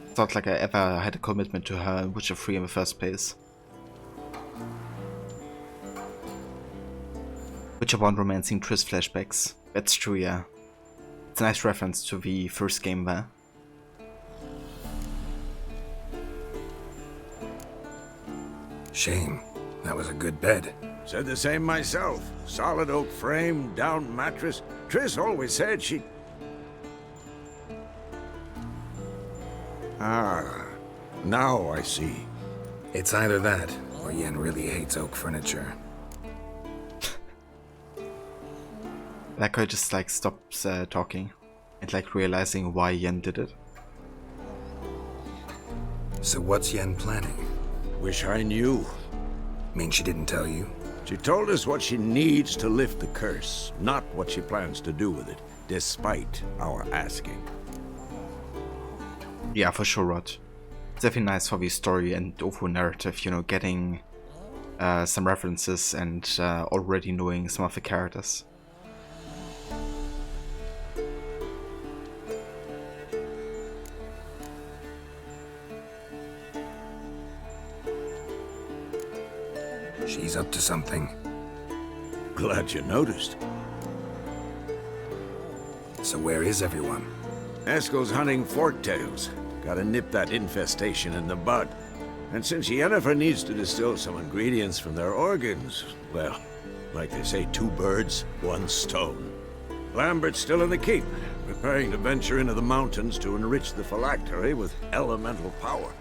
S3: It's not like I ever had a commitment to her in Witcher 3 in the first place. Witcher 1 romancing Triss flashbacks. That's true, yeah. It's a nice reference to the first game there.
S6: Shame. That was a good bed.
S10: Said the same myself. Solid oak frame, down mattress. Triss always said she... Ah, now I see.
S6: It's either that, or Yen really hates oak furniture.
S3: That guy just like stops talking and like realizing why Yen did it.
S6: So what's Yen planning?
S10: Wish I knew.
S6: Mean she didn't tell you?
S10: She told us what she needs to lift the curse, not what she plans to do with it, despite our asking.
S3: Yeah, for sure, Rod. It's definitely nice for the story and overall narrative, you know, getting some references and already knowing some of the characters.
S6: She's up to something.
S10: Glad you noticed.
S6: So where is everyone?
S10: Eskel's hunting forktails. Gotta nip that infestation in the bud. And since Yennefer needs to distill some ingredients from their organs, well, like they say, 2 birds, 1 stone. Lambert's still in the keep, preparing to venture into the mountains to enrich the phylactery with elemental power.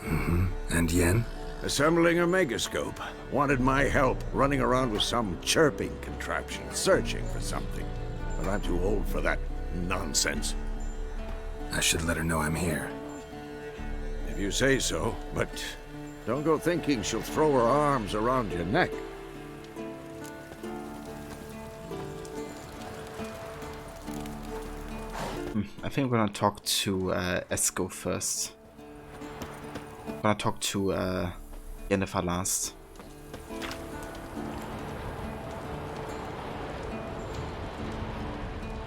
S6: Mm-hmm. And Yen?
S10: Assembling a megascope. Wanted my help running around with some chirping contraption, searching for something. But I'm too old for that nonsense.
S6: I should let her know I'm here.
S10: If you say so, but don't go thinking she'll throw her arms around your neck.
S3: I think we're gonna talk to Eskel first. I'm gonna talk to Yennefer last.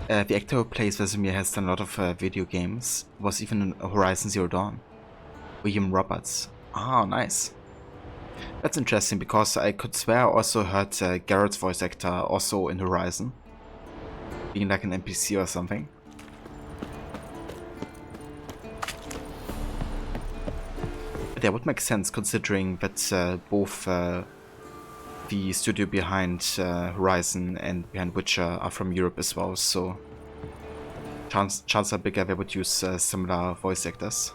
S3: The actor who plays Vesemir has done a lot of video games. Was even in Horizon Zero Dawn. William Roberts. Ah, nice. That's interesting because I could swear I also heard Geralt's voice actor also in Horizon. Being like an NPC or something. But that would make sense considering that both the studio behind Horizon and behind Witcher are from Europe as well, so chances are bigger they would use similar voice actors.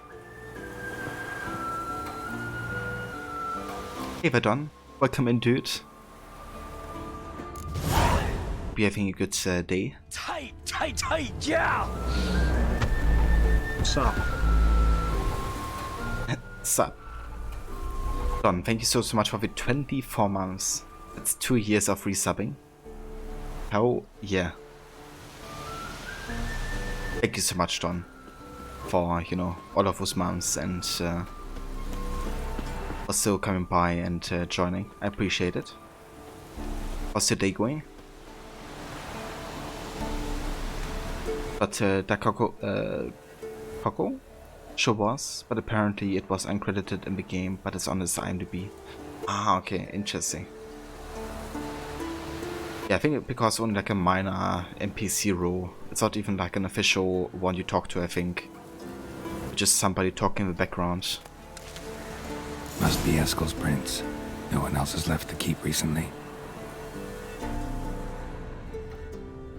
S3: Hey Verdon, welcome in, dude. Hope you're having a good day.
S8: Tight, yeah!
S3: Sup? Sup? Don, thank you so much for the 24 months. That's 2 years of resubbing. Hell yeah. Thank you so much, Don, for, you know, all of those months and for still coming by and joining. I appreciate it. How's your day going? But Decoction sure was, but apparently it was uncredited in the game, but it's on his IMDb. Ah, okay, interesting. Yeah, I think because only like a minor NPC role It's not even like an official one you talk to, I think. Just somebody talking in the background.
S6: Must be Eskel's prints. No one else has left the keep recently.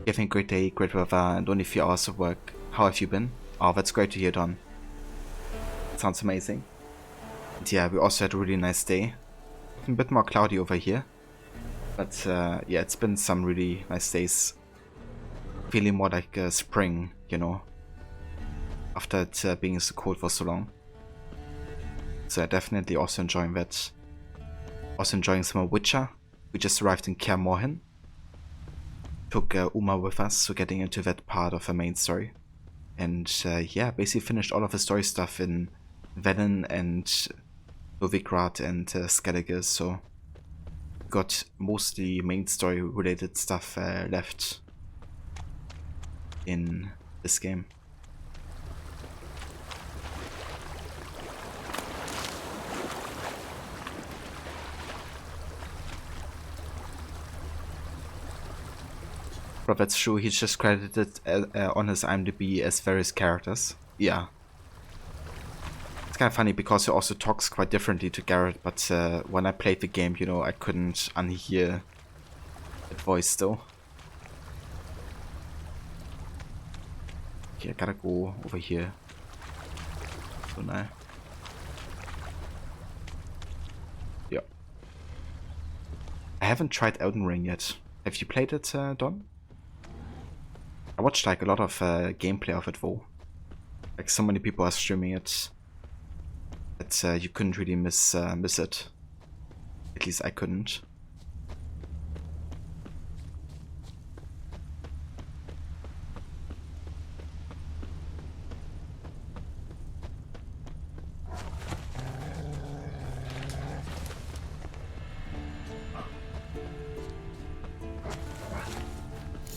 S3: Having a great day, great weather, and only a few hours of work. How have you been? Oh, that's great to hear, Don. Sounds amazing. And yeah, we also had a really nice day. A bit more cloudy over here. But yeah, it's been some really nice days. Feeling more like spring, you know. After it being so cold for so long. So definitely also enjoying that. Also enjoying some more Witcher. We just arrived in Kaer Morhen. Took Uma with us, so getting into that part of the main story. And yeah, basically finished all of the story stuff in Velen and Novigrad and Skellige, so got mostly main story related stuff left in this game. But that's true, he's just credited on his IMDb as various characters. Yeah. It's kind of funny because he also talks quite differently to Garrett, but when I played the game, you know, I couldn't unhear that voice still. Okay, I gotta go over here. So now. Yeah. I haven't tried Elden Ring yet. Have you played it, Don? I watched like a lot of gameplay of it though. Like so many people are streaming it that you couldn't really miss it. At least I couldn't.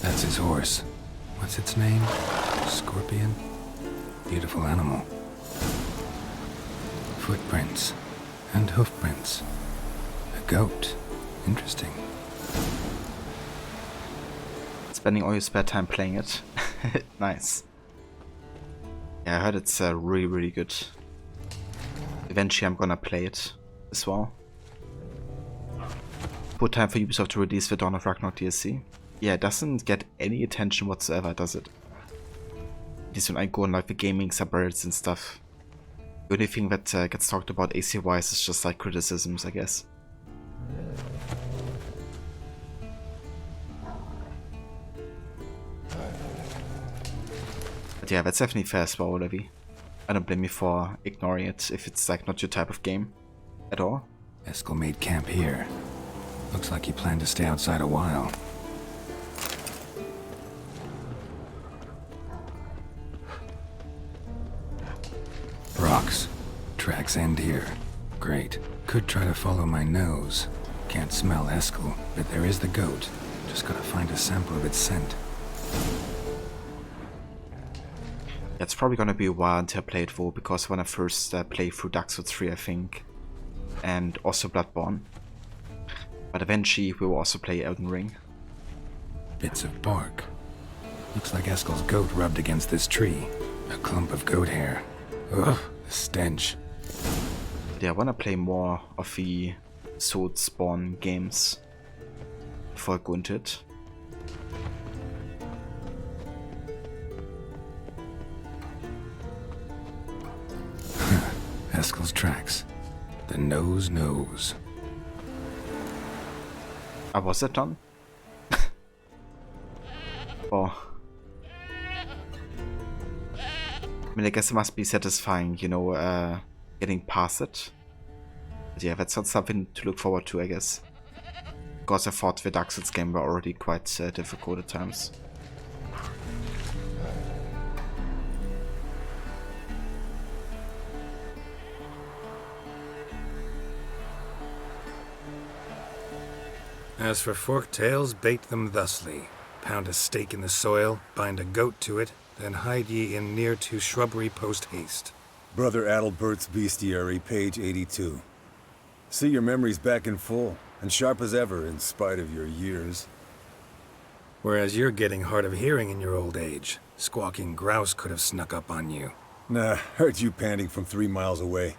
S6: That's his horse. What's its name? Scorpion? Beautiful animal. Footprints. And hoofprints. A goat. Interesting.
S3: Spending all your spare time playing it. Nice. Yeah, I heard it's really, really good. Eventually I'm gonna play it as well. Poor time for Ubisoft to release the Dawn of Ragnarok DLC. Yeah, it doesn't get any attention whatsoever, does it? At least when I go on like the gaming subreddits and stuff. The only thing that gets talked about AC-wise is just like criticisms, I guess. But yeah, that's definitely fair as well, Olivia. I don't blame you for ignoring it if it's like not your type of game at all.
S6: Eskel made camp here. Looks like he planned to stay outside a while. Rocks. Tracks end here. Great. Could try to follow my nose. Can't smell Eskel, but there is the goat. Just gotta find a sample of its scent.
S3: It's probably gonna be a while until I play it though, because when I first played through Dark Souls 3, I think, and also Bloodborne. But eventually we will also play Elden Ring.
S6: Bits of bark. Looks like Eskel's goat rubbed against this tree. A clump of goat hair. Ugh, the stench.
S3: But yeah, I wanna play more of the Soulspawn games before I go into it.
S6: Eskel's tracks. The nose knows.
S3: Was it done? Oh. I mean, I guess it must be satisfying, you know, getting past it. But yeah, that's not something to look forward to, I guess. Because I thought the Dark Souls game were already quite difficult at times.
S6: As for forked tails, bait them thusly. Pound a stake in the soil, bind a goat to it, then hide ye in near to shrubbery post haste.
S16: Brother Adalbert's Bestiary, page 82. See your memories back in full, and sharp as ever in spite of your years.
S6: Whereas you're getting hard of hearing in your old age. Squawking grouse could have snuck up on you.
S16: Nah, heard you panting from 3 miles away.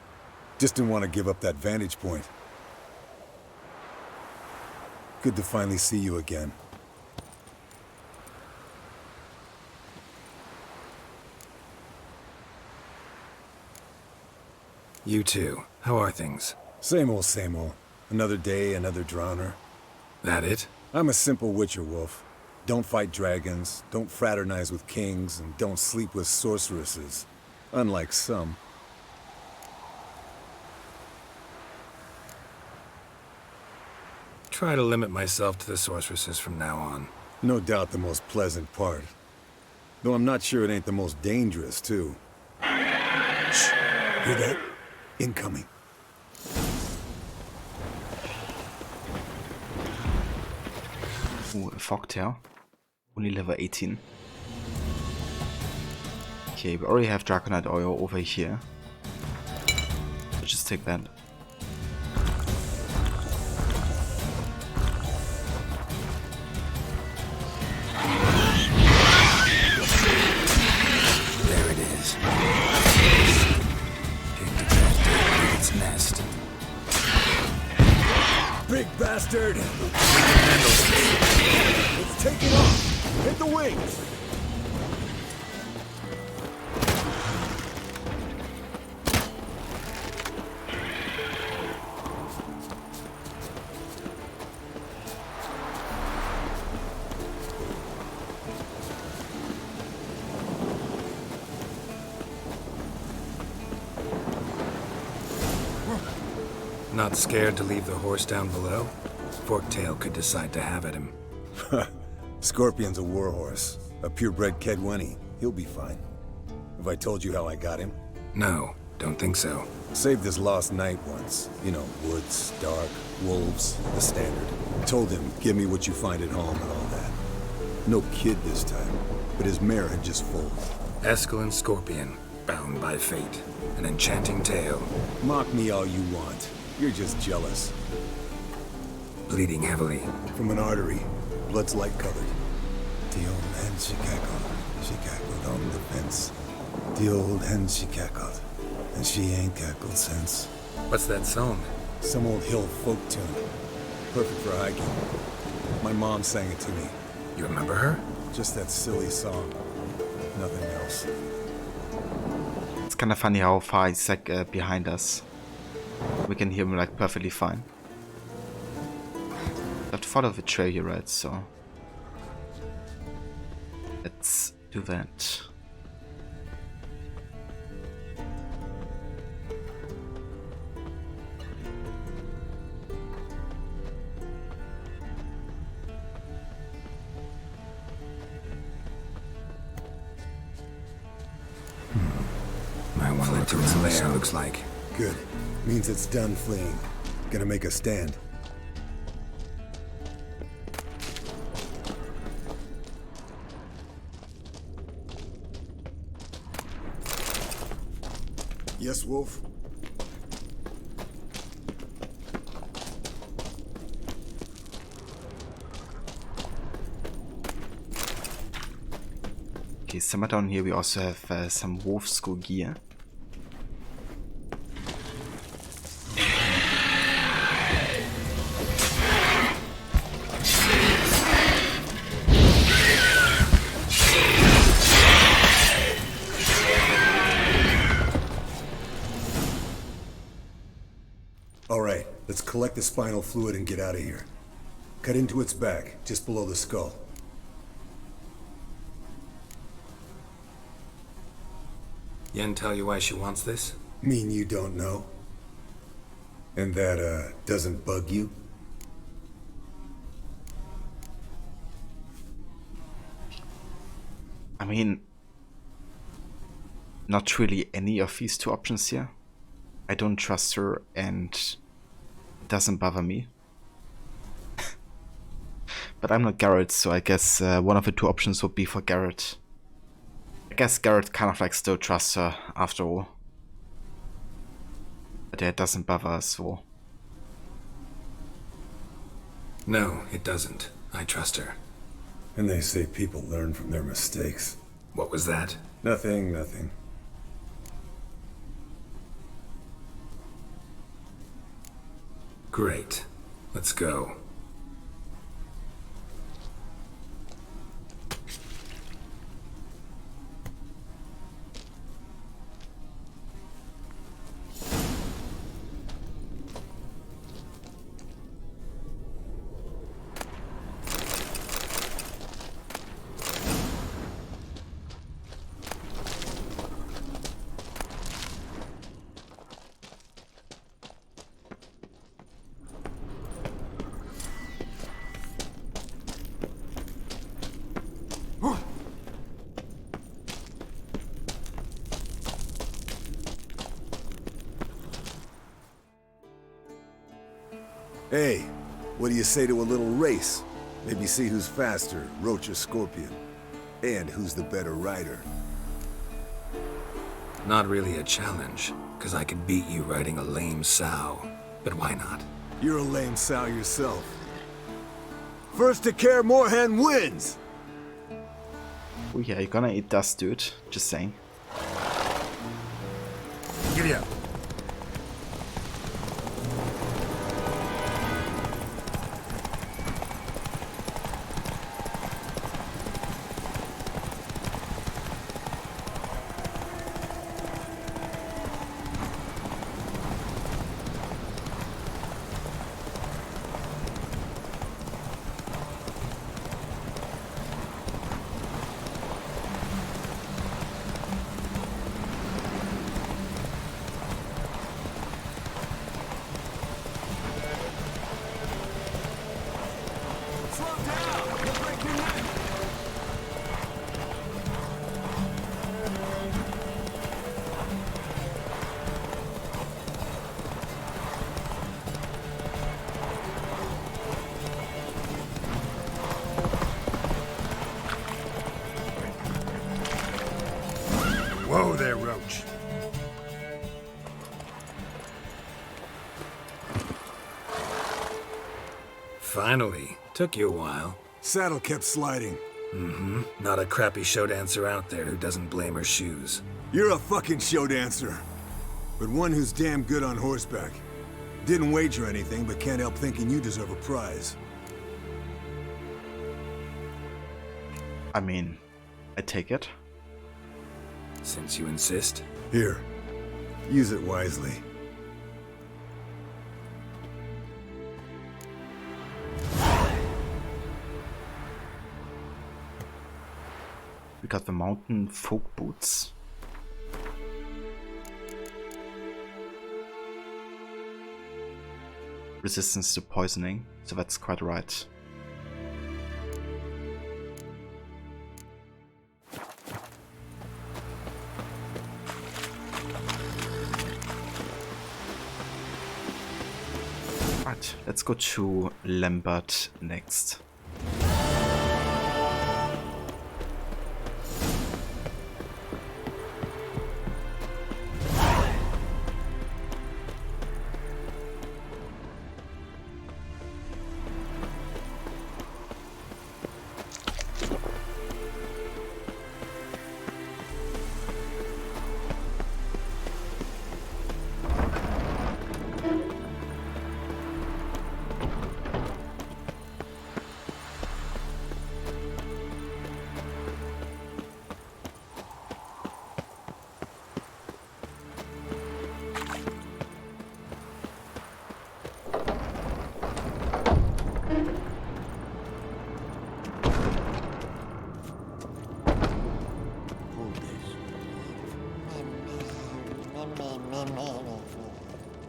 S16: Just didn't want to give up that vantage point. Good to finally see you again.
S6: You too. How are things?
S16: Same old, same old. Another day, another drowner.
S6: That it?
S16: I'm a simple witcher wolf. Don't fight dragons, don't fraternize with kings, and don't sleep with sorceresses. Unlike some.
S6: Try to limit myself to the sorceresses from now on.
S16: No doubt the most pleasant part. Though I'm not sure it ain't the most dangerous, too. Shh! Hear that? Incoming.
S3: Ooh, a fogtail. Only level 18. Okay, we already have Draconite oil over here. Let's just take that.
S6: There it is. Take the its nest.
S16: Big bastard! It's taking off! Hit the wings!
S6: Not scared to leave the horse down below? Forktail could decide to have at him.
S16: Scorpion's a warhorse. A purebred Kedwenny. He'll be fine. Have I told you how I got him?
S6: No, don't think so.
S16: Saved his lost knight once. You know, woods, dark, wolves, the standard. Told him, give me what you find at home and all that. No kid this time, but his mare had just foaled.
S6: Escalin Scorpion, bound by fate. An enchanting tale.
S16: Mock me all you want. You're just jealous.
S6: Bleeding heavily.
S16: From an artery. Blood's light-colored. The old hen she cackled. She cackled on the fence. The old hen she cackled. And she ain't cackled since.
S6: What's that song?
S16: Some old hill folk tune. Perfect for hiking. My mom sang it to me.
S6: You remember her?
S16: Just that silly song. Nothing else.
S3: It's kind of funny how far he's like behind us. We can hear him like perfectly fine. I have to follow the trail here, right? So let's do that.
S6: My one led to its lair, looks like.
S16: Good. Means it's done fleeing. Gonna make a stand. Yes, Wolf?
S3: Okay, somewhere down here we also have some wolf school gear.
S16: Alright, let's collect the spinal fluid and get out of here. Cut into its back, just below the skull.
S6: Yen tell you why she wants this?
S16: Mean you don't know? And that, doesn't bug you?
S3: I mean, not really any of these two options here. I don't trust her and it doesn't bother me. But I'm not Garrett, so I guess one of the two options would be for Garrett. I guess Garrett kind of like still trusts her after all. But yeah, it doesn't bother us, so.
S6: No, it doesn't. I trust her.
S16: And they say people learn from their mistakes.
S6: What was that?
S16: Nothing, nothing.
S6: Great. Let's go.
S16: Hey, what do you say to a little race? Maybe see who's faster, Roach or Scorpion. And who's the better rider.
S6: Not really a challenge, because I could beat you riding a lame sow. But why not?
S16: You're a lame sow yourself. First to Care Moorhen wins!
S3: Oh yeah, you're gonna eat dust, dude. Just saying.
S6: Giddy up. Whoa there, Roach. Finally. Took you a while.
S16: Saddle kept sliding.
S6: Mm-hmm. Not a crappy show dancer out there who doesn't blame her shoes.
S16: You're a fucking show dancer. But one who's damn good on horseback. Didn't wager anything, but can't help thinking you deserve a prize.
S3: I mean, I take it.
S6: Since you insist.
S16: Here. Use it wisely.
S3: We got the mountain folk boots. Resistance to poisoning, so that's quite right. Right, let's go to Lambert next.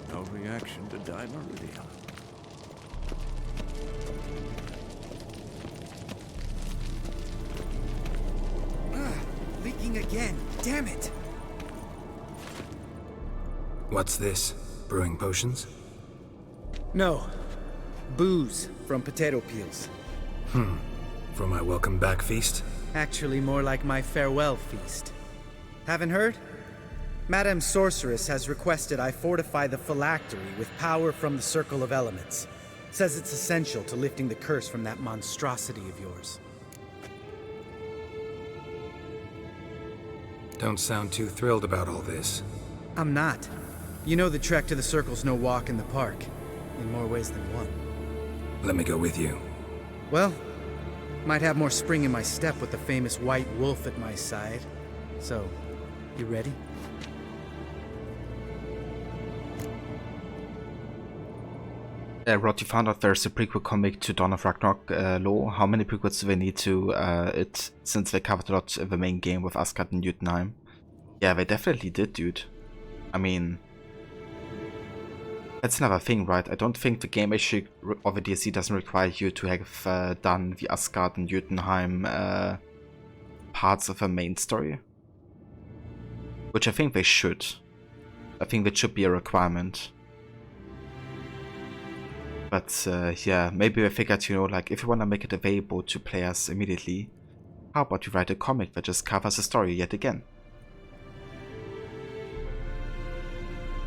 S10: No reaction to dimeridium.
S21: Leaking again. Damn it!
S6: What's this? Brewing potions?
S21: No. Booze from potato peels.
S6: For my welcome back feast?
S21: Actually, more like my farewell feast. Haven't heard? Madame Sorceress has requested I fortify the phylactery with power from the Circle of Elements. Says it's essential to lifting the curse from that monstrosity of yours.
S6: Don't sound too thrilled about all this.
S21: I'm not. You know the trek to the Circle's no walk in the park. In more ways than one.
S6: Let me go with you.
S21: Well, might have more spring in my step with the famous white wolf at my side. So, you ready?
S3: Rod, you found out there's a prequel comic to Dawn of Ragnarok lore. How many prequels do they need to it, since they covered a lot of the main game with Asgard and Jotunheim? Yeah, they definitely did, dude. I mean, that's another thing, right? I don't think the game issue of the DLC doesn't require you to have done the Asgard and Jotunheim parts of the main story. Which I think they should. I think that should be a requirement. But yeah, maybe I figured, you know, like if you want to make it available to players immediately, how about you write a comic that just covers the story yet again?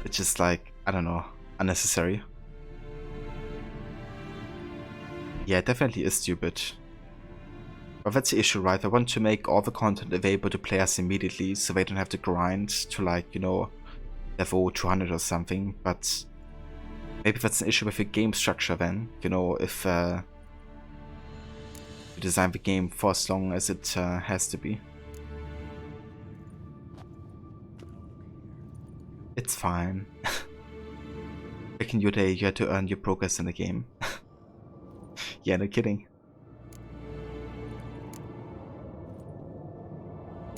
S3: It's just like, I don't know, unnecessary. Yeah, it definitely is stupid. But that's the issue, right? I want to make all the content available to players immediately so they don't have to grind to, like, you know, level 200 or something, but maybe that's an issue with the game structure then, you know, if you design the game for as long as it has to be. It's fine. Back in your day, you had to earn your progress in the game. Yeah, no kidding.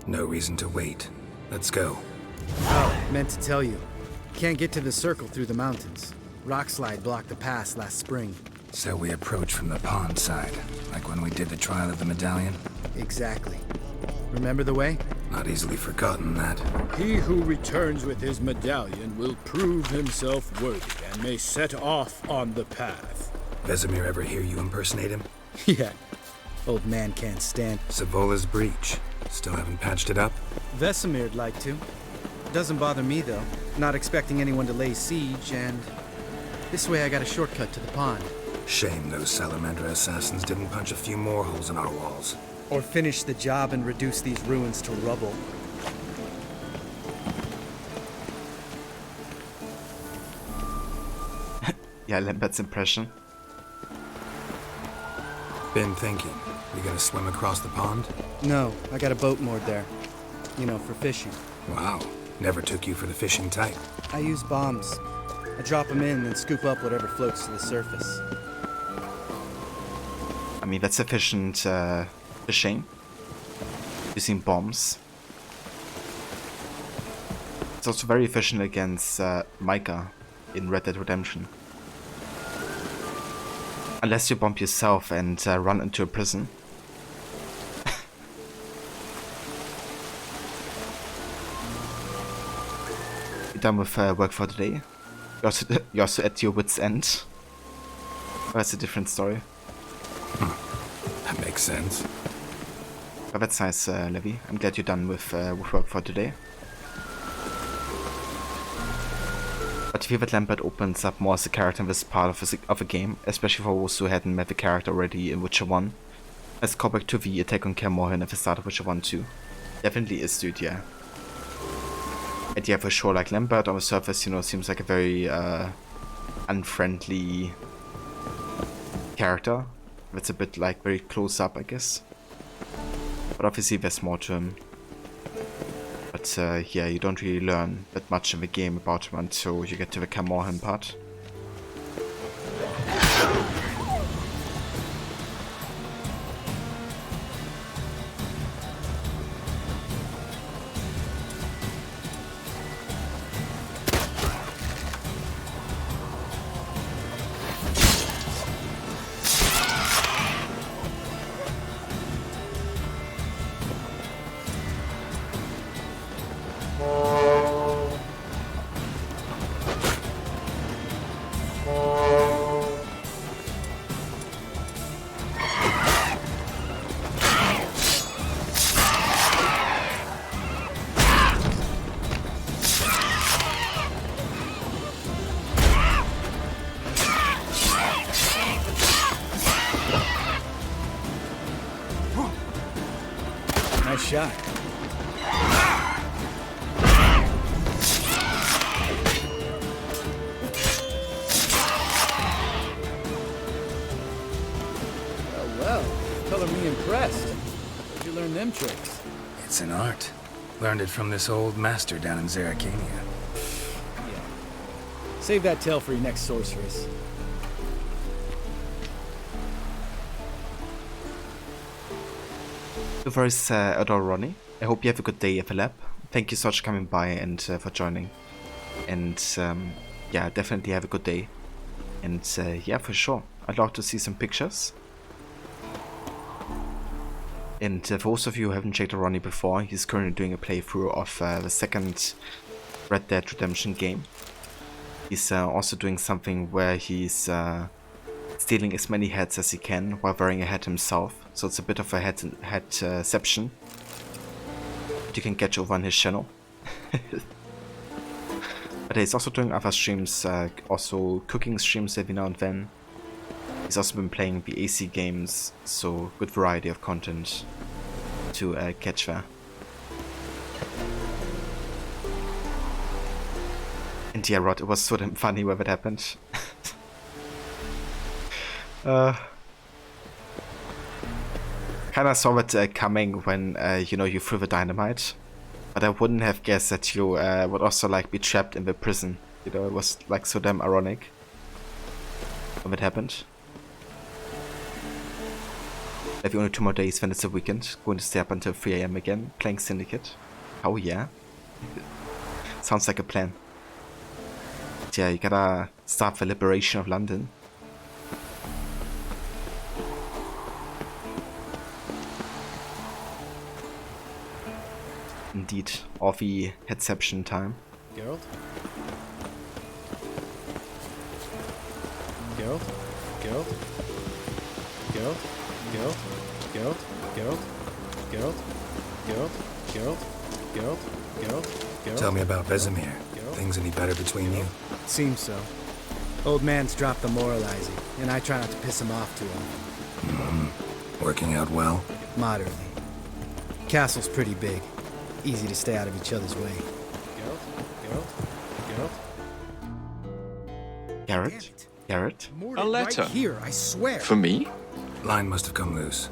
S6: No reason to wait. Let's go.
S21: Oh, meant to tell you. Can't get to the Circle through the mountains. Rockslide blocked the pass last spring.
S6: So we approach from the pond side, like when we did the trial of the medallion?
S21: Exactly. Remember the way?
S6: Not easily forgotten, that.
S8: He who returns with his medallion will prove himself worthy and may set off on the path.
S6: Vesemir ever hear you impersonate him?
S21: Yeah. Old man can't stand.
S6: Savola's breach. Still haven't patched it up?
S21: Vesemir'd like to. Doesn't bother me, though. Not expecting anyone to lay siege, and this way I got a shortcut to the pond.
S6: Shame those Salamandra assassins didn't punch a few more holes in our walls.
S21: Or finish the job and reduce these ruins to rubble.
S3: Yeah, Lambert's impression.
S6: Been thinking. We gonna swim across the pond?
S21: No, I got a boat moored there. You know, for fishing.
S6: Wow. Never took you for the fishing type.
S21: I use bombs. I drop them in and scoop up whatever floats to the surface.
S3: I mean, that's efficient fishing. Using bombs. It's also very efficient against Micah in Red Dead Redemption. Unless you bomb yourself and run into a prison. You done with work for today? You're also at your wit's end? Or that's a different story.
S6: That makes sense.
S3: But that's nice, Levi. I'm glad you're done with work for today. But I feel that Lambert opens up more as a character in this part of a game, especially for those who hadn't met the character already in Witcher 1. As callback to the attack on Kaer Morhen at the start of Witcher 1 too. Definitely is, dude, yeah. And yeah, for sure, like Lambert on the surface, you know, seems like a very unfriendly character. That's a bit like very close up, I guess. But obviously there's more to him. But yeah, you don't really learn that much in the game about him until you get to the Kaer Morhen part.
S21: Nice shot.
S9: color me impressed. Where'd you learn them tricks?
S6: It's an art. Learned it from this old master down in Zerrikania.
S9: Yeah. Save that tale for your next sorceress.
S3: So first, adore Ronnie. I hope you have a good day at the lab. Thank you so much for coming by and for joining. And yeah, definitely have a good day. And yeah, for sure. I'd love to see some pictures. And for those of you who haven't checked out Ronnie before, he's currently doing a playthrough of the second Red Dead Redemption game. He's also doing something where he's stealing as many hats as he can while wearing a hat himself. So it's a bit of a hatception. You can catch over on his channel. But he's also doing other streams, also cooking streams every now and then. He's also been playing the AC games, so good variety of content to catch there. And yeah, Rod, it was so damn funny when it happened. Kinda saw it coming when, you know, you threw the dynamite. But I wouldn't have guessed that you would also like be trapped in the prison. You know, it was like so damn ironic when it happened. I have only 2 more days, then it's a weekend. Going to stay up until 3 AM again, playing Syndicate. Oh yeah. Sounds like a plan. But yeah, you gotta start the liberation of London. Indeed, all the hatception time.
S9: Geralt? Geralt? Geralt? Geralt? Geralt? Geralt? Geralt? Geralt? Geralt? Geralt? Geralt? Geralt? Geralt?
S6: Tell me about Vesemir. Things any better between you?
S21: Seems so. Old man's dropped the moralizing, and I try not to piss him off too often.
S6: Working out well?
S21: Moderately. Castle's pretty big. Easy to stay out of each other's way.
S3: Garrett? Garrett?
S2: A letter?
S21: Right here, I swear.
S2: For me?
S6: Line must have come loose.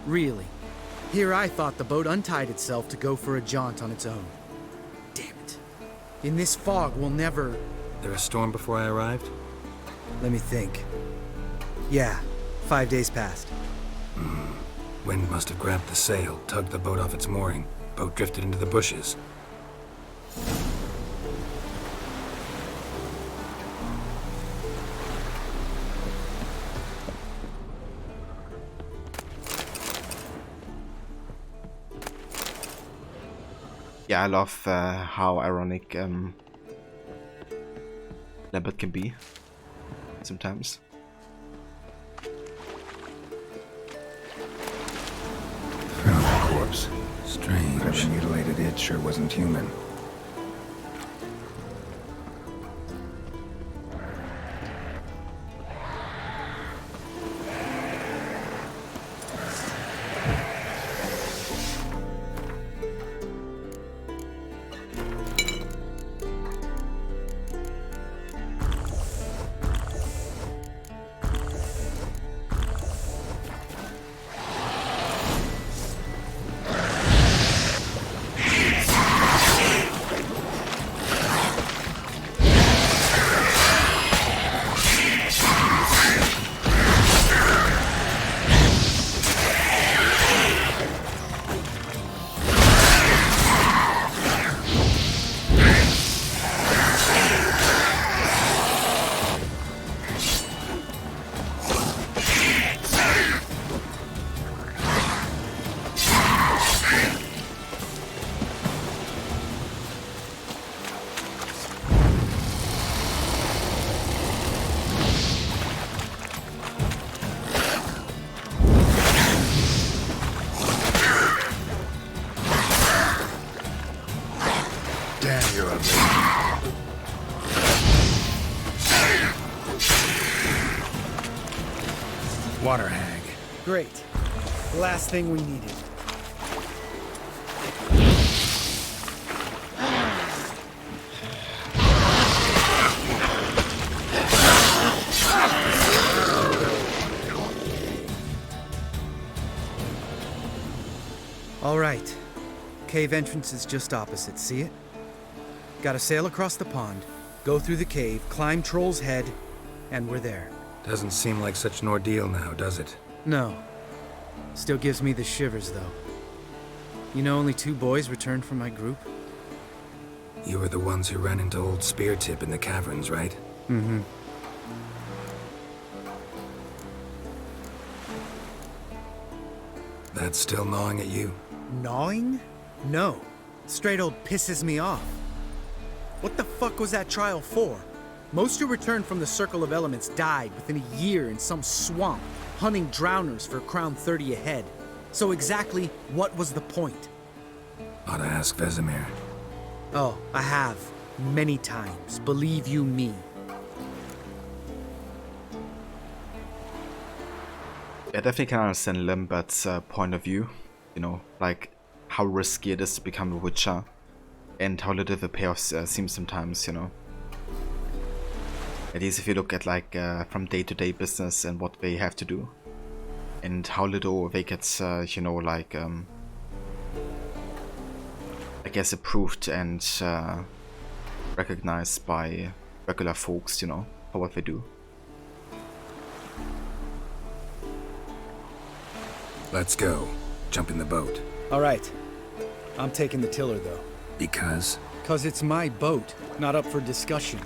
S21: Really? Here I thought the boat untied itself to go for a jaunt on its own. Damn it. In this fog, we'll never...
S6: There a storm before I arrived?
S21: Let me think. Yeah, 5 days passed.
S6: Wind must have grabbed the sail, tugged the boat off its mooring. Boat drifted into the bushes.
S3: Yeah, I love how ironic Lambert can be sometimes.
S6: Found the corpse. Strange. Whatever mutilated it sure wasn't human. Water hag.
S21: Great. The last thing we needed. All right. Cave entrance is just opposite, see it? Gotta sail across the pond, go through the cave, climb Troll's Head, and we're there.
S6: Doesn't seem like such an ordeal now, does it?
S21: No. Still gives me the shivers, though. You know only 2 boys returned from my group?
S6: You were the ones who ran into old Speartip in the caverns, right?
S21: Mm-hmm.
S6: That's still gnawing at you?
S21: Gnawing? No. Straight old pisses me off. What the fuck was that trial for? Most who returned from the Circle of Elements died within a year in some swamp, hunting drowners for Crown 30 a head. So exactly what was the point?
S6: Ought to ask Vesemir.
S21: Oh, I have. Many times. Believe you me.
S3: I definitely can understand Lambert's point of view. You know, like how risky it is to become a Witcher. And how little the payoff seems sometimes, you know. At least if you look at like from day-to-day business and what they have to do. And how little they get, you know, like, I guess approved and recognized by regular folks, you know, for what they do.
S6: Let's go. Jump in the boat.
S21: All right. I'm taking the tiller, though.
S6: Because?
S21: 'Cause it's my boat, not up for discussion.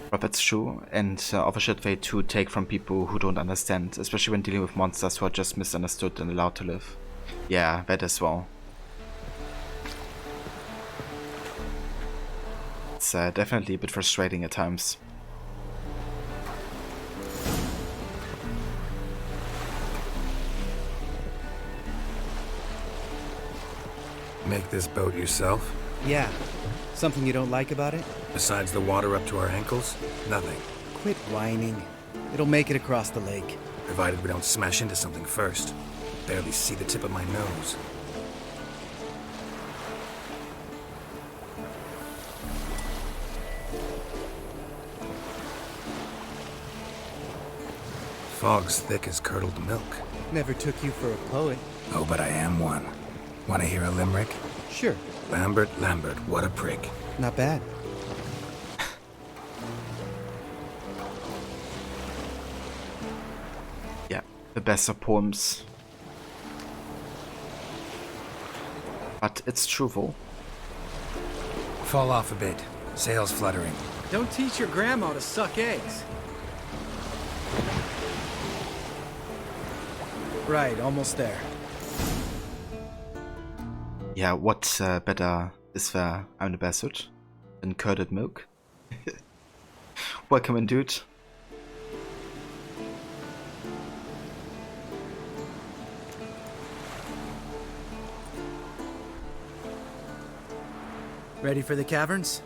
S3: But that's true, and offer should they to take from people who don't understand, especially when dealing with monsters who are just misunderstood and allowed to live. Yeah, that as well. It's definitely a bit frustrating at times.
S6: Make this boat yourself?
S21: Yeah. Something you don't like about it?
S6: Besides the water up to our ankles? Nothing.
S21: Quit whining. It'll make it across the lake.
S6: Provided we don't smash into something first. Barely see the tip of my nose. Fog's thick as curdled milk.
S21: Never took you for a poet.
S6: Oh, but I am one. Want to hear a limerick?
S21: Sure.
S6: Lambert, what a prick.
S21: Not bad.
S3: Yeah, the best of poems. But it's truthful.
S6: Fall off a bit. Sails fluttering.
S21: Don't teach your grandma to suck eggs. Right, almost there.
S3: Yeah, what better is there, I'm the bastard, than curdled milk? Welcome in, dude.
S21: Ready for the caverns?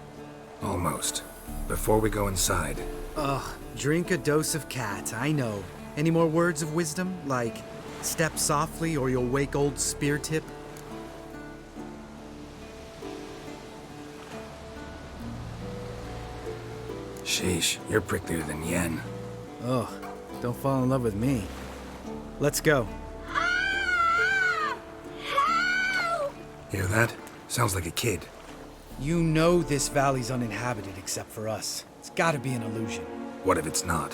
S6: Almost. Before we go inside.
S21: Ugh, drink a dose of cat, I know. Any more words of wisdom, like step softly or you'll wake old Speartip?
S6: Sheesh, you're pricklier than Yen.
S21: Ugh, don't fall in love with me. Let's go.
S6: Hear that? Sounds like a kid.
S21: You know this valley's uninhabited except for us. It's gotta be an illusion.
S6: What if it's not?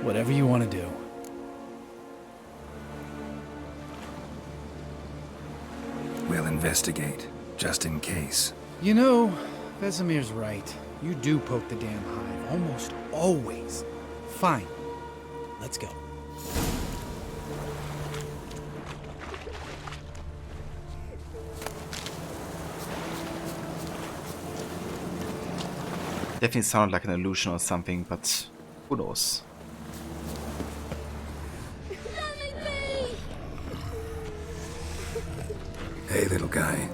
S21: Whatever you want to do.
S6: We'll investigate, just in case.
S21: You know, Vesemir's right. You do poke the damn hive, almost always. Fine. Let's go.
S3: Definitely sounded like an illusion or something, but who knows?
S6: Hey, little guy.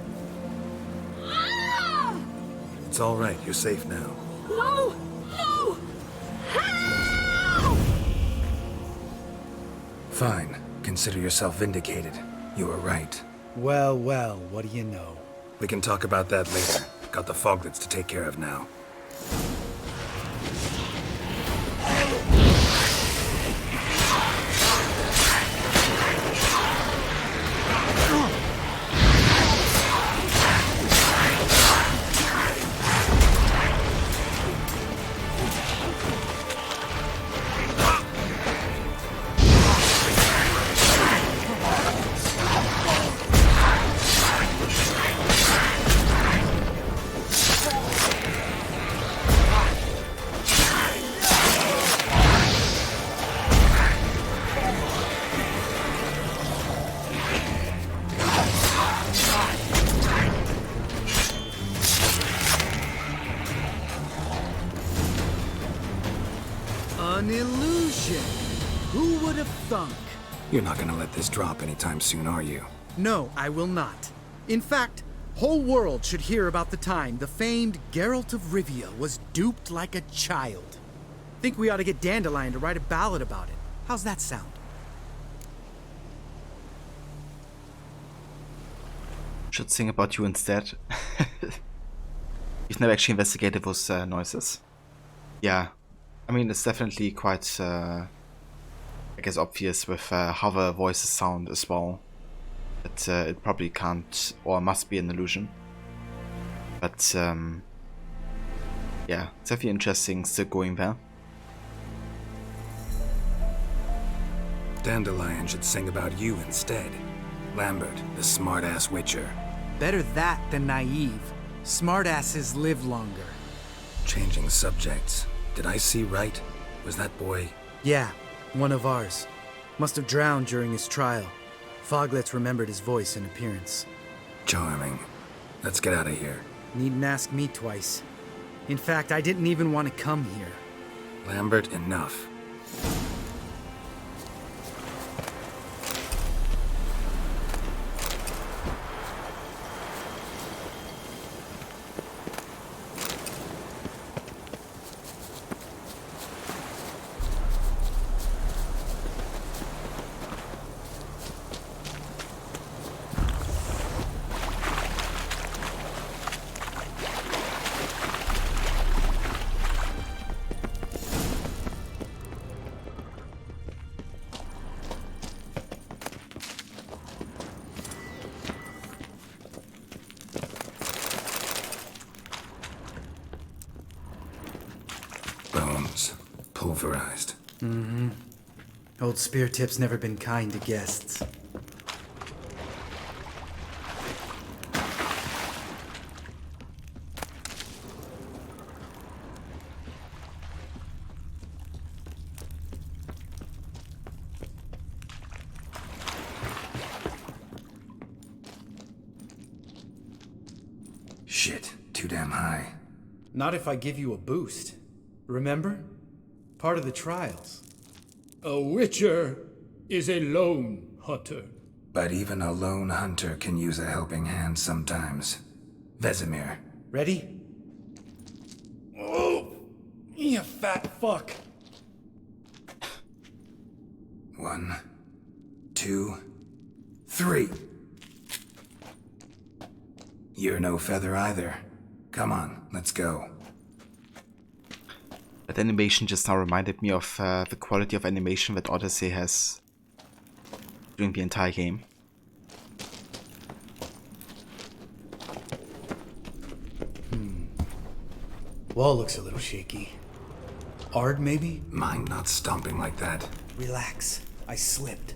S6: It's all right. You're safe now.
S1: No! No!
S6: Fine. Consider yourself vindicated. You were right.
S21: Well, well, what do you know?
S6: We can talk about that later. Got the foglets to take care of now.
S21: An illusion! Who would have thunk?
S6: You're not gonna let this drop anytime soon, are you?
S21: No, I will not. In fact, whole world should hear about the time the famed Geralt of Rivia was duped like a child. Think we ought to get Dandelion to write a ballad about it. How's that sound?
S3: Should sing about you instead. You've never actually investigated those noises. Yeah, I mean, it's definitely quite, I guess, obvious with how the voices sound as well. That it probably can't or must be an illusion. But, yeah, it's definitely interesting still going there.
S6: Dandelion should sing about you instead. Lambert, the smart-ass witcher.
S21: Better that than naive. Smartasses live longer.
S6: Changing subjects. Did I see right? Was that boy?
S21: Yeah, one of ours. Must have drowned during his trial. Foglets remembered his voice and appearance.
S6: Charming. Let's get out of here.
S21: Needn't ask me twice. In fact, I didn't even want to come here.
S6: Lambert, enough. Bones. Pulverized.
S21: Mm-hmm. Old Spear Tip's never been kind to guests.
S6: Shit, too damn high.
S21: Not if I give you a boost. Remember? Part of the trials.
S8: A witcher is a lone hunter.
S6: But even a lone hunter can use a helping hand sometimes. Vesemir.
S21: Ready? Oh! You fat fuck!
S6: 1, 2, 3. You're no feather either. Come on, let's go.
S3: That animation just now reminded me of the quality of animation that Odyssey has during the entire game.
S21: Wall looks a little shaky. Ard, maybe?
S6: Mind not stomping like that.
S21: Relax. I slipped.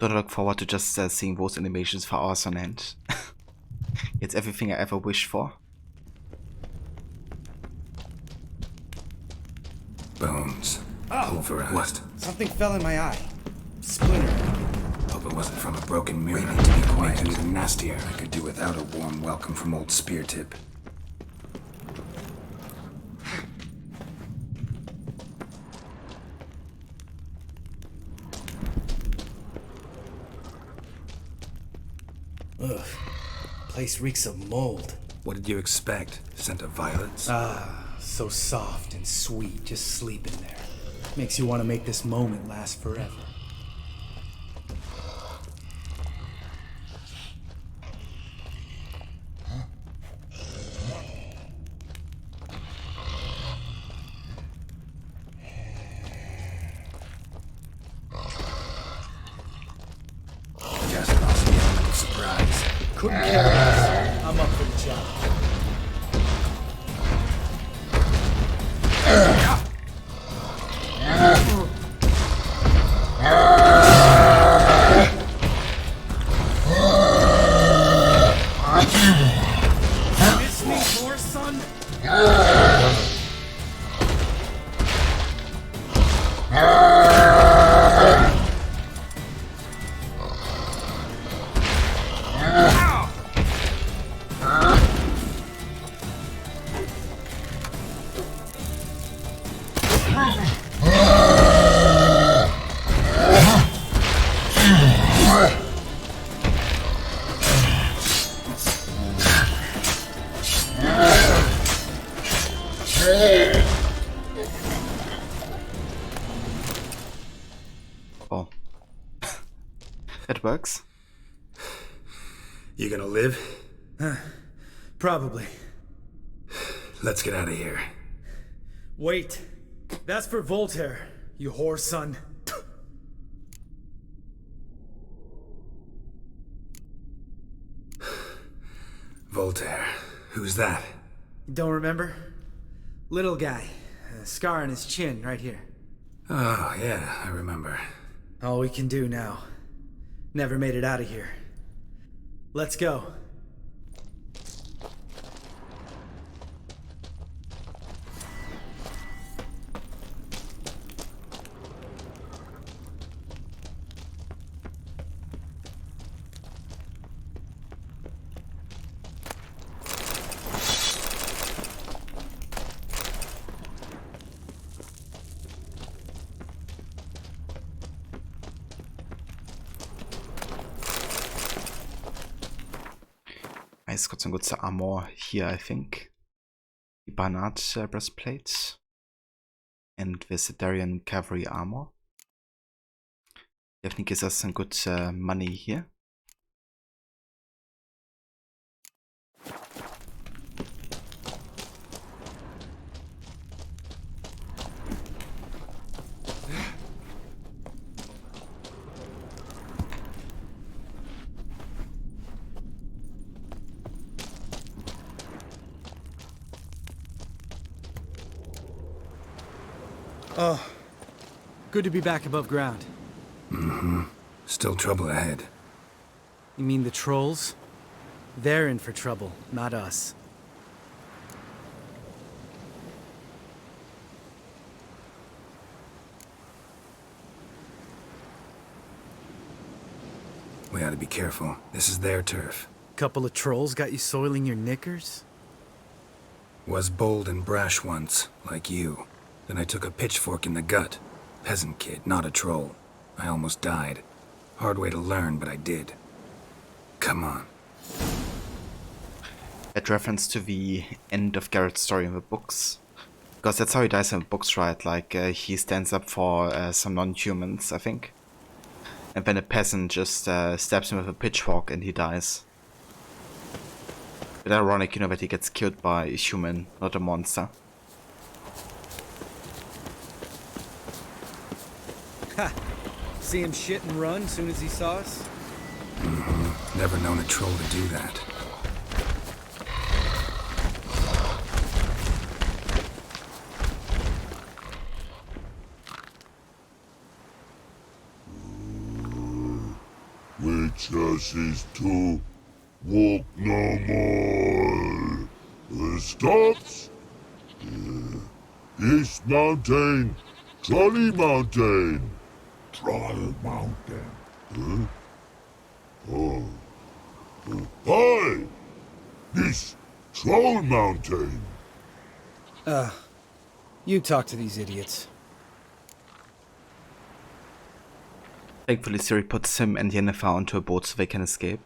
S3: Don't look forward to just seeing those animations for hours on end. It's everything I ever wished for.
S6: Bones. Pulverized.
S21: What? Something fell in my eye. Splinter.
S6: Hope it wasn't from a broken mirror. We need to be quiet. Make it even nastier. I could do without a warm welcome from old Spear Tip.
S21: place reeks of mold.
S6: What did you expect? Scent of violets?
S21: Ah, so soft and sweet, just sleeping there. Makes you want to make this moment last forever.
S6: Just lost the element of surprise.
S21: Couldn't care less. I'm up for the job. Miss me more, son?
S3: Oh. It works.
S6: You gonna live?
S21: Probably.
S6: Let's get out of here.
S21: Wait. That's for Voltaire, you whore son.
S6: Voltaire. Who's that?
S21: Don't remember? Little guy. A scar on his chin, right here.
S6: Oh, yeah, I remember.
S21: All we can do now. Never made it out of here. Let's go.
S3: He's got some good armor here, I think. The Barnard breastplate and Visitarian cavalry armor. Definitely gives us some good money here.
S21: Oh, good to be back above ground.
S6: Mm-hmm. Still trouble ahead.
S21: You mean the trolls? They're in for trouble, not us.
S6: We ought to be careful. This is their turf.
S21: Couple of trolls got you soiling your knickers?
S6: Was bold and brash once, like you. Then I took a pitchfork in the gut. Peasant kid, not a troll. I almost died. Hard way to learn, but I did. Come on.
S3: That reference to the end of Garrett's story in the books. Because that's how he dies in the books, right? Like, he stands up for some non-humans, I think. And then a peasant just stabs him with a pitchfork and he dies. But ironic, you know, that he gets killed by a human, not a monster.
S21: Ha! See him shit and run soon as he saw us?
S6: Mm-hmm. Never known a troll to do that.
S19: Which us is to walk no more. Stops? This mountain, Trolley Mountain. Troll Mountain. Huh? Oh. Hi! This Troll Mountain.
S21: You talk to these idiots.
S3: Thankfully, Siri puts him and Yennefer onto a boat so they can escape.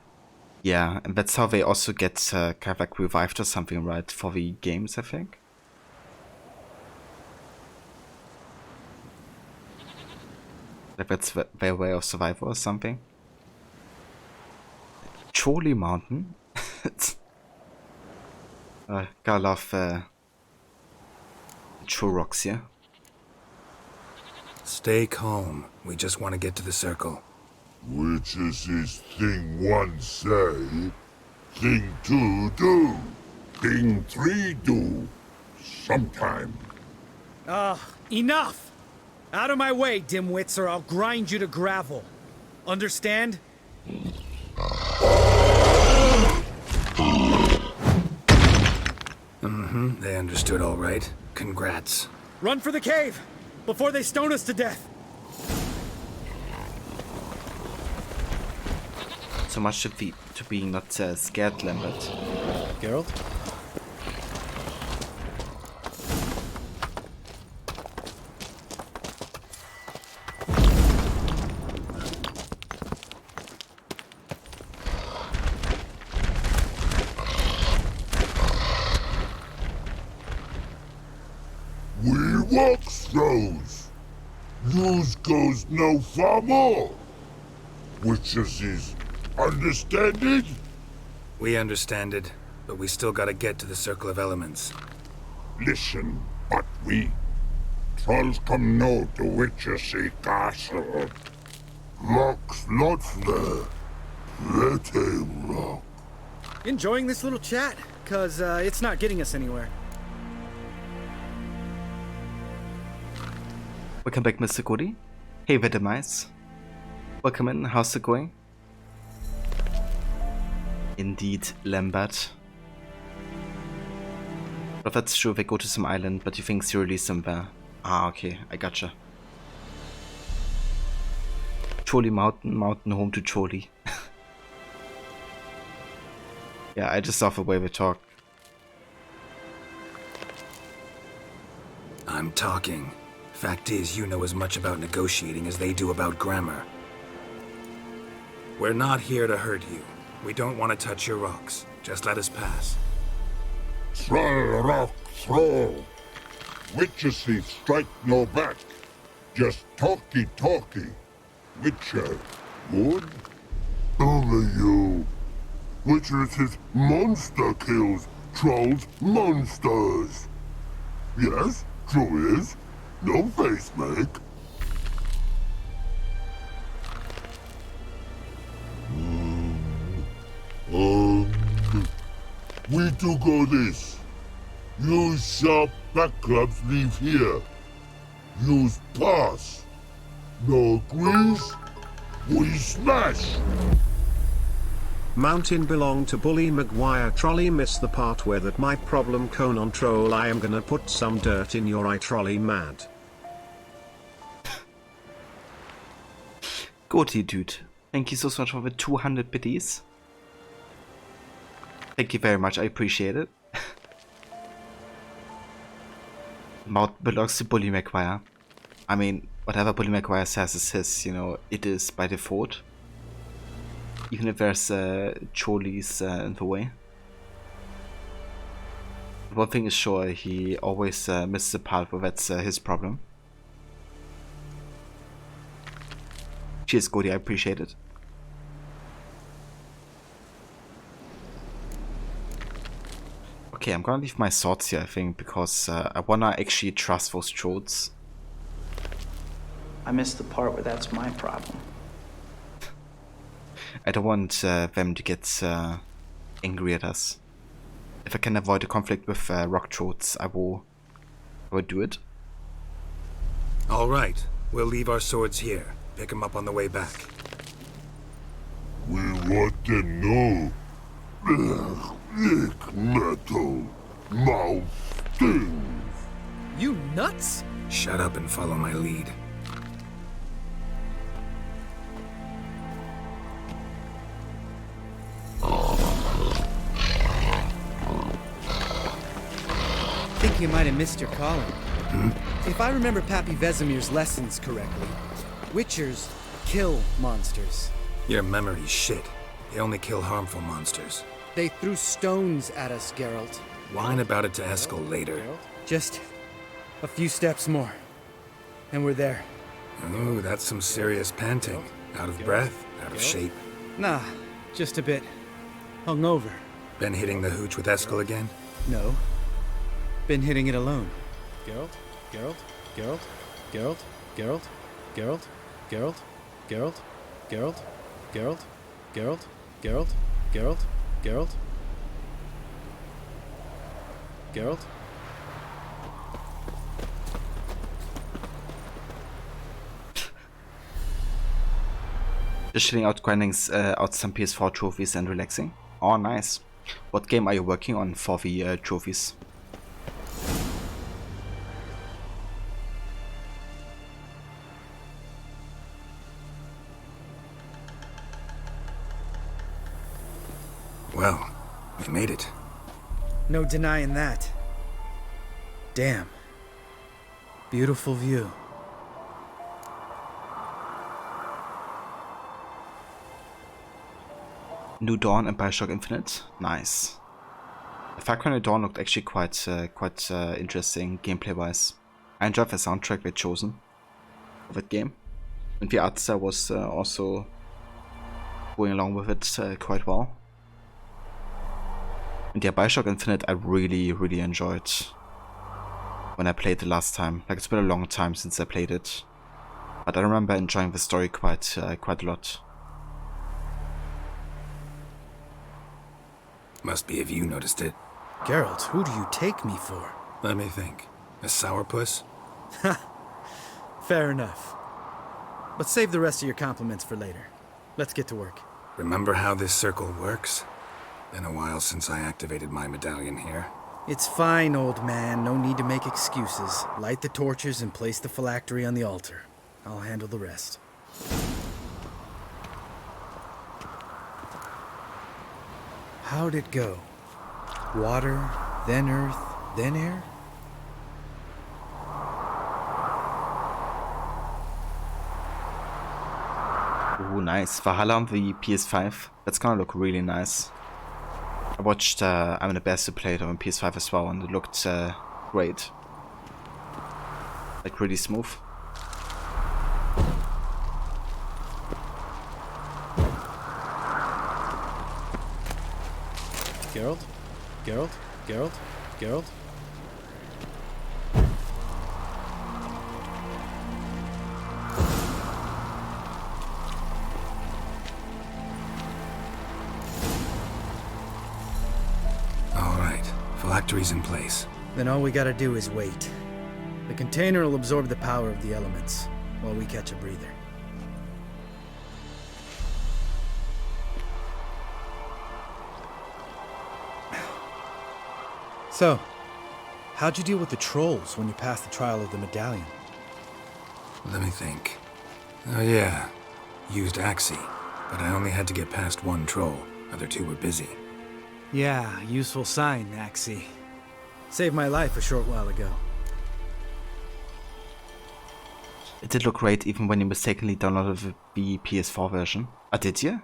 S3: Yeah, and that's how they also get kind of like revived or something, right? For the games, I think. Like that's their way of survival or something. Chorley Mountain. Gotta love true rocks here.
S6: Stay calm. We just want to get to the circle.
S19: Which is his thing one say, thing two do, thing three do, sometime.
S21: Enough! Out of my way, dimwits, or I'll grind you to gravel. Understand?
S6: Mm-hmm, they understood all right. Congrats.
S21: Run for the cave! Before they stone us to death!
S3: So much to being not scared, Lambert.
S21: Geralt?
S19: We walk throws. News goes no far more. Which is his understand it?
S6: We understand it, but we still gotta get to the Circle of Elements.
S19: Listen, but we trolls come no to Witchersea Castle. Rocks lots there. Pretty rock.
S21: Enjoying this little chat? Cause it's not getting us anywhere.
S3: Welcome back, Mr. Cody. Hey, Vedemise. Welcome in. How's it going? Indeed, Lambert. But that's true, they go to some island, but you think you release them there. Ah, okay, I gotcha. Chorley Mountain, mountain home to Chorley. Yeah, I just love the way we talk.
S6: I'm talking. Fact is, you know as much about negotiating as they do about grammar. We're not here to hurt you. We don't want to touch your rocks. Just let us pass.
S19: Troll rock throw. Witchersea strike no back. Just talky. Witcher, good? Only you. Witchersea monster kills trolls monsters. Yes, true is. No face make. We do go this. Use sharp back clubs leave here. Use pass. No agrees. We smash.
S7: Mountain belong to Bully Maguire. Trolley missed the part where that my problem Conan troll. I am gonna put some dirt in your eye, trolley mad.
S3: Goatee dude. Thank you so much for the 200 biddies. Thank you very much, I appreciate it. Mount belongs to Bully Maguire. I mean, whatever Bully Maguire says is his, you know, it is by default. Even if there's Chorleys in the way. One thing is sure, he always misses the part where that's his problem. Cheers, Cody, I appreciate it. Okay, I'm gonna leave my swords here, I think, because I wanna actually trust those trolls.
S20: I missed the part where that's my problem.
S3: I don't want them to get angry at us. If I can avoid a conflict with rock trolls, I will do it.
S6: Alright, we'll leave our swords here. Pick them up on the way back.
S19: We want them know. Lick metal. Mouth stings.
S21: You nuts?
S6: Shut up and follow my lead.
S21: I think you might have missed your calling. If I remember Pappy Vesemir's lessons correctly, Witchers kill monsters.
S6: Your memory's shit. They only kill harmful monsters.
S21: They threw stones at us, Geralt.
S6: Whine about it to Eskel later.
S21: Just a few steps more, and we're there.
S6: Ooh, that's some serious panting. Out of breath, out of shape.
S21: Nah, just a bit hungover.
S6: Been hitting the hooch with Eskel again?
S21: No. Been hitting it alone.
S8: Geralt, Geralt, Geralt, Geralt, Geralt, Geralt, Geralt, Geralt, Geralt, Geralt, Geralt, Geralt, Geralt, Geralt.
S3: Just chilling out, grinding out some PS4 trophies and relaxing. Oh, nice. What game are you working on for the trophies?
S6: Well, we made it.
S21: No denying that. Damn. Beautiful view.
S3: New Dawn and Bioshock Infinite. Nice. Far Cry New Dawn looked actually quite interesting gameplay-wise. I enjoyed the soundtrack they chosen for that game. And the art style was also going along with it quite well. And yeah, Bioshock Infinite I really enjoyed when I played the last time. Like, it's been a long time since I played it, but I remember enjoying the story quite a lot.
S6: Must be if you noticed it.
S21: Geralt, who do you take me for?
S6: Let me think. A sourpuss?
S21: Fair enough. But save the rest of your compliments for later. Let's get to work.
S6: Remember how this circle works? Been a while since I activated my medallion here.
S21: It's fine, old man. No need to make excuses. Light the torches and place the phylactery on the altar. I'll handle the rest. How'd it go? Water, then earth, then air?
S3: Ooh, nice. Valhalla on the PS5. That's gonna look really nice. I watched I'm the Best who played on PS5 as well, and it looked great. Like, really smooth.
S8: Geralt, Geralt, Geralt, Geralt.
S6: Phylactery's in place.
S21: Then all we gotta do is wait. The container will absorb the power of the elements, while we catch a breather. So, how'd you deal with the trolls when you passed the trial of the medallion?
S6: Let me think. Oh yeah, used Axii, but I only had to get past one troll. Other two were busy.
S21: Yeah, useful sign, Axii. Saved my life a short while ago.
S3: It did look great even when you mistakenly downloaded the PS4 version. Did you?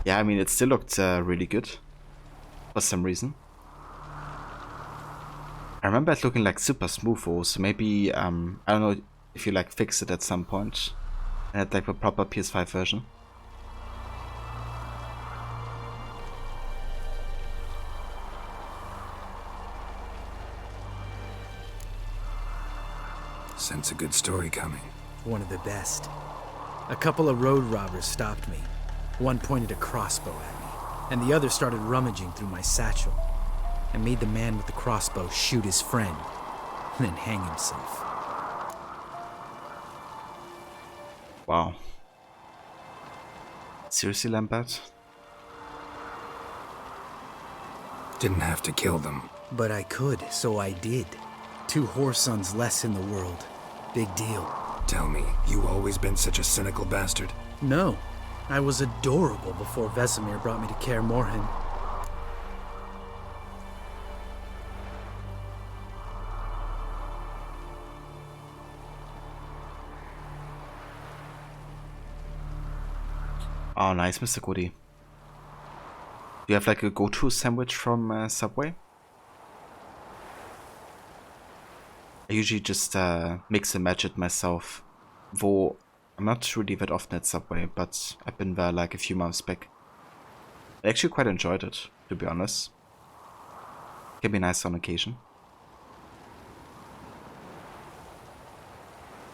S3: Yeah, I mean, it still looked really good. For some reason. I remember it looking like super smooth also. Maybe, I don't know if you like fixed it at some point. And had like the proper PS5 version.
S6: Sense a good story coming.
S21: One of the best. A couple of road robbers stopped me. One pointed a crossbow at me, and the other started rummaging through my satchel. I made the man with the crossbow shoot his friend, and then hang himself.
S3: Wow. Seriously, Lambert?
S6: Didn't have to kill them.
S21: But I could, so I did. 2 whoresons less in the world. Big deal.
S6: Tell me, you always been such a cynical bastard?
S21: No. I was adorable before Vesemir brought me to Kaer Morhen.
S3: Oh, nice, Mr. Cody. Do you have like a go-to sandwich from Subway? I usually just mix and match it myself. Though I'm not really that often at Subway, but I've been there like a few months back. I actually quite enjoyed it, to be honest. Can be nice on occasion.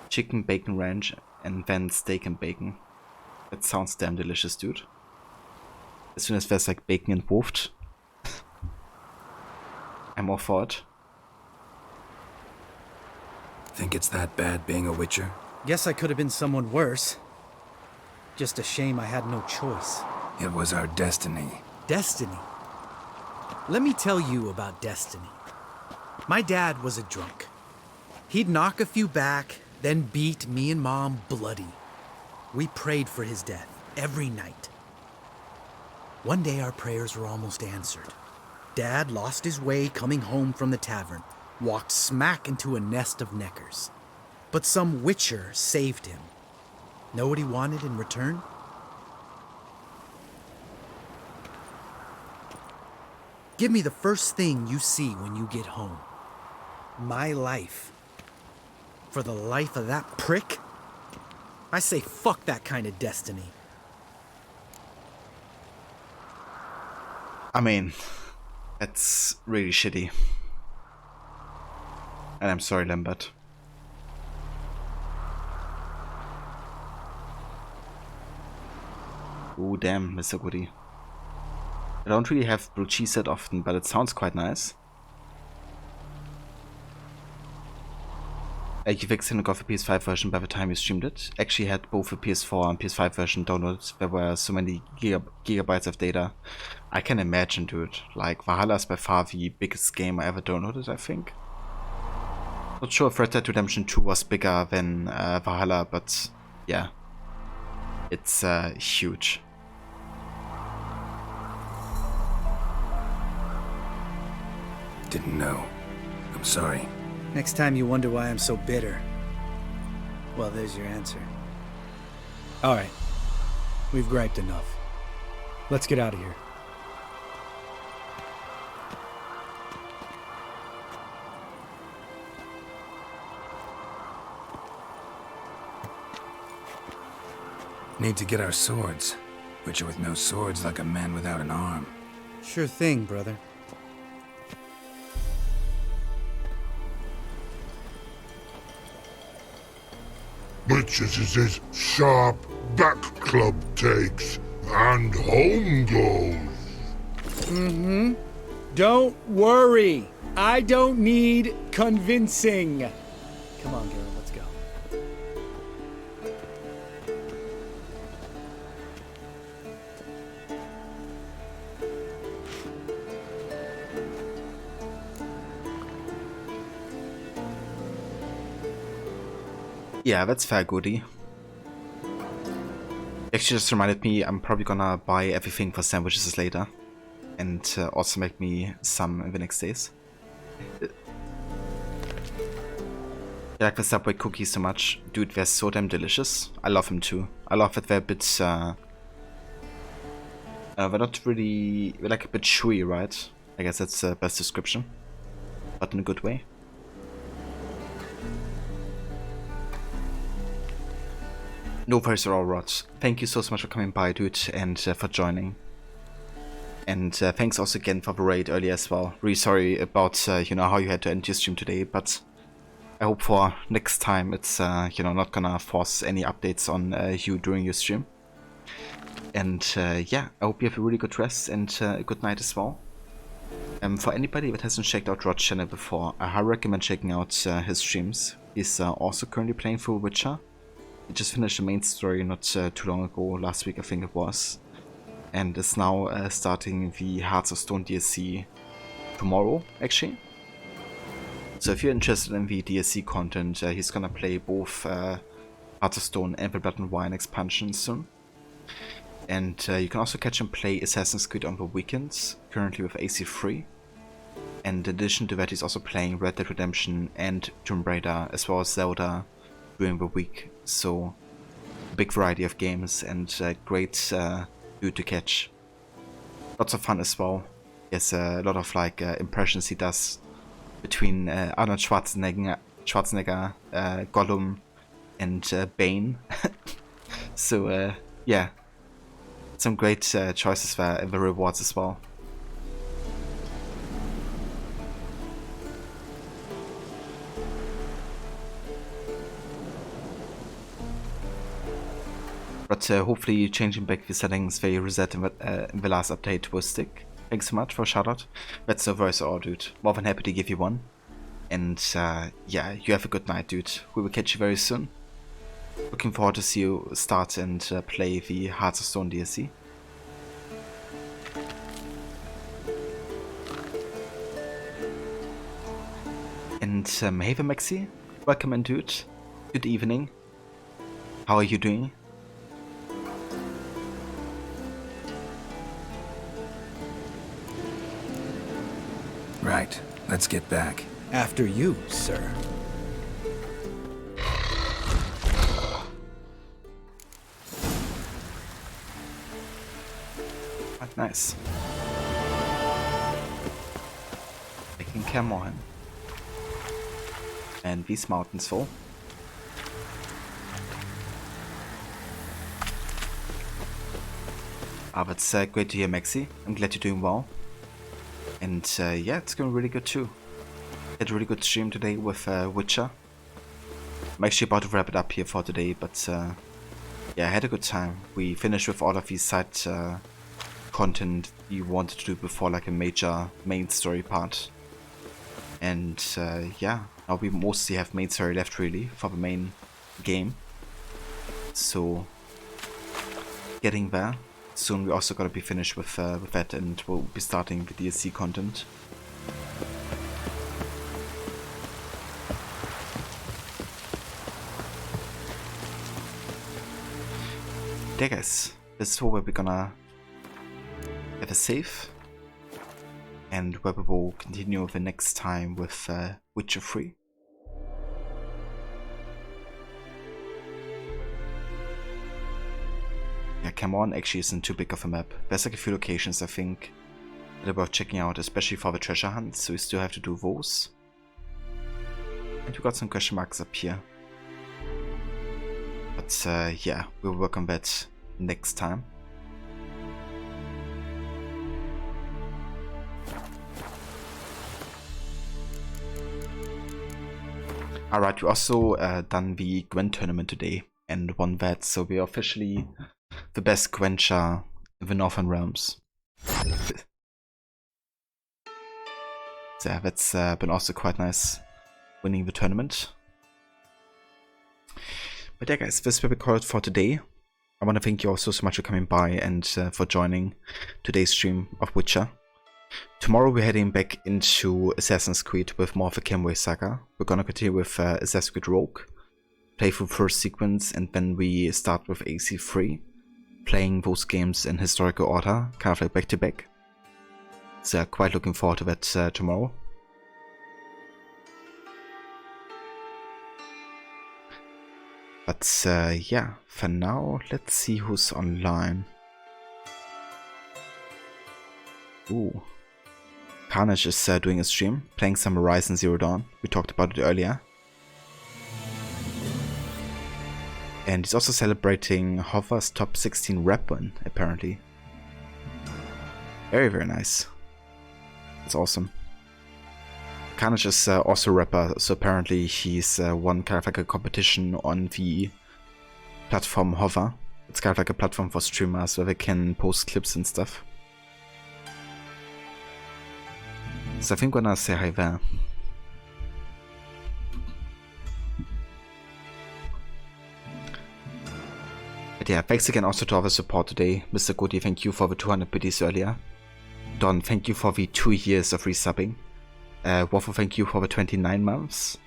S3: Chicken, bacon ranch, and then steak and bacon. That sounds damn delicious, dude. As soon as there's like bacon involved, I'm all for it.
S6: Think it's that bad being a Witcher?
S21: Guess I could have been someone worse. Just a shame I had no choice.
S6: It was our destiny.
S21: Destiny? Let me tell you about destiny. My dad was a drunk. He'd knock a few back, then beat me and Mom bloody. We prayed for his death every night. One day our prayers were almost answered. Dad lost his way coming home from the tavern, walked smack into a nest of neckers. But some Witcher saved him. Know what he wanted in return? Give me the first thing you see when you get home. My life. For the life of that prick? I say fuck that kind of destiny.
S3: I mean, that's really shitty. And I'm sorry, Lambert. Ooh, damn, Mr. Goody. I don't really have blue cheese that often, but it sounds quite nice. You fixed it and got the PS5 version by the time you streamed it. Actually had both the PS4 and PS5 version downloaded. There were so many gigabytes of data. I can imagine, dude. Like, Valhalla is by far the biggest game I ever downloaded, I think. Not sure if Red Dead Redemption 2 was bigger than Valhalla, but yeah. It's huge.
S6: Didn't know. I'm sorry.
S21: Next time you wonder why I'm so bitter, well, there's your answer. All right. We've griped enough. Let's get out of here.
S6: Need to get our swords. Witcher with no swords like a man without an arm.
S21: Sure thing, brother.
S19: Witches is his sharp back club takes, and home goes.
S8: Mm-hmm. Don't worry. I don't need convincing.
S21: Come on, Geralt, let's go.
S3: Yeah, that's fair, Goody. Actually just reminded me, I'm probably gonna buy everything for sandwiches later. And also make me some in the next days. I like the Subway cookies so much. Dude, they're so damn delicious. I love them too. I love that they're a bit... they're not really... they're like a bit chewy, right? I guess that's the best description. But in a good way. No worries at all, Rod. Thank you so much for coming by, dude, and for joining. And thanks also again for the raid earlier as well. Really sorry about, you know, how you had to end your stream today, but I hope for next time it's, you know, not gonna force any updates on you during your stream. And yeah, I hope you have a really good rest and a good night as well. For anybody that hasn't checked out Rod's channel before, I highly recommend checking out his streams. He's also currently playing through Witcher. He just finished the main story not too long ago, last week I think it was. And is now starting the Hearts of Stone DLC tomorrow, actually. So if you're interested in the DLC content, he's gonna play both Hearts of Stone and the Blood and Wine expansion soon. And you can also catch him play Assassin's Creed on the weekends, currently with AC3. And in addition to that, he's also playing Red Dead Redemption and Tomb Raider, as well as Zelda during the week. So big variety of games and great dude to catch. Lots of fun as well. He has a lot of like impressions he does between Arnold Schwarzenegger, Gollum, and Bane. So yeah, some great choices there in the rewards as well. But hopefully changing back the settings they reset in the last update will stick. Thanks so much for a shoutout. That's no voice or dude. More than happy to give you one. And yeah, you have a good night, dude. We will catch you very soon. Looking forward to see you start and play the Hearts of Stone DLC. And hey there, Maxi. Welcome in, dude. Good evening. How are you doing?
S6: Right, let's get back.
S21: After you, sir.
S3: Quite nice. Taking care more him. And these mountains full. Ah, that's great to hear, Maxi. I'm glad you're doing well. And yeah, it's going really good too. Had a really good stream today with Witcher. I'm actually about to wrap it up here for today, but yeah, I had a good time. We finished with all of these side content we wanted to do before, like a major main story part. And yeah, now we mostly have main story left really for the main game. So getting there. Soon we're also gonna be finished with that, and we'll be starting the DLC content. There guys, this is where we're gonna have a save, and where we will continue the next time with Witcher 3. Yeah, Cameron actually isn't too big of a map. There's like a few locations I think that are worth checking out, especially for the treasure hunt, so we still have to do those. And we got some question marks up here. But yeah, we'll work on that next time. Alright, we also done the Gwent tournament today and won that, so we're officially the best Gwentcher in the Northern Realms. So yeah, that's been also quite nice, winning the tournament. But yeah guys, this will be called for today. I want to thank you all so much for coming by and for joining today's stream of Witcher. Tomorrow we're heading back into Assassin's Creed with more of the Kenway saga. We're gonna continue with Assassin's Creed Rogue, play through first sequence, and then we start with AC3. Playing those games in historical order, kind of like back to back. So quite looking forward to that tomorrow. But yeah, for now, let's see who's online. Ooh. Carnage is doing a stream, playing some Horizon Zero Dawn. We talked about it earlier. And he's also celebrating Hover's top 16 rap win, apparently. Very, very nice. That's awesome. Carnage is also a rapper, so apparently he's won kind of like a competition on the platform Hover. It's kind of like a platform for streamers where they can post clips and stuff. So I think I'm gonna say hi there. But yeah, thanks again also to all the support today. Mr. Goody, thank you for the 200 biddies earlier. Don, thank you for the 2 years of resubbing. Waffle, thank you for the 29 months.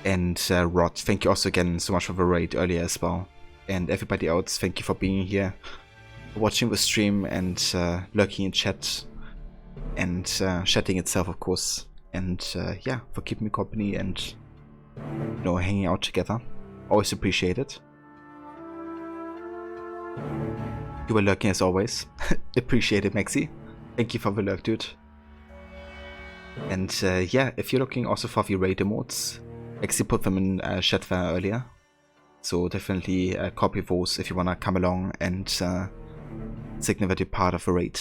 S3: And Rod, thank you also again so much for the raid earlier as well. And everybody else, thank you for being here, watching the stream and lurking in chat. And chatting itself, of course. And yeah, for keeping me company and, you know, hanging out together. Always appreciate it. You were lurking as always. Appreciate it, Maxi. Thank you for the lurk, dude. And yeah, if you're looking also for the raid emotes, Maxi put them in chat there earlier. So definitely copy those if you wanna come along and signal that you're part of the raid.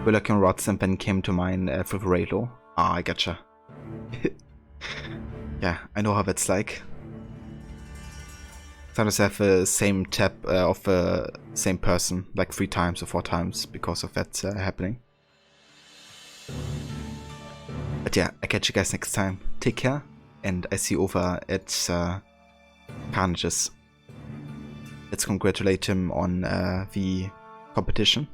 S3: We're looking rods and then came to mine through the raid law. Ah, I gotcha. Yeah, I know how that's like. Sometimes I have the same tab of the same person like 3 times or 4 times because of that happening. But yeah, I catch you guys next time. Take care, and I see you over at Carnage's. Let's congratulate him on the competition.